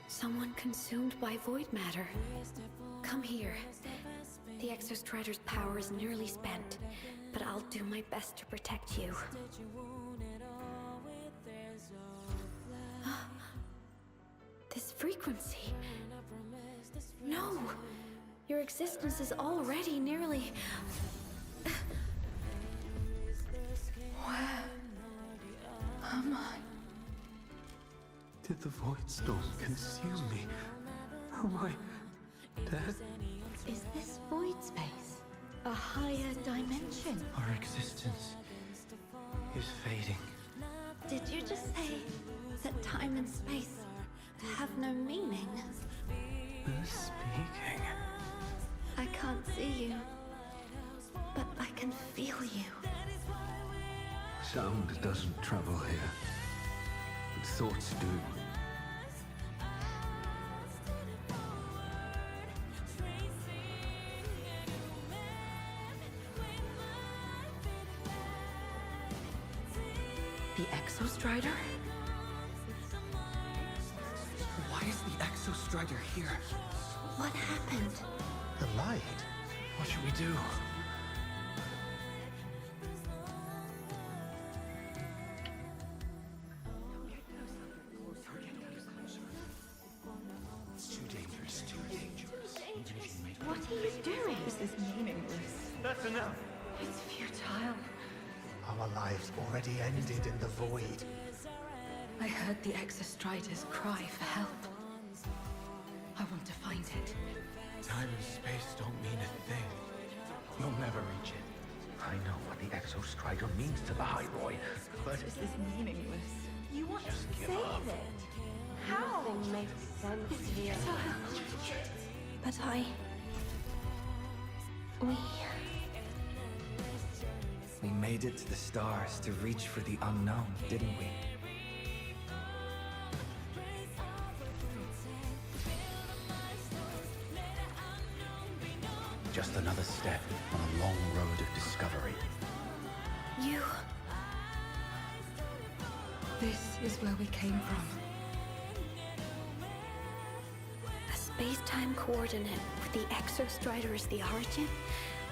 Someone consumed by void matter. Come here. The Exostrider's power is nearly spent, but I'll do my best to protect you. This frequency. No! Your existence is already nearly... Where am I? Did the void storm consume me? Am I dead? Is this void space a higher dimension? Our existence is fading. Did you just say that time and space have no meaning? Who's speaking? I can't see you, but I can feel you. Sound doesn't travel here, but thoughts do. The Exostrider? Why is the Exostrider here? What happened? The light? What should we do? It's too dangerous, too dangerous. What are you doing? This is meaningless. That's enough. It's futile. Our lives already ended in the void. I heard the Exostrider's cry for help. I want to find it. Time and space don't mean a thing. You'll never reach it. I know what the Exostrider means to the High Roy, but This is meaningless. You want Just to give save up. it? How? Nothing makes sense here. But We made it to the stars to reach for the unknown, didn't we? just another step on a long road of discovery. You... This is where we came from. A space-time coordinate with the Exostrider as the origin?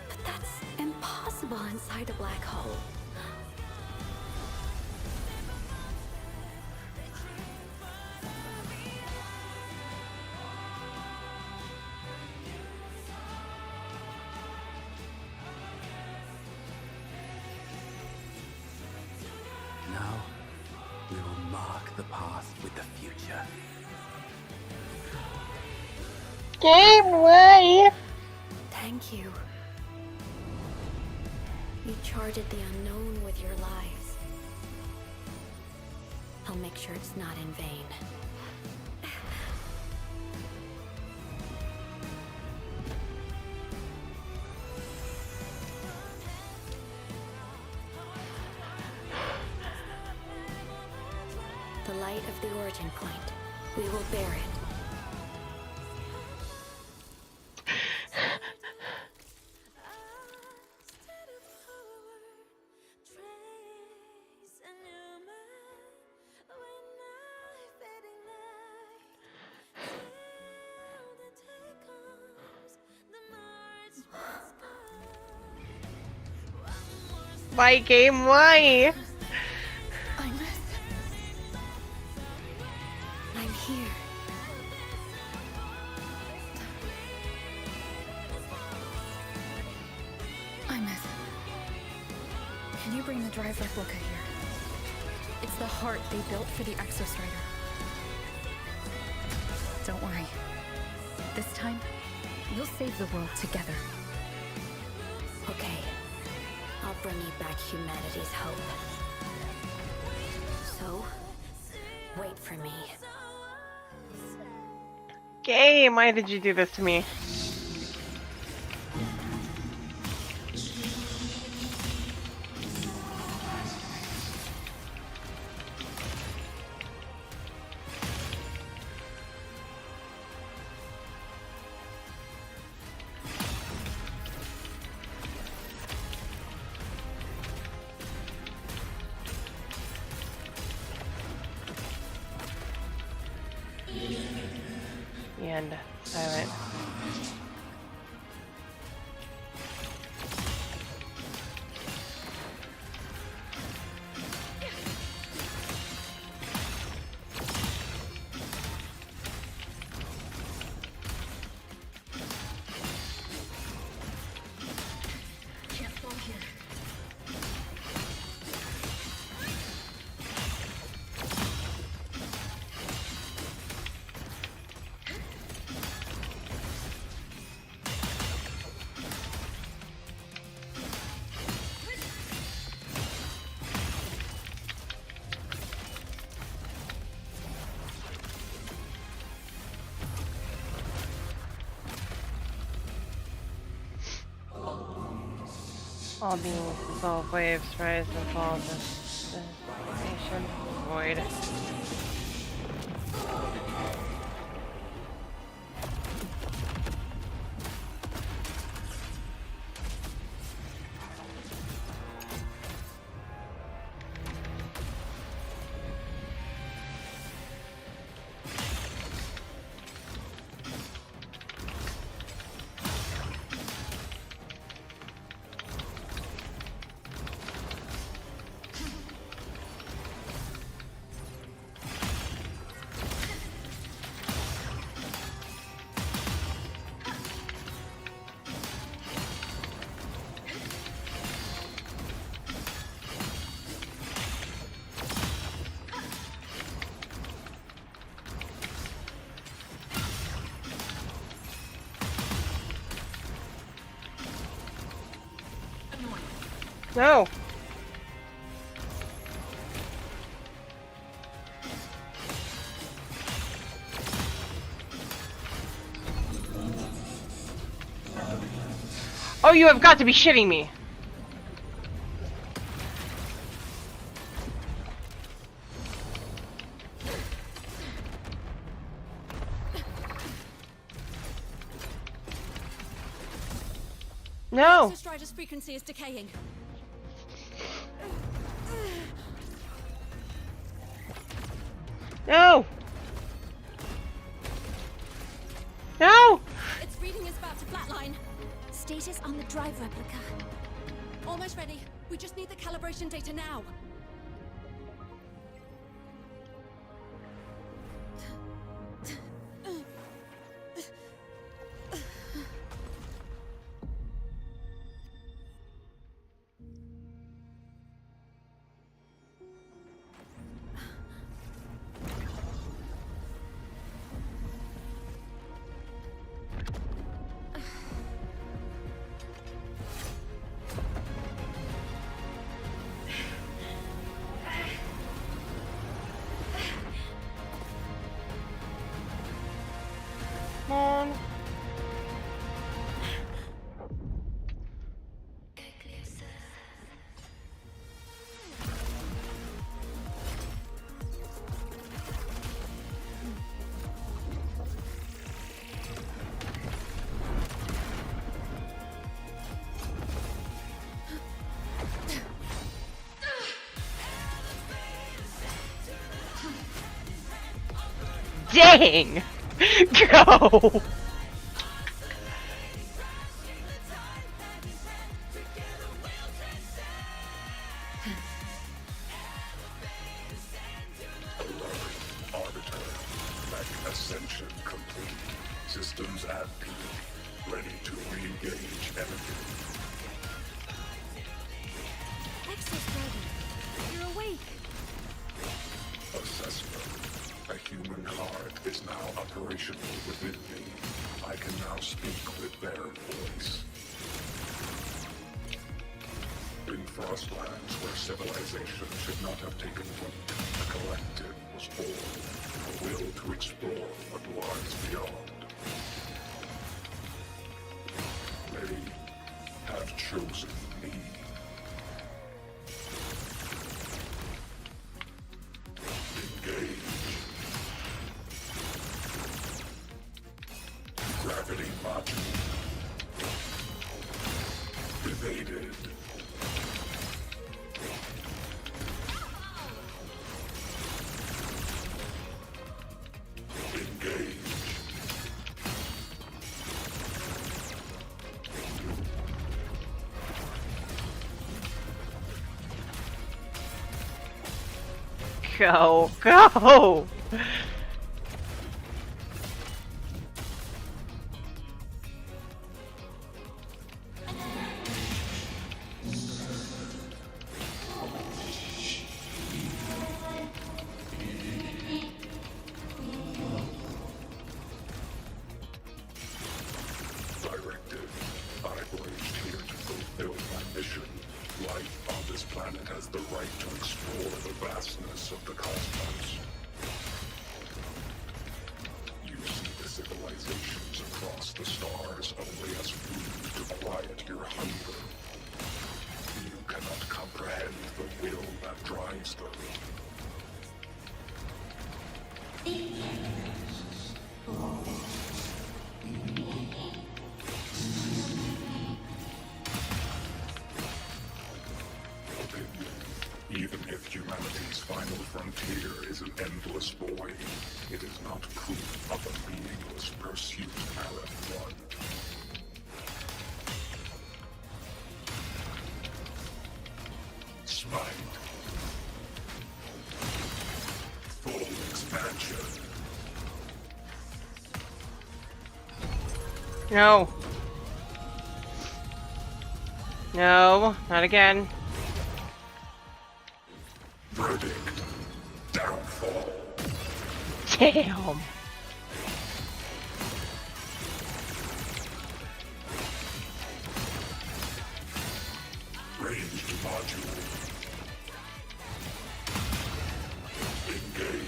But that's impossible inside a black hole. Now, we will mark the past with the future. Game way! Thank you. You charted the unknown with your lives. I'll make sure it's not in vain. The light of the origin point. We will bear it. Why game? Why? bring the drive replica here. It's the heart they built for the Exostrider. Don't worry. This time, we'll save the world together. Okay. I'll bring you back humanity's hope. So, wait for me. Game, why did you do this to me? And silent. Can't fall here. All beings dissolve, waves rise and fall. The nation void. No. Oh, you have got to be shitting me. No. Exostrider's frequency is decaying. No. No. Its reading is about to flatline. Status on the drive replica. Almost ready. We just need the calibration data now. Come on. Dang! Go! Ascension complete. Systems at peak. Ready to re-engage enemy. Exostrider, you're awake. Assessment. A human heart is now operational within me. I can now speak with their voice. In Frostlands, where civilization should not have taken root, a collective was born, a will to explore what lies beyond. They have chosen me. Engage. Gravity module. Evaded. Engage. Go, go! Directive. I voyaged here to fulfill my mission. Life on this planet has the right to explore the vastness of the cosmos. You see the civilizations across the stars only as food to quiet your hunger. You cannot comprehend the will that drives them. Even if humanity's final frontier is an endless void, it is not proof of a meaningless pursuit, Aleph-1. Smite. Full expansion. No. No, not again. Verdict. Downfall. Damn. Ranged module. Engage.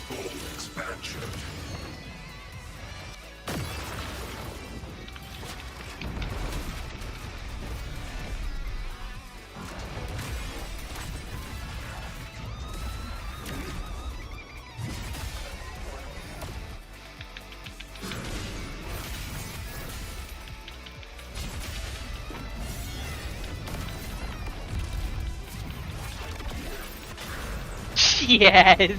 Full expansion. Yes.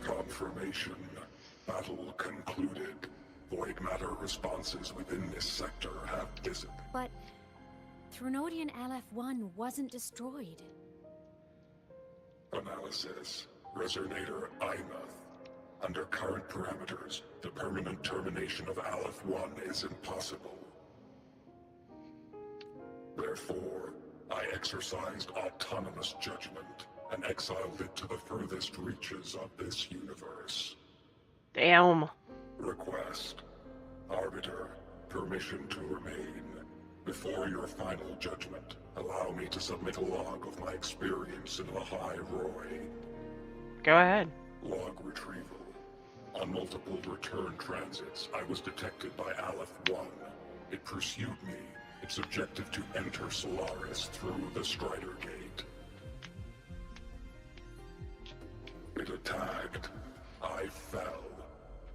Confirmation. Battle concluded. Void matter responses within this sector have dissipated. But Thrunodian Aleph-1 wasn't destroyed. Analysis. Resonator Imath. Under current parameters, the permanent termination of Aleph-1 is impossible. Therefore, I exercised autonomous judgment and exiled it to the furthest reaches of this universe. Damn. Request. Arbiter, permission to remain. Before your final judgment, allow me to submit a log of my experience in Lahai Roy. Go ahead. Log retrieval. On multiple return transits, I was detected by Aleph-1. It pursued me, its objective to enter Solaris through the Strider Gate. It attacked. I fell.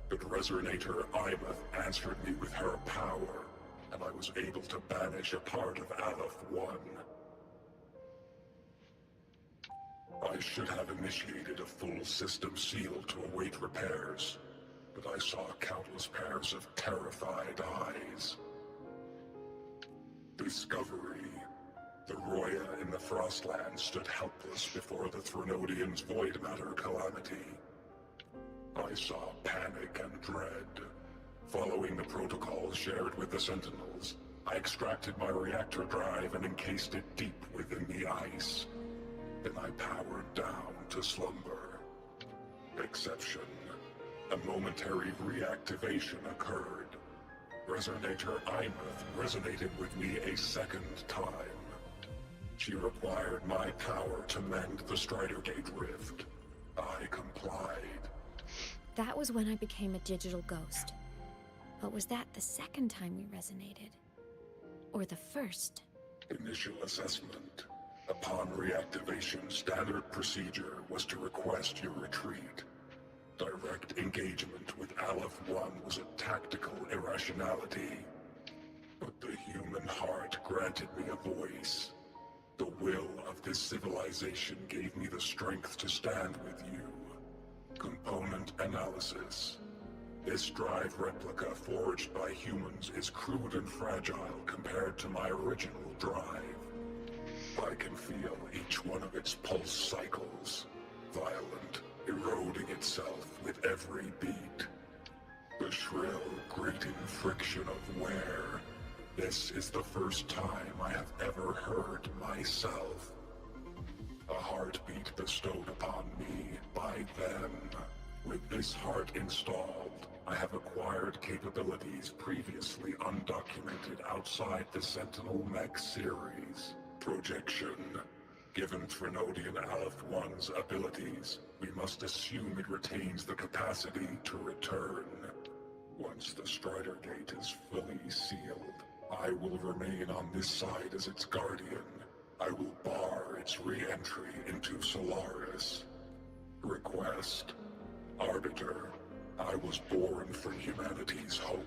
But Resonator Imeth answered me with her power, and I was able to banish a part of Aleph-1. I should have initiated a full system seal to await repairs, but I saw countless pairs of terrified eyes. Discovery. The Roya in the Frostland stood helpless before the Threnodians' void matter calamity. I saw panic and dread. Following the protocols shared with the Sentinels, I extracted my reactor drive and encased it deep within the ice. Then I powered down to slumber. Exception. A momentary reactivation occurred. Resonator Imeth resonated with me a second time. She required my power to mend the Strider Gate rift. I complied. That was when I became a digital ghost. But was that the second time we resonated? Or the first? Initial assessment. Upon reactivation, standard procedure was to request your retreat. Direct engagement with Aleph-1 was a tactical irrationality. But the human heart granted me a voice. The will of this civilization gave me the strength to stand with you. Component analysis. This drive replica forged by humans is crude and fragile compared to my original drive. I can feel each one of its pulse cycles, violent, eroding itself with every beat. The shrill, grating friction of wear. This is the first time I have ever heard myself. A heartbeat bestowed upon me by them. With this heart installed, I have acquired capabilities previously undocumented outside the Sentinel Mech series. Projection. Given Threnodian Aleph-1's abilities, we must assume it retains the capacity to return. Once the Strider Gate is fully sealed, I will remain on this side as its guardian. I will bar its re-entry into Solaris. Request. Arbiter, I was born for humanity's hope.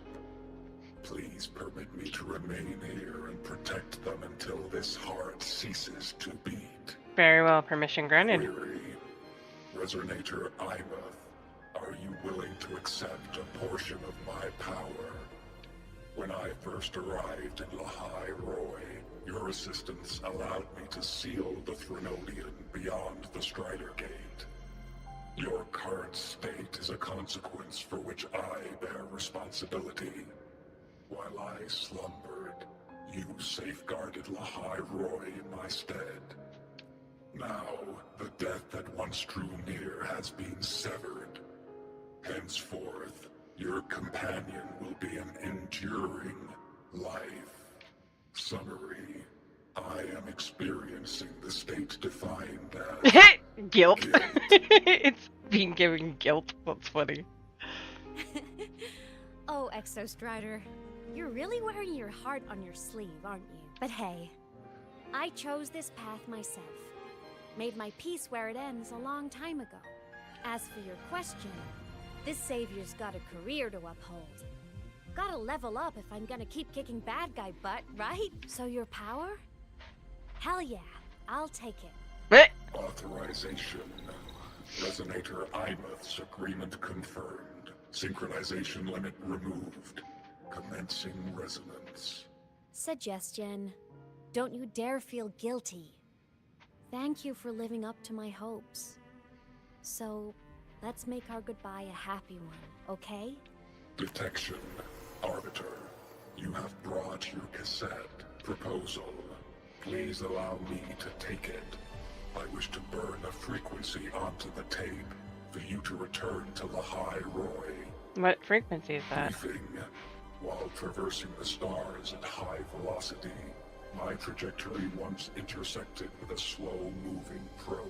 Please permit me to remain here and protect them until this heart ceases to beat. Very well, permission granted. Query. Resonator Imeth, are you willing to accept a portion of my power? When I first arrived in Lahai Roy, your assistance allowed me to seal the Threnodian beyond the Strider Gate. Your current state is a consequence for which I bear responsibility. While I slumbered, you safeguarded Lahai Roy in my stead. Now, the death that once drew near has been severed. Henceforth, your companion will be an enduring life. Summary. I am experiencing the state defined as... Guilt. It's being given guilt. That's funny. Oh, Exostrider. You're really wearing your heart on your sleeve, aren't you? But hey, I chose this path myself. Made my peace where it ends a long time ago. As for your question, this savior's got a career to uphold. Gotta level up if I'm gonna keep kicking bad guy butt, right? So your power? Hell yeah, I'll take it. Authorization. Resonator Imeth's agreement confirmed. Synchronization limit removed. Commencing resonance. Suggestion. Don't you dare feel guilty. Thank you for living up to my hopes. So, let's make our goodbye a happy one, okay? Detection. Arbiter, you have brought your cassette. Proposal. Please allow me to take it. I wish to burn a frequency onto the tape for you to return to Lahai Roy. What frequency is that? Briefing. While traversing the stars at high velocity, my trajectory once intersected with a slow-moving probe.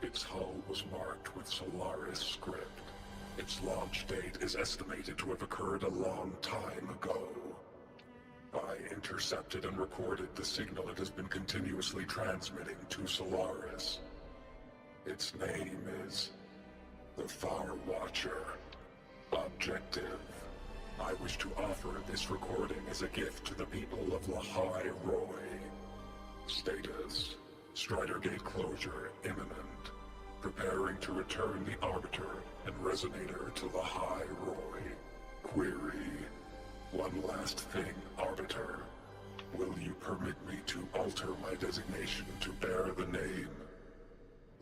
Its hull was marked with Solaris script. Its launch date is estimated to have occurred a long time ago. I intercepted and recorded the signal it has been continuously transmitting to Solaris. Its name is the Far Watcher. Objective. I wish to offer this recording as a gift to the people of Lahai Roy. Status. Strider Gate closure imminent. Preparing to return the Arbiter and Resonator to Lahai Roy. Query. One last thing, Arbiter. Will you permit me to alter my designation to bear the name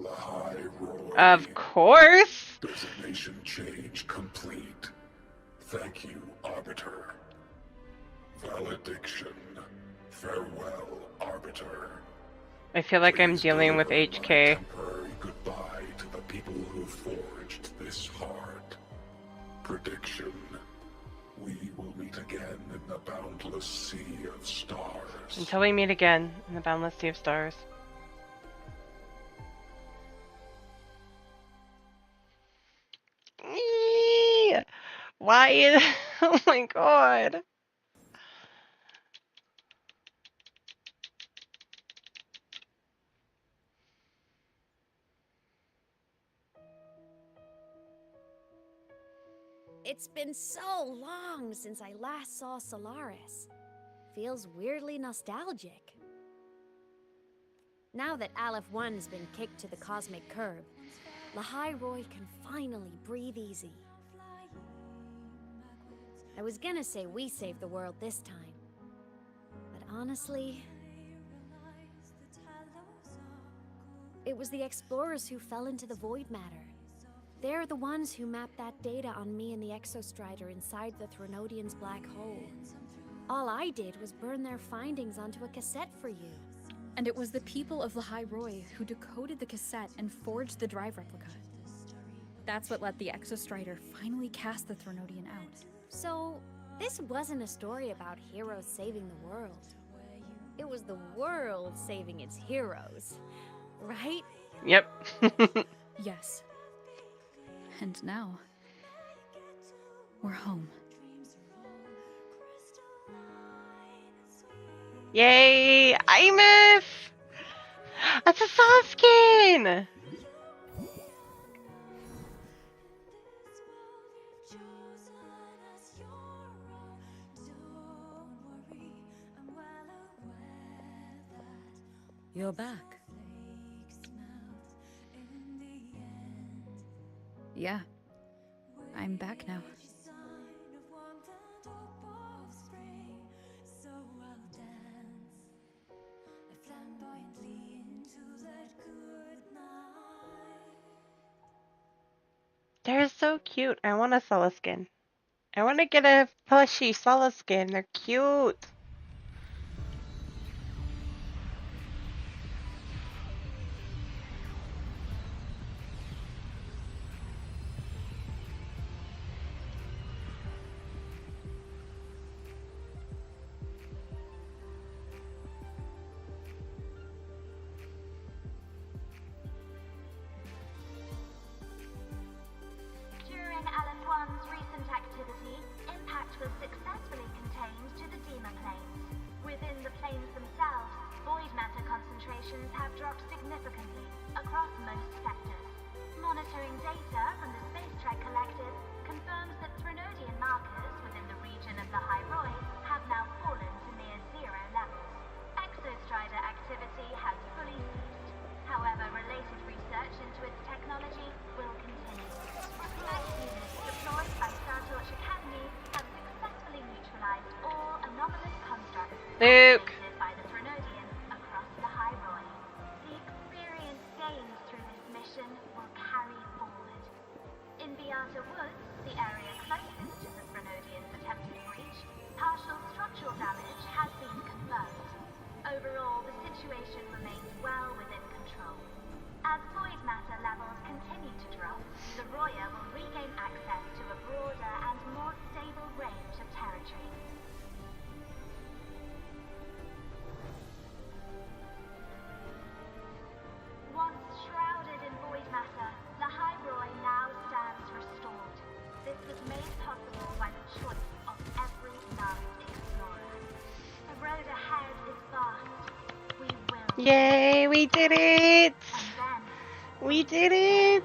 Lahai Roy? Of course! Designation change complete. Thank you, Arbiter. Valediction. Farewell, Arbiter. I feel like I'm dealing with HK. Temporary goodbye to the people who forged this heart. Prediction. We will meet again in the boundless sea of stars. Until we meet again in the boundless sea of stars. Why is... Oh my god. It's been so long since I last saw Solaris. Feels weirdly nostalgic. Now that Aleph 1's been kicked to the cosmic curb, Lahai Roy can finally breathe easy. I was gonna say we saved the world this time, but honestly, it was the explorers who fell into the void matter. They're the ones who mapped that data on me and the Exostrider inside the Threnodian's black hole. All I did was burn their findings onto a cassette for you. And it was the people of Lahai Roy who decoded the cassette and forged the drive replica. That's what let the Exostrider finally cast the Threnodian out. So, this wasn't a story about heroes saving the world. It was the world saving its heroes, right? Yep. Yes. And now, we're home. Yay! Imif! That's a Saw skin! You're back. Yeah. I'm back now. They're so cute. I want a Sala skin. I want to get a plushy Sala skin. They're cute. During Aleph 1's recent activity, impact was successfully contained to the Dema planes. Within the planes themselves, void matter concentrations have dropped significantly across most sectors. Monitoring data from the Space Trek Collective confirms that Threnodian markers within the region of the High Roy have now fallen to near zero levels. Exostrider activity has fully ceased. However, related research into its technology will continue. Flight units deployed by Startorch Academy have successfully neutralized all anomalous constructs Luke. created by the Threnodian across the High Roy. The experience gained through this mission will carry forward. In Beata Woods, the area closest to the Threnodian's attempted breach, partial structural damage has been confirmed. Overall, the situation remains well within control. As void matter levels continue to drop, the Roya will regain access to a Yay, we did it! We did it!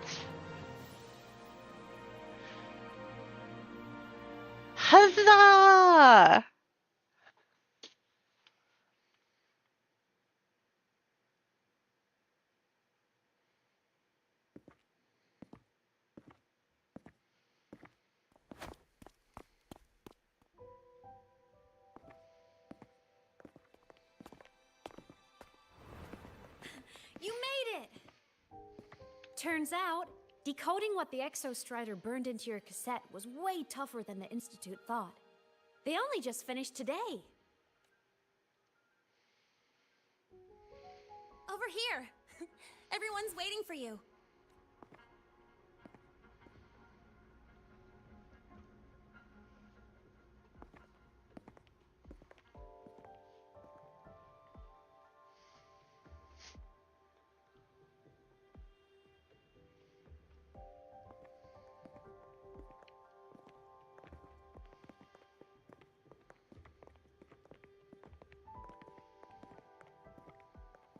Huzzah! You made it! Turns out, decoding what the Exostrider burned into your cassette was way tougher than the Institute thought. They only just finished today. Over here! Everyone's waiting for you.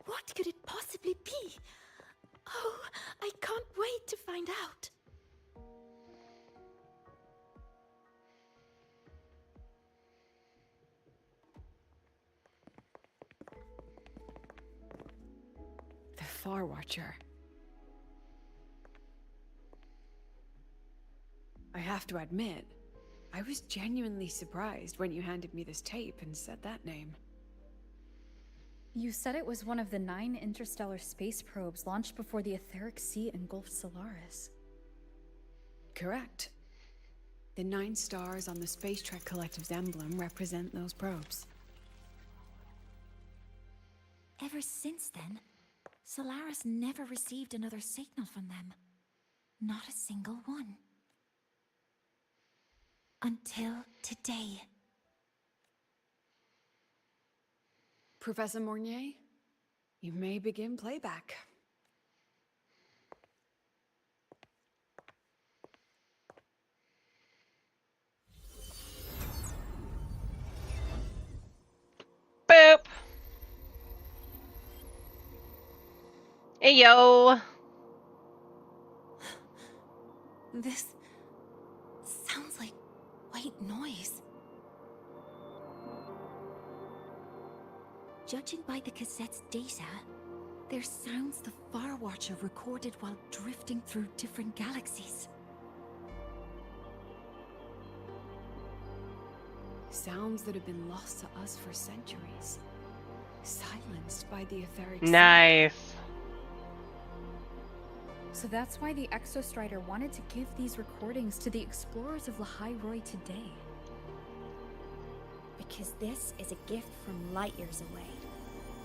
What could it possibly be? Oh, I can't wait to find out. The Far Watcher. I have to admit, I was genuinely surprised when you handed me this tape and said that name. You said it was one of the 9 interstellar space probes launched before the etheric sea engulfed Solaris. Correct. The 9 stars on the Space Trek Collective's emblem represent those probes. Ever since then, Solaris never received another signal from them. Not a single one. Until today. Professor Mornier, you may begin playback. Boop! Hey, yo! This sounds like white noise. Judging by the cassette's data, they're sounds the Far Watcher recorded while drifting through different galaxies. Sounds that have been lost to us for centuries. Silenced by the etheric sea. Nice. So that's why the Exostrider wanted to give these recordings to the explorers of Lahai-Roi today. Because this is a gift from light years away,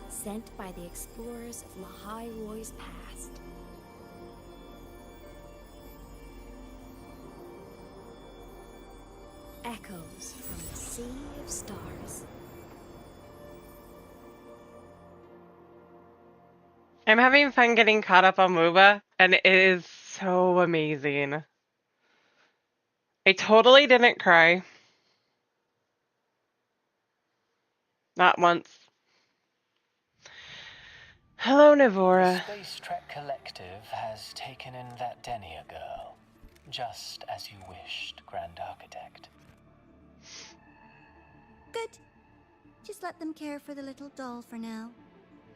sent by the explorers of Lahai-Roi's past. Echoes from the sea of stars. I'm having fun getting caught up on MOBA, and it is so amazing. I totally didn't cry. Not once. Hello, Navora. The Space Trek Collective has taken in that Denia girl, just as you wished, Grand Architect. Good. Just let them care for the little doll for now.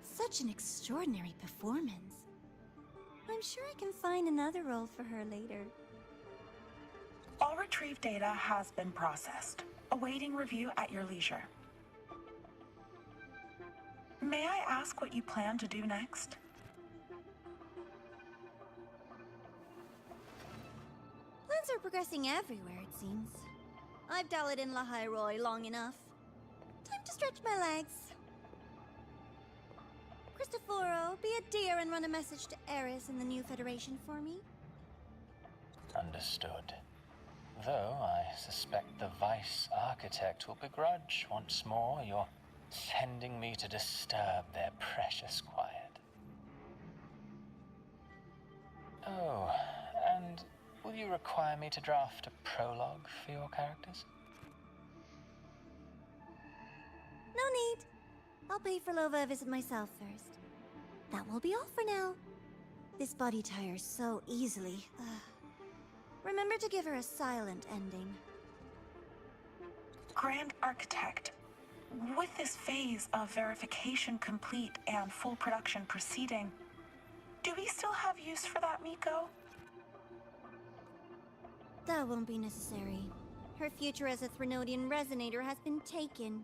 Such an extraordinary performance. I'm sure I can find another role for her later. All retrieved data has been processed, awaiting review at your leisure. May I ask what you plan to do next? Plans are progressing everywhere, it seems. I've dallied in Lahai-Roi long enough. Time to stretch my legs. Cristoforo, be a dear and run a message to Eris in the new Federation for me. Understood. Though I suspect the Vice Architect will begrudge once more your sending me to disturb their precious quiet. Oh, and will you require me to draft a prologue for your characters? No need. I'll pay for Lova a visit myself first. That will be all for now. This body tires so easily. Remember to give her a silent ending. Grand Architect, with this phase of verification complete and full production proceeding, do we still have use for that Miko? That won't be necessary. Her future as a Threnodian resonator has been taken.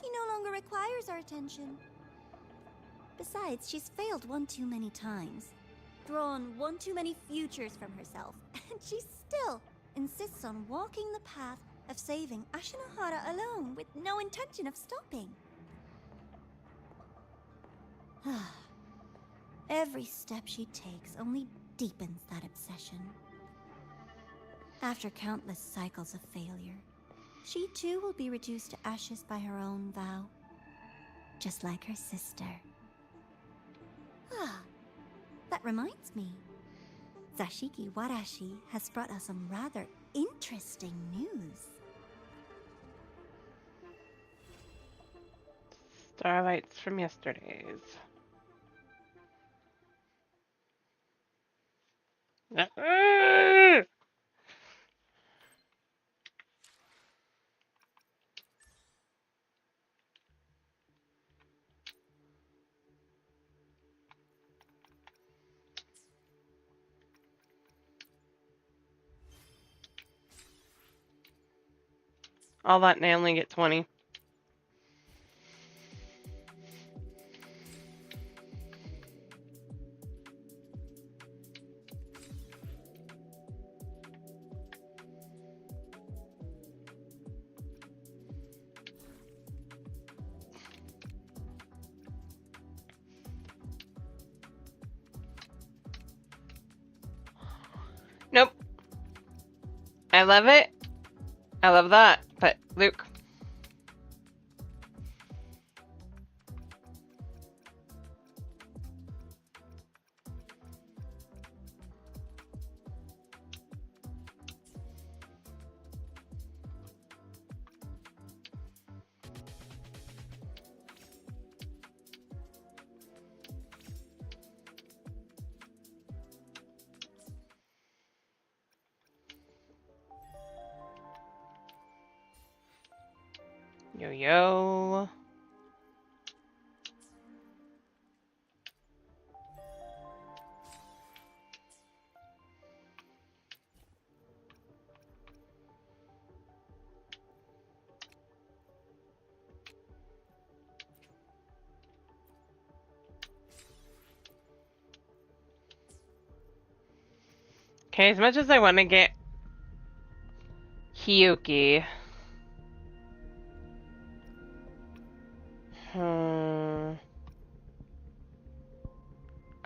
She no longer requires our attention. Besides, she's failed one too many times. Drawn one too many futures from herself. And she still insists on walking the path of saving Ashinahara alone with no intention of stopping. Every step she takes only deepens that obsession. After countless cycles of failure, she too will be reduced to ashes by her own vow. Just like her sister. That reminds me. Zashiki Warashi has brought us some rather interesting news. Starlights from yesterday's. All that and I only get 20. Nope. I love it. I love that. But Luke. Yo yo. Okay, as much as I want to get Hiyuki.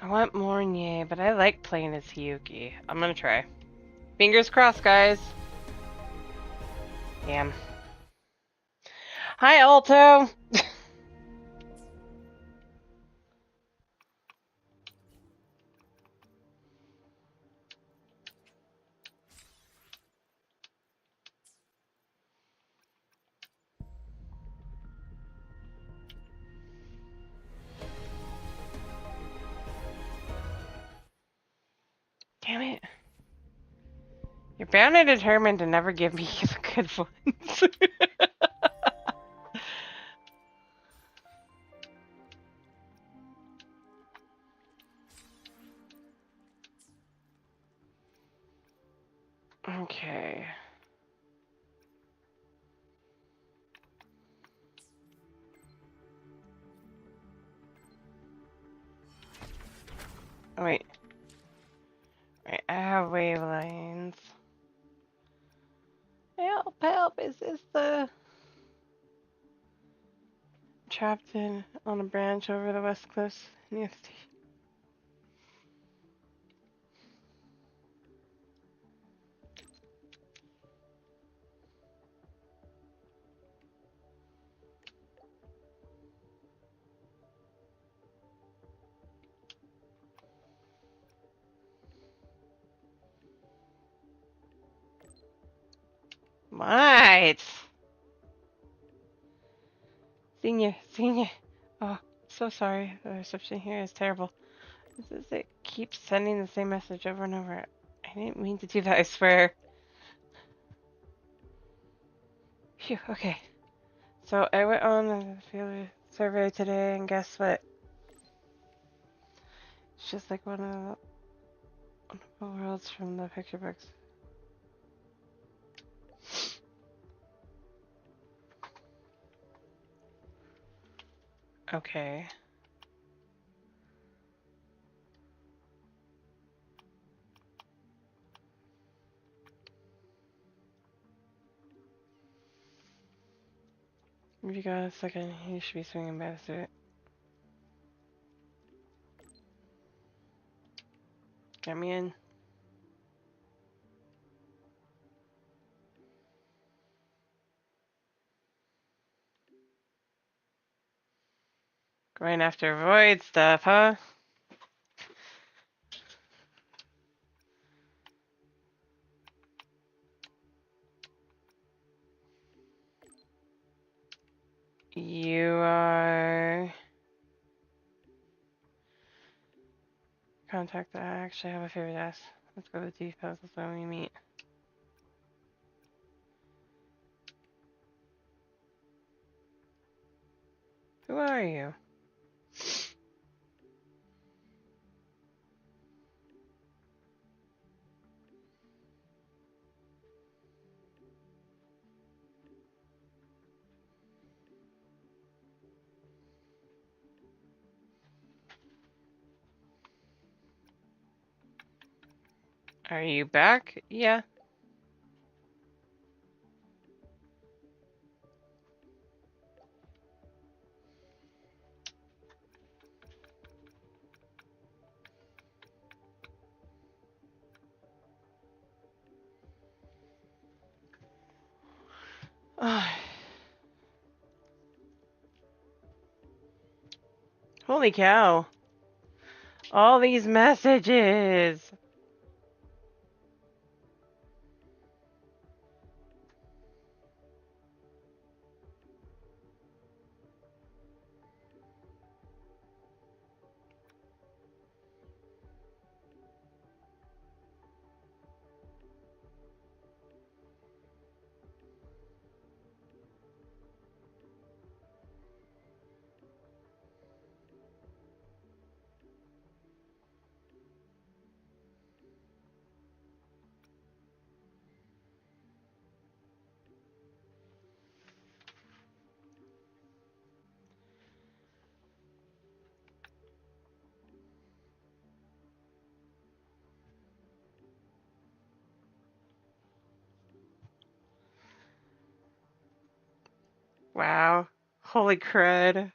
I want Mornier, but I like playing as Hiyuki. I'm gonna try. Fingers crossed, guys. Damn. Hi, Alto! Damn it. You're bound and determined to never give me the good ones. Okay. Oh, wait. Right, I have wavelines. Help, help, is this the... Trapped in on a branch over the west cliffs near the station. What? Senior, senior. Oh, so sorry. The reception here is terrible. It keeps sending the same message over and over. I didn't mean to do that, I swear. Phew, okay. So I went on a field survey today, and guess what? It's just like one of the worlds from the picture books. Okay. If you got a second, you should be swinging by the suit. Get me in. Going after void stuff, huh? You are... Contact that. I actually have a favorite ask. Let's go with details. That's when we meet. Who are you? Are you back? Yeah. Holy cow. All these messages. Wow. Holy crud.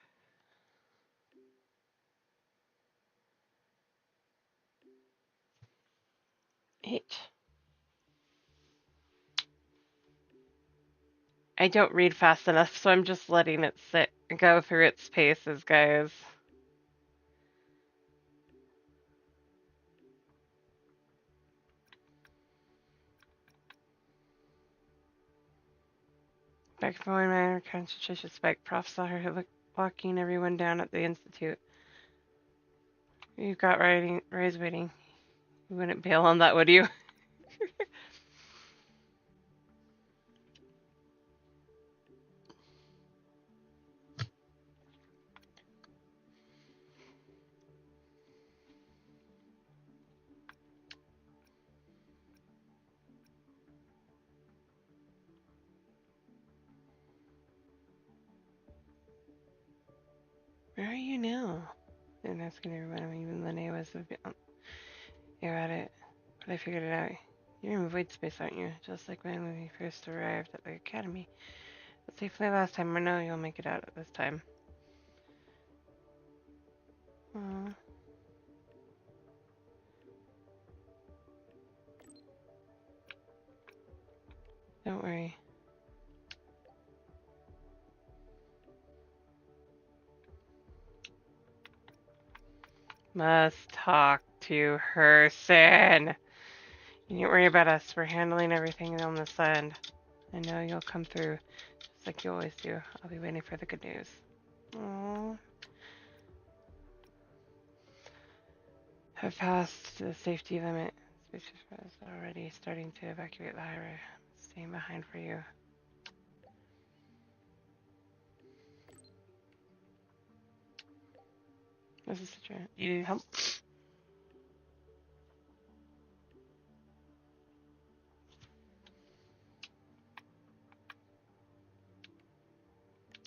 H. I don't read fast enough, so I'm just letting it sit go through its paces, guys. Back from my concentration spike, Prof saw her locking everyone down at the institute. You've got Ray's waiting. You wouldn't bail on that, would you? Where are you now? And asking everyone, even Linnea was a bit you're at it. But I figured it out. You're in void space, aren't you? Just like when we first arrived at the academy. But safely last time, I know you'll make it out at this time. Aww. Don't worry. Must talk to her, Sin. You needn't worry about us. We're handling everything on this end. I know you'll come through, just like you always do. I'll be waiting for the good news. Aww. I've passed the safety limit. Spaceship is already starting to evacuate the highway. Staying behind for you. This is such a... You need help?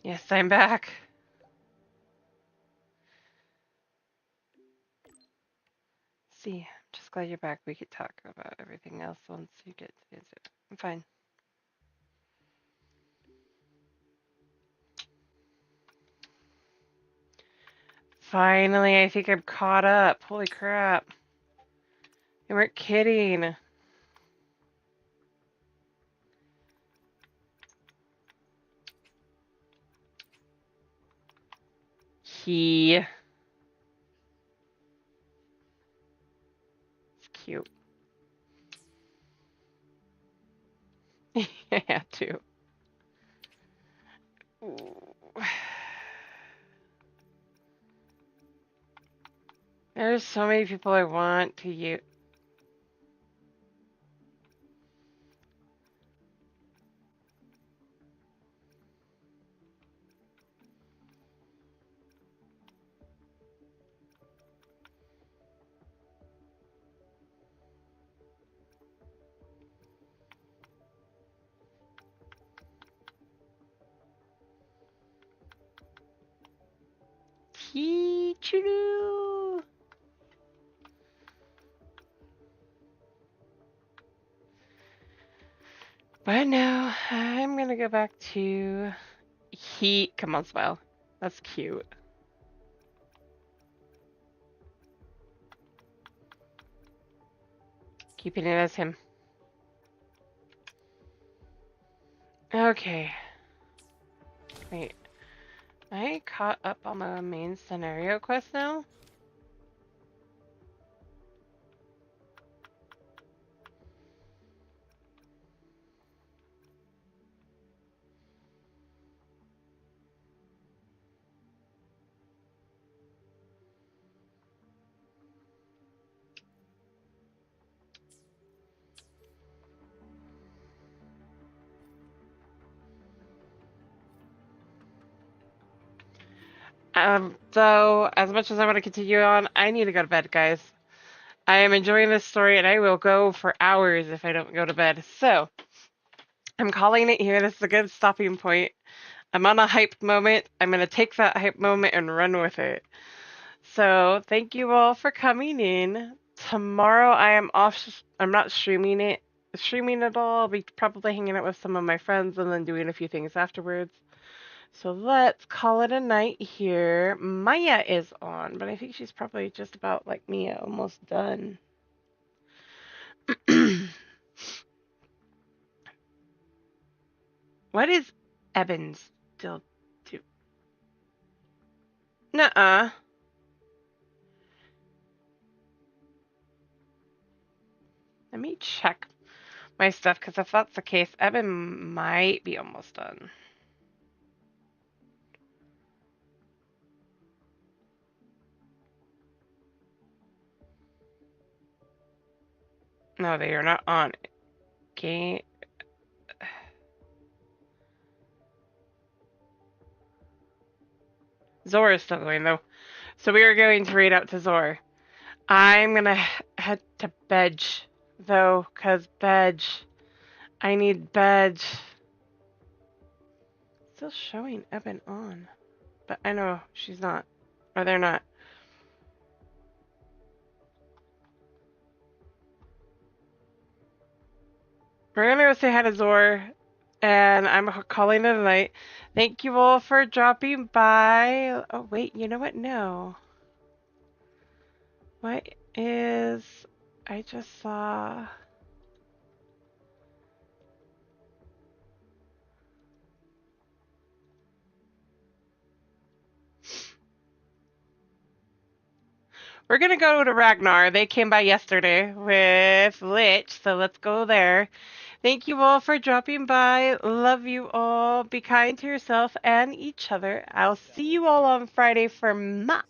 Yes, I'm back. See, I'm just glad you're back. We could talk about everything else once you get to visit. I'm fine. Finally, I think I'm caught up. Holy crap. You weren't kidding. It's cute. I had to. Ooh. There's so many people I want to use. Choo. But no, I'm gonna go back to Come on, smile. That's cute. Keeping it as him. Okay. Wait. I caught up on the main scenario quest now? So, as much as I want to continue on, I need to go to bed, guys. I am enjoying this story, and I will go for hours if I don't go to bed. So, I'm calling it here. This is a good stopping point. I'm on a hype moment. I'm going to take that hype moment and run with it. So, thank you all for coming in. Tomorrow, I am off. I'm not streaming at all. I'll be probably hanging out with some of my friends and then doing a few things afterwards. So let's call it a night here. Maya is on, but I think she's probably just about like me, almost done. What is Eben still do? Nuh-uh. Let me check my stuff, because if that's the case, Eben might be almost done. No, they are not on it. Okay. Zor is still going, though. So we are going to raid out to Zor. I'm going to head to Bedge, though, because Bedge... I need Bedge. Still showing Eben on. But I know she's not. Or they're not. We're gonna go say hi to Zor. And I'm calling it a night. Thank you all for dropping by. Oh, wait. You know what? No. What is... I just saw... We're gonna go to Ragnar. They came by yesterday with Lich, so let's go there. Thank you all for dropping by. Love you all. Be kind to yourself and each other. I'll see you all on Friday for map.